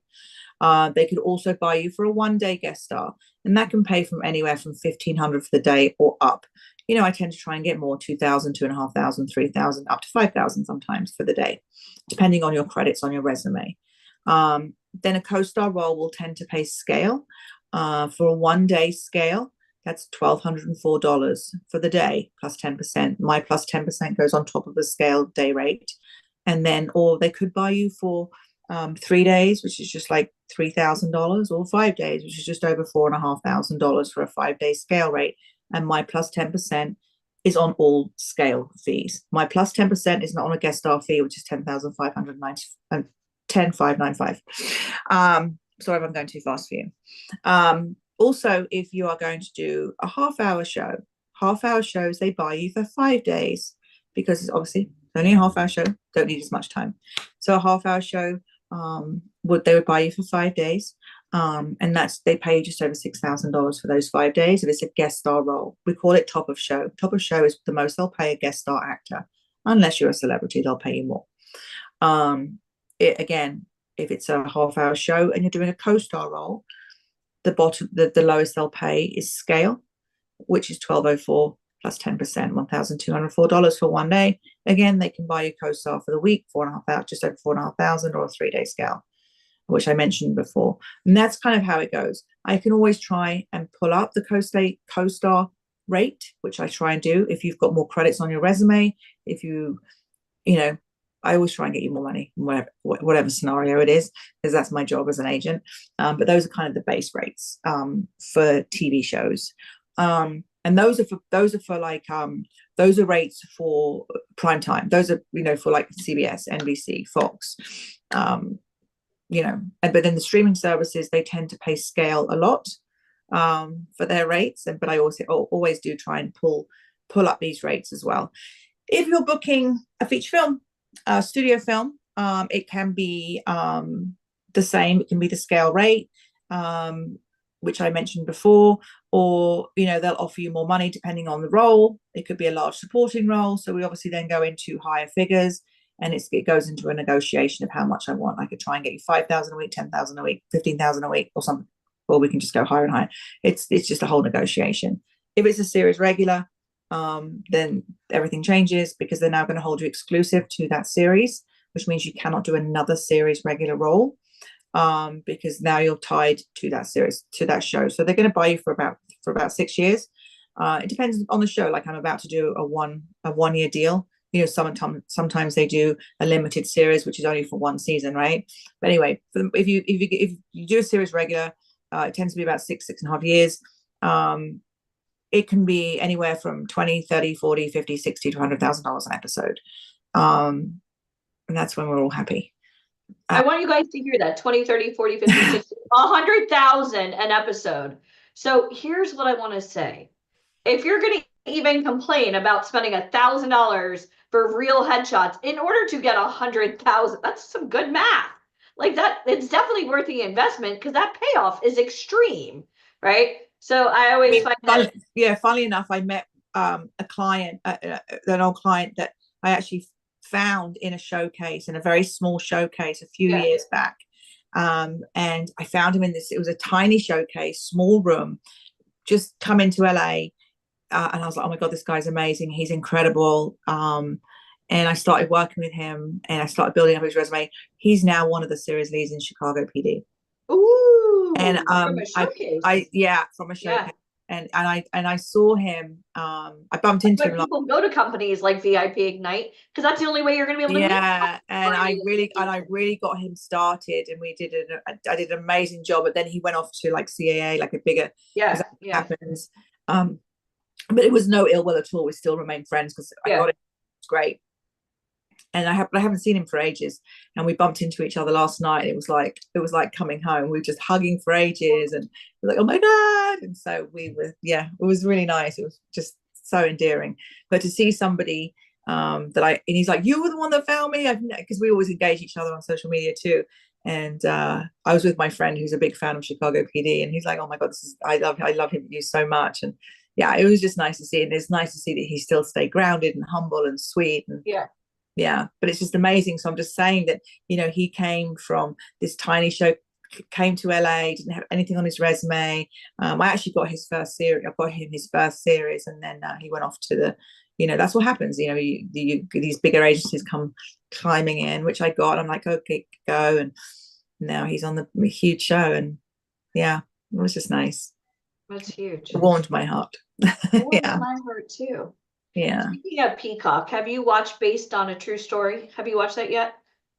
They could also buy you for a 1-day guest star. And that can pay from anywhere from $1,500 for the day or up. I tend to try and get more, $2,000, $2,500, $3,000, up to $5,000 sometimes for the day, depending on your credits on your resume. Then a co-star role will tend to pay scale. For a 1-day scale, that's $1,204 for the day, plus 10%. My plus 10% goes on top of the scale day rate. And then, or they could buy you for 3 days, which is just like $3,000, or 5 days, which is just over $4,500 for a 5-day scale rate. And my plus 10% is on all scale fees. My plus 10% is not on a guest star fee, which is 10,590 and 10,595. Sorry if I'm going too fast for you. Also, if you are going to do a half-hour shows, they buy you for 5 days, because it's obviously only a half-hour show, don't need as much time. So a half-hour show, they would buy you for 5 days. And they pay you just over $6,000 for those 5 days if it's a guest star role. We call it top of show. Top of show is the most they'll pay a guest star actor. Unless you're a celebrity, they'll pay you more. Again, if it's a half-hour show and you're doing a co-star role, the lowest they'll pay is scale, which is $1,204 plus 10%, $1,204 for 1 day. Again, they can buy you co-star for the week, just over $4,500, or a 3-day scale, which I mentioned before. And that's kind of how it goes. I can always try and pull up the co-star rate, which I try and do if you've got more credits on your resume. If I always try and get you more money, whatever scenario it is, because that's my job as an agent. But those are kind of the base rates for TV shows. And those are rates for prime time. Those are, for like CBS, NBC, Fox, but then the streaming services, they tend to pay scale a lot for their rates. But I also always do try and pull up these rates as well. If you're booking a feature film, a studio film, it can be the same. It can be the scale rate, which I mentioned before, or they'll offer you more money depending on the role. It could be a large supporting role, so we obviously then go into higher figures, and it goes into a negotiation of how much I want. I could try and get you 5,000 a week, 10,000 a week, 15,000 a week, or something, or we can just go higher and higher. It's just a whole negotiation. If it's a series regular, then everything changes, because they're now going to hold you exclusive to that series, which means you cannot do another series regular role, because now you're tied to that series, to that show. So they're going to buy you for about 6 years. It depends on the show. Like I'm about to do a 1 year deal. Sometimes they do a limited series, which is only for 1 season, right? But anyway, if you do a series regular, it tends to be about 6.5 years. It can be anywhere from 20, 30, 40, 50, 60 to $100,000 an episode. And that's when we're all happy. I want you guys to hear that. 20, 30, 40, 50, 60, 100,000 an episode. So here's what I want to say. If you're going to even complain about spending $1,000 for real headshots in order to get 100,000, that's some good math. Like that, it's definitely worth the investment, because that payoff is extreme, right? So I always find that. Yeah, funnily enough, I met a client, an old client that I actually found in a showcase, in a very small showcase a few years back. And I found him in this, it was a tiny showcase, small room, just come into LA. And I was like, oh my God, this guy's amazing. He's incredible. And I started working with him, and I started building up his resume. He's now one of the series leads in Chicago PD. Ooh, and from a showcase. From a showcase. And I saw him. I bumped into him. People go to companies like VIP Ignite, because that's the only way you're going to be able to. Yeah, and I really got him started, and I did an amazing job. But then he went off to like CAA, like a bigger. Happens. But it was no ill will at all. We still remain friends, because I got it. It's great. And I haven't seen him for ages, and we bumped into each other last night. It was like coming home. We were just hugging for ages, and we're like, oh my God. And so it was really nice. It was just so endearing. But to see somebody and he's like, you were the one that found me, because we always engage each other on social media too. And I was with my friend who's a big fan of Chicago PD, and he's like, oh my God, I love him so much. And yeah, it was just nice to see. And it's nice to see that he still stayed grounded and humble and sweet. And but it's just amazing. So I'm just saying that, he came from this tiny show, came to LA, didn't have anything on his resume. I actually got his first series. I got him his first series, and then he went off to the, that's what happens. These bigger agencies come climbing in, which I got. I'm like, okay, go. And now he's on the huge show, and it was just nice. That's huge. It warmed my heart. Warmed my heart too. Yeah. Speaking of Peacock, have you watched Based on a True Story? Have you watched that yet?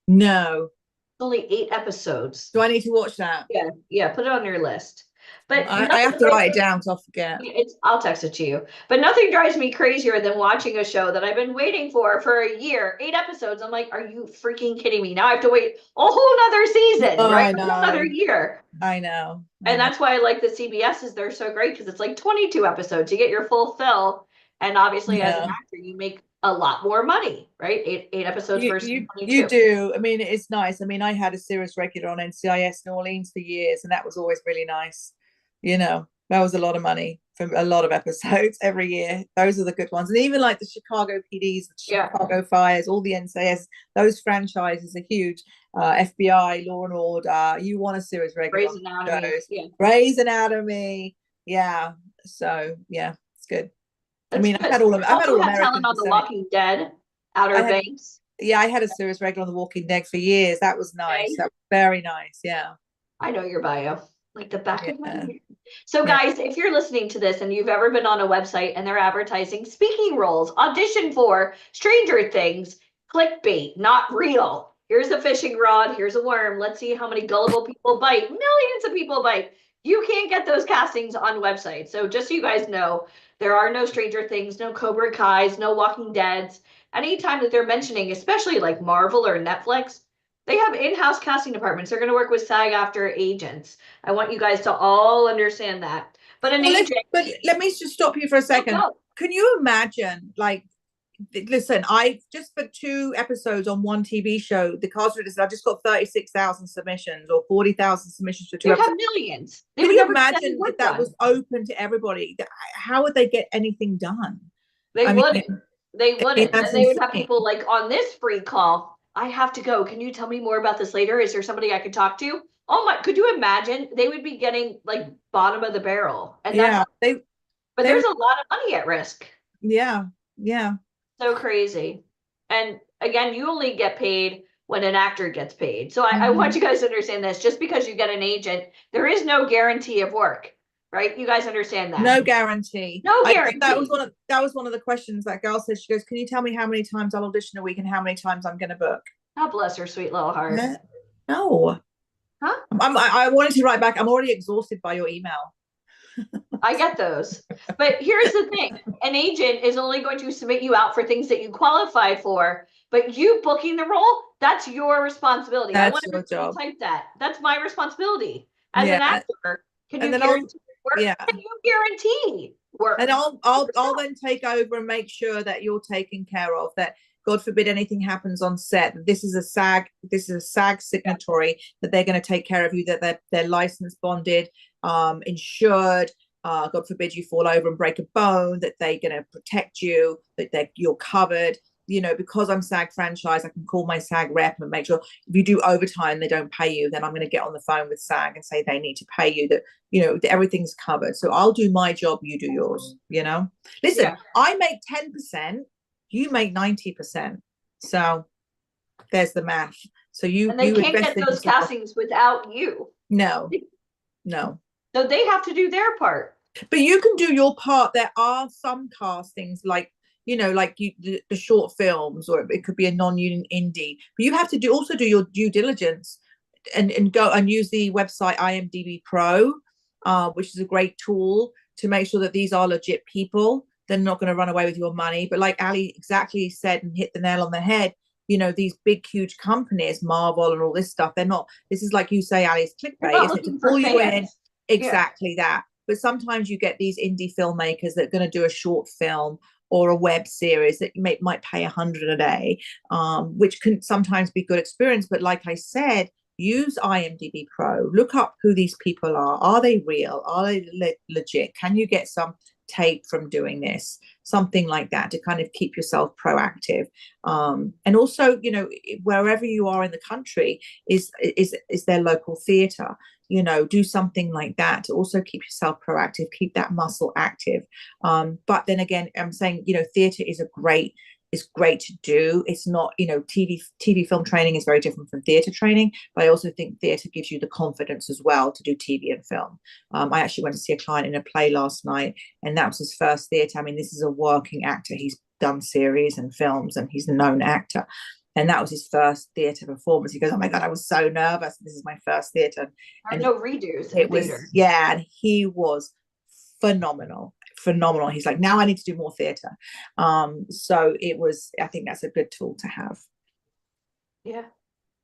No. It's only 8 episodes. Do I need to watch that? Yeah, put it on your list. But I have to write it down so I forget. I'll text it to you. But nothing drives me crazier than watching a show that I've been waiting for a year, 8 episodes. I'm like, are you freaking kidding me? Now I have to wait a whole nother season, Oh, right? I know. Another year. I know. And that's why I like the CBSs. They're so great because it's like 22 episodes. You get your full fill. And obviously, as an actor, you make a lot more money, right? Eight episodes versus 22. You do. I mean, it's nice. I mean, I had a series regular on NCIS New Orleans for years, and that was always really nice. You know, that was a lot of money for a lot of episodes every year. Those are the good ones. And even like the Chicago PDs, the Chicago Fires, all the NCIS, those franchises are huge. FBI, Law and Order. You want a series regular. Grey's Anatomy. Yeah. Grey's Anatomy. Yeah. So yeah, it's good. That's I mean, good. I've had all American. Talent on The Walking Dead, Outer Banks. Yeah, I had a series regular on The Walking Dead for years. That was nice. That was very nice. Yeah. I know your bio like the back of my hand. So guys, if you're listening to this and you've ever been on a website and they're advertising speaking roles, audition for Stranger Things, clickbait, not real. Here's a fishing rod, here's a worm. Let's see how many gullible people bite. Millions of people bite. You can't get those castings on websites. So just so you guys know, there are no Stranger Things, no Cobra Kai's, no Walking Dead's. Anytime that they're mentioning, especially like Marvel or Netflix, they have in-house casting departments. They're going to work with SAG-AFTRA agents. I want you guys to all understand that. But an agent. But let me just stop you for a second. Can you imagine, like, listen, I just for 2 episodes on one TV show, the cast register, I just got 36,000 submissions or 40,000 submissions for 2 episodes. Have millions. Can you imagine if that was open to everybody? How would they get anything done? They wouldn't. They wouldn't. And they would have people like on this free call. I have to go. Can you tell me more about this later? Is there somebody I could talk to? Oh my, could you imagine? They would be getting like bottom of the barrel. And there's a lot of money at risk. Yeah. So crazy. And again, you only get paid when an actor gets paid. So I want you guys to understand this. Just because you get an agent, there is no guarantee of work. Right? You guys understand that? No guarantee. No guarantee. That was one of the questions that girl said. She goes, "Can you tell me how many times I'll audition a week and how many times I'm going to book?" God bless her sweet little heart. No. Huh? I wanted to write back. I'm already exhausted by your email. I get those. But here's the thing. An agent is only going to submit you out for things that you qualify for. But you booking the role, that's your responsibility. That's I want your job. To type that. That's my responsibility. As an actor, can you guarantee work? Can you guarantee work? And I'll then take over and make sure that you're taken care of, that God forbid anything happens on set, this is a SAG signatory, that they're going to take care of you, that they're licensed, bonded, insured, God forbid you fall over and break a bone, that they're going to protect you, that you're covered. You know, because I'm SAG franchise, I can call my SAG rep and make sure if you do overtime, they don't pay you, then I'm going to get on the phone with SAG and say they need to pay you, that, you know, that everything's covered. So I'll do my job, you do yours, you know. Listen, I make 10%, you make 90%. So there's the math. So and they can't get those castings without you. No. So they have to do their part. But you can do your part. There are some castings like, you know, like the short films, or it could be a non-union indie, but you have to also do your due diligence and go and use the website IMDb Pro, which is a great tool to make sure that these are legit people. They're not going to run away with your money. But like Ali exactly said and hit the nail on the head, you know, these big, huge companies, Marvel and all this stuff, they're not, this is like you say, Ali, it's clickbait, isn't it? To pull you in. Exactly that. But sometimes you get these indie filmmakers that are going to do a short film or a web series that you might pay $100 a day, which can sometimes be good experience. But like I said, use IMDb Pro, look up who these people are. Are they real? Are they legit? Can you get some tape from doing this? Something like that to kind of keep yourself proactive. And also, you know, wherever you are in the country, is their local theatre. You know, do something like that to also keep yourself proactive, keep that muscle active. But then again, I'm saying, you know, theatre is great to do. It's not, you know, TV film training is very different from theatre training, but I also think theatre gives you the confidence as well to do TV and film. I actually went to see a client in a play last night, and that was his first theatre. I mean, this is a working actor. He's done series and films, and he's a known actor. And that was his first theatre performance. He goes, oh my God, I was so nervous. This is my first theatre. There are And no redos in it was, theater. yeah, and he was phenomenal. He's like, now I need to do more theatre. So it was, I think that's a good tool to have. Yeah.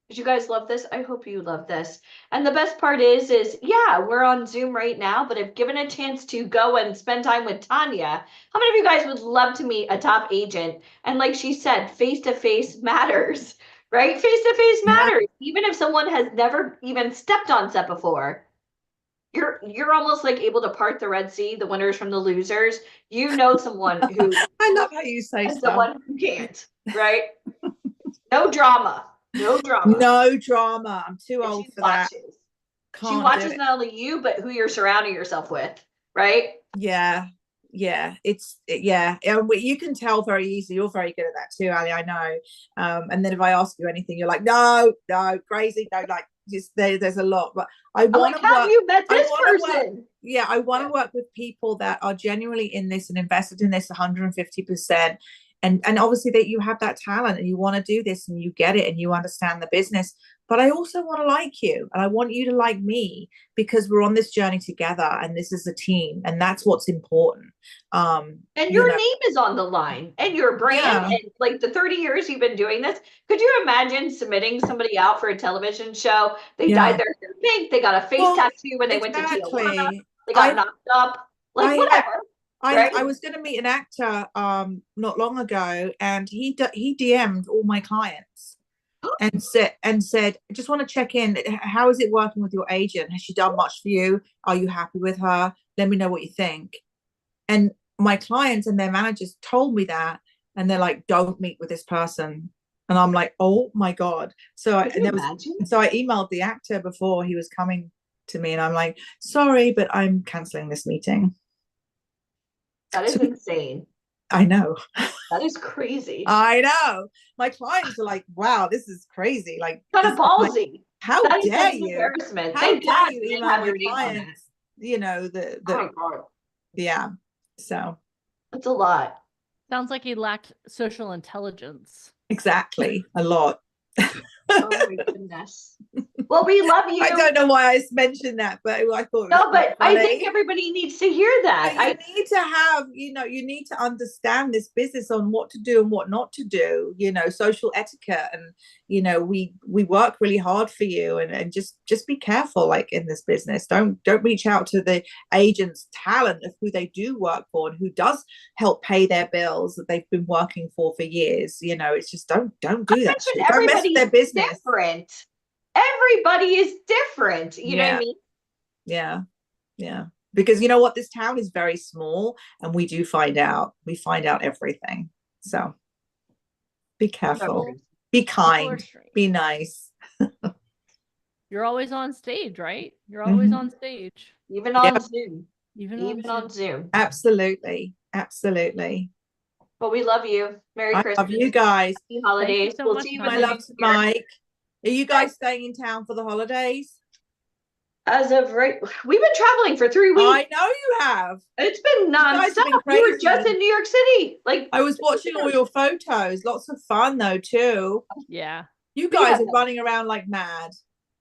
Did you guys love this? I hope you love this. And the best part is yeah, we're on Zoom right now, but if given a chance to go and spend time with Tanya, how many of you guys would love to meet a top agent? And like she said, face-to-face matters, right? Face-to-face matters. Even if someone has never even stepped on set before, you're almost like able to part the Red Sea, the winners from the losers. You know someone who I love how you say and stuff. someone who can't, right? No drama. No drama. No drama. I'm too And old she for that. watches. She Can't do watches it. not only you, but who you're surrounding yourself with, right? Yeah. Yeah. You can tell very easily. You're very good at that too, Ali. I know. And then if I ask you anything, you're like, no, crazy, no, like just there's a lot. But I want to have you met this person? I want to work with people that are genuinely in this and invested in this 150%. And obviously that you have that talent and you want to do this and you get it and you understand the business. But I also want to like you and I want you to like me because we're on this journey together and this is a team and that's what's important. And your name is on the line and your brand and like the 30 years you've been doing this. Could you imagine submitting somebody out for a television show? They dyed their hair pink. They got a face tattoo when they went to Tijuana. They got knocked up. Like whatever. I was going to meet an actor not long ago and he DM'd all my clients and said I just want to check in, how is it working with your agent? Has she done much for you? Are you happy with her? Let me know what you think. And my clients and their managers told me that and they're like, don't meet with this person. And I'm like, oh my God. So I emailed the actor before he was coming to me and I'm like, sorry, but I'm canceling this meeting. That is insane. I know. That is crazy. I know. My clients are like, wow, this is crazy. Like, kind of ballsy. Like, how dare you? Embarrassment. How dare you email my clients? You know, oh my God. Yeah. So. That's a lot. Sounds like he lacked social intelligence. Exactly. A lot. Oh my goodness. Well, we love you. I don't know why I mentioned that, but I thought but I think everybody needs to hear that. I need to have, you need to understand this business on what to do and what not to do, social etiquette. And, we work really hard for you and just be careful, like in this business. Don't reach out to the agent's talent of who they do work for and who does help pay their bills that they've been working for years. It's just don't do that. Don't mess with their business. Different. Everybody is different. You know what I mean? Yeah. Because you know what? This town is very small and we find out everything. So be careful, be kind, be nice. You're always on stage, right? You're always on stage. Even on Zoom. Even on Zoom. Absolutely. Well, we love you. Merry Christmas. Love you guys. Happy holidays. We'll see you. My love to Mike. Are you guys staying in town for the holidays? As of right, we've been traveling for 3 weeks. I know you have. It's been nonstop. We were just in New York City. Like I was watching all your photos. Lots of fun though too. Yeah. You guys are running around like mad.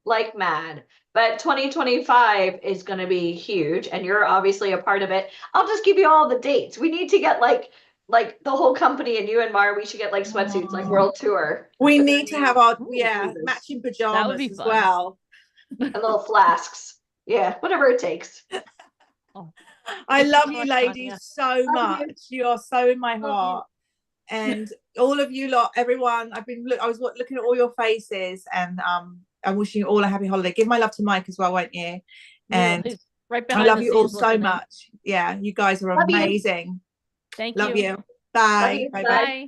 Like mad. But 2025 is going to be huge, and you're obviously a part of it. I'll just give you all the dates. We need to get like the whole company and you and Mara, we should get like sweatsuits, like world tour. We need to have our matching pajamas that would be fun. As well. And little flasks. Yeah, whatever it takes. I love you ladies so much. You are so in my heart. And all of you lot, everyone, I was looking at all your faces and I'm wishing you all a happy holiday. Give my love to Mike as well, won't you? And right I love you all so much. Yeah, you guys are amazing. Thank you. Love you. Bye. Bye.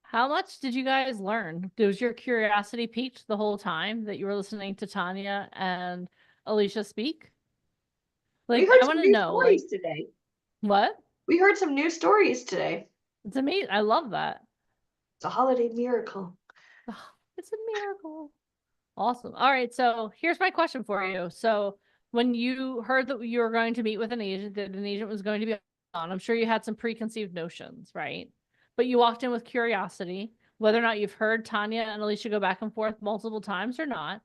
How much did you guys learn? Was your curiosity piqued the whole time that you were listening to Tanya and Alicia speak? Like, I want to know. Today. What? We heard some new stories today. It's amazing. I love that. It's a holiday miracle. It's a miracle. Awesome. All right. So here's my question for you. So when you heard that you were going to meet with an agent, that an agent was going to be on, I'm sure you had some preconceived notions, right? but you walked in with curiosity, whether or not you've heard Tanya and Alicia go back and forth multiple times or not.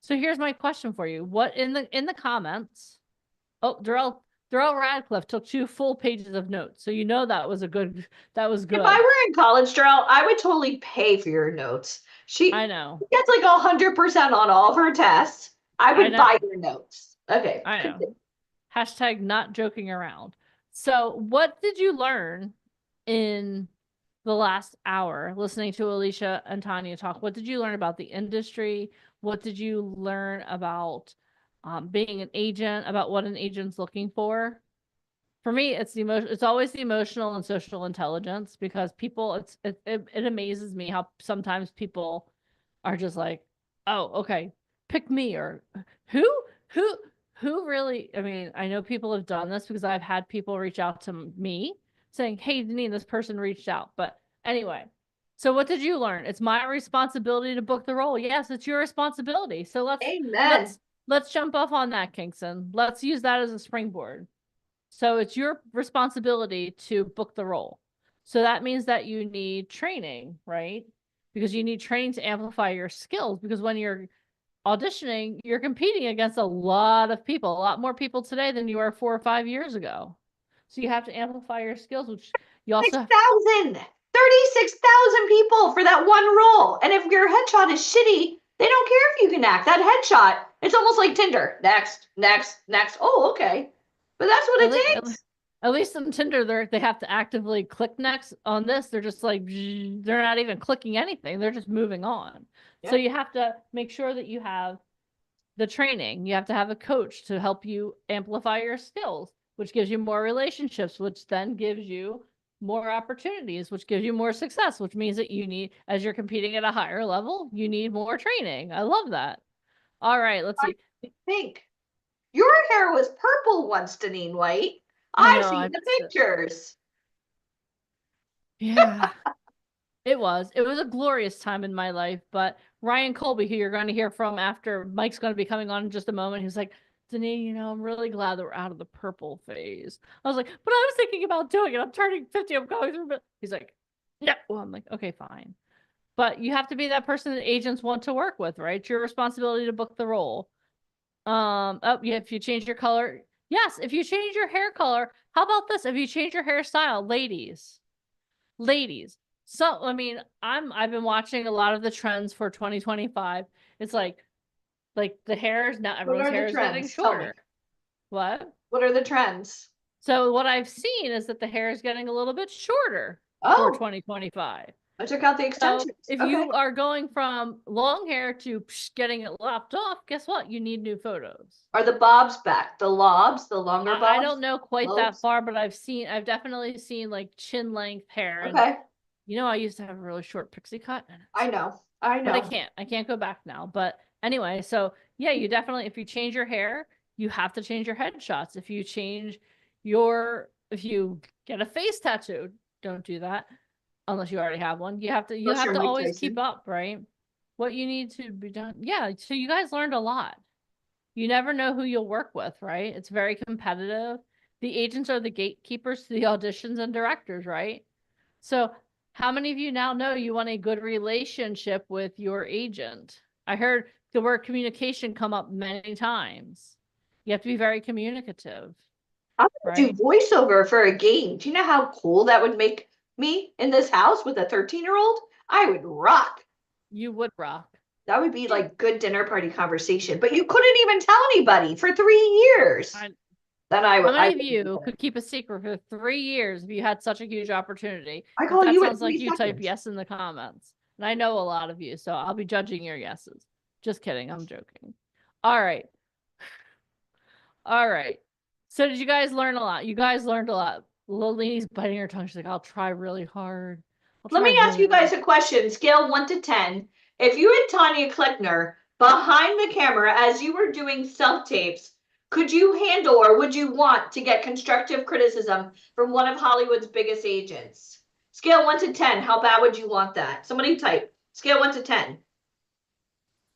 So here's my question for you. What in the comments? Oh, Darrell Radcliffe took 2 full pages of notes. So that was good. If I were in college, Darrell, I would totally pay for your notes. I know. She gets like 100% on all of her tests. I would buy your notes. Okay. I know. Hashtag not joking around. So what did you learn in the last hour listening to Alicia and Tanya talk? What did you learn about the industry? What did you learn about being an agent, about what an agent's looking for? For me, it's always the emotional and social intelligence, because people, it amazes me how sometimes people are just like, oh, okay, pick me, or who really, I mean, I know people have done this because I've had people reach out to me saying, hey, Deneen, this person reached out. But anyway, so what did you learn? It's my responsibility to book the role. Yes, it's your responsibility. So let's jump off on that, Kingston. Let's use that as a springboard. So it's your responsibility to book the role. So that means that you need training, right? Because you need training to amplify your skills, because when you're auditioning, you're competing against a lot of people, a lot more people today than you were 4 or 5 years ago. So you have to amplify your skills, which you also 36,000 people for that one role. And if your headshot is shitty, they don't care if you can act. That headshot, it's almost like Tinder. Next. Oh, okay. But that's what it takes. At least on Tinder, they have to actively click next. On this, they're just like, they're not even clicking anything. They're just moving on. Yeah. So you have to make sure that you have the training. You have to have a coach to help you amplify your skills, which gives you more relationships, which then gives you more opportunities, which gives you more success, which means that you need, as you're competing at a higher level, you need more training. I love that. All right, let's see. Pink. Your hair was purple once, Deneen White. I've seen the pictures. Yeah. It was a glorious time in my life. But Ryan Colby, who you're going to hear from after Mike's going to be coming on in just a moment, he's like, Deneen, I'm really glad that we're out of the purple phase. I was like, but I was thinking about doing it. I'm turning 50. I'm going through it. He's like, no. Well, I'm like, okay, fine. But you have to be that person that agents want to work with, right? It's your responsibility to book the role. Oh, yeah, if you change your color. Yes, if you change your hair color. How about this? If you change your hairstyle, ladies. So, I mean, I've been watching a lot of the trends for 2025. It's like the hair is now, everyone's hair is getting shorter. What are the trends? So what I've seen is that the hair is getting a little bit shorter for 2025. I took out the extensions. So if you are going from long hair to getting it lopped off, guess what? You need new photos. Are the bobs back? The lobs, the longer bobs? I don't know quite that far, but I've definitely seen like chin length hair. Okay. And, I used to have a really short pixie cut. I know. But I can't go back now. But anyway, so yeah, you definitely, if you change your hair, you have to change your headshots. If you if you get a face tattoo, don't do that. Unless you already have one, you have to always keep up, right? What you need to be done. Yeah. So you guys learned a lot. You never know who you'll work with, right? It's very competitive. The agents are the gatekeepers to the auditions and directors, right? So how many of you now know you want a good relationship with your agent? I heard the word communication come up many times. You have to be very communicative. I'm gonna do voiceover for a game. Do you know how cool that would make me in this house with a 13-year-old? I would rock. You would rock. That would be like good dinner party conversation, but you couldn't even tell anybody for 3 years. How many of you could keep a secret for 3 years if you had such a huge opportunity? I call you. Sounds like you type yes in the comments, and I know a lot of you, so I'll be judging your yeses. Just kidding, I'm joking. All right. So did you guys learn a lot? You guys learned a lot. Lilli's biting her tongue. She's like, I'll try really hard. Let me ask you guys a question. Scale 1 to 10. If you had Tanya Kleckner behind the camera as you were doing self-tapes, could you handle or would you want to get constructive criticism from one of Hollywood's biggest agents? Scale 1 to 10. How bad would you want that? Somebody type. Scale 1 to 10.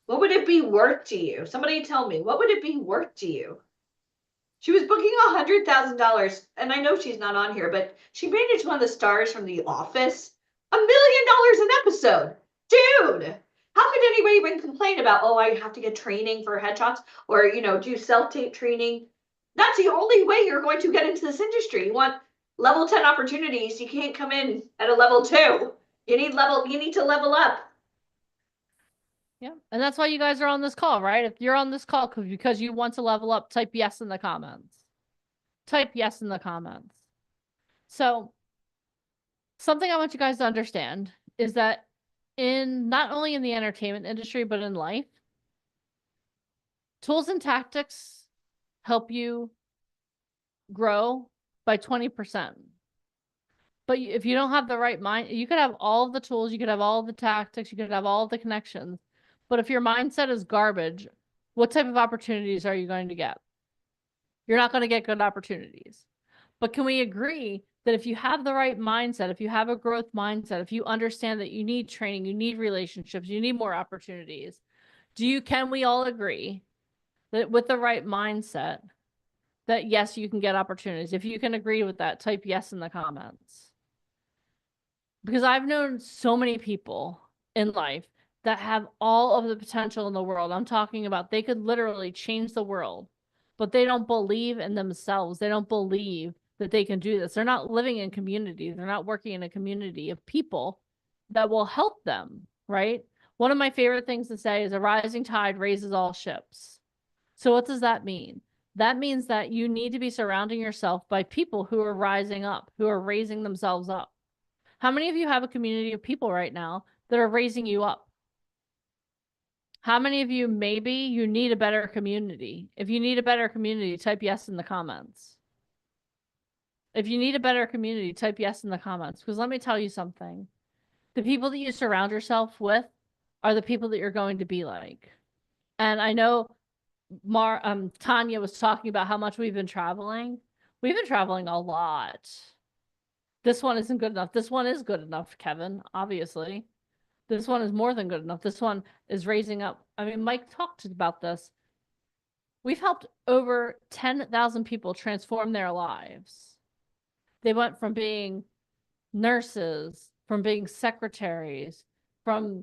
What would it be worth to you? Somebody tell me. What would it be worth to you? She was booking $100,000, and I know she's not on here, but she made it to one of the stars from The Office. $1 million an episode, dude. How could anybody even complain about, oh, I have to get training for headshots or, you know, do self-tape training? That's the only way you're going to get into this industry. You want level 10 opportunities. You can't come in at a level 2. You need to level up. Yeah. And that's why you guys are on this call, right? If you're on this call because you want to level up, type yes in the comments. Type yes in the comments. So something I want you guys to understand is that not only in the entertainment industry, but in life, tools and tactics help you grow by 20%. But if you don't have the right mind, you could have all of the tools, you could have all of the tactics, you could have all of the connections. But if your mindset is garbage, what type of opportunities are you going to get? You're not going to get good opportunities. But can we agree that if you have the right mindset, if you have a growth mindset, if you understand that you need training, you need relationships, you need more opportunities, can we all agree that with the right mindset, that yes, you can get opportunities? If you can agree with that, type yes in the comments. Because I've known so many people in life that have all of the potential in the world. I'm talking about they could literally change the world, but they don't believe in themselves. They don't believe that they can do this. They're not living in community. They're not working in a community of people that will help them, right? One of my favorite things to say is a rising tide raises all ships. So what does that mean? That means that you need to be surrounding yourself by people who are rising up, who are raising themselves up. How many of you have a community of people right now that are raising you up? How many of you, maybe you need a better community? If you need a better community, type yes in the comments. If you need a better community, type yes in the comments. Because let me tell you something. The people that you surround yourself with are the people that you're going to be like. And I know Tanya was talking about how much we've been traveling. We've been traveling a lot. This one isn't good enough. This one is good enough, Kevin, obviously. This one is more than good enough. This one is raising up. I mean, Mike talked about this. We've helped over 10,000 people transform their lives. They went from being nurses, from being secretaries, from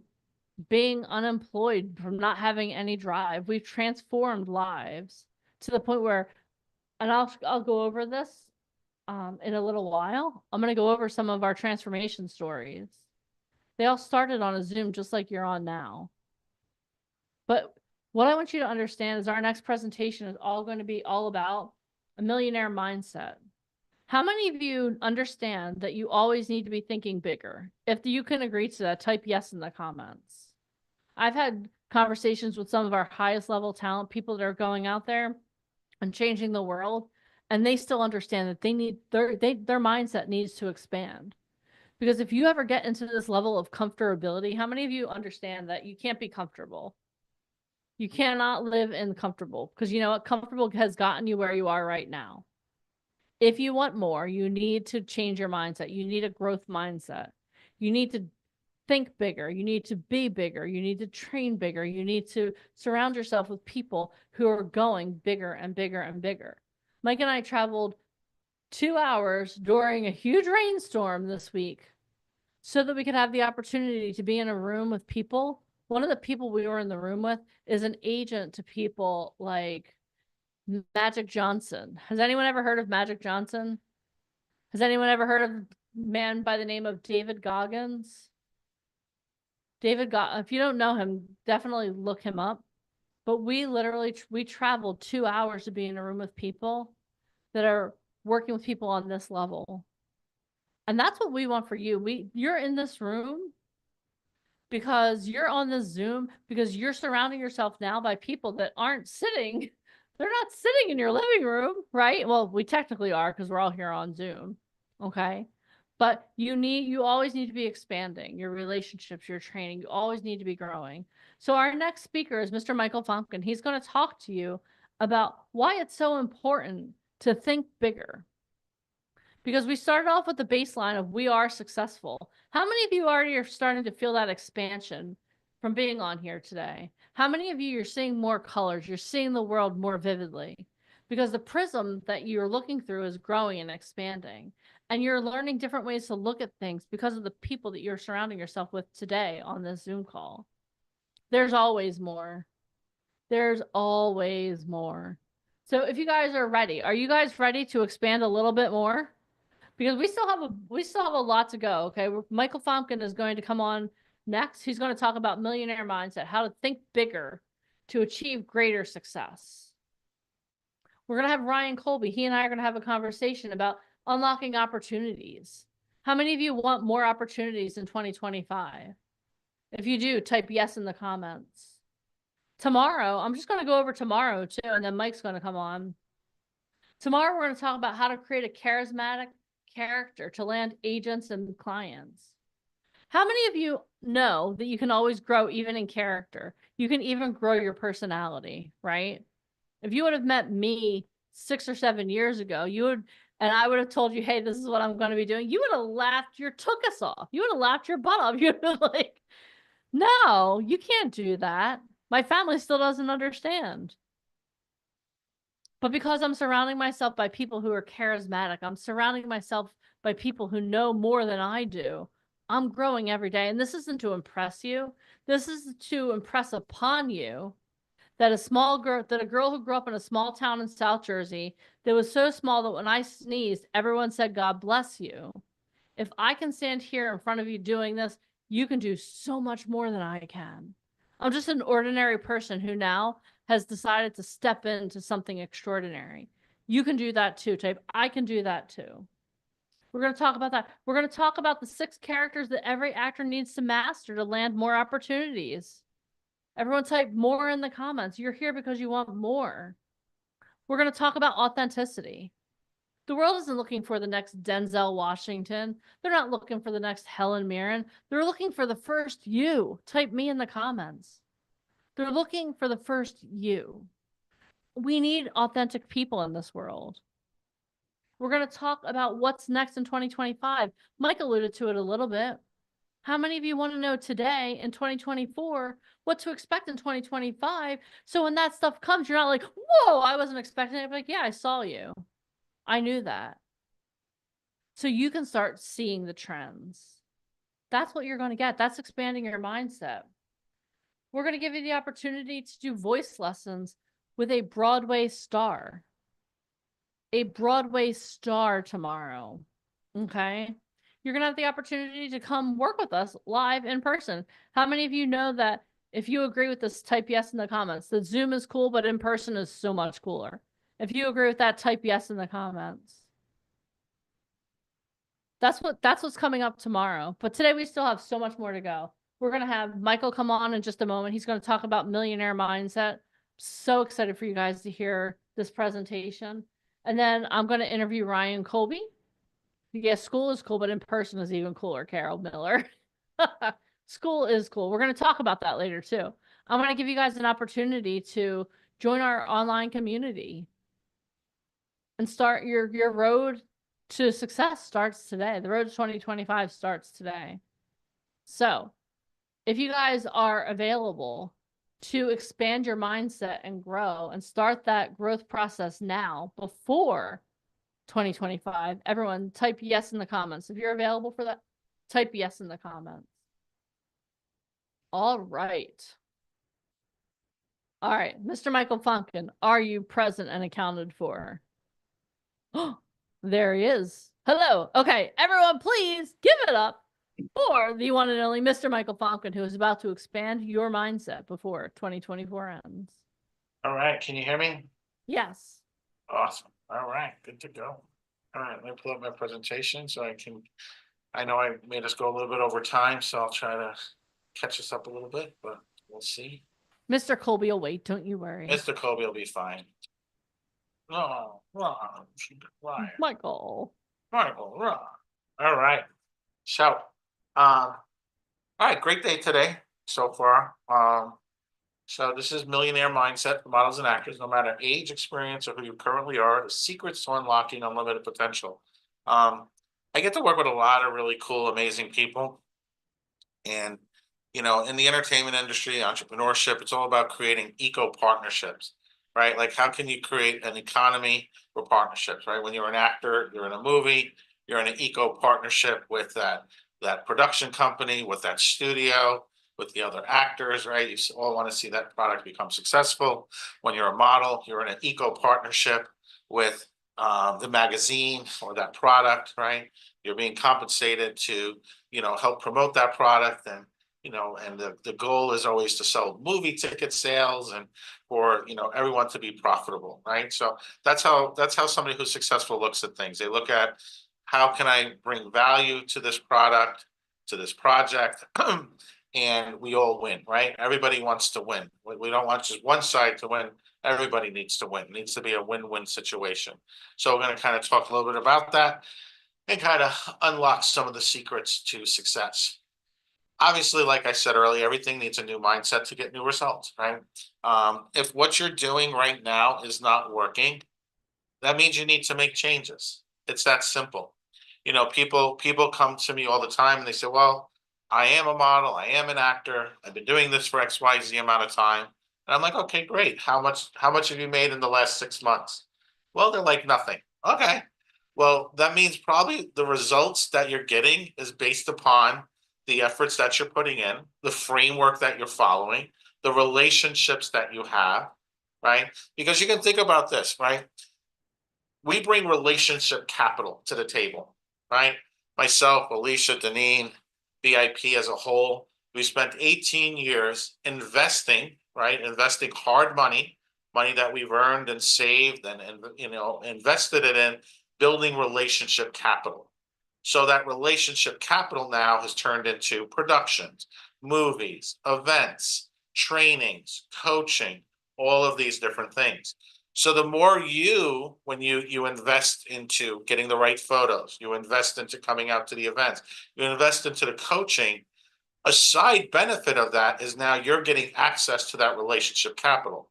being unemployed, from not having any drive. We've transformed lives to the point where, and I'll go over this in a little while. I'm going to go over some of our transformation stories. They all started on a Zoom just like you're on now. But what I want you to understand is our next presentation is all going to be all about a millionaire mindset. How many of you understand that you always need to be thinking bigger? If you can agree to that, type yes in the comments. I've had conversations with some of our highest level talent, people that are going out there and changing the world, and they still understand that they need their mindset needs to expand. Because if you ever get into this level of comfortability, how many of you understand that you can't be comfortable? You cannot live in comfortable, because you know what? Comfortable has gotten you where you are right now. If you want more, you need to change your mindset. You need a growth mindset. You need to think bigger. You need to be bigger. You need to train bigger. You need to surround yourself with people who are going bigger and bigger and bigger. Mike and I traveled 2 hours during a huge rainstorm this week so that we could have the opportunity to be in a room with people. One of the people we were in the room with is an agent to people like Magic Johnson. Has anyone ever heard of Magic Johnson? Has anyone ever heard of a man by the name of David Goggins? If you don't know him, definitely look him up. But we literally, we traveled 2 hours to be in a room with people that are working with people on this level. And that's what we want for you. You're in this room because you're on this Zoom, because you're surrounding yourself now by people that aren't sitting. They're not sitting in your living room, right? Well, we technically are because we're all here on Zoom. Okay. But you always need to be expanding your relationships, your training. You always need to be growing. So our next speaker is Mr. Michael Fompkin. He's going to talk to you about why it's so important to think bigger. Because we started off with the baseline of we are successful. How many of you already are starting to feel that expansion from being on here today? How many of you are seeing more colors? You're seeing the world more vividly because the prism that you're looking through is growing and expanding. And you're learning different ways to look at things because of the people that you're surrounding yourself with today on this Zoom call. There's always more. There's always more. So if you guys are ready, are you guys ready to expand a little bit more? Because we still have a lot to go. Okay. Michael Famkin is going to come on next. He's going to talk about millionaire mindset, how to think bigger to achieve greater success. We're going to have Ryan Colby. He and I are going to have a conversation about unlocking opportunities. How many of you want more opportunities in 2025? If you do, type yes in the comments. Tomorrow, I'm just going to go over tomorrow too, and then Mike's going to come on. Tomorrow, we're going to talk about how to create a charismatic character to land agents and clients. How many of you know that you can always grow even in character? You can even grow your personality, right? If you would have met me 6 or 7 years ago, and I would have told you, hey, this is what I'm going to be doing, you would have laughed your tuchus off. You would have laughed your butt off. You'd be like, no, you can't do that. My family still doesn't understand. But because I'm surrounding myself by people who are charismatic, I'm surrounding myself by people who know more than I do, I'm growing every day. And this isn't to impress you. This is to impress upon you that a girl who grew up in a small town in South Jersey that was so small that when I sneezed, everyone said, God bless you. If I can stand here in front of you doing this, you can do so much more than I can. I'm just an ordinary person who now has decided to step into something extraordinary. You can do that too. Type, I can do that too. We're going to talk about that. We're going to talk about the 6 characters that every actor needs to master to land more opportunities. Everyone type more in the comments. You're here because you want more. We're going to talk about authenticity. The world isn't looking for the next Denzel Washington. They're not looking for the next Helen Mirren. They're looking for the first you. Type me in the comments. They're looking for the first you. We need authentic people in this world. We're going to talk about what's next in 2025. Mike alluded to it a little bit. How many of you want to know today in 2024 what to expect in 2025? So when that stuff comes, you're not like, whoa, I wasn't expecting it. Like, yeah, I saw you. I knew that. So you can start seeing the trends. That's what you're going to get. That's expanding your mindset. We're going to give you the opportunity to do voice lessons with a Broadway star. A Broadway star tomorrow. Okay? You're going to have the opportunity to come work with us live in person. How many of you know that if you agree with this, type yes in the comments. That Zoom is cool, but in person is so much cooler. If you agree with that, type yes in the comments. That's what's coming up tomorrow. But today we still have so much more to go. We're going to have Michael come on in just a moment. He's going to talk about millionaire mindset. So excited for you guys to hear this presentation. And then I'm going to interview Ryan Colby. Yeah, school is cool, but in person is even cooler, Carol Miller. School is cool. We're going to talk about that later too. I'm going to give you guys an opportunity to join our online community and start your road to success starts today. The road to 2025 starts today. So if you guys are available to expand your mindset and grow and start that growth process now before 2025, everyone type yes in the comments. If you're available for that, type yes in the comments. All right. All right, Mr. Michael Funkin, are you present and accounted for? Oh, there he is. Hello. Okay, everyone, please give it up for the one and only Mr. Michael Funkin, who is about to expand your mindset before 2024 ends. All right, can you hear me? Yes. Awesome. All right, good to go. All right, let me pull up my presentation so I know I made us go a little bit over time, so I'll try to catch us up a little bit, but we'll see. Mr. Colby will wait, don't you worry. Mr. Colby will be fine. Oh, Ron, Michael. Ron. All right. So, all right, great day today so far. So this is Millionaire Mindset for Models and Actors. No matter age, experience, or who you currently are, the secrets to unlocking unlimited potential. I get to work with a lot of really cool, amazing people. And, you know, in the entertainment industry, entrepreneurship, it's all about creating eco partnerships. right? Like, how can you create an economy for partnerships, right? When you're an actor, you're in a movie, you're in an eco partnership with that production company, with that studio, with the other actors, right? You all want to see that product become successful. When you're a model, you're in an eco partnership with the magazine or that product, right? You're being compensated to, help promote that product, and and the goal is always to sell movie ticket sales and for everyone to be profitable, right? So that's how somebody who's successful looks at things. They look at, how can I bring value to this product, to this project, and we all win, right? Everybody wants to win. We don't want just one side to win. Everybody needs to win. It needs to be a win-win situation. So we're going to kind of talk a little bit about that and kind of unlock some of the secrets to success. Obviously, like I said earlier, everything needs a new mindset to get new results, right? If what you're doing right now is not working, that means you need to make changes. It's that simple. People come to me all the time and they say, well, I am a model, I am an actor, I've been doing this for XYZ amount of time. And I'm like, okay, great. How much have you made in the last 6 months? Well, they're like, nothing. Okay. Well, that means probably the results that you're getting is based upon the efforts that you're putting in, the framework that you're following, the relationships that you have, right? Because you can think about this, right? We bring relationship capital to the table, right? Myself, Alicia, Deneen, BIP as a whole, we spent 18 years investing, right? Investing hard money that we've earned and saved and invested it in building relationship capital. So that relationship capital now has turned into productions, movies, events, trainings, coaching, all of these different things. So the more when you invest into getting the right photos, you invest into coming out to the events, you invest into the coaching, a side benefit of that is now you're getting access to that relationship capital.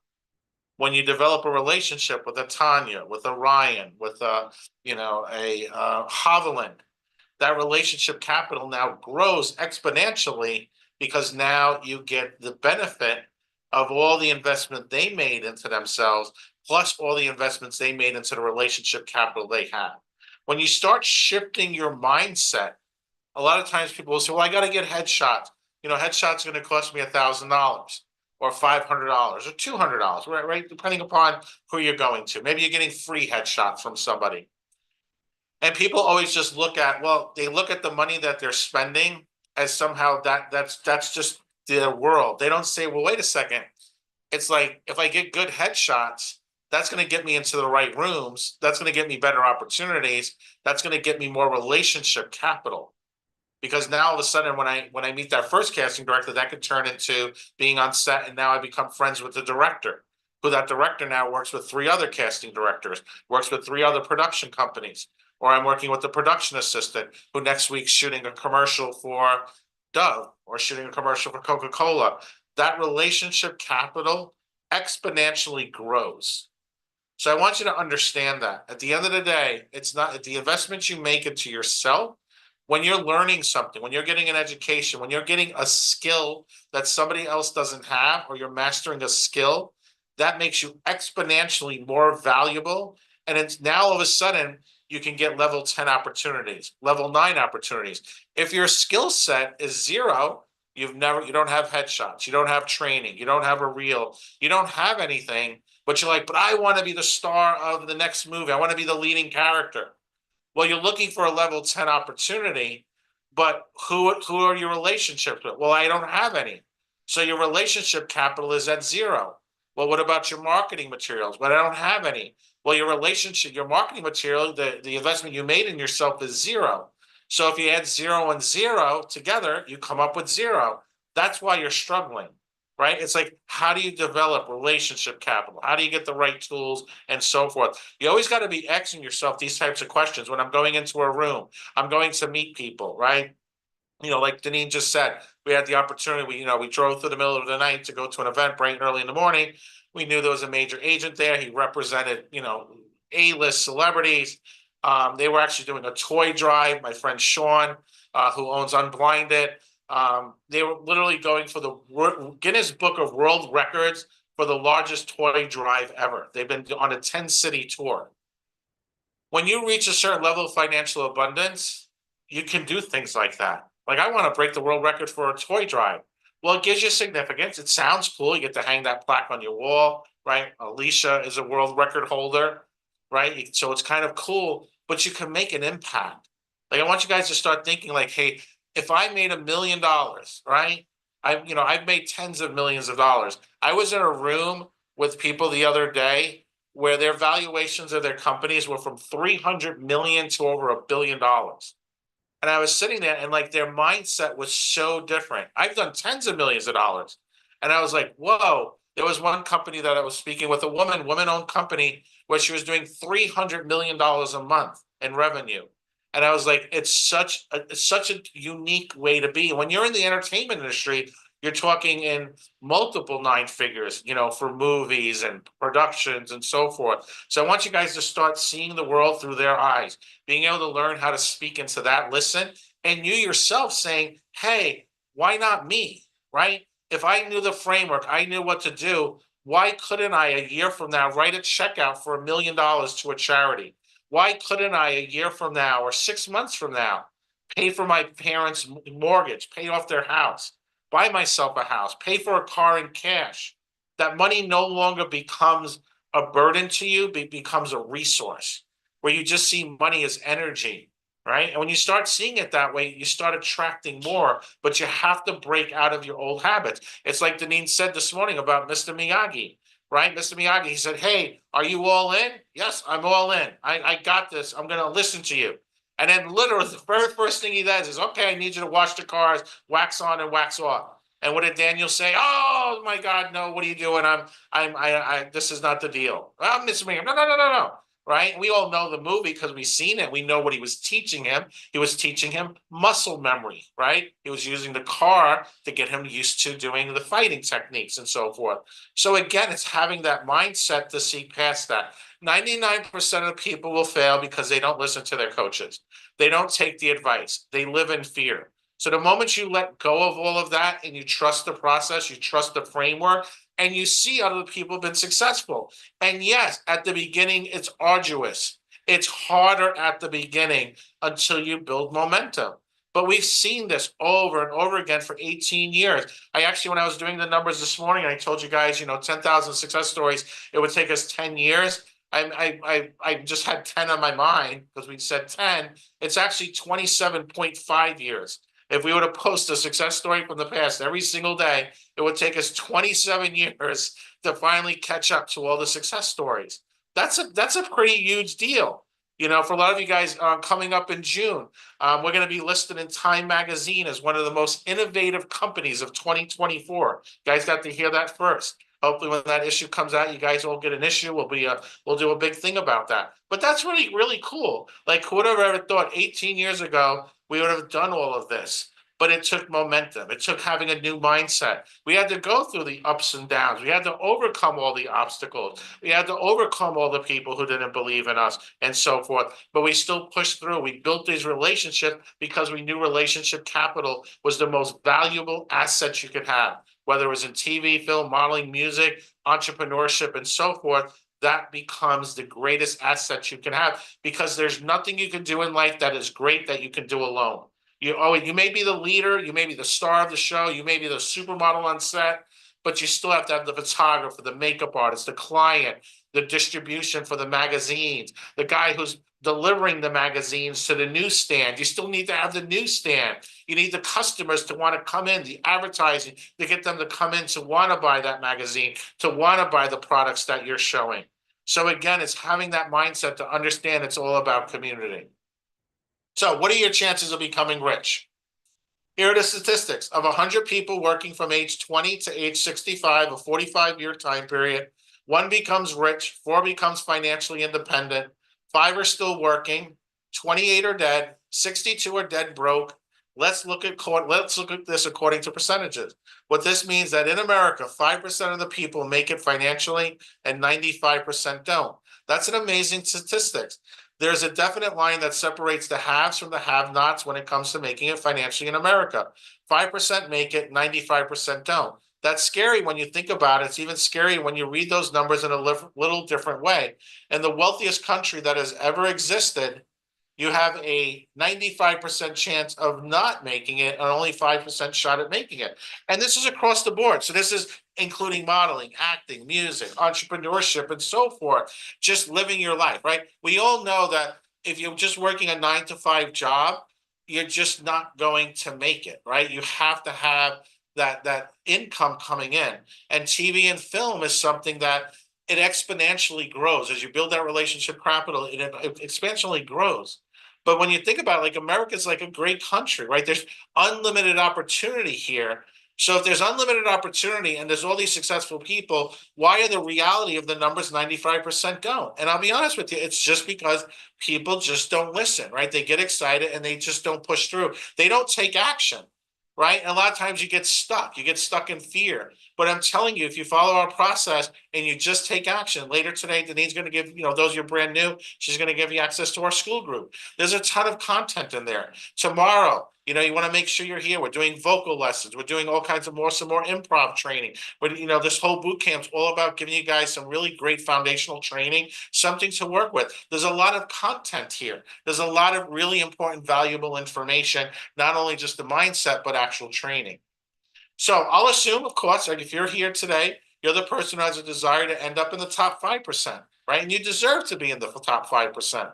When you develop a relationship with a Tanya, with a Ryan, with a Haviland, that relationship capital now grows exponentially because now you get the benefit of all the investment they made into themselves, plus all the investments they made into the relationship capital they have. When you start shifting your mindset, a lot of times people will say, well, I got to get headshots. Headshots are going to cost me $1,000 or $500 or $200, right? Depending upon who you're going to. Maybe you're getting free headshots from somebody. And people always just look at the money that they're spending as somehow that's just their world. They don't say, well, wait a second. It's like, if I get good headshots, that's going to get me into the right rooms. That's going to get me better opportunities. That's going to get me more relationship capital. Because now all of a sudden, when I meet that first casting director, that could turn into being on set, and now I become friends with the director, who that director now works with 3 other casting directors, works with 3 other production companies. Or I'm working with the production assistant who next week's shooting a commercial for Dove or shooting a commercial for Coca-Cola. That relationship capital exponentially grows. So I want you to understand that at the end of the day, it's not the investments you make into yourself. When you're learning something, when you're getting an education, when you're getting a skill that somebody else doesn't have, or you're mastering a skill, that makes you exponentially more valuable. And it's now all of a sudden, you can get level 10 opportunities, level 9 opportunities. If your skill set is 0, you don't have headshots, you don't have training, you don't have a reel, you don't have anything, but you're like, but I want to be the star of the next movie. I want to be the leading character. Well, you're looking for a level 10 opportunity, but who are your relationships with? Well, I don't have any. So your relationship capital is at 0. Well, what about your marketing materials? But I don't have any. Well, your marketing material, the investment you made in yourself is 0. So if you add 0 and 0 together, you come up with 0. That's why you're struggling, right? It's like, how do you develop relationship capital? How do you get the right tools and so forth? You always got to be asking yourself these types of questions. When I'm going into a room, I'm going to meet people, right? Like Deneen just said, we had the opportunity, we drove through the middle of the night to go to an event bright and early in the morning. We knew there was a major agent there. He represented, A-list celebrities. They were actually doing a toy drive. My friend Sean, who owns Unblinded, they were literally going for the Guinness Book of World Records for the largest toy drive ever. They've been on a 10-city tour. When you reach a certain level of financial abundance, you can do things like that. Like, I want to break the world record for a toy drive. Well, it gives you significance. It sounds cool. You get to hang that plaque on your wall, right? Alicia is a world record holder, right? So it's kind of cool, but you can make an impact. Like, I want you guys to start thinking like, hey, if I made $1 million, right? I've made tens of millions of dollars. I was in a room with people the other day where their valuations of their companies were from 300 million to over $1 billion. And I was sitting there and like their mindset was so different. I've done tens of millions of dollars. And I was like, whoa. There was one company that I was speaking with, a woman-owned company, where she was doing $300 million a month in revenue. And I was like, it's such a unique way to be. When you're in the entertainment industry, you're talking in multiple nine figures, for movies and productions and so forth. So I want you guys to start seeing the world through their eyes, being able to learn how to speak into that, listen, and you yourself saying, hey, why not me, right? If I knew the framework, I knew what to do, why couldn't I a year from now write a check out for $1 million to a charity? Why couldn't I a year from now or 6 months from now pay for my parents' mortgage, pay off their house, buy myself a house, pay for a car in cash? That money no longer becomes a burden to you, but becomes a resource where you just see money as energy, right? And when you start seeing it that way, you start attracting more, but you have to break out of your old habits. It's like Deneen said this morning about Mr. Miyagi. Right? Mr. Miyagi, he said, hey, are you all in? Yes, I'm all in. I got this. I'm going to listen to you. And then literally the very first thing he does is, okay, I need you to wash the cars, wax on and wax off. And what did Daniel say? Oh my God, no, what are you doing? This is not the deal. I'm Mr. Miyagi. No. Right? We all know the movie because we've seen it. We know what he was teaching him. He was teaching him muscle memory, right? He was using the car to get him used to doing the fighting techniques and so forth. So again, it's having that mindset to see past that. 99% of people will fail because they don't listen to their coaches. They don't take the advice. They live in fear. So the moment you let go of all of that and you trust the process, you trust the framework, and you see other people have been successful. And yes, at the beginning, it's arduous. It's harder at the beginning until you build momentum. But we've seen this over and over again for 18 years. I actually, when I was doing the numbers this morning, I told you guys, 10,000 success stories, it would take us 10 years. I just had 10 on my mind because we said 10. It's actually 27.5 years. If we were to post a success story from the past every single day, it would take us 27 years to finally catch up to all the success stories. That's a pretty huge deal. For a lot of you guys coming up in June, we're going to be listed in Time Magazine as one of the most innovative companies of 2024. You guys got to hear that first. Hopefully when that issue comes out, you guys will get an issue. We'll do a big thing about that. But that's really, really cool. Like, who would have ever thought 18 years ago we would have done all of this? But it took momentum. It took having a new mindset. We had to go through the ups and downs. We had to overcome all the obstacles. We had to overcome all the people who didn't believe in us and so forth. But we still pushed through. We built these relationships because we knew relationship capital was the most valuable asset you could have, whether it was in TV, film, modeling, music, entrepreneurship, and so forth. That becomes the greatest asset you can have because there's nothing you can do in life that is great that you can do alone. You may be the leader, you may be the star of the show, you may be the supermodel on set, but you still have to have the photographer, the makeup artist, the client, the distribution for the magazines, the guy who's delivering the magazines to the newsstand. You still need to have the newsstand. You need the customers to want to come in, the advertising, to get them to come in to want to buy that magazine, to want to buy the products that you're showing. So again, it's having that mindset to understand it's all about community. So what are your chances of becoming rich? Here are the statistics. Of 100 people working from age 20 to age 65, a 45-year time period, 1 becomes rich, 4 becomes financially independent, 5 are still working, 28 are dead, 62 are dead broke. Let's look at this according to percentages. What this means that in America, 5% of the people make it financially and 95% don't. That's an amazing statistics. There's a definite line that separates the haves from the have-nots when it comes to making it financially in America. 5% make it, 95% don't. That's scary when you think about it. It's even scary when you read those numbers in a little different way. And the wealthiest country that has ever existed, you have a 95% chance of not making it and only 5% shot at making it. And this is across the board. So this is including modeling, acting, music, entrepreneurship, and so forth, just living your life, right? We all know that if you're just working a 9 to 5 job, you're just not going to make it, right? You have to have that income coming in. And TV and film is something that it exponentially grows. As you build that relationship capital, it exponentially grows. But when you think about it, like, America's like a great country, right? There's unlimited opportunity here. So if there's unlimited opportunity and there's all these successful people, why are the reality of the numbers 95% go? And I'll be honest with you, it's just because people just don't listen, right? They get excited and they just don't push through. They don't take action, right? And a lot of times you get stuck in fear. But I'm telling you, if you follow our process and you just take action, later today, Denise's going to give, those of you brand new, she's going to give you access to our school group. There's a ton of content in there. Tomorrow, you want to make sure you're here. We're doing vocal lessons. We're doing all kinds of some more improv training. But, this whole boot camp's all about giving you guys some really great foundational training, something to work with. There's a lot of content here. There's a lot of really important, valuable information, not only just the mindset, but actual training. So I'll assume, of course, that if you're here today, you're the person who has a desire to end up in the top 5%, right? And you deserve to be in the top 5%.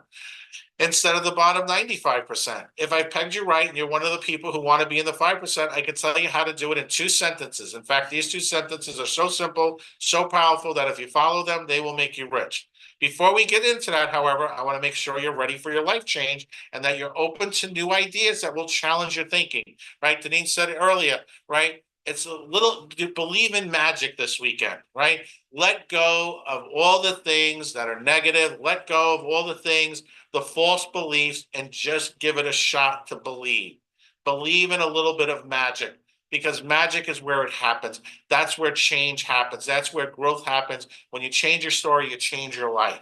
Instead of the bottom 95%. If I pegged you right and you're one of the people who want to be in the 5%, I can tell you how to do it in 2 sentences. In fact, these 2 sentences are so simple, so powerful that if you follow them, they will make you rich. Before we get into that, however, I want to make sure you're ready for your life change and that you're open to new ideas that will challenge your thinking, right? Denise said it earlier, right? It's a little, believe in magic this weekend, right? Let go of all the things that are negative. Let go of all the things, the false beliefs, and just give it a shot to believe. Believe in a little bit of magic, because magic is where it happens. That's where change happens. That's where growth happens. When you change your story, you change your life.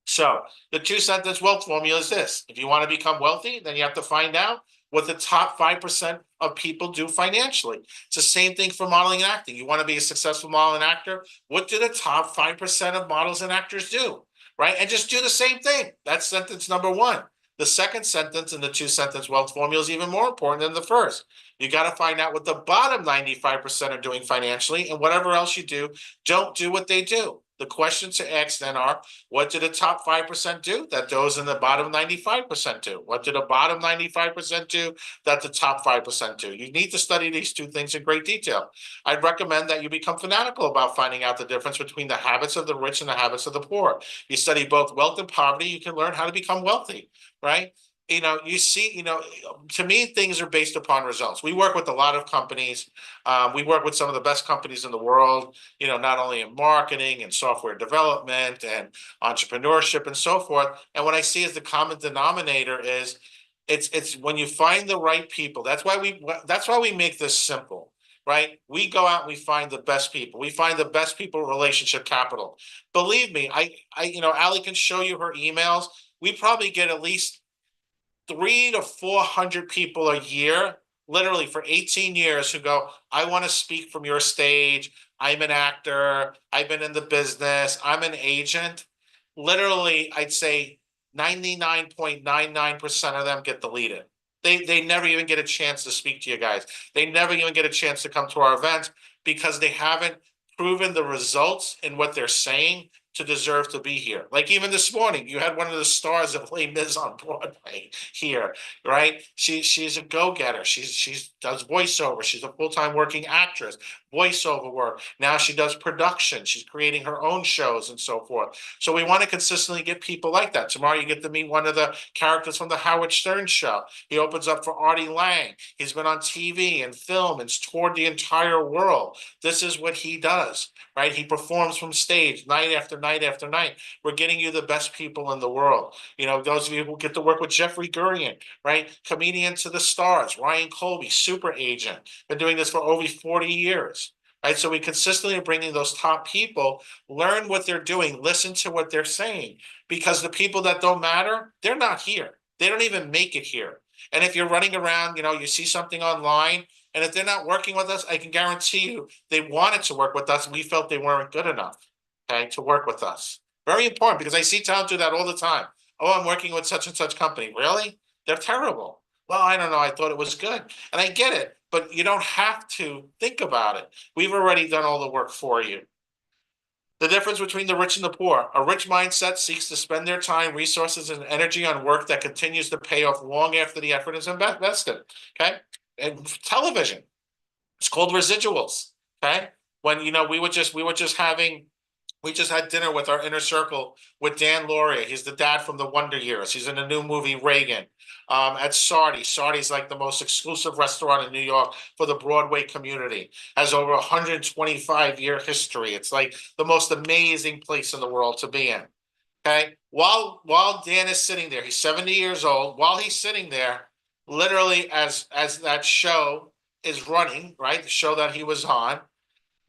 So the 2-sentence wealth formula is this. If you want to become wealthy, then you have to find out what the top 5% of people do financially. It's the same thing for modeling and acting. You want to be a successful model and actor? What do the top 5% of models and actors do? Right? And just do the same thing. That's sentence number 1. The second sentence in the 2-sentence wealth formula is even more important than the first. You got to find out what the bottom 95% are doing financially, and whatever else you do, don't do what they do. The questions to ask then are, what do the top 5% do that those in the bottom 95% do? What do the bottom 95% do that the top 5% do? You need to study these 2 things in great detail. I'd recommend that you become fanatical about finding out the difference between the habits of the rich and the habits of the poor. You study both wealth and poverty, you can learn how to become wealthy, right? You see, to me, things are based upon results. We work with a lot of companies. We work with some of the best companies in the world, not only in marketing and software development and entrepreneurship and so forth. And what I see as the common denominator is it's when you find the right people. That's why we make this simple, right? We go out and we find the best people. We find the best people in relationship capital. Believe me, Allie can show you her emails. We probably get at least 300 to 400 people a year, literally for 18 years, who go, I want to speak from your stage. I'm an actor. I've been in the business. I'm an agent. Literally, I'd say 99.99% of them get deleted. They never even get a chance to speak to you guys. They never even get a chance to come to our events because they haven't proven the results in what they're saying to deserve to be here. Like even this morning, you had one of the stars of Les Mis on Broadway here, right? She's a go-getter. She does voiceover. She's a full-time working actress, voiceover work. Now she does production. She's creating her own shows and so forth. So we want to consistently get people like that. Tomorrow you get to meet one of the characters from the Howard Stern show. He opens up for Artie Lang. He's been on TV and film and toured the entire world. This is what he does, right? He performs from stage night after night after night. We're getting you the best people in the world. Those of you who get to work with Jeffrey Gurian, right? Comedian to the stars, Ryan Colby, super agent, been doing this for over 40 years. Right, so we consistently are bringing those top people, learn what they're doing, listen to what they're saying, because the people that don't matter, they're not here. They don't even make it here. And if you're running around, you see something online And if they're not working with us, I can guarantee you they wanted to work with us. And we felt they weren't good enough, okay, to work with us. Very important, because I see talent do that all the time. Oh, I'm working with such and such company. Really? They're terrible. Well, I don't know. I thought it was good. And I get it, but you don't have to think about it. We've already done all the work for you. The difference between the rich and the poor. A rich mindset seeks to spend their time, resources, and energy on work that continues to pay off long after the effort is invested. Okay. And television, it's called residuals. Okay. When, you know, we just had dinner with our inner circle with Dan Lauria. He's the dad from the Wonder Years. He's in the new movie Reagan. At Sardi. Sardi's like the most exclusive restaurant in New York for the Broadway community. Has over 125-year history. It's like the most amazing place in the world to be in. Okay. While Dan is sitting there, he's 70 years old. While he's sitting there, literally as that show is running, right? The show that he was on,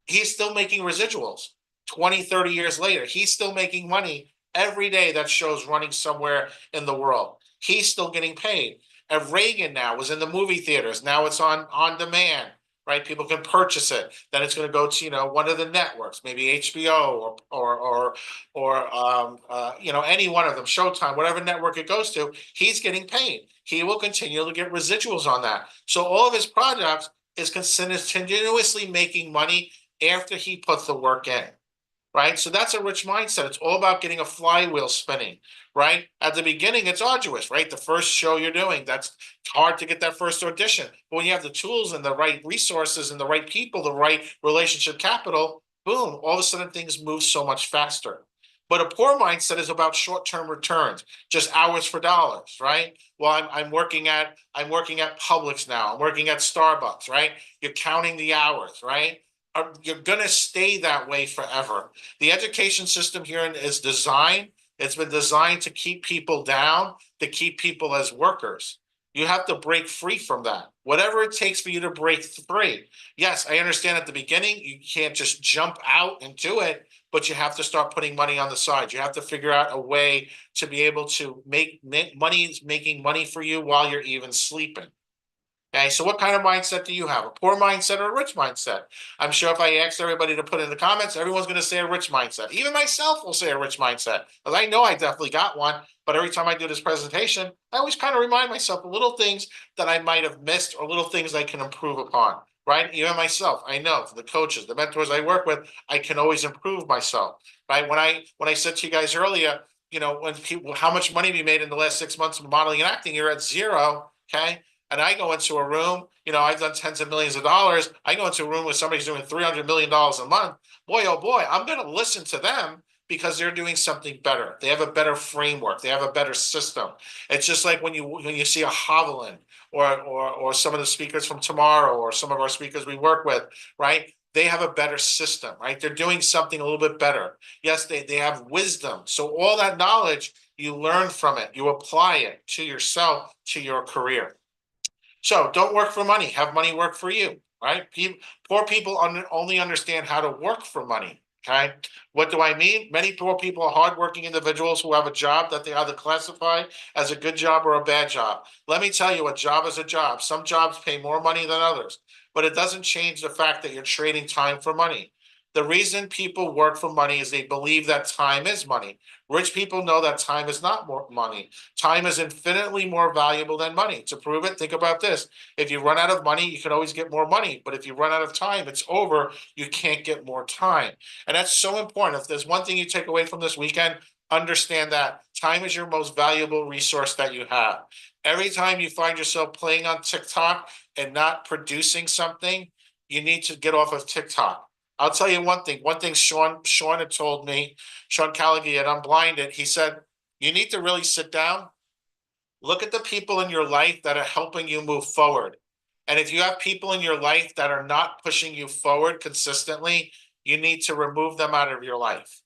he's still making residuals. 20, 30 years later, he's still making money every day that show's running somewhere in the world. He's still getting paid. And Reagan now was in the movie theaters. Now it's on demand, right? People can purchase it. Then it's going to go to, you know, one of the networks, maybe HBO or you know, any one of them, Showtime, whatever network it goes to. He's getting paid. He will continue to get residuals on that. So all of his products is continuously making money after he puts the work in. Right. So that's a rich mindset. It's all about getting a flywheel spinning. Right. At the beginning, it's arduous. Right. The first show you're doing, that's hard to get that first audition. But when you have the tools and the right resources and the right people, the right relationship capital, boom, all of a sudden things move so much faster. But a poor mindset is about short-term returns, just hours for dollars, right? Well, I'm working at Publix now. I'm working at Starbucks, right? You're counting the hours, right? You're going to stay that way forever. The education system here is designed, it's been designed to keep people down, to keep people as workers. You have to break free from that. Whatever it takes for you to break free. Yes, I understand at the beginning, you can't just jump out and do it, but you have to start putting money on the side. You have to figure out a way to be able to make money, making money for you while you're even sleeping. Okay, so what kind of mindset do you have? A poor mindset or a rich mindset? I'm sure if I asked everybody to put in the comments, everyone's going to say a rich mindset. Even myself will say a rich mindset, because I know I definitely got one. But every time I do this presentation, I always kind of remind myself of little things that I might have missed or little things I can improve upon, right? Even myself, I know the coaches, the mentors I work with, I can always improve myself, right? When I said to you guys earlier, you know, when people, how much money we made in the last 6 months of modeling and acting, you're at zero, okay? And I go into a room, you know, I've done tens of millions of dollars. I go into a room where somebody's doing $300 million a month. Boy, oh boy, I'm going to listen to them because they're doing something better. They have a better framework. They have a better system. It's just like when you see a Haviland or some of the speakers from tomorrow or some of our speakers we work with, right? They have a better system, right? They're doing something a little bit better. Yes, they have wisdom. So all that knowledge, you learn from it. You apply it to yourself, to your career. So don't work for money, have money work for you, right? Poor people only understand how to work for money, okay? What do I mean? Many poor people are hardworking individuals who have a job that they either classify as a good job or a bad job. Let me tell you, a job is a job. Some jobs pay more money than others, but it doesn't change the fact that you're trading time for money. The reason people work for money is they believe that time is money. Rich people know that time is not more money. Time is infinitely more valuable than money. To prove it, think about this. If you run out of money, you can always get more money. But if you run out of time, it's over. You can't get more time. And that's so important. If there's one thing you take away from this weekend, understand that time is your most valuable resource that you have. Every time you find yourself playing on TikTok and not producing something, you need to get off of TikTok. I'll tell you one thing. One thing Sean had told me, Sean Callaghan at Unblinded, he said, you need to really sit down, look at the people in your life that are helping you move forward. And if you have people in your life that are not pushing you forward consistently, you need to remove them out of your life.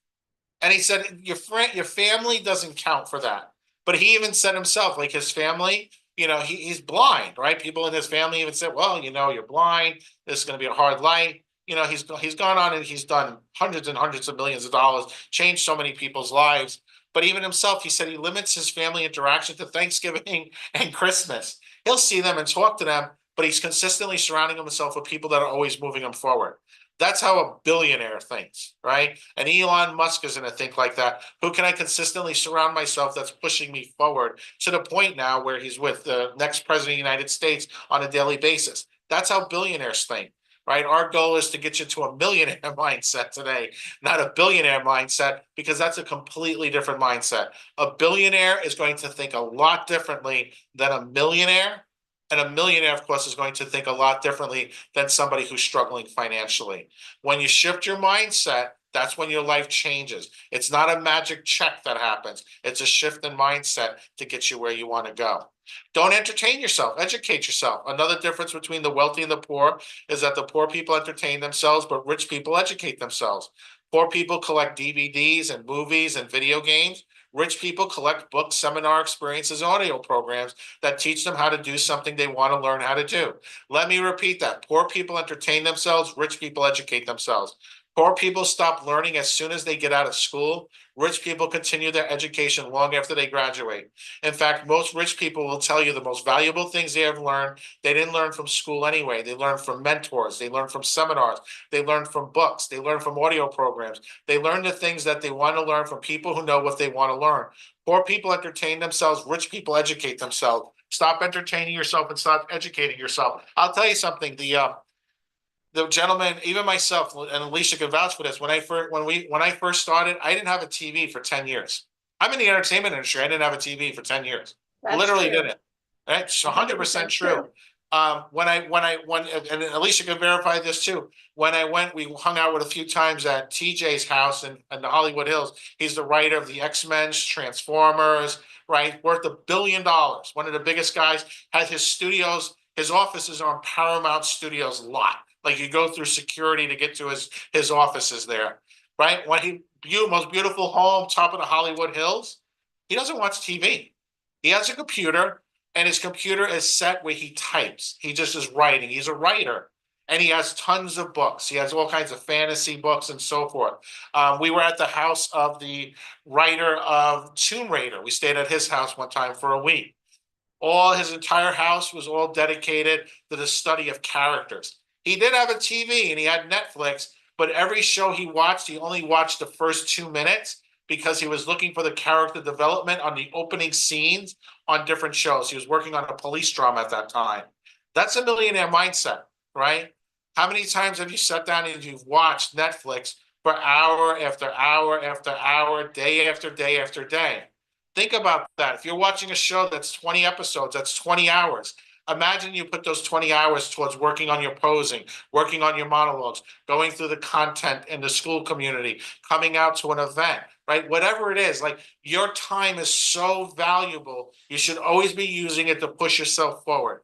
And he said, your family doesn't count for that. But he even said himself, like his family, you know, he's blind, right? People in his family even said, well, you know, you're blind. This is going to be a hard life. You know, he's gone on and he's done hundreds and hundreds of millions of dollars, changed so many people's lives. But even himself, he said he limits his family interaction to Thanksgiving and Christmas. He'll see them and talk to them, but he's consistently surrounding himself with people that are always moving him forward. That's how a billionaire thinks, right? And Elon Musk is going to think like that. Who can I consistently surround myself that's pushing me forward to the point now where he's with the next president of the United States on a daily basis? That's how billionaires think, right? Our goal is to get you to a millionaire mindset today, not a billionaire mindset, because that's a completely different mindset. A billionaire is going to think a lot differently than a millionaire. And a millionaire, of course, is going to think a lot differently than somebody who's struggling financially. When you shift your mindset, that's when your life changes. It's not a magic check that happens. It's a shift in mindset to get you where you want to go. Don't entertain yourself, educate yourself. Another difference between the wealthy and the poor is that the poor people entertain themselves, but rich people educate themselves. Poor people collect DVDs and movies and video games. Rich people collect books, seminar experiences, audio programs that teach them how to do something they want to learn how to do. Let me repeat that. Poor people entertain themselves. Rich people educate themselves. Poor people stop learning as soon as they get out of school. Rich people continue their education long after they graduate. In fact, most rich people will tell you the most valuable things they have learned, they didn't learn from school anyway. They learned from mentors. They learned from seminars. They learned from books. They learned from audio programs. They learn the things that they want to learn from people who know what they want to learn. Poor people entertain themselves. Rich people educate themselves. Stop entertaining yourself and stop educating yourself. I'll tell you something. The gentleman, even myself, and Alicia can vouch for this. When I first started, I didn't have a TV for 10 years. I'm in the entertainment industry. I didn't have a TV for 10 years. That's Literally true. didn't. Right? It's 100% true. And Alicia can verify this too. When I went, we hung out with a few times at TJ's house in the Hollywood Hills. He's the writer of the X-Men, Transformers, right? Worth $1 billion. One of the biggest guys. Has his studios, his offices are on Paramount Studios lot. Like you go through security to get to his offices there, right? When most beautiful home, top of the Hollywood Hills, he doesn't watch TV. He has a computer, and his computer is set where he types. He just is writing. He's a writer, and he has tons of books. He has all kinds of fantasy books and so forth. We were at the house of the writer of Tomb Raider. We stayed at his house one time for a week. His entire house was all dedicated to the study of characters. He did have a TV and he had Netflix, but every show he watched, he only watched the first 2 minutes because he was looking for the character development on the opening scenes on different shows. He was working on a police drama at that time. That's a millionaire mindset, right? How many times have you sat down and you've watched Netflix for hour after hour after hour, day after day after day? Think about that. If you're watching a show that's 20 episodes, that's 20 hours. Imagine you put those 20 hours towards working on your posing, working on your monologues, going through the content in the school community, coming out to an event, right? Whatever it is, like your time is so valuable. You should always be using it to push yourself forward.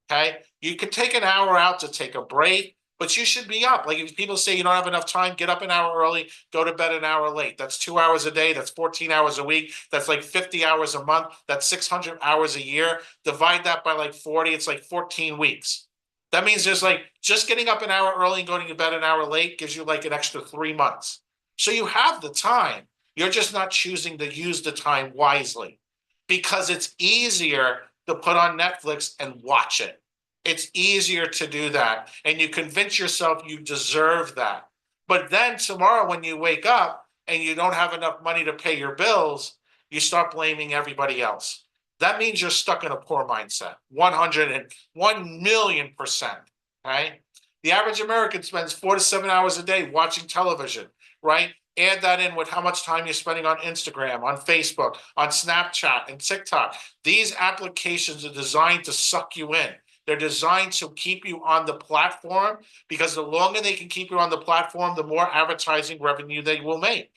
Okay. You can take an hour out to take a break, but you should be up. Like if people say you don't have enough time, get up an hour early, go to bed an hour late. That's 2 hours a day. That's 14 hours a week. That's like 50 hours a month. That's 600 hours a year. Divide that by like 40. It's like 14 weeks. That means there's like just getting up an hour early and going to bed an hour late gives you like an extra 3 months. So you have the time. You're just not choosing to use the time wisely because it's easier to put on Netflix and watch it. It's easier to do that. And you convince yourself you deserve that. But then tomorrow when you wake up and you don't have enough money to pay your bills, you start blaming everybody else. That means you're stuck in a poor mindset. 101,000,000%. Right? The average American spends 4 to 7 hours a day watching television, right? Add that in with how much time you're spending on Instagram, on Facebook, on Snapchat, and TikTok. These applications are designed to suck you in. They're designed to keep you on the platform because the longer they can keep you on the platform, the more advertising revenue they will make.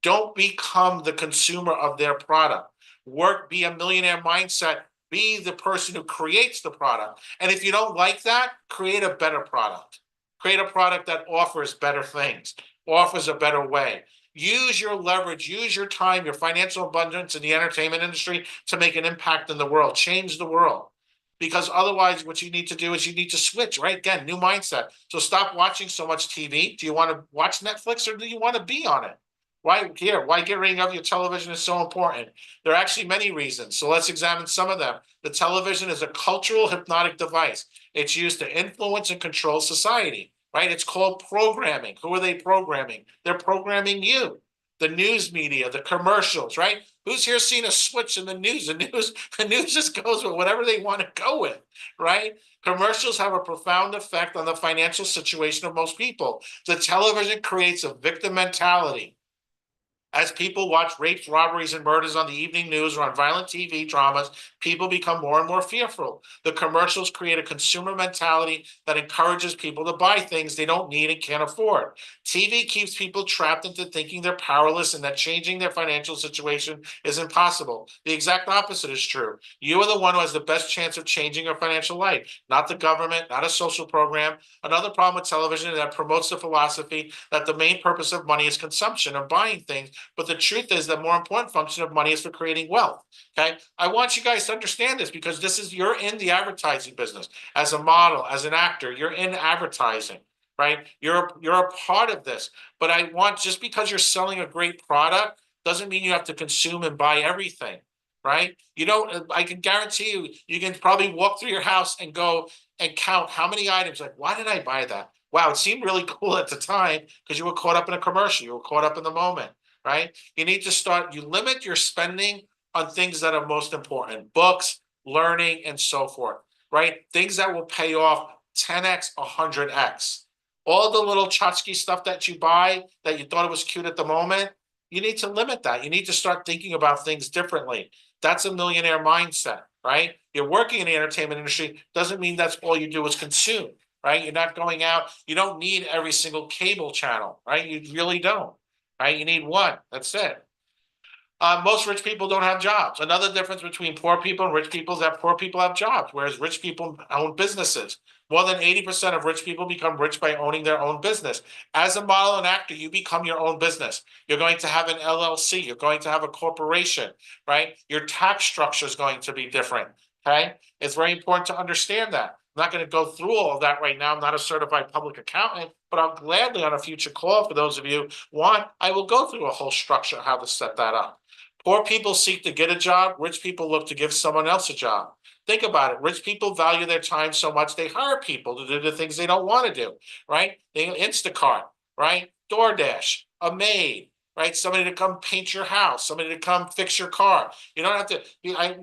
Don't become the consumer of their product. Be a millionaire mindset. Be the person who creates the product. And if you don't like that, create a better product. Create a product that offers better things, offers a better way. Use your leverage, use your time, your financial abundance in the entertainment industry to make an impact in the world, change the world. Because otherwise, what you need to do is you need to switch, right? Again, new mindset. So stop watching so much TV. Do you want to watch Netflix or do you want to be on it? Why getting rid of your television is so important? There are actually many reasons. So let's examine some of them. The television is a cultural hypnotic device. It's used to influence and control society, right? It's called programming. Who are they programming? They're programming you. The news media, the commercials, right? Who's here seen a switch in the news? The news just goes with whatever they want to go with, right? Commercials have a profound effect on the financial situation of most people. The television creates a victim mentality. As people watch rapes, robberies, and murders on the evening news or on violent TV dramas, people become more and more fearful. The commercials create a consumer mentality that encourages people to buy things they don't need and can't afford. TV keeps people trapped into thinking they're powerless and that changing their financial situation is impossible. The exact opposite is true. You are the one who has the best chance of changing your financial life, not the government, not a social program. Another problem with television is that it promotes the philosophy that the main purpose of money is consumption and buying things. But the truth is the more important function of money is for creating wealth. Okay. I want you guys to understand this because you're in the advertising business as a model, as an actor, you're in advertising, right? You're a part of this. But I want, just because you're selling a great product doesn't mean you have to consume and buy everything, right? You don't, I can guarantee you, you can probably walk through your house and go and count how many items, like, why did I buy that? Wow, it seemed really cool at the time because you were caught up in a commercial, you were caught up in the moment. Right? You need to you limit your spending on things that are most important, books, learning, and so forth, right? Things that will pay off 10x, 100x. All the little tchotchke stuff that you buy that you thought it was cute at the moment, you need to limit that. You need to start thinking about things differently. That's a millionaire mindset, right? You're working in the entertainment industry, doesn't mean that's all you do is consume, right? You're not going out, you don't need every single cable channel, right? You really don't. Right? You need one. That's it. Most rich people don't have jobs. Another difference between poor people and rich people is that poor people have jobs, whereas rich people own businesses. More than 80% of rich people become rich by owning their own business. As a model and actor, you become your own business. You're going to have an LLC. You're going to have a corporation, right? Your tax structure is going to be different, okay? It's very important to understand that. I'm not going to go through all of that right now. I'm not a certified public accountant, but I'll gladly on a future call for those of you want, I will go through a whole structure how to set that up. Poor people seek to get a job. Rich people look to give someone else a job. Think about it. Rich people value their time so much they hire people to do the things they don't want to do, right? They Instacart, right? DoorDash, a maid, right? Somebody to come paint your house, somebody to come fix your car. You don't have to,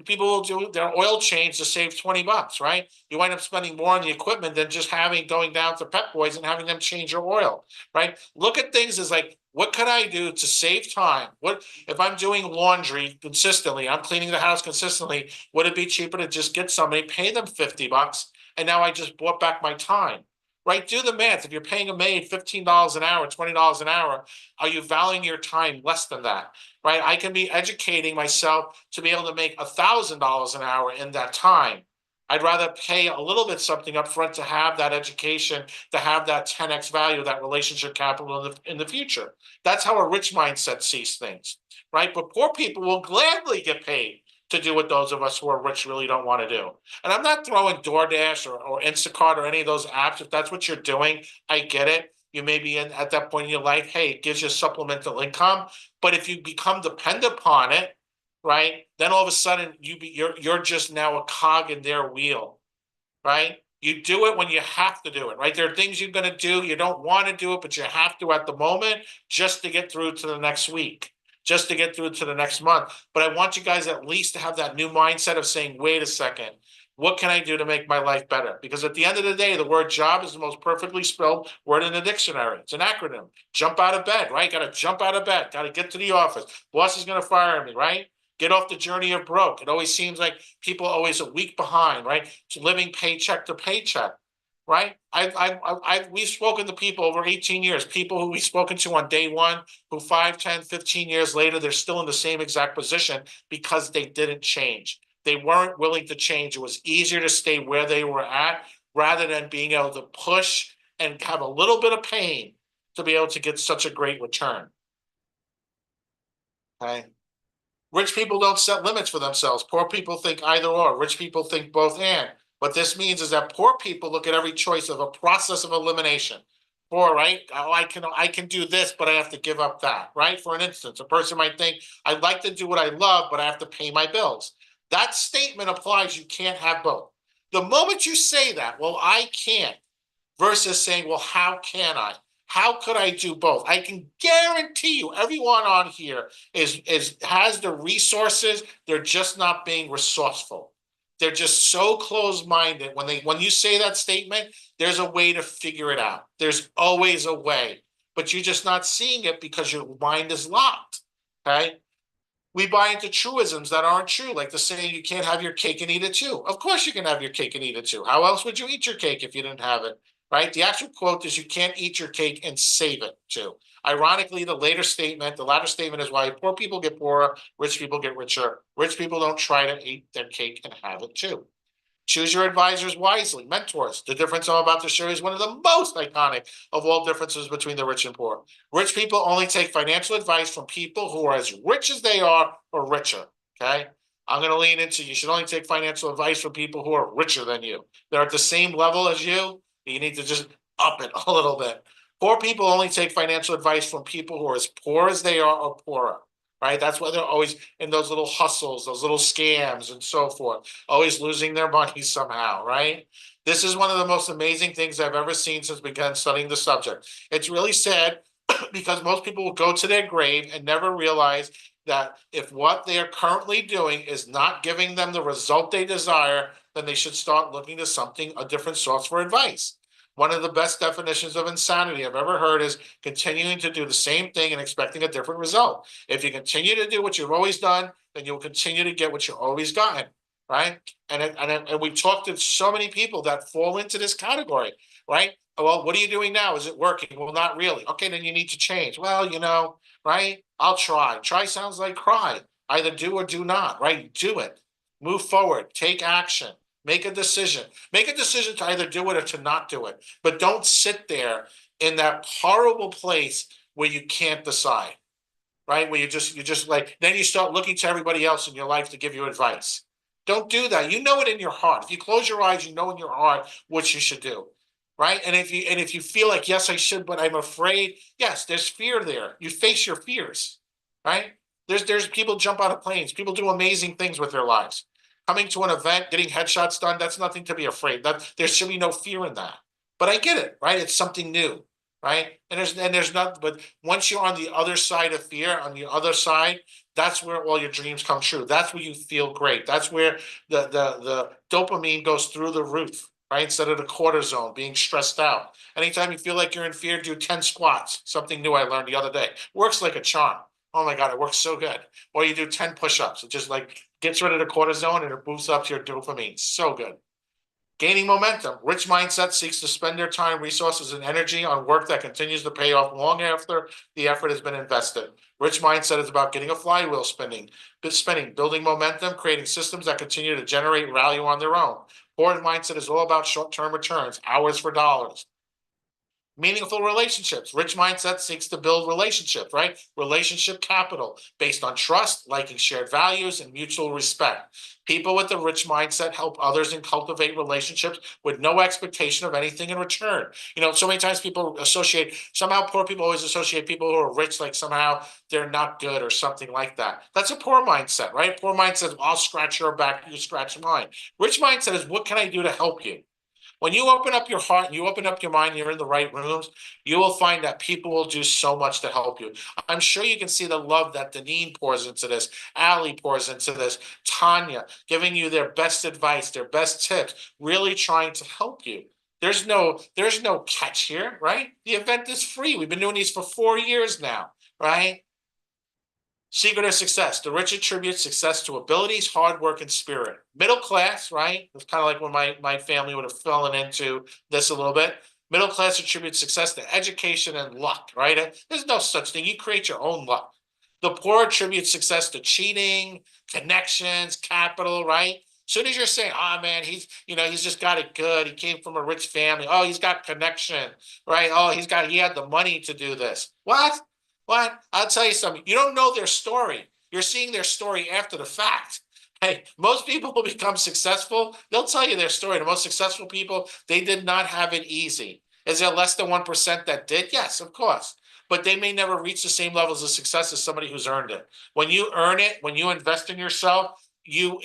people will do their oil change to save $20, right? You wind up spending more on the equipment than just going down to Pep Boys and having them change your oil, right? Look at things as like, what could I do to save time? What if I'm doing laundry consistently, I'm cleaning the house consistently, would it be cheaper to just get somebody, pay them $50, and now I just bought back my time? Right? Do the math. If you're paying a maid $15 an hour, $20 an hour, are you valuing your time less than that? Right? I can be educating myself to be able to make $1,000 an hour in that time. I'd rather pay a little bit something up front to have that education, to have that 10x value, that relationship capital in the future. That's how a rich mindset sees things, right? But poor people will gladly get paid to do what those of us who are rich really don't want to do. And I'm not throwing DoorDash or Instacart or any of those apps. If that's what you're doing, I get it. You may be at that point in your life, hey, it gives you supplemental income. But if you become dependent upon it, right, then all of a sudden you're just now a cog in their wheel, right? You do it when you have to do it, right? There are things you're going to do. You don't want to do it, but you have to at the moment just to get through to the next week, just to get through to the next month. But I want you guys at least to have that new mindset of saying, wait a second, what can I do to make my life better? Because at the end of the day, the word job is the most perfectly spelled word in the dictionary. It's an acronym. Jump out of bed, right? Got to jump out of bed. Got to get to the office. Boss is going to fire me, right? Get off the journey of broke. It always seems like people are always a week behind, right? Living paycheck to paycheck, right? We've spoken to people over 18 years, people who we've spoken to on day one, who 5, 10, 15 years later, they're still in the same exact position because they didn't change. They weren't willing to change. It was easier to stay where they were at rather than being able to push and have a little bit of pain to be able to get such a great return. Okay. Rich people don't set limits for themselves. Poor people think either or. Rich people think both and. What this means is that poor people look at every choice of a process of elimination. poor, right? Oh, I can do this, but I have to give up that, right? For an instance, a person might think, I'd like to do what I love, but I have to pay my bills. That statement applies. You can't have both. The moment you say that, well, I can't, versus saying, well, how can I? How could I do both? I can guarantee you everyone on here has the resources. They're just not being resourceful. They're just so closed-minded. When you say that statement, there's a way to figure it out. There's always a way, but you're just not seeing it because your mind is locked. Okay. We buy into truisms that aren't true, like the saying you can't have your cake and eat it too. Of course you can have your cake and eat it too. How else would you eat your cake if you didn't have it, right? The actual quote is you can't eat your cake and save it too. Ironically, the latter statement is why poor people get poorer, rich people get richer. Rich people don't try to eat their cake and have it too. Choose your advisors wisely, mentors. The difference I'm about to show you is one of the most iconic of all differences between the rich and poor. Rich people only take financial advice from people who are as rich as they are or richer, okay? I'm going to lean into you should only take financial advice from people who are richer than you. They're at the same level as you. You need to just up it a little bit. Poor people only take financial advice from people who are as poor as they are or poorer, right? That's why they're always in those little hustles, those little scams and so forth, always losing their money somehow, right? This is one of the most amazing things I've ever seen since began studying the subject. It's really sad because most people will go to their grave and never realize that if what they are currently doing is not giving them the result they desire, then they should start looking to something, a different source for advice. One of the best definitions of insanity I've ever heard is continuing to do the same thing and expecting a different result. If you continue to do what you've always done, then you'll continue to get what you've always gotten, right? And we've talked to so many people that fall into this category, right? Well, what are you doing now? Is it working? Well, not really. Okay, then you need to change. Well, right? I'll try. Try sounds like cry. Either do or do not, right? Do it. Move forward. Take action. Make a decision. Make a decision to either do it or to not do it. But don't sit there in that horrible place where you can't decide, right? Where you just like, then you start looking to everybody else in your life to give you advice. Don't do that. You know it in your heart. If you close your eyes, you know in your heart what you should do, right? And if you feel like, yes, I should, but I'm afraid, yes, there's fear there. You face your fears, right? There's people jump out of planes. People do amazing things with their lives. Coming to an event, getting headshots done, that's nothing to be afraid. That there should be no fear in that. But I get it, right? It's something new, right? And there's not, but once you're on the other side of fear, on the other side, that's where all your dreams come true. That's where you feel great. That's where the dopamine goes through the roof, right? Instead of the cortisone, being stressed out. Anytime you feel like you're in fear, do 10 squats. Something new I learned the other day. Works like a charm. Oh my God, it works so good. Or you do 10 push-ups. It just like gets rid of the cortisone and it boosts up your dopamine. So good. Gaining momentum. Rich mindset seeks to spend their time, resources, and energy on work that continues to pay off long after the effort has been invested. Rich mindset is about getting a flywheel spinning, building momentum, creating systems that continue to generate value on their own. Poor mindset is all about short-term returns, hours for dollars. Meaningful relationships. Rich mindset seeks to build relationships, right? Relationship capital based on trust, liking shared values, and mutual respect. People with a rich mindset help others and cultivate relationships with no expectation of anything in return. So many times people associate, somehow poor people always associate people who are rich like somehow they're not good or something like that. That's a poor mindset, right? Poor mindset is, I'll scratch your back, you scratch mine. Rich mindset is, what can I do to help you? When you open up your heart and you open up your mind, and you're in the right rooms, you will find that people will do so much to help you. I'm sure you can see the love that Deneen pours into this, Allie pours into this, Tanya, giving you their best advice, their best tips, really trying to help you. There's no catch here, right? The event is free. We've been doing these for 4 years now, right? Secret of success. The rich attribute success to abilities, hard work, and spirit. Middle class, right? It's kind of like when my family would have fallen into this a little bit. Middle class attributes success to education and luck, right? There's no such thing. You create your own luck. The poor attribute success to cheating, connections, capital, right? As soon as you're saying, oh man, he's just got it good. He came from a rich family. Oh, he's got connection, right? Oh, he had the money to do this. What? What? I'll tell you something. You don't know their story. You're seeing their story after the fact. Hey, most people who become successful, they'll tell you their story. The most successful people, they did not have it easy. Is there less than 1% that did? Yes, of course. But they may never reach the same levels of success as somebody who's earned it. When you earn it, when you invest in yourself, you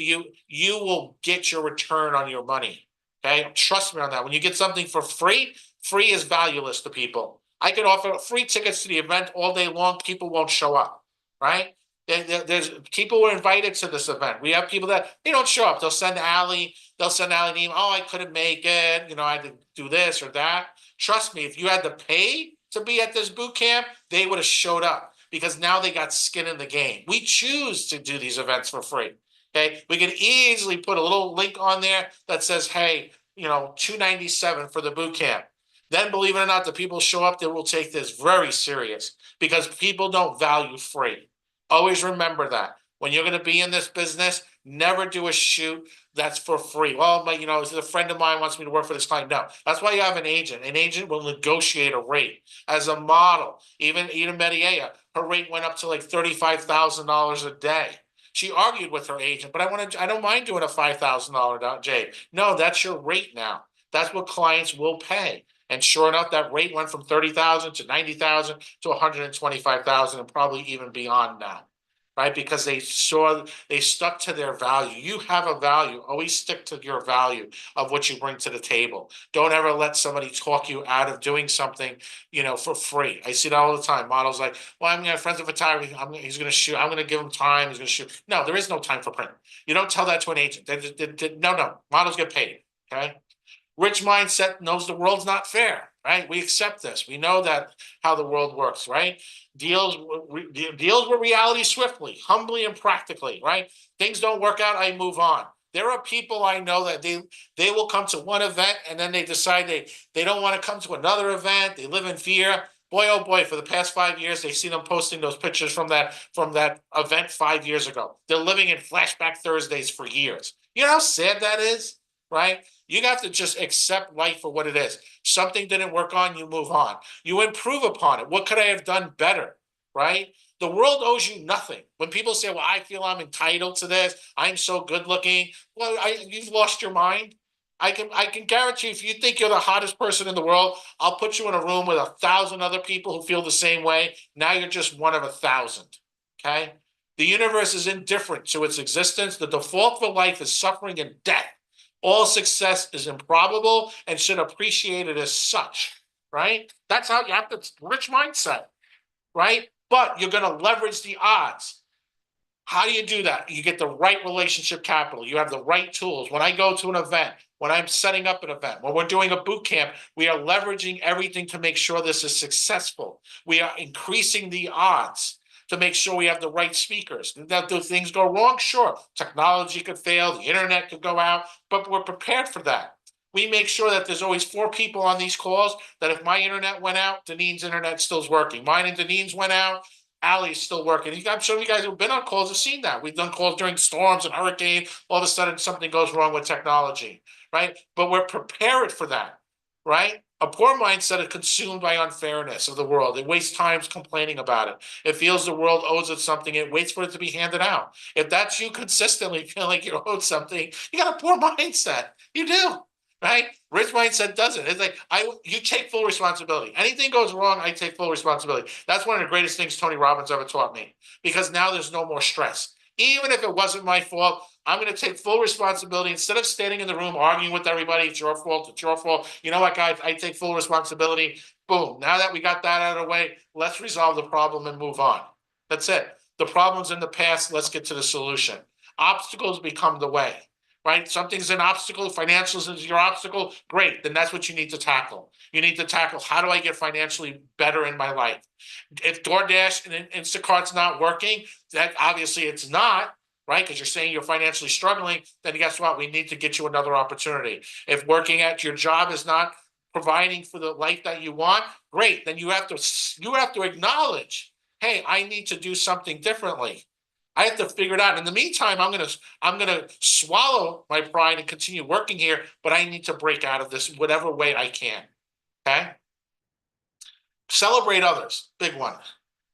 will get your return on your money. Okay, trust me on that. When you get something for free, free is valueless to people. I could offer free tickets to the event all day long. People won't show up, right? There's people were invited to this event. We have people that they don't show up. They'll send Allie an email. Oh, I couldn't make it. You know, I had to do this or that. Trust me, if you had to pay to be at this boot camp, they would have showed up because now they got skin in the game. We choose to do these events for free. Okay, we can easily put a little link on there that says, hey, you know, $297 for the boot camp. Then, believe it or not, the people show up that will take this very serious because people don't value free. Always remember that. When you're going to be in this business, never do a shoot that's for free. Well, but you know, a friend of mine wants me to work for this client. No, that's why you have an agent. An agent will negotiate a rate. As a model, even Medea, her rate went up to like $35,000 a day. She argued with her agent, but I don't mind doing a $5,000 day. No, that's your rate now. That's what clients will pay. And sure enough, that rate went from 30,000 to 90,000 to 125,000 and probably even beyond now, right? Because they stuck to their value. You have a value. Always stick to your value of what you bring to the table. Don't ever let somebody talk you out of doing something, you know, for free. I see that all the time. Models like, well, I'm going to have friends of photography. He's going to shoot. I'm going to give him time. He's going to shoot. No, there is no time for print. You don't tell that to an agent. No. Models get paid. Okay. Rich mindset knows the world's not fair, right? We accept this. We know that how the world works, right? Deals with reality swiftly, humbly, and practically, right? Things don't work out, I move on. There are people I know that they will come to one event and then they decide they don't want to come to another event. They live in fear. Boy, oh boy, for the past 5 years, they see them posting those pictures from that event 5 years ago. They're living in flashback Thursdays for years. You know how sad that is, right? You have to just accept life for what it is. Something didn't work on, you move on. You improve upon it. What could I have done better, right? The world owes you nothing. When people say, well, I feel I'm entitled to this, I'm so good looking, well, you've lost your mind. I can guarantee if you think you're the hottest person in the world, I'll put you in a room with 1,000 other people who feel the same way. Now you're just one of 1,000, okay? The universe is indifferent to its existence. The default for life is suffering and death. All success is improbable and should appreciate it as such, right? That's how you have the rich mindset, right? But you're going to leverage the odds. How do you do that? You get the right relationship capital. You have the right tools. When I go to an event, when I'm setting up an event, when we're doing a boot camp, we are leveraging everything to make sure this is successful. We are increasing the odds to make sure we have the right speakers. Now, do things go wrong? Sure. Technology could fail, the internet could go out, but we're prepared for that. We make sure that there's always 4 people on these calls, that if my internet went out, Danine's internet still's working. Mine and Danine's went out, Allie's still working. I'm sure you guys who've been on calls have seen that. We've done calls during storms and hurricanes. All of a sudden, something goes wrong with technology, right? But we're prepared for that, right? A poor mindset is consumed by unfairness of the world. It wastes time complaining about it. It feels the world owes it something. It waits for it to be handed out. If that's you consistently feel like you're owed something, you got a poor mindset. You do, right? Rich mindset doesn't. It's like you take full responsibility. Anything goes wrong, I take full responsibility. That's one of the greatest things Tony Robbins ever taught me, because now there's no more stress. Even if it wasn't my fault, I'm going to take full responsibility. Instead of standing in the room arguing with everybody, it's your fault, it's your fault. You know what, guys? I take full responsibility. Boom. Now that we got that out of the way, let's resolve the problem and move on. That's it. The problem's in the past. Let's get to the solution. Obstacles become the way, right? Something's an obstacle. Financials is your obstacle. Great. Then that's what you need to tackle. You need to tackle, how do I get financially better in my life? If DoorDash and Instacart's not working, that obviously it's not, right? Because you're saying you're financially struggling, then guess what? We need to get you another opportunity. If working at your job is not providing for the life that you want, great. Then you have to acknowledge, hey, I need to do something differently. I have to figure it out. In the meantime, I'm gonna swallow my pride and continue working here, but I need to break out of this whatever way I can. Okay? Celebrate others. Big one.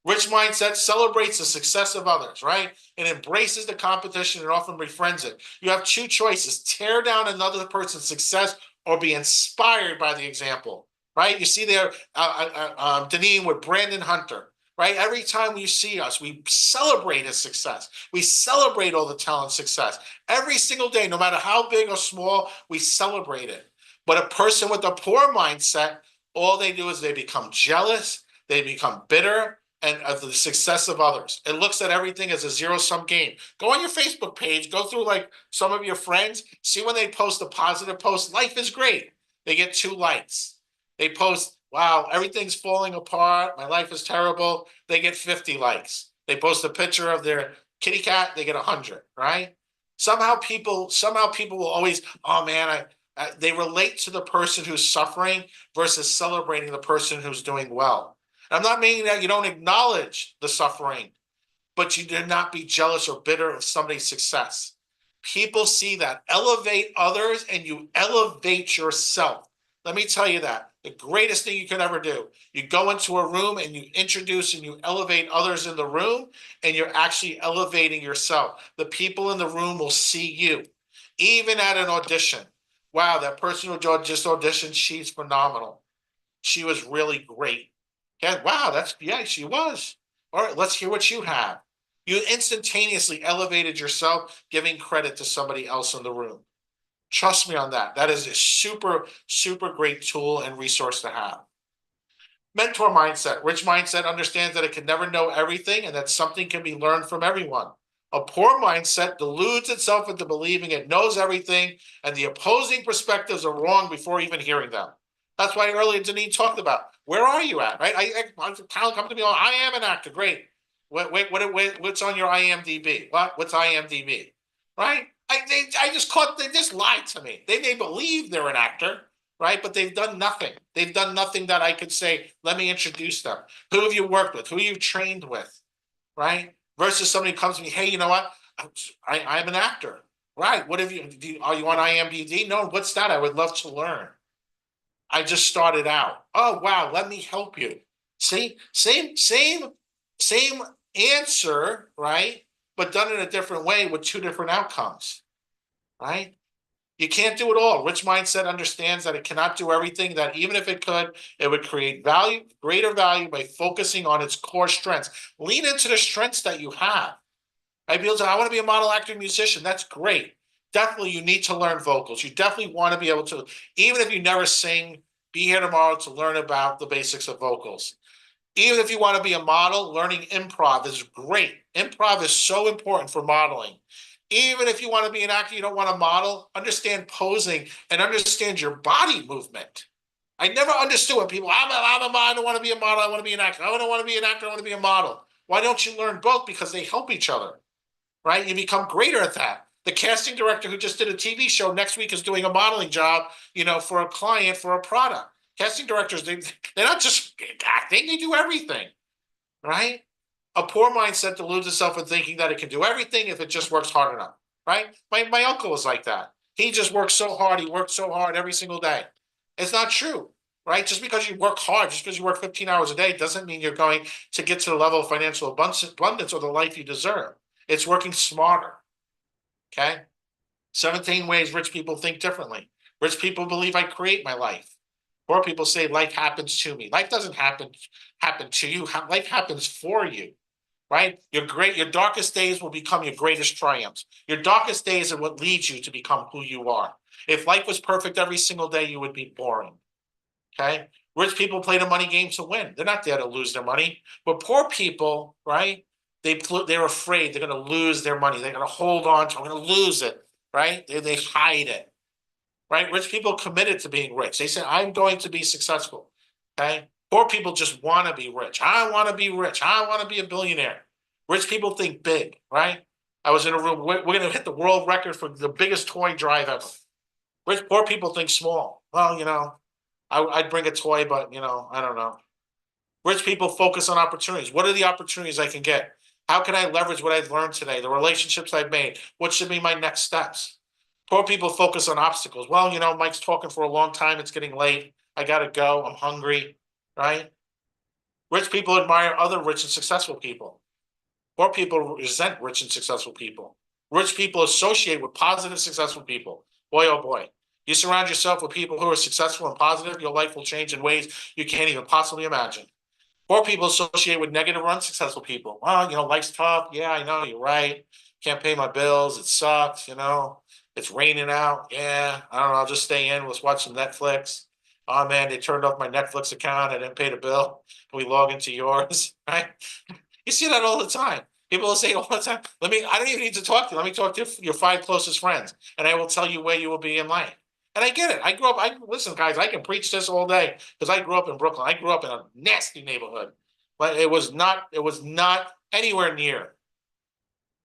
Rich mindset celebrates the success of others, right? It embraces the competition and often befriends it. You have 2 choices: tear down another person's success or be inspired by the example, right? You see there, Deneen with Brandon Hunter, right? Every time you see us, we celebrate his success. We celebrate all the talent success. Every single day, no matter how big or small, we celebrate it. But a person with a poor mindset, all they do is they become jealous, they become bitter, and of the success of others. It looks at everything as a zero-sum game. Go on your Facebook page, go through like some of your friends, see when they post a positive post, life is great. They get 2 likes. They post, wow, everything's falling apart, my life is terrible. They get 50 likes. They post a picture of their kitty cat, they get 100, right? Somehow people will always, oh man, they relate to the person who's suffering versus celebrating the person who's doing well. I'm not meaning that you don't acknowledge the suffering, but you do not be jealous or bitter of somebody's success. People see that. Elevate others and you elevate yourself. Let me tell you that. The greatest thing you can ever do. You go into a room and you introduce and you elevate others in the room, and you're actually elevating yourself. The people in the room will see you. Even at an audition. Wow, that person who just auditioned, she's phenomenal. She was really great. Yeah, wow, yeah, she was. All right, let's hear what you have. You instantaneously elevated yourself, giving credit to somebody else in the room. Trust me on that. That is a super, super great tool and resource to have. Mentor mindset. Rich mindset understands that it can never know everything and that something can be learned from everyone. A poor mindset deludes itself into believing it knows everything and the opposing perspectives are wrong before even hearing them. That's why earlier Deneen talked about, where are you at, right? Talent come to me, I am an actor, great. What's on your IMDb? What's IMDb, right? They just lied to me. They may believe they're an actor, right? But they've done nothing. They've done nothing that I could say, let me introduce them. Who have you worked with? Who you've trained with, right? Versus somebody comes to me, hey, you know what? I'm an actor, right? What have are you on IMDb? No, what's that? I would love to learn. I just started out. Oh, wow, let me help you. See, same answer, right? But done in a different way with 2 different outcomes, right? You can't do it all. Rich mindset understands that it cannot do everything, that even if it could, it would create value, greater value by focusing on its core strengths. Lean into the strengths that you have. Right? People say, I want to be a model, actor, musician. That's great. Definitely, you need to learn vocals. You definitely want to be able to, even if you never sing, be here tomorrow to learn about the basics of vocals. Even if you want to be a model, learning improv is great. Improv is so important for modeling. Even if you want to be an actor, you don't want to model, understand posing and understand your body movement. I never understood when people, I'm a model, I don't want to be a model, I want to be an actor. I don't want to be an actor, I want to be a model. Why don't you learn both? Because they help each other, right? You become greater at that. The casting director who just did a TV show next week is doing a modeling job, for a client, for a product. Casting directors, they're not just acting, they do everything, right? A poor mindset deludes itself in thinking that it can do everything if it just works hard enough, right? My uncle was like that. He just worked so hard. He worked so hard every single day. It's not true, right? Just because you work hard, just because you work 15 hours a day doesn't mean you're going to get to the level of financial abundance or the life you deserve. It's working smarter, okay? 17 ways rich people think differently. Rich people believe I create my life. Poor people say life happens to me. Life doesn't happen to you. Life happens for you, right? Your darkest days will become your greatest triumphs. Your darkest days are what leads you to become who you are. If life was perfect every single day, you would be boring, okay? Rich people play the money game to win. They're not there to lose their money. But poor people, right? They're afraid they're going to lose their money. They're going to hold on to it. I'm going to lose it, right? They hide it. Right? Rich people committed to being rich. They said, I'm going to be successful. Okay. Poor people just want to be rich. I want to be rich. I want to be a billionaire. Rich people think big, right? I was in a room, we're going to hit the world record for the biggest toy drive ever. Poor people think small. Well, I'd bring a toy, but, I don't know. Rich people focus on opportunities. What are the opportunities I can get? How can I leverage what I've learned today? The relationships I've made? What should be my next steps? Poor people focus on obstacles. Well, Mike's talking for a long time. It's getting late. I got to go. I'm hungry, right? Rich people admire other rich and successful people. Poor people resent rich and successful people. Rich people associate with positive, successful people. Boy, oh boy. You surround yourself with people who are successful and positive, your life will change in ways you can't even possibly imagine. Poor people associate with negative or unsuccessful people. Well, life's tough. Yeah, I know, you're right. Can't pay my bills. It sucks, It's raining out. Yeah, I don't know. I'll just stay in. Let's watch some Netflix. Oh man, they turned off my Netflix account. I didn't pay the bill. Can we log into yours? Right? You see that all the time. People will say all the time, I don't even need to talk to you. Let me talk to your 5 closest friends, and I will tell you where you will be in life. And I get it. Listen, guys, I can preach this all day because I grew up in Brooklyn. I grew up in a nasty neighborhood, but it was not anywhere near.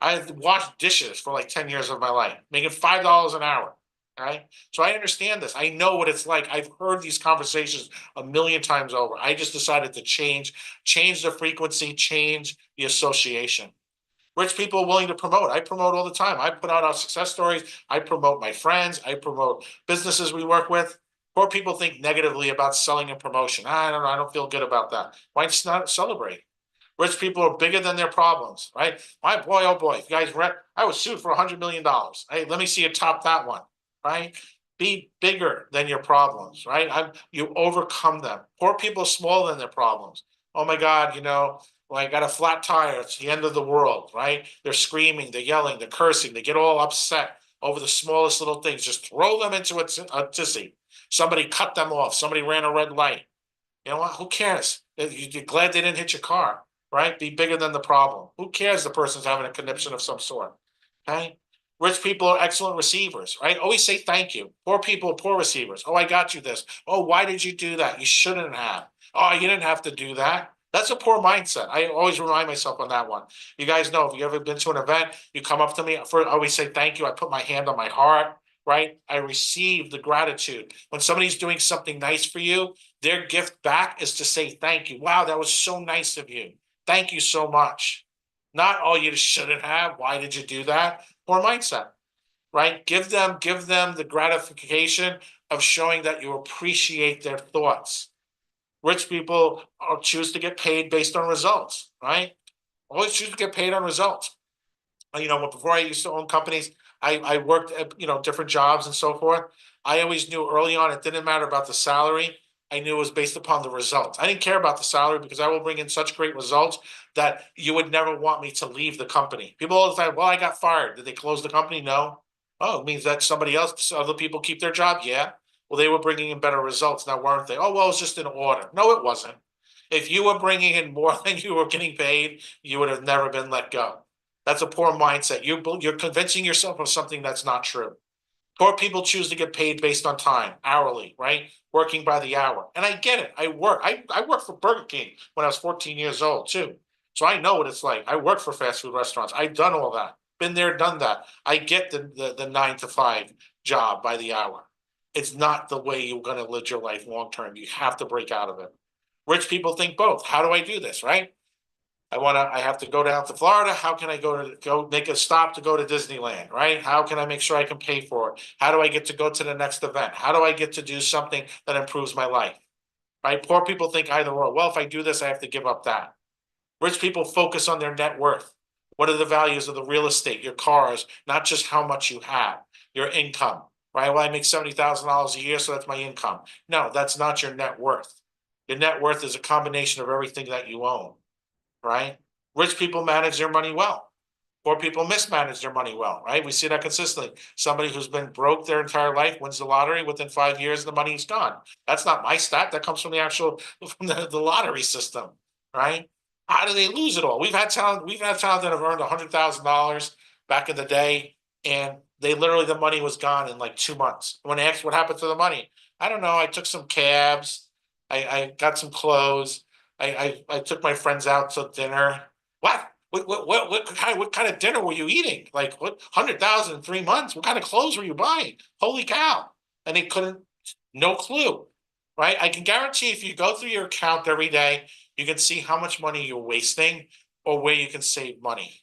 I washed dishes for like 10 years of my life, making $5 an hour. All right. So I understand this. I know what it's like. I've heard these conversations a million times over. I just decided to change the frequency, change the association. Rich people are willing to promote. I promote all the time. I put out our success stories. I promote my friends. I promote businesses we work with. Poor people think negatively about selling and promotion. I don't know. I don't feel good about that. Why not celebrate? Rich people are bigger than their problems, right? My boy, oh boy, if you guys read, I was sued for $100 million. Hey, let me see you top that one, right? Be bigger than your problems, right? You overcome them. Poor people are smaller than their problems. Oh my God, well, I got a flat tire. It's the end of the world, right? They're screaming, they're yelling, they're cursing, they get all upset over the smallest little things. Just throw them into a tizzy. Somebody cut them off. Somebody ran a red light. You know what? Who cares? You're glad they didn't hit your car, right? Be bigger than the problem. Who cares the person's having a conniption of some sort, okay? Rich people are excellent receivers, right? Always say thank you. Poor people are poor receivers. Oh, I got you this. Oh, why did you do that? You shouldn't have. Oh, you didn't have to do that. That's a poor mindset. I always remind myself on that one. You guys know, if you ever been to an event, you come up to me, I always say thank you. I put my hand on my heart, right? I receive the gratitude. When somebody's doing something nice for you, their gift back is to say thank you. Wow, that was so nice of you. Thank you so much. Not, oh, you shouldn't have. Why did you do that? Poor mindset, right? Give them the gratification of showing that you appreciate their thoughts. Rich people choose to get paid based on results, right? Always choose to get paid on results. Before I used to own companies, I worked at, different jobs and so forth. I always knew early on, it didn't matter about the salary. I knew it was based upon the results. I didn't care about the salary because I will bring in such great results that you would never want me to leave the company. People all the time, well, I got fired. Did they close the company? No. Oh, it means that somebody else, other people keep their job? Yeah. Well, they were bringing in better results now, weren't they? Oh, well, it's just an order. No, it wasn't. If you were bringing in more than you were getting paid, you would have never been let go. That's a poor mindset. You're convincing yourself of something that's not true. Poor people choose to get paid based on time, hourly, right? Working by the hour. And I get it. I worked for Burger King when I was 14 years old too. So I know what it's like. I worked for fast food restaurants. I've done all that. Been there, done that. I get the 9 to 5 job by the hour. It's not the way you're going to live your life long term. You have to break out of it. Rich people think both. How do I do this, right? I have to go down to Florida. How can I go make a stop to go to Disneyland, right? How can I make sure I can pay for it? How do I get to go to the next event? How do I get to do something that improves my life, right? Poor people think either or. Well, if I do this, I have to give up that. Rich people focus on their net worth. What are the values of the real estate, your cars, not just how much you have, your income, right? Well, I make $70,000 a year, so that's my income. No, that's not your net worth. Your net worth is a combination of everything that you own. Right? Rich people manage their money well. Poor people mismanage their money well, right? We see that consistently. Somebody who's been broke their entire life wins the lottery, within 5 years, the money's gone. That's not my stat. That comes from the lottery system, right? How do they lose it all? We've had talent that have earned $100,000 back in the day, and the money was gone in like 2 months. When they asked what happened to the money, I don't know. I took some cabs. I got some clothes. I took my friends out to dinner. What? What kind of dinner were you eating? Like, what, 100,000 in 3 months? What kind of clothes were you buying? Holy cow. And they couldn't, no clue, right? I can guarantee if you go through your account every day, you can see how much money you're wasting or where you can save money.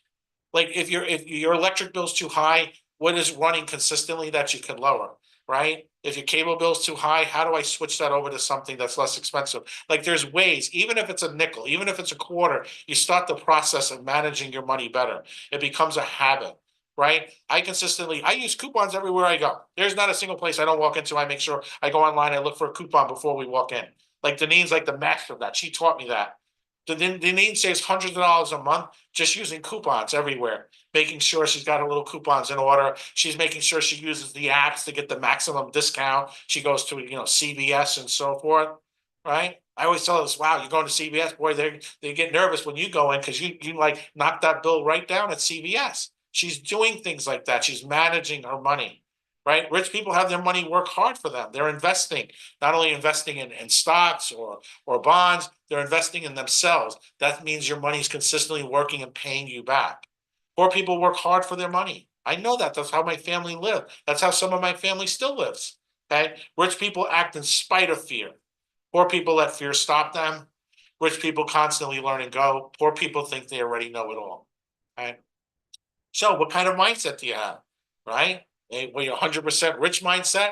Like if your electric bill's too high, what is running consistently that you can lower, right? If your cable bill's too high, how do I switch that over to something that's less expensive? Like there's ways, even if it's a nickel, even if it's a quarter, you start the process of managing your money better. It becomes a habit. right? I use coupons everywhere I go. There's not a single place I don't walk into. I make sure I go online, I look for a coupon before we walk in. Like Denine's like the master of that. She taught me that. Denine saves hundreds of dollars a month just using coupons everywhere, making sure she's got her little coupons in order. She's making sure she uses the apps to get the maximum discount. She goes to, CVS and so forth, right? I always tell us, wow, you're going to CVS, boy, they get nervous when you go in because you like knock that bill right down at CVS. She's doing things like that. She's managing her money, right? Rich people have their money work hard for them. They're investing, not only investing in stocks or bonds, they're investing in themselves. That means your money is consistently working and paying you back. Poor people work hard for their money. I know that. That's how my family lived. That's how some of my family still lives. Okay. Rich people act in spite of fear. Poor people let fear stop them. Rich people constantly learn and go. Poor people think they already know it all. Okay. So what kind of mindset do you have? Right? Well, you're 100% rich mindset.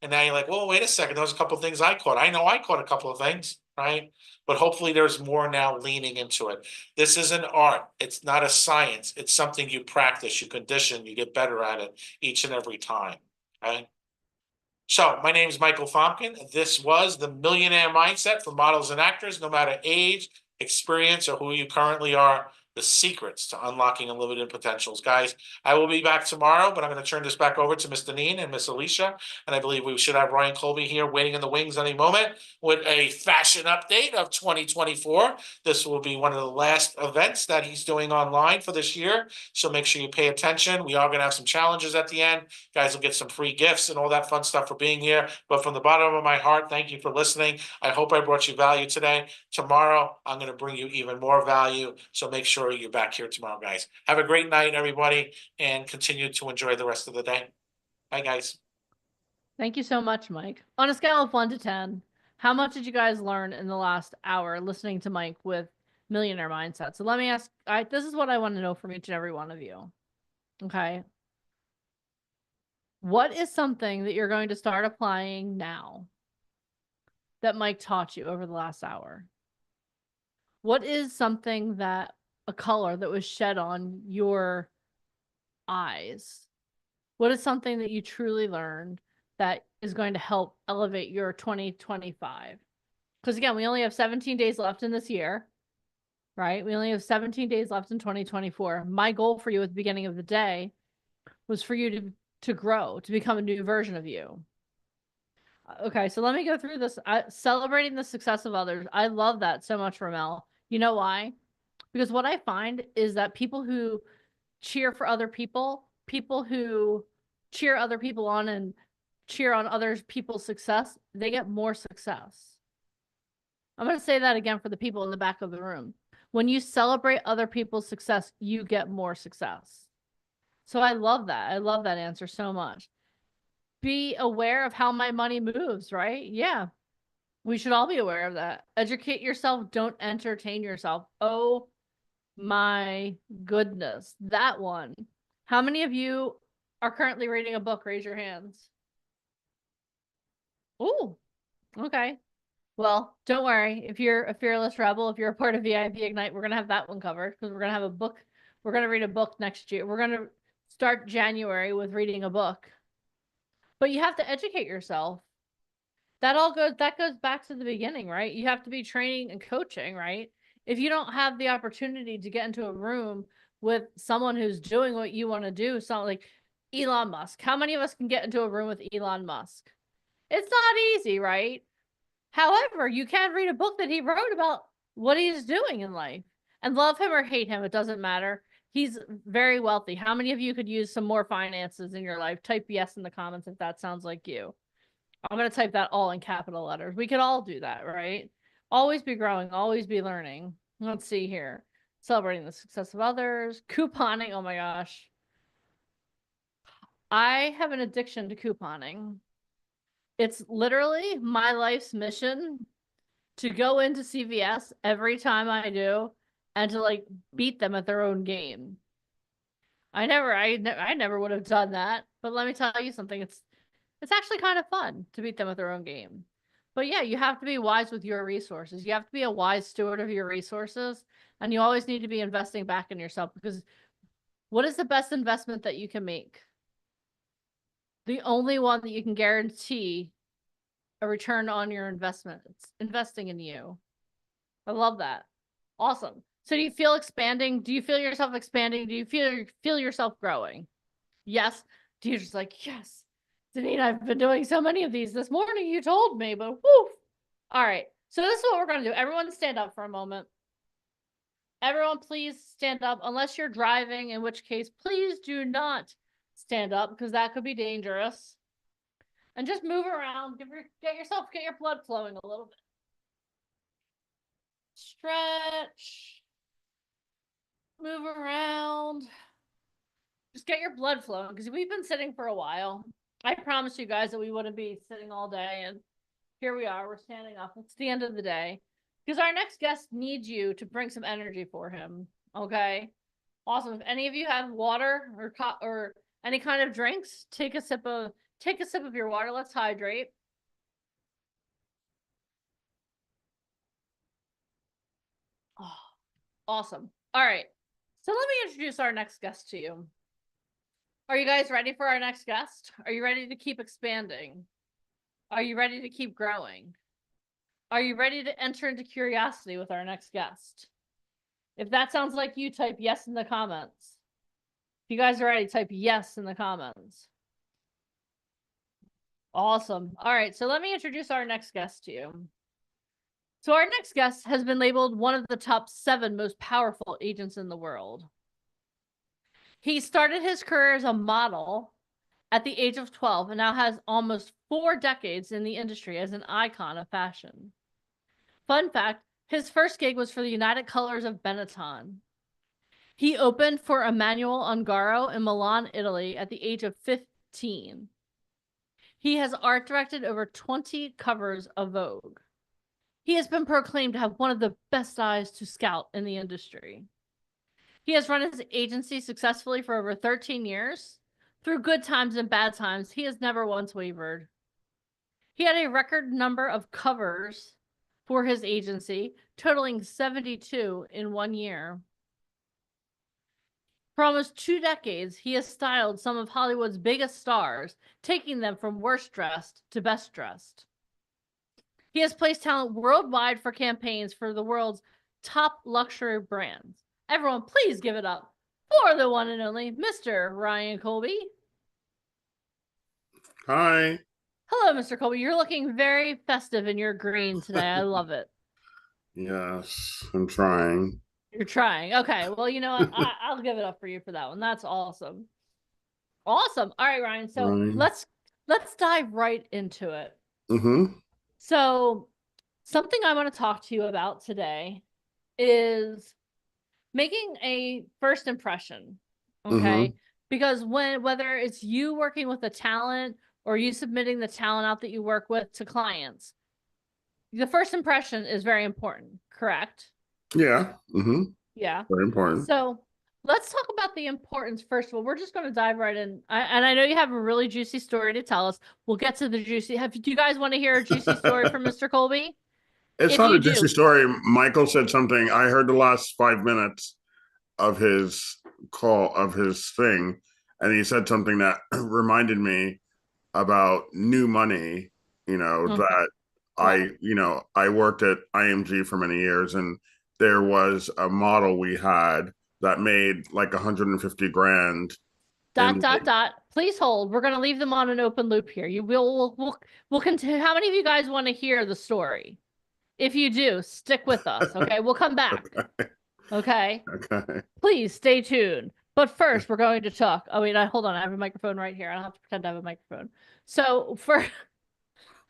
And now you're like, well, wait a second. There's a couple of things I caught. I know I caught a couple of things, right? But hopefully there's more now leaning into it. This is an art. It's not a science. It's something you practice, you condition, you get better at it each and every time. Okay. So my name is Michael Fomkin. This was the Millionaire Mindset for models and actors, no matter age, experience, or who you currently are. The secrets to unlocking unlimited potentials. Guys, I will be back tomorrow, but I'm going to turn this back over to Miss Denine and Miss Alicia. And I believe we should have Ryan Colby here waiting in the wings any moment with a fashion update of 2024. This will be one of the last events that he's doing online for this year. So make sure you pay attention. We are going to have some challenges at the end. Guys will get some free gifts and all that fun stuff for being here. But from the bottom of my heart, thank you for listening. I hope I brought you value today. Tomorrow, I'm going to bring you even more value. So make sure you're back here tomorrow, guys. Have a great night, everybody, and continue to enjoy the rest of the day. Bye, guys. Thank you so much, Mike. On a scale of 1 to 10, how much did you guys learn in the last hour listening to Mike with Millionaire Mindset? So let me ask, this is what I want to know from each and every one of you. Okay. What is something that you're going to start applying now that Mike taught you over the last hour? What is something that a color that was shed on your eyes? What is something that you truly learned that is going to help elevate your 2025? Because again, we only have 17 days left in this year, right? We only have 17 days left in 2024. My goal for you at the beginning of the day was for you to grow, to become a new version of you. Okay, so let me go through this. Celebrating the success of others. I love that so much, Ramel. You know why? Because what I find is that people who cheer for other people who cheer other people on and cheer on other people's success, they get more success. I'm going to say that again for the people in the back of the room. When you celebrate other people's success, you get more success. So I love that. I love that answer so much. Be aware of how my money moves, right? Yeah. We should all be aware of that. Educate yourself. Don't entertain yourself. Oh my goodness. That one. How many of you are currently reading a book? Raise your hands. Oh, okay. Well, don't worry. If you're a fearless rebel, if you're a part of VIP Ignite, we're going to have that one covered because we're going to have a book. We're going to read a book next year. We're going to start January with reading a book. But you have to educate yourself. That goes back to the beginning, right? You have to be training and coaching, right? If you don't have the opportunity to get into a room with someone who's doing what you want to do, something like Elon Musk. How many of us can get into a room with Elon Musk? It's not easy, right? However, you can read a book that he wrote about what he's doing in life and love him or hate him. It doesn't matter. He's very wealthy. How many of you could use some more finances in your life? Type yes in the comments if that sounds like you. I'm going to type that all in capital letters. We could all do that, right? Always be growing, always be learning. Let's see here. Celebrating the success of others. Couponing. Oh my gosh. I have an addiction to couponing. It's literally my life's mission to go into CVS every time I do and to like beat them at their own game. I never would have done that. But let me tell you something. It's actually kind of fun to beat them at their own game. But yeah, you have to be wise with your resources. You have to be a wise steward of your resources. And you always need to be investing back in yourself because What is the best investment that you can make? The only one that you can guarantee a return on your investment. It's investing in you. I love that. Awesome. So do you feel expanding? Do you feel yourself expanding? Do you feel yourself growing? Yes. Do you just like, yes, Danine, I've been doing so many of these this morning. You told me, but woof. All right. So this is what we're going to do. Everyone stand up for a moment. Everyone, please stand up unless you're driving, in which case, please do not stand up because that could be dangerous. And just move around. Get your blood flowing a little bit. Stretch. Move around. Just get your blood flowing because we've been sitting for a while. I promised you guys that we wouldn't be sitting all day, and here we are. We're standing up. It's the end of the day because our next guest needs you to bring some energy for him. Okay, awesome. If any of you have water or any kind of drinks, take a sip of your water. Let's hydrate. Oh, awesome. All right. So let me introduce our next guest to you. Are you guys ready for our next guest? Are you ready to keep expanding? Are you ready to keep growing? Are you ready to enter into curiosity with our next guest? If that sounds like you, type yes in the comments. If you guys are ready, type yes in the comments. Awesome. All right, so let me introduce our next guest to you. So our next guest has been labeled one of the top 7 most powerful agents in the world. He started his career as a model at the age of 12 and now has almost 4 decades in the industry as an icon of fashion. Fun fact, his first gig was for the United Colors of Benetton. He opened for Emmanuel Ungaro in Milan, Italy at the age of 15. He has art directed over 20 covers of Vogue. He has been proclaimed to have one of the best eyes to scout in the industry. He has run his agency successfully for over 13 years. Through good times and bad times, he has never once wavered. He had a record number of covers for his agency, totaling 72 in 1 year. For almost 2 decades, he has styled some of Hollywood's biggest stars, taking them from worst dressed to best dressed. He has placed talent worldwide for campaigns for the world's top luxury brands. Everyone, please give it up for the one and only Mr. Ryan Colby. Hi. Hello, Mr. Colby. You're looking very festive in your green today. I love it. Yes, I'm trying. You're trying. Okay. Well, you know what? I'll give it up for you for that one. That's awesome. Awesome. All right, Ryan. So let's dive right into it. Mm-hmm. So something I want to talk to you about today is making a first impression. Okay. Because whether it's you working with a talent or you submitting the talent out that you work with to clients, the first impression is very important, correct? Yeah. Mm-hmm. Yeah. Very important. So let's talk about the importance. First of all, we're just going to dive right in. And I know you have a really juicy story to tell us. We'll get to the juicy. Do you guys want to hear a juicy story from Mr. Colby? It's not a juicy story. Michael said something. I heard the last 5 minutes of his call, of his thing, and he said something that reminded me about new money, that I worked at IMG for many years, and there was a model we had that made like 150 grand. Please hold. We're going to leave them on an open loop here. We'll continue. How many of you guys want to hear the story? If you do, stick with us. Okay. We'll come back. Okay. Okay. Please stay tuned. But first, we're going to talk. Oh, wait, hold on. I have a microphone right here. I don't have to pretend I have a microphone. So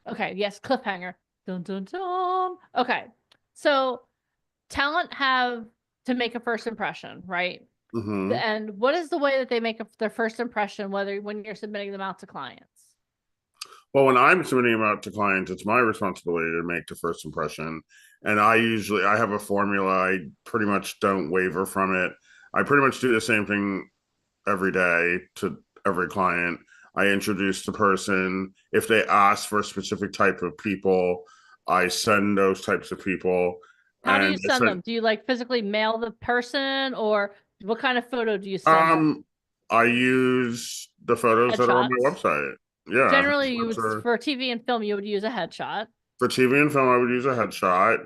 okay, yes, cliffhanger. Dun, dun, dun. Okay. So talent have to make a first impression, right? Mm-hmm. And what is the way that they make their first impression, when you're submitting them out to clients? Well, when I'm submitting them out to clients, it's my responsibility to make the first impression. And I have a formula. I pretty much don't waver from it. I pretty much do the same thing every day to every client. I introduce the person. If they ask for a specific type of people, I send those types of people. How do you send them? Do you physically mail the person, or What kind of photo do you send them? I use the photos that are on my Headshots? website. Yeah. Generally, you would headshots are- for TV and film, you would use a headshot. For TV and film, I would use a headshot,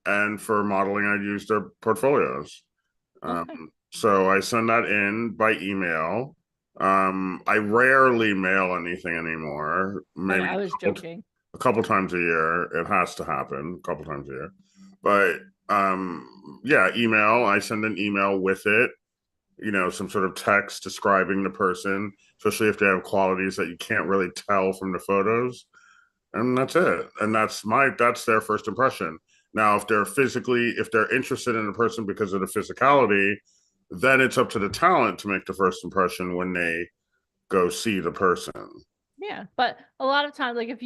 and for modeling, I'd use their portfolios. Okay. So I send that in by email. I rarely mail anything anymore. Maybe I was joking. a couple times a year. It has to happen a couple times a year. But yeah, email. I send an email with it, you know, some sort of text describing the person, especially if they have qualities that you can't really tell from the photos. And that's it. And that's their first impression. Now, if they're interested in a person because of the physicality, then it's up to the talent to make the first impression when they go see the person. Yeah, but a lot of times, like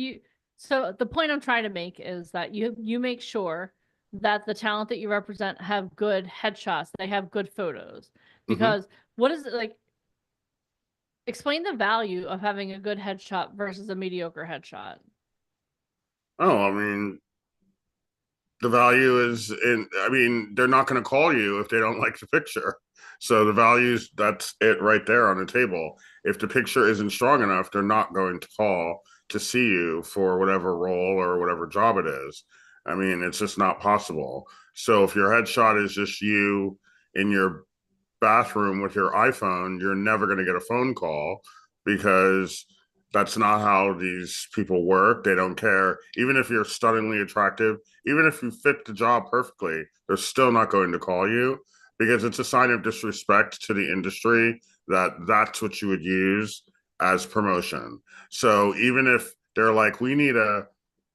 so the point I'm trying to make is that you make sure that the talent that you represent have good headshots, they have good photos. Because what is it like? Explain the value of having a good headshot versus a mediocre headshot. Oh, I mean, the value is they're not going to call you if they don't like the picture. So the values, that's it right there on the table. If the picture isn't strong enough, they're not going to call to see you for whatever role or whatever job it is. I mean, it's just not possible. So if your headshot is just you in your bathroom with your iPhone, you're never going to get a phone call, because that's not how these people work. They don't care. Even if you're stunningly attractive, even if you fit the job perfectly, they're still not going to call you, because it's a sign of disrespect to the industry that that's what you would use as promotion. So even if they're like, we need a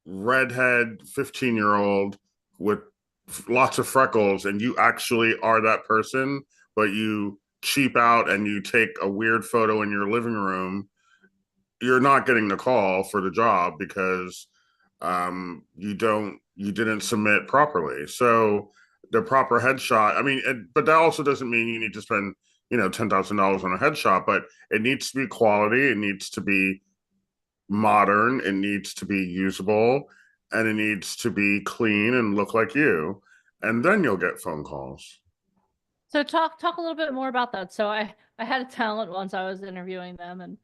redhead 15-year-old with lots of freckles, and you actually are that person, but you cheap out and you take a weird photo in your living room, you're not getting the call for the job, because you didn't submit properly. So the proper headshot, I mean, but that also doesn't mean you need to spend, you know, $10,000 on a headshot, but it needs to be quality, it needs to be modern, it needs to be usable, and it needs to be clean and look like you, and then you'll get phone calls. So talk a little bit more about that. So I had a talent once, I was interviewing them, and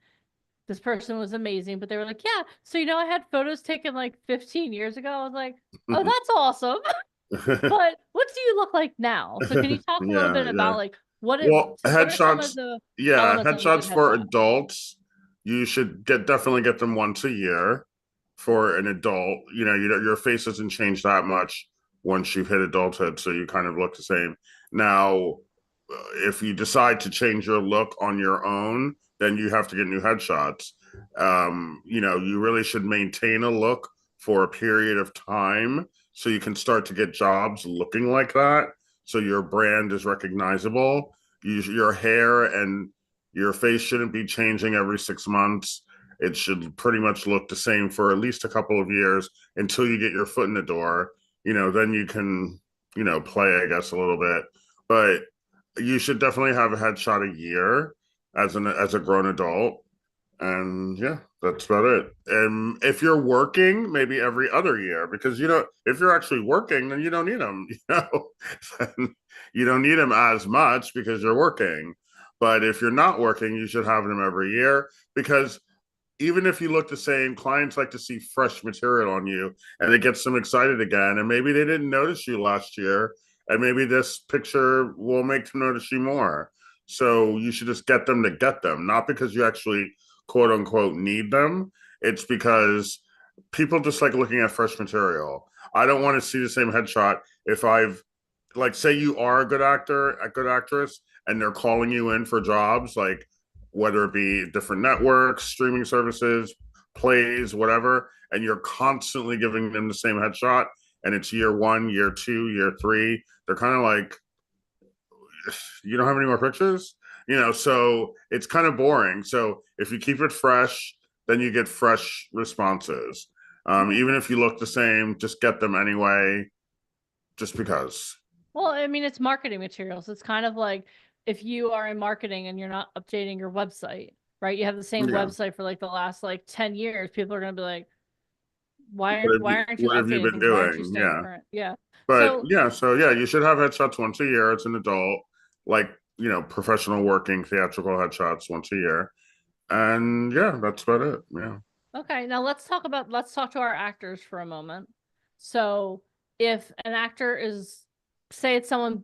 this person was amazing, but they were like, yeah, so I had photos taken like 15 years ago. I was like, oh, that's awesome. But what do you look like now? So can you talk a little bit about like what are some of the elements of a good headshots for headshot? adults, you should definitely get them once a year. For an adult, you know, your face doesn't change that much once you've hit adulthood, so you kind of look the same. Now, if you decide to change your look on your own, then you have to get new headshots. You know, you really should maintain a look for a period of time so you can start to get jobs looking like that, so your brand is recognizable. Your hair and your face shouldn't be changing every 6 months. It should pretty much look the same for at least a couple of years until you get your foot in the door. You know, then you can, you know, play, I guess, a little bit. But you should definitely have a headshot a year as a grown adult. And yeah, that's about it. And if you're working, maybe every other year, because, you know, if you're actually working, then you don't need them. You know, you don't need them as much because you're working. But if you're not working, you should have them every year, because even if you look the same, clients like to see fresh material on you, and it gets them excited again. And maybe they didn't notice you last year, and maybe this picture will make them notice you more. So you should just get them to get them, not because you actually quote unquote need them. It's because people just like looking at fresh material. I don't want to see the same headshot if I've, like, say you are a good actor, a good actress, and they're calling you in for jobs, like whether it be different networks, streaming services, plays, whatever, and you're constantly giving them the same headshot, and it's year 1, year 2, year 3, they're kind of like, you don't have any more pictures, you know, so it's kind of boring. So if you keep it fresh, then you get fresh responses. Even if you look the same, just get them anyway, just because. Well, I mean, it's marketing materials. It's kind of like if you are in marketing and you're not updating your website, right? You have the same website for like the last like 10 years. People are going to be like, why aren't you what have you updating been things? Why aren't you doing? staying Yeah. current? Yeah. But so yeah, you should have headshots once a year. It's an adult. Like professional working theatrical headshots once a year. And yeah, that's about it. Yeah. Okay, now let's talk to our actors for a moment. So if an actor is, say it's someone,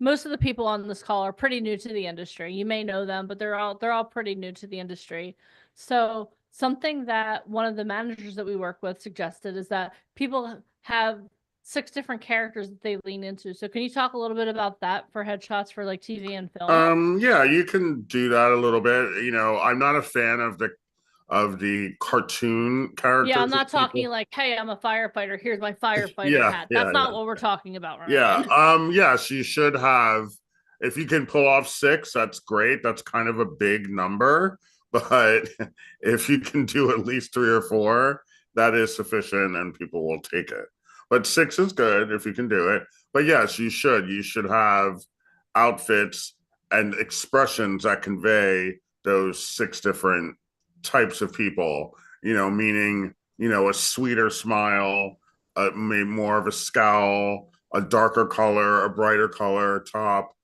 most of the people on this call are pretty new to the industry. You may know them, but they're all pretty new to the industry. So something that one of the managers that we work with suggested is that people have 6 different characters that they lean into. So can you talk a little bit about that for headshots for like TV and film? Yeah, you can do that a little bit. I'm not a fan of the cartoon characters. Yeah, I'm not that talking people- like, hey, I'm a firefighter. Here's my firefighter Yeah, hat. yeah, That's not yeah. what we're talking about right Yeah. now. Yes, you should have. If you can pull off 6, that's great. That's kind of a big number, but if you can do at least 3 or 4, that is sufficient, and people will take it. But 6 is good if you can do it. But yes, you should. You should have outfits and expressions that convey those 6 different types of people. Meaning a sweeter smile, maybe more of a scowl, a darker color, a brighter color top,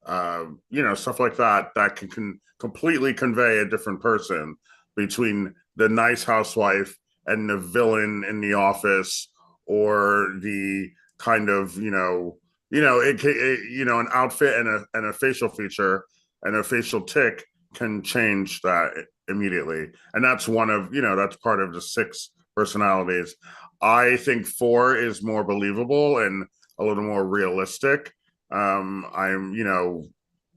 stuff like that can completely convey a different person between the nice housewife and the villain in the office, or the kind of an outfit and a facial feature and a facial tick can change that immediately. And that's that's part of the 6 personalities. I think 4 is more believable and a little more realistic. I'm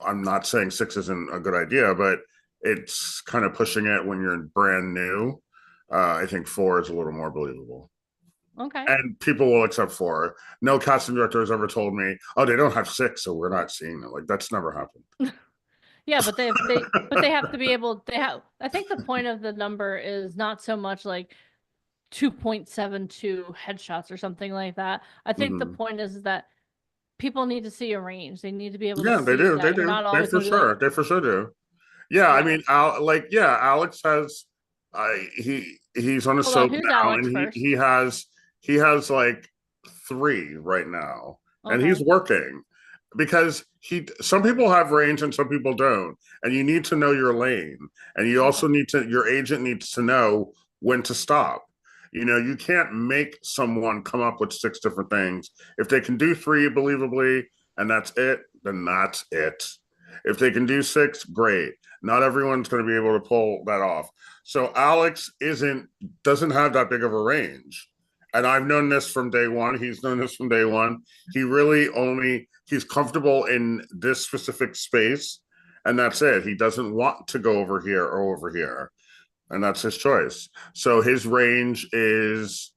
not saying 6 isn't a good idea, but it's kind of pushing it when you're brand new. I think 4 is a little more believable. Okay. And people will accept 4. No casting director has ever told me, "Oh, they don't have 6, so we're not seeing it." Like, that's never happened. Yeah, but they have to be able. I think the point of the number is not so much like 2.72 headshots or something like that. I think the point is that people need to see a range. They need to be able to Yeah, they see do. that They you're do. not They always for going to be like, sure. They for sure do. Yeah, I yeah. mean, Alex has, he's on a Hold on, soap who's now, Alex and first? he has like 3 right now, and he's Okay. working because some people have range and some people don't, and you need to know your lane, and you also your agent needs to know when to stop. You can't make someone come up with 6 different things. If they can do 3 believably and that's it, then that's it. If they can do 6, great. Not everyone's going to be able to pull that off. So Alex doesn't have that big of a range. And I've known this from day one. He's known this from day one. He's comfortable in this specific space, and that's it. He doesn't want to go over here or over here, and that's his choice. So his range is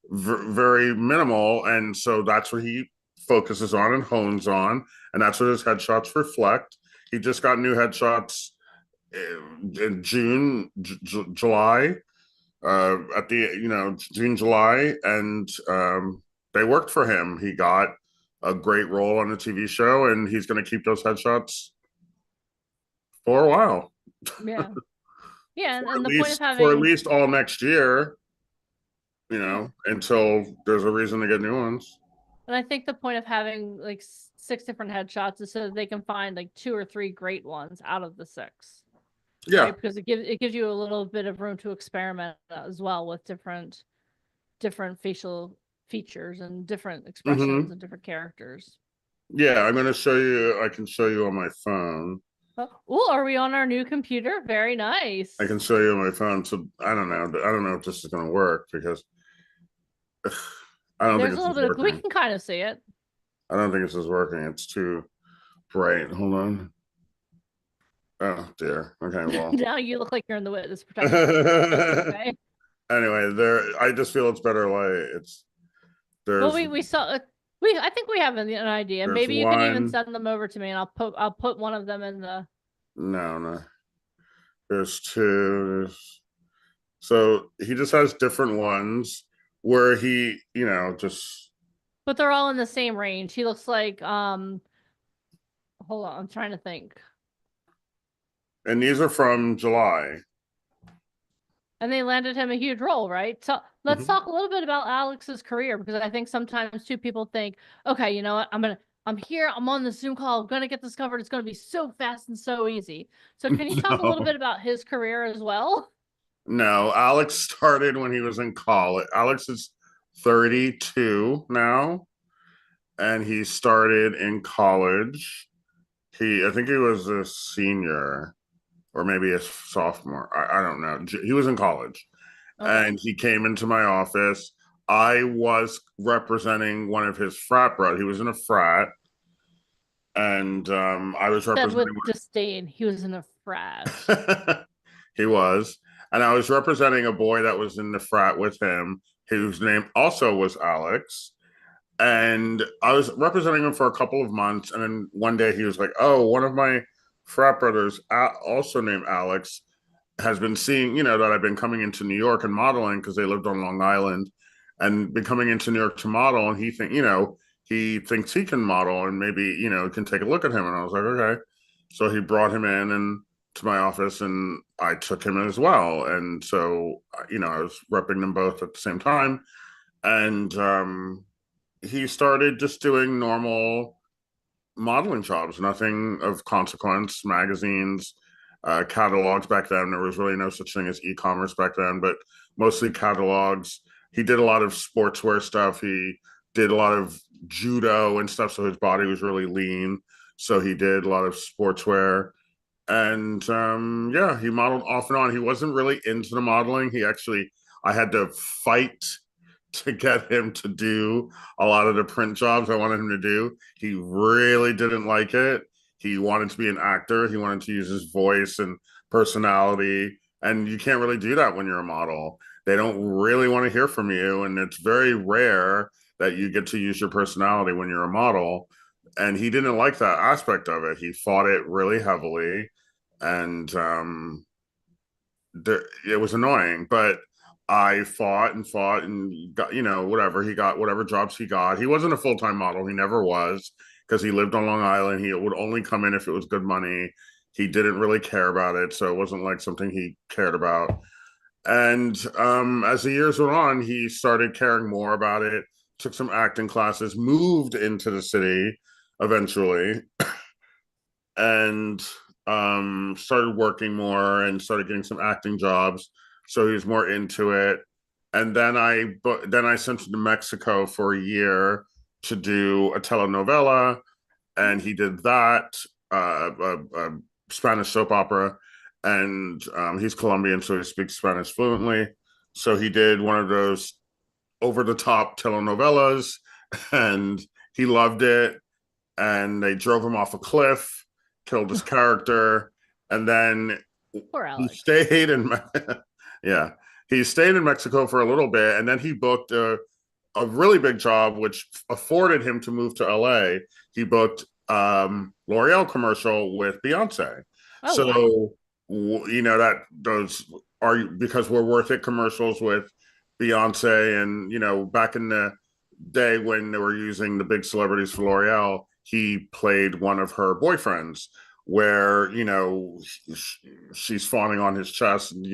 very minimal, and so that's what he focuses on and hones on, and that's what his headshots reflect. He just got new headshots in June, July, at the June, July, and they worked for him. He got a great role on the TV show, and he's going to keep those headshots for a while. Yeah. Yeah, and the point of for at having, least all next year, until there's a reason to get new ones. and I think the point of having like 6 different headshots is so that they can find like 2 or 3 great ones out of the 6. Yeah. Right? Because it gives you a little bit of room to experiment as well with different facial features and different expressions and different characters. Yeah, I can show you on my phone. Oh, are we on our new computer? Very nice. I can show you on my phone. So I don't know if this is going to work, because I don't There's think a little bit of, we can kind of see it. I don't think this is working. It's too bright. Hold on. Oh dear. Okay, well. Now you look like you're in the witness protection. Okay. Anyway, I just feel it's better light. Well, we saw I think we have an idea. Maybe you can even send them over to me, and I'll put one of them in the. No. There's 2. So he just has different ones where he, just. But they're all in the same range. He looks like hold on, I'm trying to think. And these are from July. And they landed him a huge role, right? So let's talk a little bit about Alex's career, because I think sometimes too people think, okay, you know what, I'm I'm here. I'm on the Zoom call. I'm going to get this covered. It's going to be so fast and so easy. So can you talk a little bit about his career as well? No, Alex started when he was in college. Alex is 32 now, and he started in college. I think he was a senior or maybe a sophomore. I don't know. He was in college, and he came into my office. I was representing one of his frat brothers. He was in a frat, and I was Said with representing disdain, he was in a frat. He was. And I was representing a boy that was in the frat with him, whose name also was Alex. And I was representing him for a couple of months. And then one day he was like, oh, one of my frat brothers, also named Alex, has been seeing, that I've been coming into New York and modeling because they lived on Long Island and been coming into New York to model. And he thinks he can model and maybe, can take a look at him. And I was like, okay. So he brought him in and to my office, and I took him as well. And so, I was repping them both at the same time. And he started just doing normal modeling jobs, nothing of consequence, magazines, catalogs. Back then, there was really no such thing as e-commerce back then, but mostly catalogs. He did a lot of sportswear stuff. He did a lot of judo and stuff, so his body was really lean. So he did a lot of sportswear. And he modeled off and on. He wasn't really into the modeling. I had to fight to get him to do a lot of the print jobs I wanted him to do. He really didn't like it. He wanted to be an actor. He wanted to use his voice and personality. And you can't really do that when you're a model. They don't really want to hear from you. And it's very rare that you get to use your personality when you're a model. And he didn't like that aspect of it. He fought it really heavily. And it was annoying, but I fought and got, whatever. He got whatever jobs he got. He wasn't a full-time model. He never was, because he lived on Long Island. He would only come in if it was good money. He didn't really care about it, so it wasn't like something he cared about. And as the years went on, he started caring more about it, took some acting classes, moved into the city eventually, and started working more and started getting some acting jobs. So he was more into it. And then I sent him to Mexico for a year to do a telenovela, and he did that, a Spanish soap opera. And he's Colombian, so he speaks Spanish fluently. So he did one of those over-the-top telenovelas, and he loved it. And they drove him off a cliff, killed his character, and then he stayed in he stayed in Mexico for a little bit, and then he booked a really big job which afforded him to move to LA. He booked L'Oreal commercial with Beyonce. That those are because we're worth it commercials with Beyonce, and back in the day when they were using the big celebrities for L'Oreal, he played one of her boyfriends where, she's fawning on his chest and,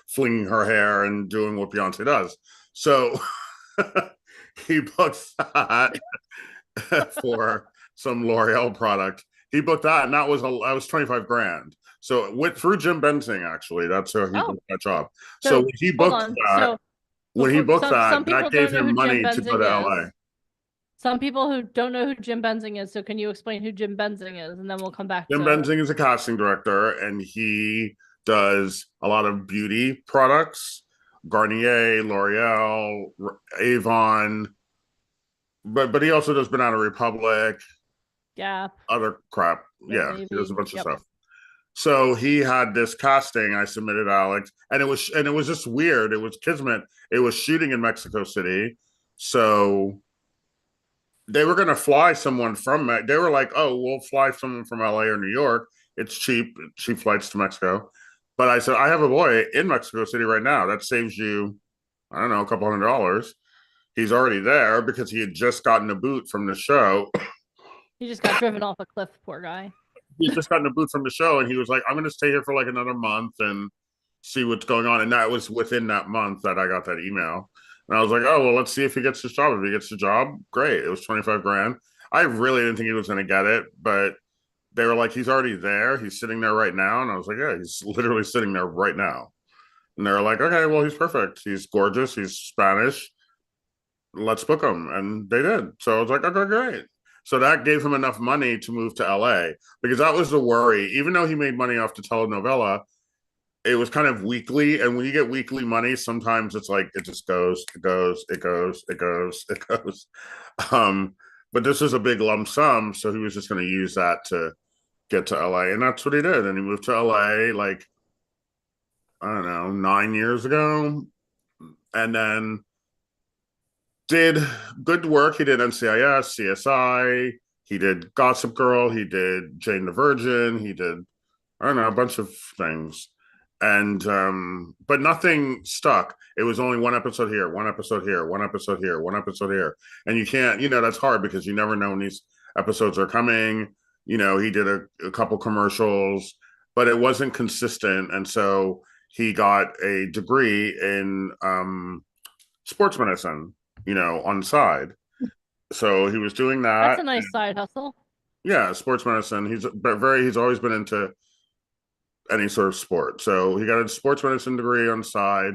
flinging her hair and doing what Beyonce does. So he booked that for some L'Oreal product. He booked that, and that was 25 grand. So it went through Jim Bensing, actually. That's how he booked that job. So when he booked that gave him money to go to LA. Some people who don't know who Jim Bensing is, so can you explain who Jim Bensing is, and then we'll come back Jim Bensing is a casting director, and he does a lot of beauty products, Garnier, L'Oreal, Avon, but he also does Banana Republic, other crap. Yeah, he does a bunch of stuff. So he had this casting. I submitted Alex, and it was just weird. It was kismet. It was shooting in Mexico City, so they were going to fly someone from it. They were like, oh, we'll fly someone from LA or New York. It's cheap flights to Mexico. But I said, I have a boy in Mexico City right now. That saves you, I don't know, a couple $100. He's already there because he had just gotten a boot from the show. He just got driven off a cliff, poor guy. He just gotten a boot from the show, and he was like, I'm going to stay here for like another month and see what's going on. And that was within that month that I got that email. And I was like, oh, well, let's see if he gets this job. If he gets the job, great. It was 25 grand. I really didn't think he was going to get it, but they were like, he's already there. He's sitting there right now. And I was like, yeah, he's literally sitting there right now. And they're like, okay, well, he's perfect. He's gorgeous. He's Spanish. Let's book him. And they did. So I was like, okay, great. So that gave him enough money to move to LA, because that was the worry. Even though he made money off the telenovela, it was kind of weekly. And when you get weekly money, sometimes it's like, it just goes, it goes, it goes, it goes, it goes. But this is a big lump sum. So he was just going to use that to get to LA. And that's what he did. And he moved to LA like, I don't know, 9 years ago. And then did good work. He did NCIS, CSI. He did Gossip Girl. He did Jane the Virgin. He did, I don't know, a bunch of things. And but nothing stuck. It was only one episode here, one episode here, one episode here, one episode here. And you can't, that's hard because you never know when these episodes are coming. He did a couple commercials, but it wasn't consistent. And so he got a degree in sports medicine, on the side. So he was doing that. That's a nice side hustle. Yeah, sports medicine. He's always been into any sort of sport. So he got a sports medicine degree on the side,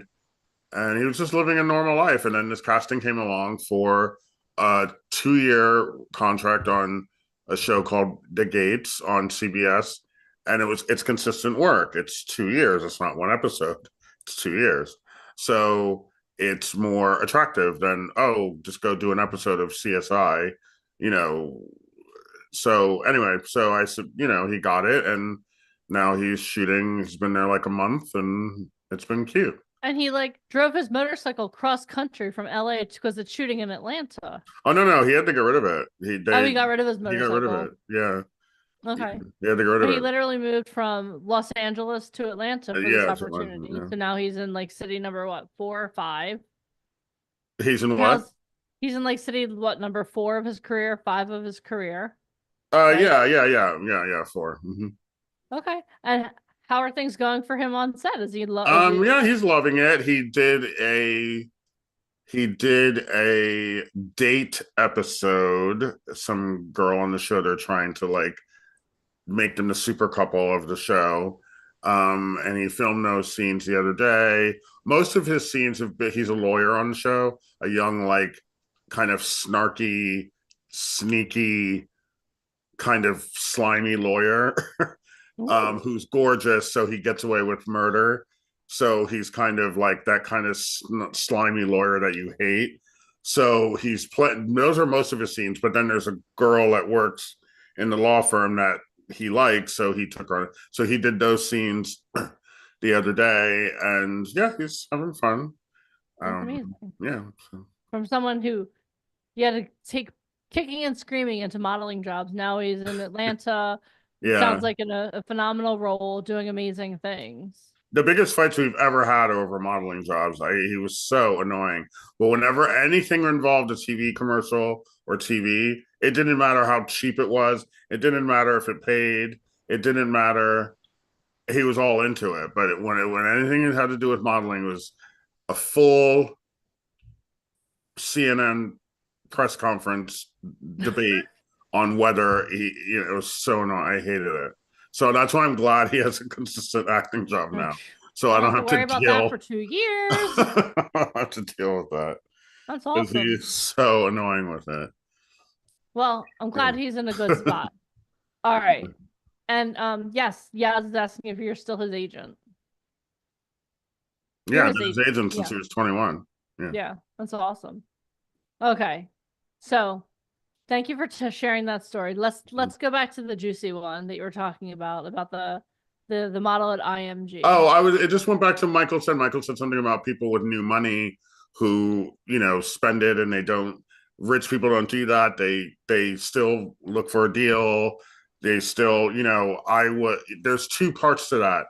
and he was just living a normal life. And then this casting came along for a 2-year contract on a show called The Gates on CBS. And it's consistent work. It's 2 years. It's not one episode. It's 2 years. So it's more attractive than, just go do an episode of CSI, So anyway, so I said, he got it, and now he's shooting. He's been there like a month, and it's been cute. And he drove his motorcycle cross country from LA because it's shooting in Atlanta. Oh no, he had to get rid of it. He got rid of his motorcycle. He got rid of it. Yeah. Okay. He had to get rid of it. He literally moved from Los Angeles to Atlanta for this opportunity. Yeah. So now he's in city number 4 or 5? He's in what? He's in city number 4 of his career, 5 of his career. Right? Yeah, 4. Mm-hmm. Okay. And how are things going for him on set? Is he yeah, he's loving it. He did a date episode. Some girl on the show, they're trying to make them the super couple of the show. And he filmed those scenes the other day. Most of his scenes he's a lawyer on the show, a young, kind of snarky, sneaky, kind of slimy lawyer. Who's gorgeous, so he gets away with murder. So he's kind of like that kind of slimy lawyer that you hate. So he's those are most of his scenes, but then there's a girl that works in the law firm that he likes, so he took her. So he did those scenes the other day, and yeah, he's having fun. Amazing. Yeah. So. From someone who you had to take kicking and screaming into modeling jobs, now he's in Atlanta. Yeah. Sounds like in a phenomenal role, doing amazing things. The biggest fights we've ever had over modeling jobs, he was so annoying. But whenever anything involved a TV commercial or TV, it didn't matter how cheap it was. It didn't matter if it paid. It didn't matter. He was all into it. But when anything had to do with modeling, it was a full CNN press conference debate on whether it was so annoying. I hated it. So that's why I'm glad he has a consistent acting job now. So I don't have to worry about that for 2 years. I don't have to deal with that. That's awesome. He's so annoying with it. Well, I'm glad he's in a good spot. All right. And yes, Yaz is asking if you're still his agent. Yeah, I've been his agent since he was 21. Yeah, that's awesome. Okay. So thank you for sharing that story. Let's go back to the juicy one that you were talking about the model at IMG. Oh, it just went back to Michael said something about people with new money who, spend it, and they don't. Rich people don't do that. They still look for a deal. They still, there's 2 parts to that.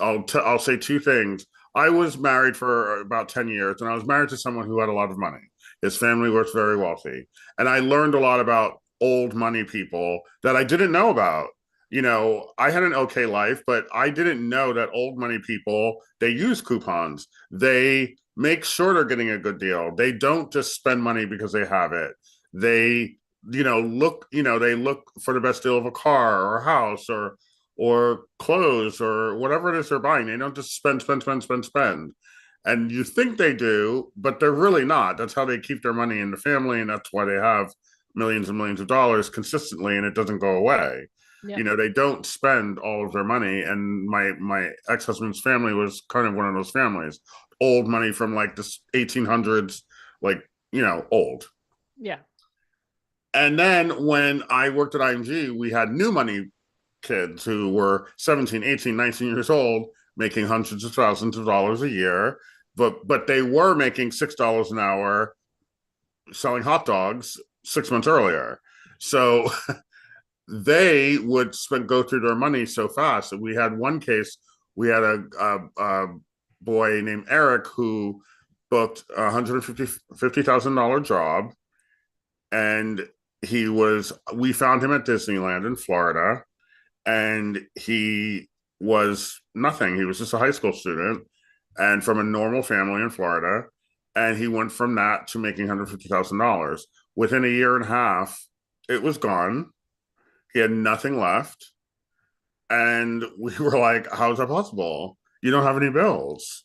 I'll say 2 things. I was married for about 10 years, and I was married to someone who had a lot of money. His family was very wealthy. And I learned a lot about old money people that I didn't know about. I had an okay life, but I didn't know that old money people, they use coupons. They make sure they're getting a good deal. They don't just spend money because they have it. They they look for the best deal of a car or a house or clothes or whatever it is they're buying. They don't just spend, spend, spend, spend, spend. And you think they do, but they're really not. That's how they keep their money in the family, and that's why they have millions and millions of dollars consistently, and it doesn't go away. Yep. They don't spend all of their money. And my ex-husband's family was kind of one of those families. Old money from like the 1800s, like, old. Yeah. And then when I worked at IMG, we had new money kids who were 17, 18, 19 years old, making hundreds of thousands of dollars a year, but they were making $6 an hour selling hot dogs 6 months earlier. So they would go through their money so fast. We had one case, we had a boy named Eric who booked a $150,000 job, and we found him at Disneyland in Florida, and he was nothing. He was just a high school student and from a normal family in Florida. And he went from that to making $150,000. Within a year and a half, it was gone. He had nothing left. And we were like, how is that possible? You don't have any bills.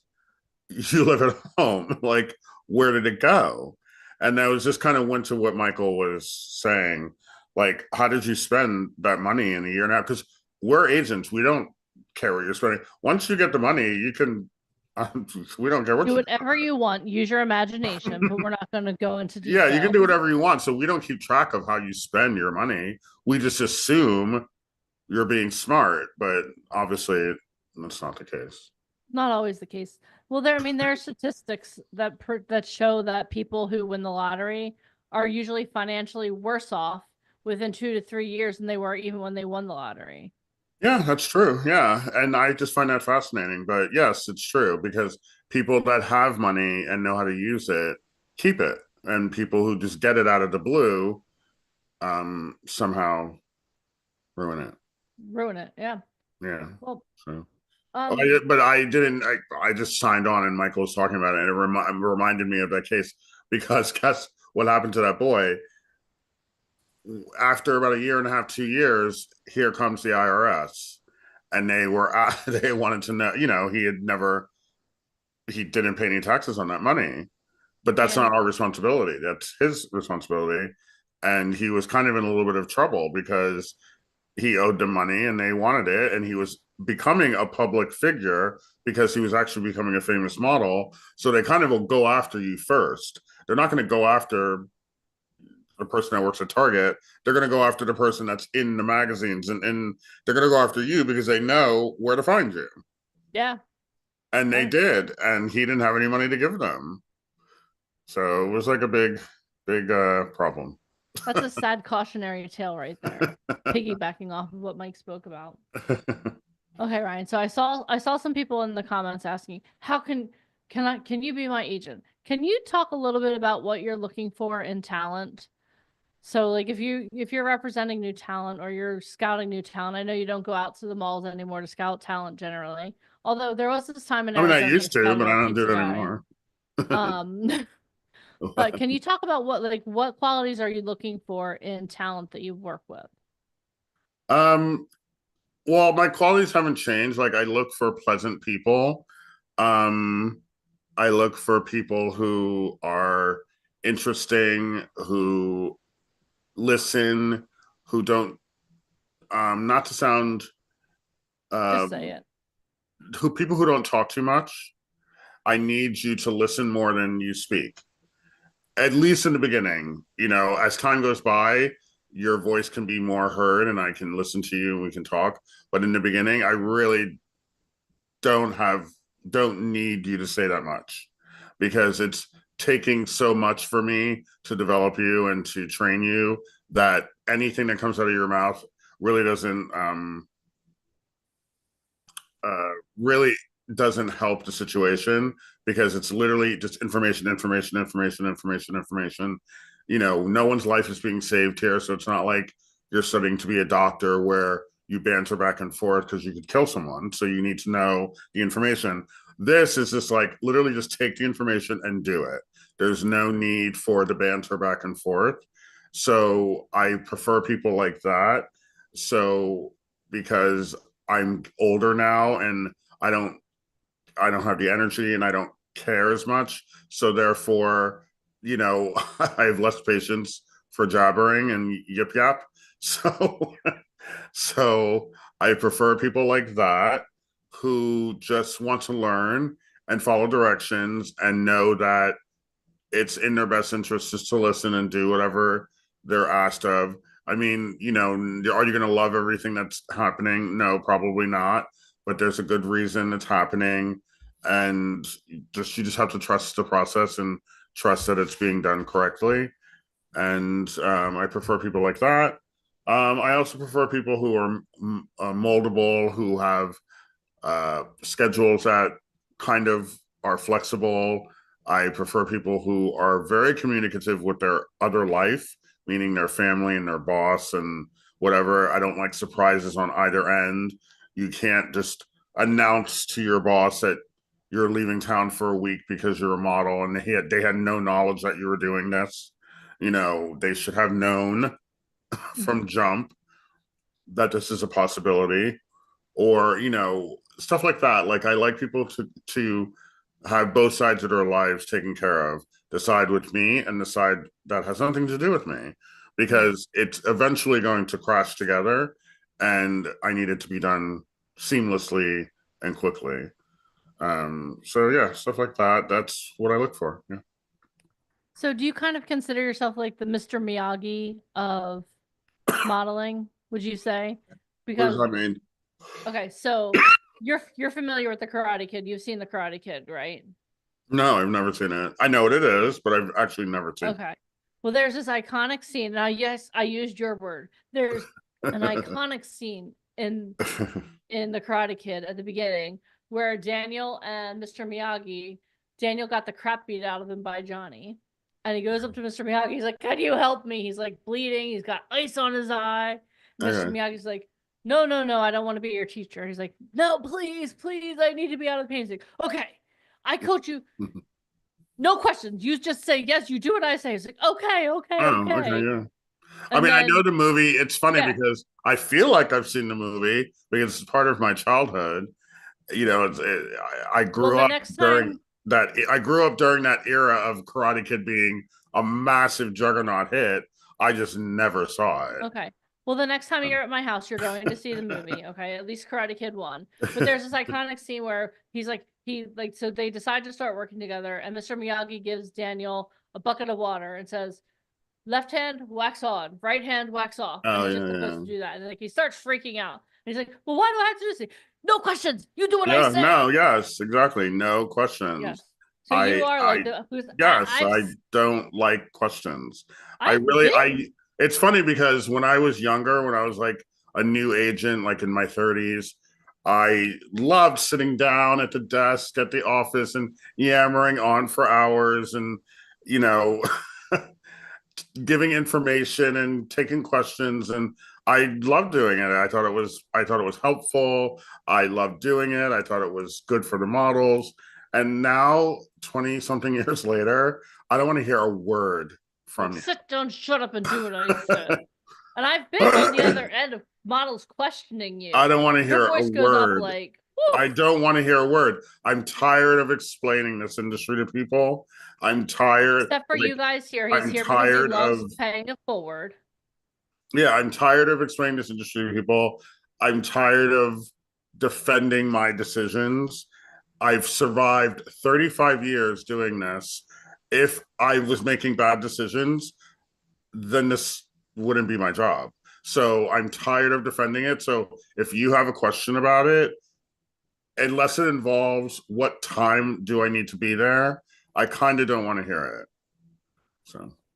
You live at home. Like, where did it go? And that was just kind of went to what Michael was saying. Like, how did you spend that money in a year and a half? Because we're agents. We don't care what you're spending. Once you get the money, you can, we don't care what do whatever you want. Use your imagination, but we're not going to go into detail. Yeah, you can do whatever you want. So we don't keep track of how you spend your money. We just assume you're being smart, but obviously that's not the case. Not always the case. Well, there are statistics that show that people who win the lottery are usually financially worse off within 2 to 3 years than they were even when they won the lottery. Yeah, that's true. Yeah. And I just find that fascinating. But yes, it's true, because people that have money and know how to use it keep it. And people who just get it out of the blue somehow ruin it. Yeah. Yeah. Well, so. But I didn't. I just signed on, and Michael was talking about it, and it reminded me of that case, because guess what happened to that boy? After about a year and a half, 2 years, here comes the IRS, and they wanted to know. He didn't pay any taxes on that money, but that's not our responsibility. That's his responsibility, and he was kind of in a little bit of trouble because he owed them money and they wanted it, and he was becoming a public figure because he was actually becoming a famous model. So they kind of will go after you first. They're not going to go after the person that works at Target. They're going to go after the person that's in the magazines, and they're going to go after you because they know where to find you. Yeah. And they did, and he didn't have any money to give them. So it was like a big problem. That's a sad cautionary tale right there. Piggybacking off of what Mike spoke about. Okay, Ryan. So I saw some people in the comments asking, "How can you be my agent? Can you talk a little bit about what you're looking for in talent?" So like if you're representing new talent or you're scouting new talent, I know you don't go out to the malls anymore to scout talent generally. Although there was this time in Arizona, I used to, but I don't do that anymore. But can you talk about what qualities are you looking for in talent that you work with? Well, my qualities haven't changed. Like, I look for pleasant people. I look for people who are interesting, who listen, who don't not to sound Just say it. People who don't talk too much. I need you to listen more than you speak. At least in the beginning, as time goes by, your voice can be more heard and I can listen to you and we can talk. But in the beginning, I really don't need you to say that much, because it's taking so much for me to develop you and to train you that anything that comes out of your mouth really doesn't help the situation, because it's literally just information. No one's life is being saved here. So it's not like you're studying to be a doctor where you banter back and forth because you could kill someone. So you need to know the information. This is just like literally just take the information and do it. There's no need for the banter back and forth. So I prefer people like that. So because I'm older now and I don't I don't have the energy and I don't care as much. So therefore, I have less patience for jabbering and yip yap. So so I prefer people like that who just want to learn and follow directions and know that it's in their best interest just to listen and do whatever they're asked of. I mean, are you going to love everything that's happening? No, probably not. But there's a good reason it's happening, and you just have to trust the process and trust that it's being done correctly. And I prefer people like that. I also prefer people who are moldable, who have schedules that kind of are flexible. I prefer people who are very communicative with their other life, meaning their family and their boss and whatever. I don't like surprises on either end. You can't just announce to your boss that you're leaving town for a week because you're a model and they had no knowledge that you were doing this. They should have known from jump that this is a possibility, or stuff like that. Like, I like people to have both sides of their lives taken care of, the side with me and the side that has nothing to do with me, because it's eventually going to crash together, and I need it to be done seamlessly and quickly. So yeah, stuff like that, that's what I look for. Yeah. So do you kind of consider yourself like the Mr. Miyagi of modeling, would you say? What does Because that mean? okay, so you're familiar with the Karate Kid. You've seen the Karate Kid, right? No, I've never seen it. I know what it is, but I've actually never seen it. Okay. Well, there's this iconic scene. Now, yes, I used your word. There's an iconic scene in the Karate Kid at the beginning where Daniel and Mr. Miyagi, Daniel got the crap beat out of him by Johnny. And he goes up to Mr. Miyagi. He's like, "Can you help me?" He's like bleeding. He's got ice on his eye. Mr. Miyagi's like, "No, no, no, I don't want to be your teacher." He's like, "No, please, please, I need to be out of the pain." He's like, "Okay, I coach you. No questions. You just say yes. You do what I say." He's like, "Okay, okay, Oh, okay." okay, yeah. I And mean, I then, know the movie. It's funny yeah. because I feel like I've seen the movie because it's part of my childhood. I Well, grew the up next during time, that. I grew up during that era of Karate Kid being a massive juggernaut hit. I just never saw it. okay. Well, the next time you're at my house, you're going to see the movie, okay? At least Karate Kid 1. But there's this iconic scene where so they decide to start working together, and Mr. Miyagi gives Daniel a bucket of water and says, "Left hand, wax on, right hand, wax off." And Oh he's yeah, just supposed yeah. to do that. And he starts freaking out. And he's like, "Well, why do I have to do this?" "No questions. You do what I Yeah, say." no, yes, exactly. No questions. Yes. So you are like Yes, I don't like questions. I've been It's funny because when I was younger, when I was like a new agent, like in my 30s, I loved sitting down at the desk at the office and yammering on for hours and, you know, giving information and taking questions, and I loved doing it. I thought it was helpful. I loved doing it. I thought it was good for the models. And now, 20 something years later, I don't want to hear a word from you. Sit down, shut up, and do what I said. And I've been on the other end of models questioning you. I don't want to hear Your voice a goes word. up like, woo. I don't want to hear a word. I'm tired of explaining this industry to people. I'm tired. Except for you guys here. He's I'm here tired because he loves of paying it forward. Yeah, I'm tired of explaining this industry to people. I'm tired of defending my decisions. I've survived 35 years doing this. If I was making bad decisions, then this wouldn't be my job. So I'm tired of defending it. So if you have a question about it, unless it involves what time do I need to be there, I kind of don't want to hear it.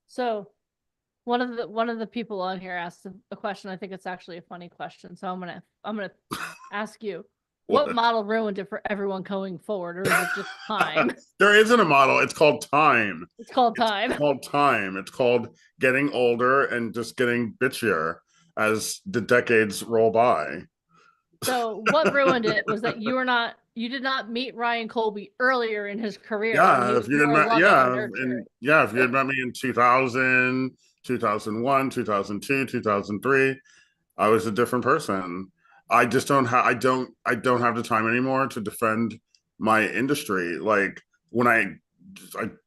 So one of the people on here asked a question. I think it's actually a funny question. So I'm gonna ask you. What model ruined it for everyone going forward, or is it just time? There isn't a model. It's called time. It's called time. It's called time. It's called getting older and just getting bitchier as the decades roll by. So what ruined it was that you did not meet Ryan Colby earlier in his career. Yeah, if you had met me in 2000, 2001, 2002, 2003, I was a different person. I just don't have I don't have the time anymore to defend my industry. Like when I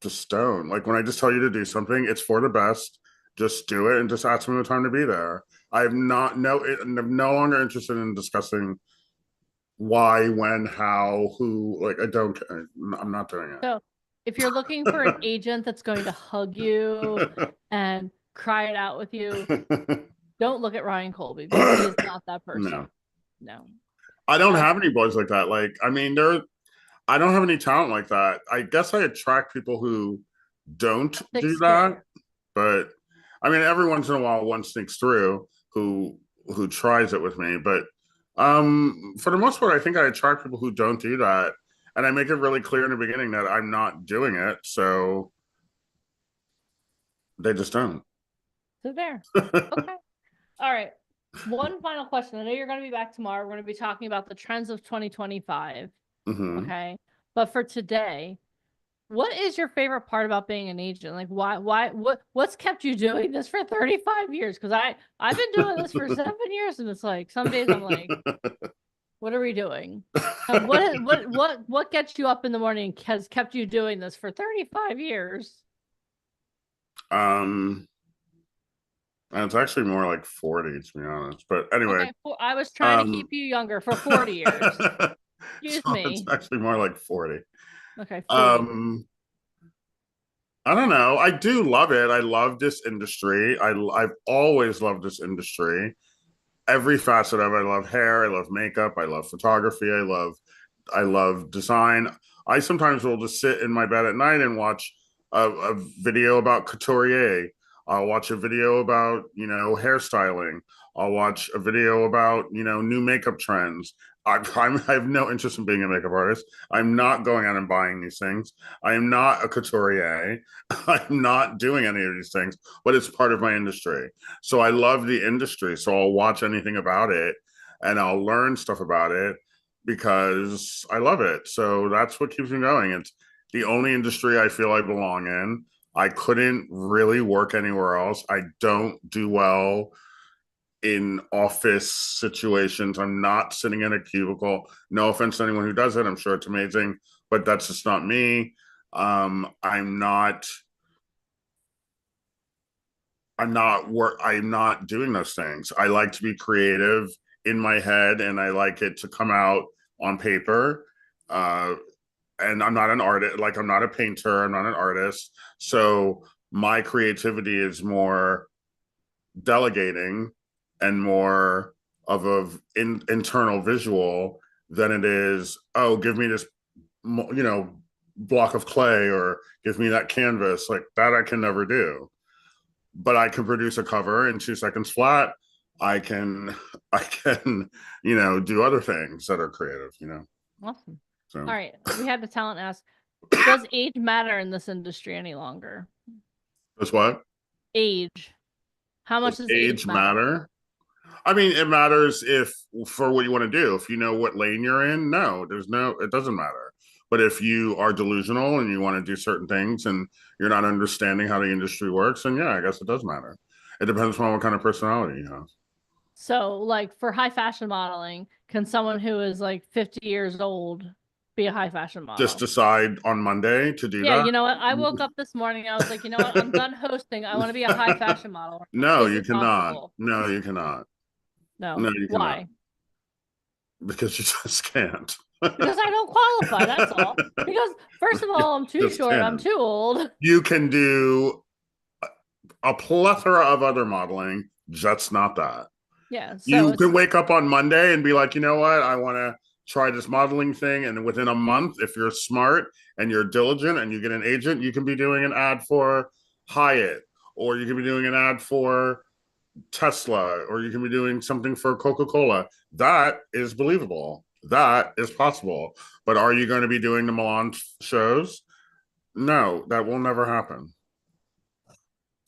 just don't. Like when I just tell you to do something, it's for the best. Just do it and just ask me the time to be there. I'm I'm no longer interested in discussing why, when, how, who. Like I don't. I'm not doing it. So if you're looking for an agent that's going to hug you and cry it out with you, don't look at Ryan Colby because he is not that person. No. I don't have any boys like that. Like, I mean, I don't have any talent like that. I guess I attract people who don't do that. But I mean, every once in a while, one sneaks through who tries it with me. But for the most part, I think I attract people who don't do that, and I make it really clear in the beginning that I'm not doing it. So they just don't. So there. Okay. All right. One final question. I know you're going to be back tomorrow. We're going to be talking about the trends of 2025. Okay. But for today, what is your favorite part about being an agent? Like what's kept you doing this for 35 years? Because I've been doing this for 7 years, and it's like some days I'm like, what are we doing? And what gets you up in the morning has kept you doing this for 35 years? And it's actually more like 40, to be honest. But anyway, okay, I was trying to keep you younger for 40 years. Excuse me. It's actually more like 40. Okay. 40. I don't know. I do love it. I love this industry. I've always loved this industry. Every facet of it. I love hair. I love makeup. I love photography. I love design. I sometimes will just sit in my bed at night and watch a video about couturier. I'll watch a video about, hairstyling. I'll watch a video about, new makeup trends. I have no interest in being a makeup artist. I'm not going out and buying these things. I am not a couturier. I'm not doing any of these things, but it's part of my industry. So I love the industry. So I'll watch anything about it and I'll learn stuff about it because I love it. So that's what keeps me going. It's the only industry I feel I belong in. I couldn't really work anywhere else. I don't do well in office situations. I'm not sitting in a cubicle. No offense to anyone who does it. I'm sure it's amazing, but that's just not me. I'm not doing those things. I like to be creative in my head and I like it to come out on paper. And I'm not an artist, like I'm not a painter, I'm not an artist. So my creativity is more delegating and more of internal visual than it is, oh, give me this, block of clay or give me that canvas. Like that I can never do. But I can produce a cover in 2 seconds flat. I can, do other things that are creative, Awesome. So. All right. We had the talent ask, does age matter in this industry any longer? Does what? Age. How much does age matter? I mean, it matters for what you want to do. If you know what lane you're in, it doesn't matter. But if you are delusional and you want to do certain things and you're not understanding how the industry works, then yeah, I guess it does matter. It depends on what kind of personality you have. So like for high fashion modeling, can someone who is like 50 years old be a high fashion model? Just decide on Monday to do that? Yeah, you know what? I woke up this morning, I was like, you know what? I'm done hosting. I want to be a high fashion model. No, you cannot. No, you cannot. No, you cannot. Why? Because you just can't. Because I don't qualify, that's all. Because first of all, I'm too short, I'm too old. You can do a plethora of other modeling, just not that. Yeah. So you can wake up on Monday and be like, you know what? I want to try this modeling thing. And within a month, if you're smart and you're diligent and you get an agent, you can be doing an ad for Hyatt, or you can be doing an ad for Tesla, or you can be doing something for Coca-Cola. That is believable. That is possible. But are you going to be doing the Milan shows? No, that will never happen.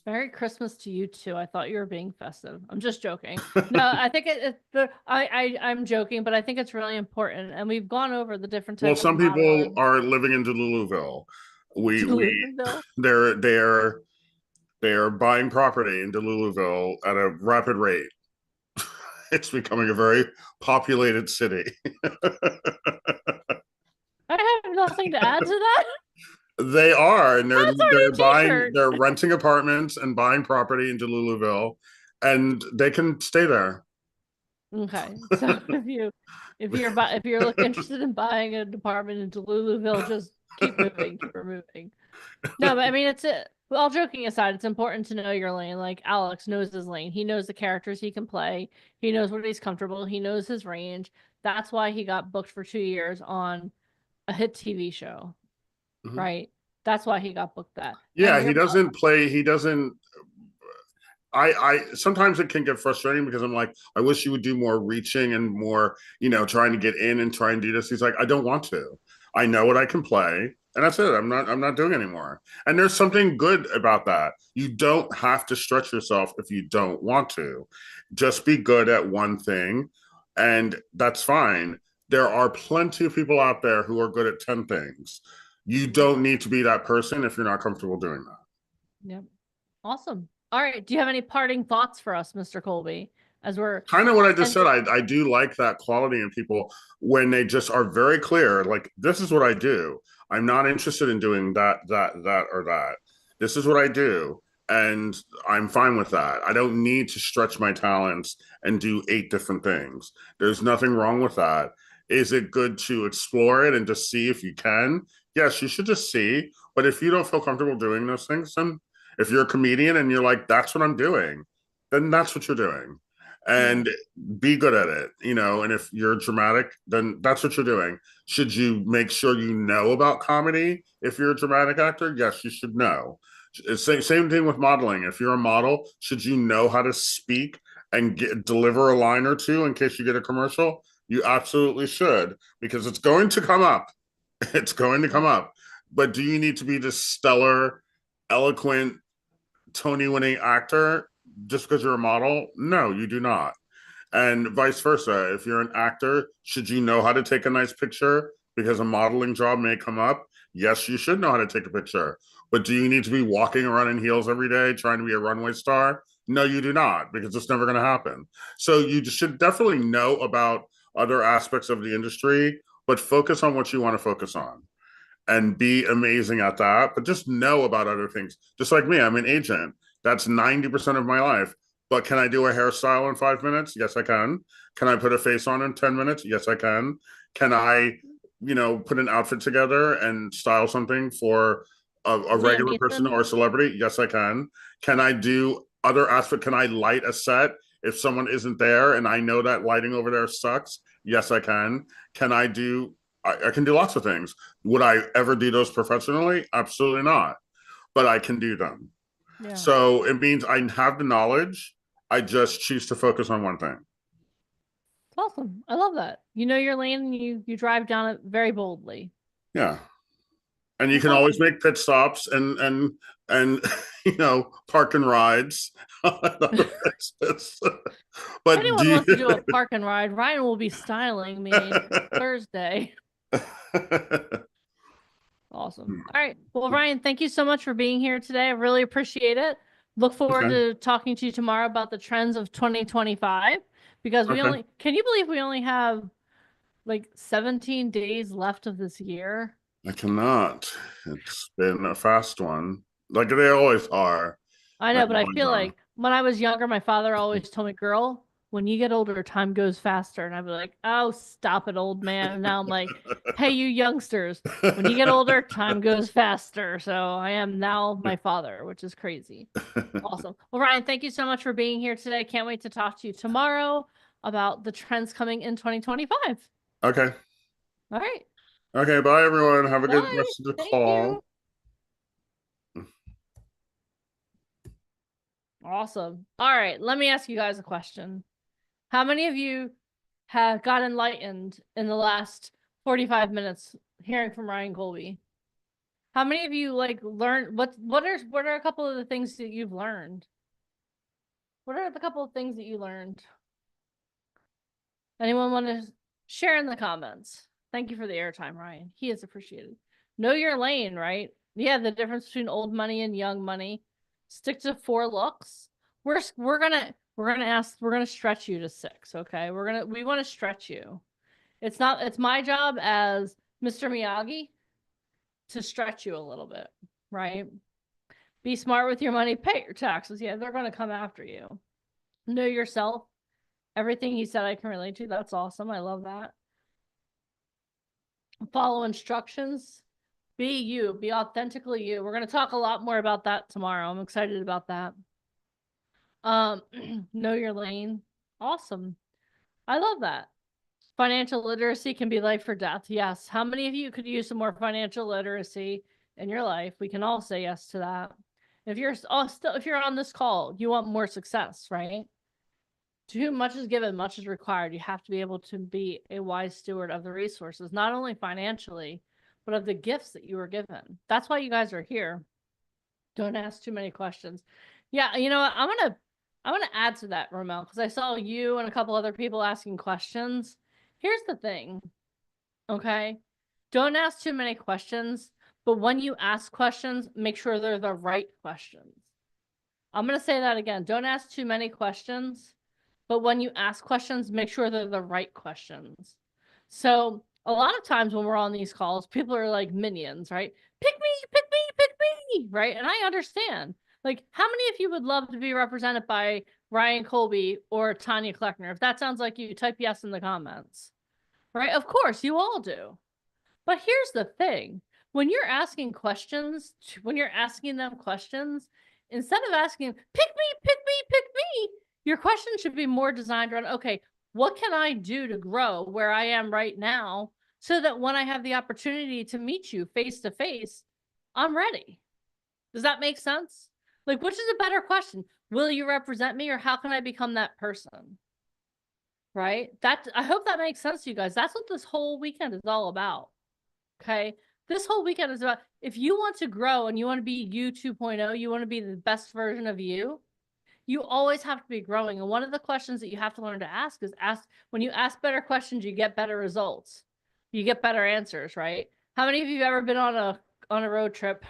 Merry Christmas to you too. I thought you were being festive. I'm just joking. No, I think I'm joking, but I think it's really important. And we've gone over the different types. Well, some people are living in Louisville. They're They are buying property in Deluluville at a rapid rate. It's becoming a very populated city. I have nothing to add to that. They are, and That's our they're new buying, t-shirt. they're renting apartments and buying property in Deluluville, and they can stay there. Okay, so if you're interested in buying an apartment in Deluluville, just keep moving, keep moving. No, but I mean, all joking aside, it's important to know your lane. Like Alex knows his lane. He knows the characters he can play. He knows what he's comfortable. He knows his range. That's why he got booked for 2 years on a hit TV show, right? That's why he got booked that. Yeah, he doesn't play. He doesn't. I sometimes it can get frustrating because I'm like, I wish you would do more reaching and more, trying to get in and try and do this. He's like, I don't want to. I know what I can play, and that's it. I'm not doing anymore. And there's something good about that. You don't have to stretch yourself if you don't want to. Just be good at one thing, and that's fine. There are plenty of people out there who are good at 10 things. You don't need to be that person if you're not comfortable doing that. Yep. Awesome. All right. Do you have any parting thoughts for us, Mr. Colby? As we're kind of what I just said, I do like that quality in people when they just are very clear, like, this is what I do. I'm not interested in doing that, or that. This is what I do. And I'm fine with that. I don't need to stretch my talents and do 8 different things. There's nothing wrong with that. Is it good to explore it and just see if you can? Yes, you should just see. But if you don't feel comfortable doing those things, then if you're a comedian and you're like, that's what I'm doing, then that's what you're doing. And be good at it, and if you're dramatic, then that's what you're doing. Should you make sure you know about comedy? If you're a dramatic actor, yes, you should know. Same thing with modeling. If you're a model, should you know how to speak and deliver a line or two in case you get a commercial? You absolutely should, because it's going to come up. It's going to come up. But do you need to be this stellar, eloquent, Tony-winning actor just because you're a model? No, you do not. And vice versa. If you're an actor, should you know how to take a nice picture because a modeling job may come up? Yes, you should know how to take a picture. But do you need to be walking around in heels every day trying to be a runway star? No, you do not, because it's never going to happen. So you should definitely know about other aspects of the industry, but focus on what you want to focus on and be amazing at that. But just know about other things. Just like me, I'm an agent. That's 90% of my life. But can I do a hairstyle in 5 minutes? Yes, I can. Can I put a face on in 10 minutes? Yes, I can. Can I, put an outfit together and style something for a regular person or a celebrity? Yes, I can. Can I do other aspects? Can I light a set if someone isn't there and I know that lighting over there sucks? Yes, I can. Can I do I can do lots of things. Would I ever do those professionally? Absolutely not. But I can do them. Yeah. So it means I have the knowledge. I just choose to focus on one thing. Awesome. I love that. You know your lane and you drive down it very boldly. Yeah. And you can always make pit stops and park and rides. But anyone wants to do a park and ride, Ryan will be styling me Thursday. Awesome. All right. Well, Ryan, thank you so much for being here today. I really appreciate it. Look forward to talking to you tomorrow about the trends of 2025, because can you believe we only have like 17 days left of this year? I cannot. It's been a fast one. Like they always are. I know, but I feel like when I was younger, my father always told me, girl, when you get older, time goes faster. And I'd be like, oh, stop it, old man. And now I'm like, hey, you youngsters, when you get older, time goes faster. So I am now my father, which is crazy. Awesome. Well, Ryan, thank you so much for being here today. Can't wait to talk to you tomorrow about the trends coming in 2025. Okay. All right. Okay, bye, everyone. Have a good rest of the call. Awesome. All right, let me ask you guys a question. How many of you have got enlightened in the last 45 minutes hearing from Ryan Colby? How many of you learned what are a couple of the things that you've learned? What are the couple of things that you learned? Anyone want to share in the comments? Thank you for the airtime, Ryan. He is appreciated. Know your lane, right? Yeah, the difference between old money and young money. Stick to 4 looks. We're gonna stretch you to 6. Okay, we want to stretch you. It's my job as Mr. Miyagi to stretch you a little bit, right? Be smart with your money, pay your taxes. Yeah, they're gonna come after you. Know yourself. Everything he said I can relate to. That's awesome. I love that. Follow instructions. Be you. Be authentically you. We're going to talk a lot more about that tomorrow. I'm excited about that. Know your lane. Awesome. I love that. Financial literacy can be life or death. Yes. How many of you could use some more financial literacy in your life? We can all say yes to that. If you're on this call, you want more success, right? To whom much is given, much is required. You have to be able to be a wise steward of the resources, not only financially, but of the gifts that you were given. That's why you guys are here. Don't ask too many questions. Yeah, you know what? I'm gonna add to that, Romel, because I saw you and a couple other people asking questions. Here's the thing, okay? Don't ask too many questions, but when you ask questions, make sure they're the right questions. I'm gonna say that again. Don't ask too many questions, but when you ask questions, make sure they're the right questions. So a lot of times when we're on these calls, people are like minions, right? Pick me, pick me, pick me, right? And I understand. Like, how many of you would love to be represented by Ryan Colby or Tanya Kleckner? If that sounds like you, type yes in the comments, right? Of course, you all do. But here's the thing. When you're asking questions, instead of asking, pick me, pick me, pick me, your question should be more designed around, okay, what can I do to grow where I am right now so that when I have the opportunity to meet you face to face, I'm ready? Does that make sense? Like, which is a better question? Will you represent me, or how can I become that person? Right? I hope that makes sense to you guys. That's what this whole weekend is all about. Okay? This whole weekend is about, if you want to grow and you want to be you 2.0, you want to be the best version of you, you always have to be growing. And one of the questions that you have to learn to ask is when you ask better questions, you get better results. You get better answers, right? How many of you have ever been on a road trip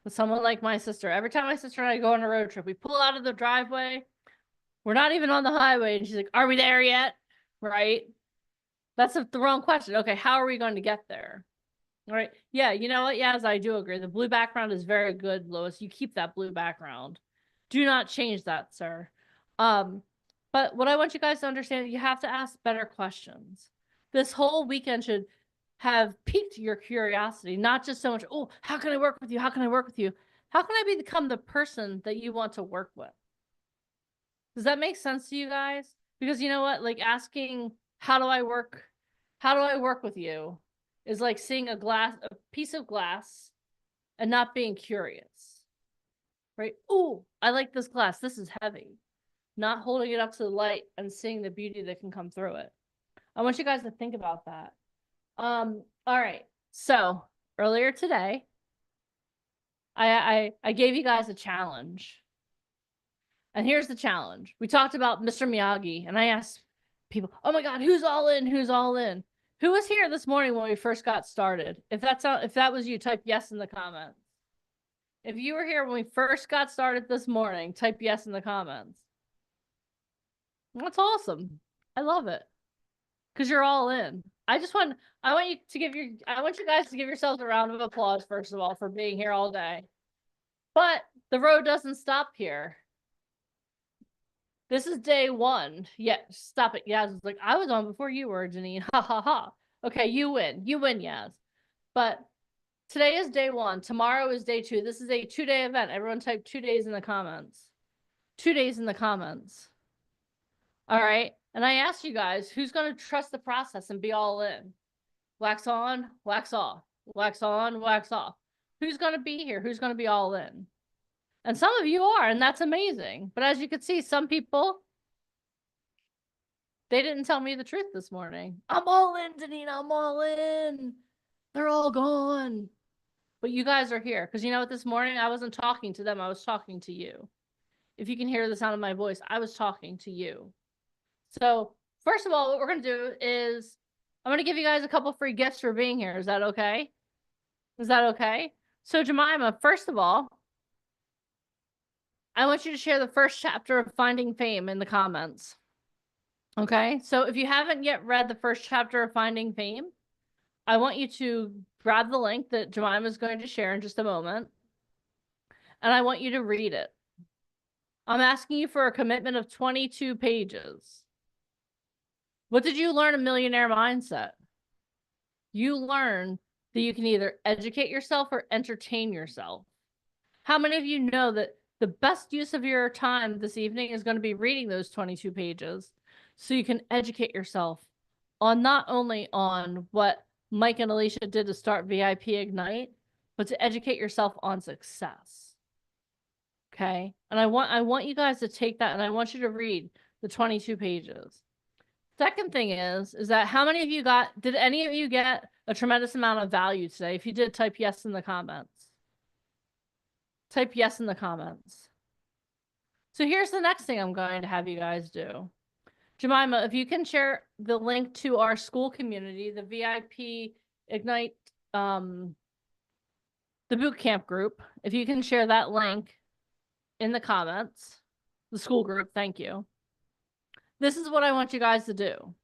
with someone like my sister? Every time my sister and I go on a road trip, we pull out of the driveway. We're not even on the highway. And she's like, are we there yet? Right? That's the wrong question. Okay, how are we going to get there? All right. Yeah, you know what? Yes, I do agree. The blue background is very good, Lois. You keep that blue background. Do not change that, sir. But what I want you guys to understand, you have to ask better questions. This whole weekend should have piqued your curiosity, not just so much, oh, how can I work with you? How can I work with you? How can I become the person that you want to work with? Does that make sense to you guys? Because you know what? Like asking, how do I work with you is like seeing a piece of glass and not being curious. Right? Oh, I like this glass. This is heavy. Not holding it up to the light and seeing the beauty that can come through it. I want you guys to think about that. All right. So earlier today, I gave you guys a challenge. And here's the challenge. We talked about Mr. Miyagi, and I asked people, oh my God, who's all in? Who's all in? Who was here this morning when we first got started? If that was you, type yes in the comments. If you were here when we first got started this morning, type yes in the comments. That's awesome. I love it. Because you're all in. I want you guys to give yourselves a round of applause, first of all, for being here all day. But the road doesn't stop here. This is day 1. Yeah, stop it, Yaz. It's like, I was on before you were, Janine. Ha ha ha. Okay, you win. You win, Yaz. But today is day 1. Tomorrow is day 2. This is a 2-day event. Everyone type 2 days in the comments. 2 days in the comments. All right. And I asked you guys, who's going to trust the process and be all in? Wax on, wax off. Wax on, wax off. Who's going to be here? Who's going to be all in? And some of you are, and that's amazing. But as you can see, some people, they didn't tell me the truth this morning. I'm all in, Danine. I'm all in. They're all gone. But you guys are here. Because you know what? This morning, I wasn't talking to them. I was talking to you. If you can hear the sound of my voice, I was talking to you. So first of all, what we're going to do is I'm going to give you guys a couple free gifts for being here. Is that okay? Is that okay? So Jemima, first of all, I want you to share the first chapter of Finding Fame in the comments. Okay, so if you haven't yet read the first chapter of Finding Fame, I want you to grab the link that Jemima is going to share in just a moment, and I want you to read it. I'm asking you for a commitment of 22 pages. What did you learn in Millionaire Mindset? You learn that you can either educate yourself or entertain yourself. How many of you know that the best use of your time this evening is going to be reading those 22 pages so you can educate yourself on not only on what Mike and Alicia did to start VIP Ignite, but to educate yourself on success. Okay? And I want you guys to take that and I want you to read the 22 pages. Second thing is that how many of you did any of you get a tremendous amount of value today? If you did, type yes in the comments. Type yes in the comments. So here's the next thing I'm going to have you guys do. Jemima, if you can share the link to our school community, the VIP Ignite, the boot camp group, if you can share that link in the comments, the school group, thank you. This is what I want you guys to do.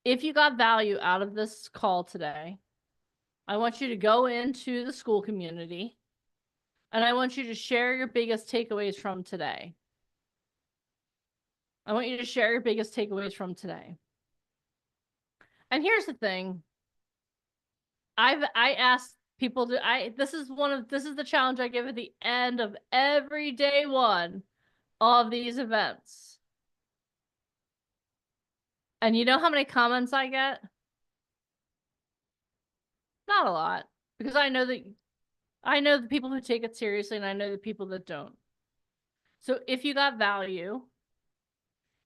If you got value out of this call today, I want you to go into the school community and I want you to share your biggest takeaways from today. I want you to share your biggest takeaways from today. And here's the thing. I asked people to, this is the challenge I give at the end of every day one of these events. And you know how many comments I get? Not a lot, because I know the people who take it seriously and I know the people that don't. So if you got value,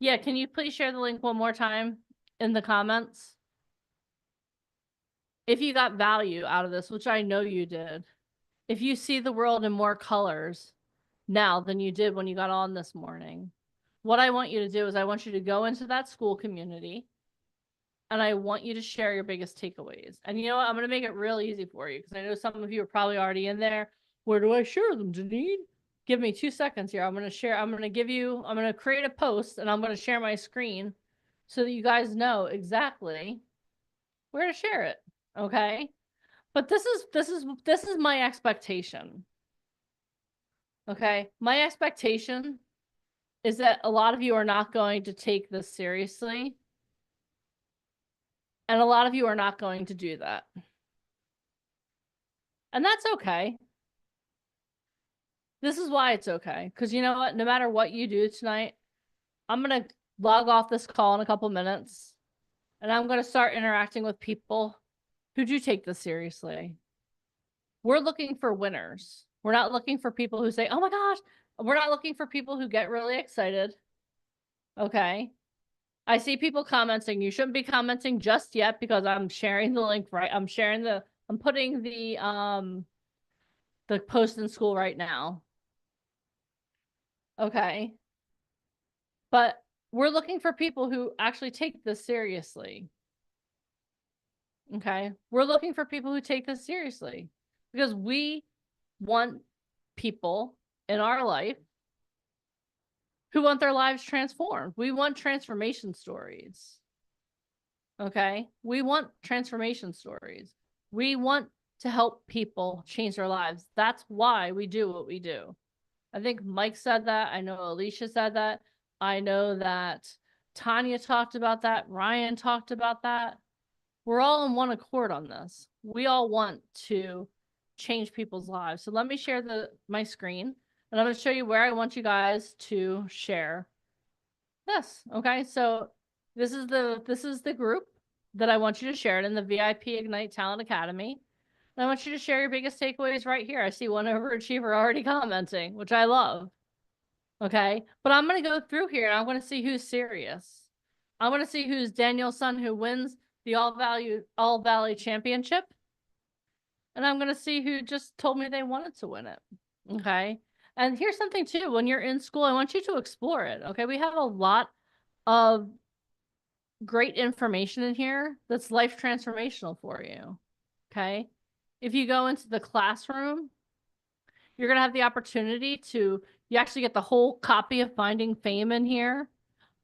yeah, can you please share the link one more time in the comments? If you got value out of this, which I know you did, if you see the world in more colors now than you did when you got on this morning, what I want you to do is I want you to go into that school community and I want you to share your biggest takeaways. And you know what? I'm going to make it real easy for you because I know some of you are probably already in there. Where do I share them, Janine? Give me 2 seconds here. I'm going to create a post and I'm going to share my screen so that you guys know exactly where to share it. Okay? But this is my expectation. Okay? My expectation is that a lot of you are not going to take this seriously. And a lot of you are not going to do that. And that's okay. This is why it's okay. Because you know what? No matter what you do tonight, I'm going to log off this call in a couple minutes. And I'm going to start interacting with people who do take this seriously. We're looking for winners. We're not looking for people who say, oh my gosh. We're not looking for people who get really excited. Okay. I see people commenting. You shouldn't be commenting just yet because I'm sharing the link, right? I'm putting the post in school right now. Okay. But we're looking for people who actually take this seriously. Okay. We're looking for people who take this seriously because we want people in our life who want their lives transformed. We want transformation stories. Okay? We want transformation stories. We want to help people change their lives. That's why we do what we do. I think Mike said that. I know Alicia said that. I know that Tanya talked about that. Ryan talked about that. We're all in one accord on this. We all want to change people's lives. So let me share my screen. And I'm going to show you where I want you guys to share this. Okay, so this is the group that I want you to share it in, the VIP Ignite Talent Academy. And I want you to share your biggest takeaways right here. I see one overachiever already commenting, which I love. Okay, but I'm going to go through here and I'm going to see who's serious. I'm going to see who's Daniel's son who wins the All Valley Championship. And I'm going to see who just told me they wanted to win it. Okay. And here's something too. When you're in school, I want you to explore it. Okay. We have a lot of great information in here that's life transformational for you. Okay. If you go into the classroom, You're going to have the opportunity to, you actually get the whole copy of Finding Fame in here.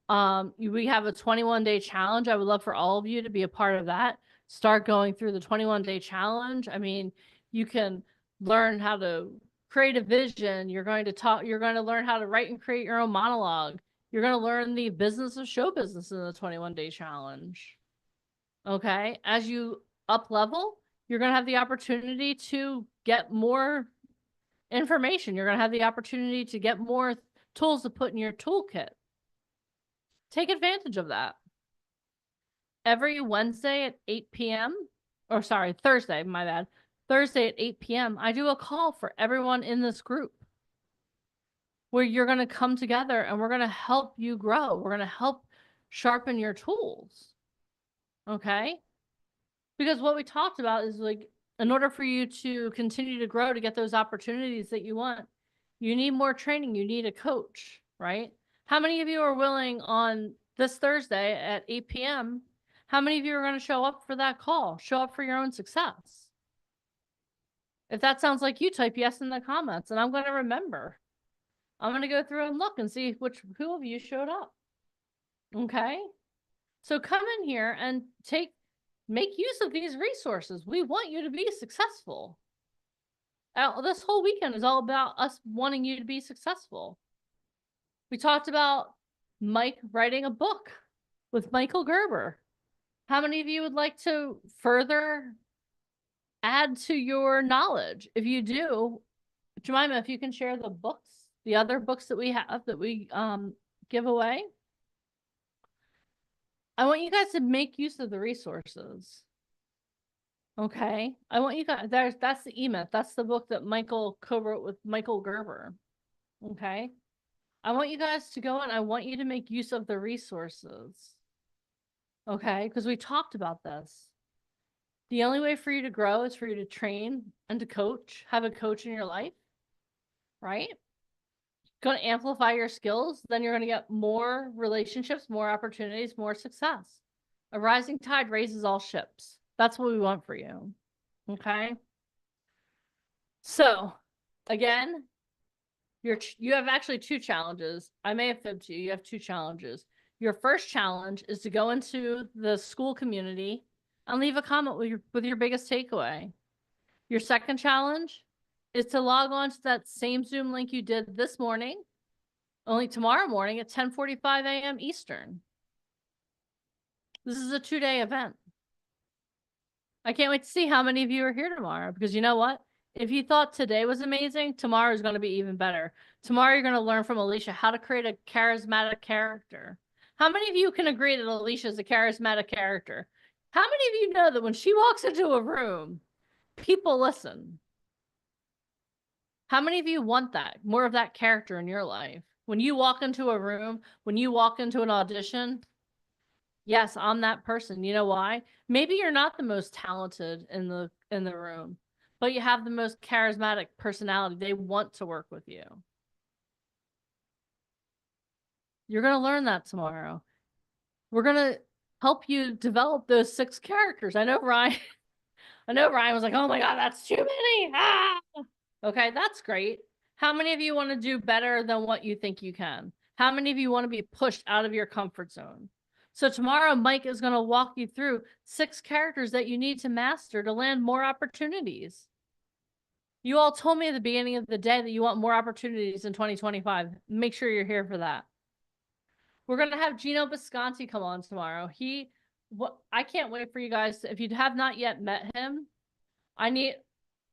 We have a 21-day challenge. I would love for all of you to be a part of that. Start going through the 21-day challenge. I mean, you can learn how to create a vision. You're going to learn how to write and create your own monologue. You're going to learn the business of show business in the 21-day challenge. Okay. As you up level, you're going to have the opportunity to get more information. You're going to have the opportunity to get more tools to put in your toolkit. Take advantage of that. Every Wednesday at 8 p.m. or sorry, Thursday, my bad. Thursday at 8 p.m. I do a call for everyone in this group where you're going to come together and we're going to help you grow. We're going to help sharpen your tools. Okay? Because what we talked about is like, in order for you to continue to grow, to get those opportunities that you want, you need more training. You need a coach, right? How many of you are willing on this Thursday at 8 p.m.? How many of you are going to show up for that call? Show up for your own success. If that sounds like you, type yes in the comments, and I'm going to remember. I'm going to go through and look and see who of you showed up. Okay? So come in here and make use of these resources. We want you to be successful. This whole weekend is all about us wanting you to be successful. We talked about Mike writing a book with Michael Gerber. How many of you would like to further add to your knowledge? If you do, Jemima, if you can share the books, the other books that we have that we give away. I want you guys to make use of the resources. Okay. I want you guys, that's the E-Myth. That's the book that Michael co-wrote with Michael Gerber. Okay. I want you guys to go and I want you to make use of the resources. Okay. Because we talked about this. The only way for you to grow is for you to train and to coach, have a coach in your life, right? Going to amplify your skills, then you're going to get more relationships, more opportunities, more success. A rising tide raises all ships. That's what we want for you. Okay. So again, you have actually two challenges. I may have fibbed you. You have two challenges. Your first challenge is to go into the school community and leave a comment with your biggest takeaway. Your second challenge is to log on to that same Zoom link you did this morning, only tomorrow morning at 10:45 a.m. Eastern. This is a 2-day event. I can't wait to see how many of you are here tomorrow, because you know what? If you thought today was amazing, tomorrow is going to be even better. Tomorrow you're going to learn from Alicia how to create a charismatic character. How many of you can agree that Alicia is a charismatic character? How many of you know that when she walks into a room, people listen? How many of you want that? More of that character in your life? When you walk into a room, when you walk into an audition, yes, I'm that person. You know why? Maybe you're not the most talented in the room, but you have the most charismatic personality. They want to work with you. You're going to learn that tomorrow. We're going to help you develop those 6 characters. I know Ryan was like, oh my God, that's too many. Ah! Okay, that's great. How many of you want to do better than what you think you can? How many of you want to be pushed out of your comfort zone? So tomorrow, Mike is going to walk you through 6 characters that you need to master to land more opportunities. You all told me at the beginning of the day that you want more opportunities in 2025. Make sure you're here for that. We're going to have Gino Bisconti come on tomorrow. I can't wait for you guys. If you have not yet met him, I need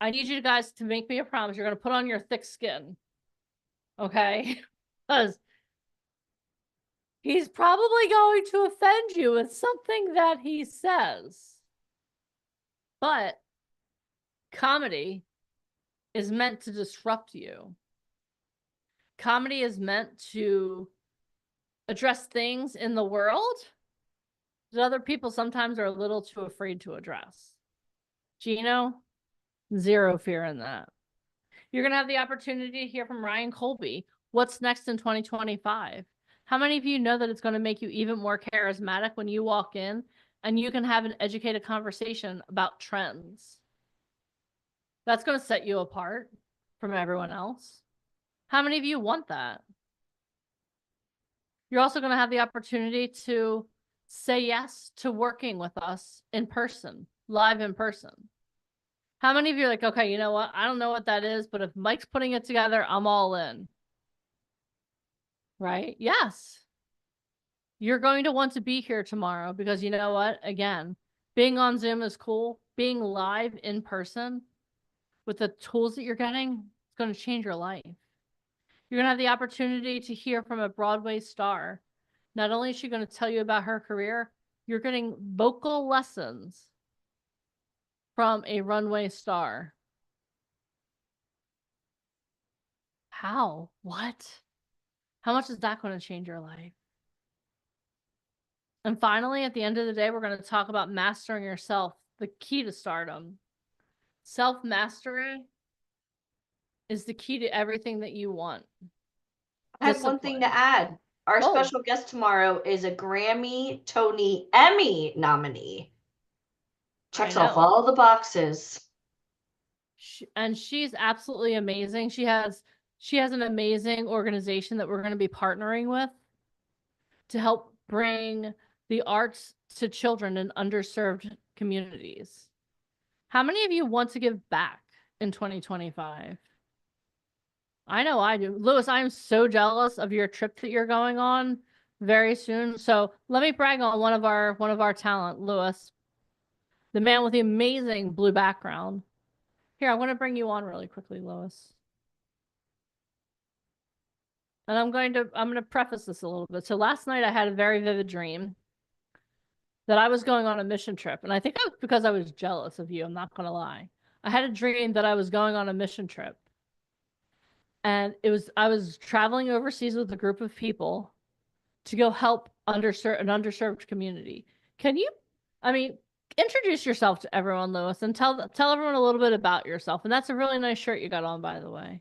you guys to make me a promise. You're going to put on your thick skin. Okay? Because he's probably going to offend you with something that he says. But comedy is meant to disrupt you. Comedy is meant to address things in the world that other people sometimes are a little too afraid to address. Gino, zero fear in that. You're going to have the opportunity to hear from Ryan Colby. What's next in 2025? How many of you know that it's going to make you even more charismatic when you walk in and you can have an educated conversation about trends? That's going to set you apart. from everyone else. How many of you want that? You're also going to have the opportunity to say yes to working with us in person, live in person. How many of you are like, okay, you know what? I don't know what that is, but if Mike's putting it together, I'm all in. Right? Yes. You're going to want to be here tomorrow because you know what? Again, being on Zoom is cool. Being live in person with the tools that you're getting, it's going to change your life. You're going to have the opportunity to hear from a Broadway star. Not only is she going to tell you about her career, you're getting vocal lessons from a runway star. How? What? How much is that going to change your life? And finally, at the end of the day, we're going to talk about mastering yourself, the key to stardom. Self-mastery is the key to everything that you want. I have one thing to add. Our special guest tomorrow is a Grammy, Tony, Emmy nominee. Checks off all the boxes. And she's absolutely amazing. She has an amazing organization that we're going to be partnering with to help bring the arts to children in underserved communities. How many of you want to give back in 2025? I know I do. Lewis, I'm so jealous of your trip that you're going on very soon. So let me brag on one of our talent, Lewis, the man with the amazing blue background. Here, I want to bring you on really quickly, Lewis. And I'm going to preface this a little bit. So last night I had a very vivid dream that I was going on a mission trip. And I think it was because I was jealous of you. I'm not going to lie. I had a dream that I was going on a mission trip. And I was traveling overseas with a group of people to go help an underserved community. Can you, introduce yourself to everyone, Lewis, and tell everyone a little bit about yourself. And that's a really nice shirt you got on, by the way.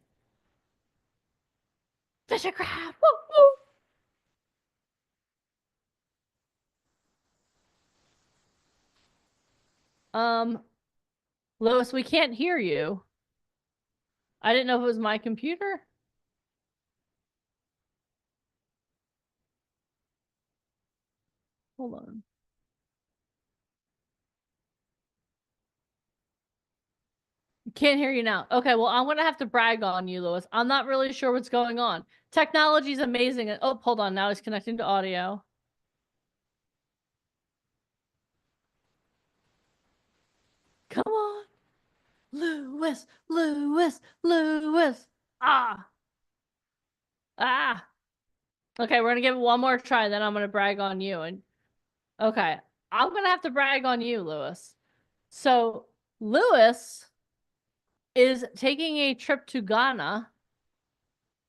Fish and crab. Woo, woo. Lewis, we can't hear you. I didn't know if it was my computer. Hold on. Can't hear you now. Okay, well, I'm going to have to brag on you, Lewis. I'm not really sure what's going on. Technology's amazing. Oh, hold on. Now he's connecting to audio. Come on. Lewis, Lewis, Lewis. Ah. Ah. Okay, we're going to give it one more try, then I'm going to brag on you. And okay, I'm going to have to brag on you, Lewis. So, Lewis is taking a trip to Ghana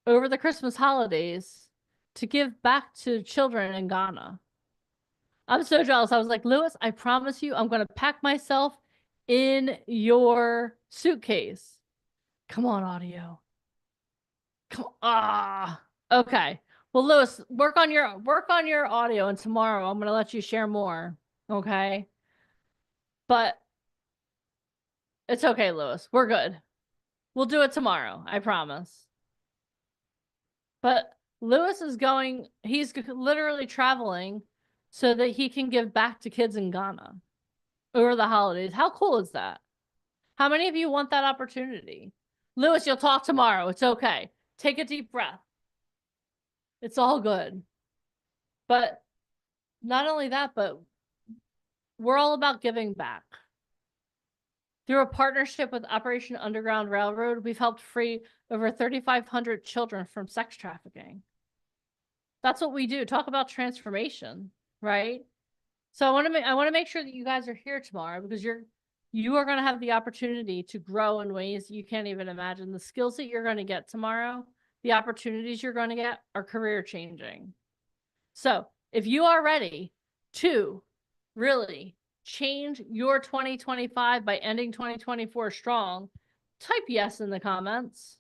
over the Christmas holidays to give back to children in Ghana. I'm so jealous. I was like, Lewis, I promise you, I'm going to pack myself in your suitcase. Come on, audio. Come on. Ah. Okay. Well, Lewis, work on your audio, and tomorrow I'm going to let you share more. Okay. But it's okay, Lewis. We're good. We'll do it tomorrow. I promise. But Lewis he's literally traveling so that he can give back to kids in Ghana over the holidays. How cool is that? How many of you want that opportunity? Lewis, you'll talk tomorrow. It's okay. Take a deep breath. It's all good. But not only that, but we're all about giving back. Through a partnership with Operation Underground Railroad, we've helped free over 3,500 children from sex trafficking. That's what we do. Talk about transformation, right? So I want to make sure that you guys are here tomorrow because you are going to have the opportunity to grow in ways you can't even imagine. The skills that you're going to get tomorrow, the opportunities you're going to get are career changing. So if you are ready to really change your 2025 by ending 2024 strong, type yes in the comments.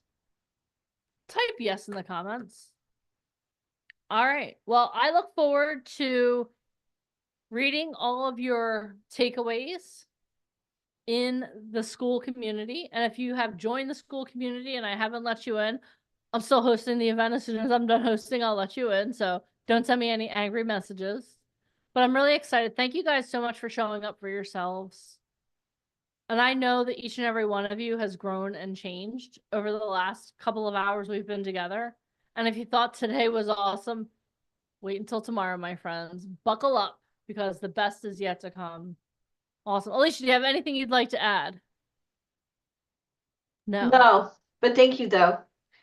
Type yes in the comments. All right. Well, I look forward to reading all of your takeaways in the school community. And if you have joined the school community and I haven't let you in, I'm still hosting the event. As soon as I'm done hosting, I'll let you in. So don't send me any angry messages. But I'm really excited. Thank you guys so much for showing up for yourselves. And I know that each and every one of you has grown and changed over the last couple of hours we've been together. And if you thought today was awesome, wait until tomorrow, my friends. Buckle up because the best is yet to come. Awesome. Alicia, do you have anything you'd like to add? No. No, but thank you though.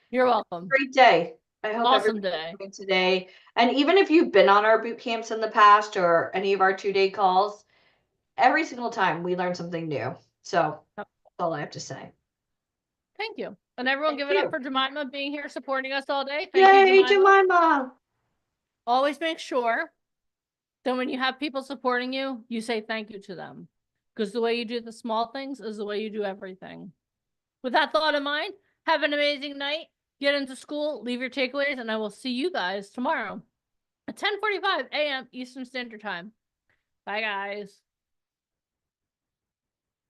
You're welcome. Great day. I hope Awesome everybody's day. enjoying today. And even if you've been on our boot camps in the past or any of our 2-day calls, every single time we learn something new. So that's all I have to say. Thank you. And everyone Thank give it up you. for Jemima being here supporting us all day. Thank Yay, you, Jemima. Jemima. Always make sure that when you have people supporting you, you say thank you to them. Because the way you do the small things is the way you do everything. With that thought in mind, have an amazing night. Get into school, leave your takeaways, and I will see you guys tomorrow at 10:45 a.m. Eastern Standard Time. Bye, guys.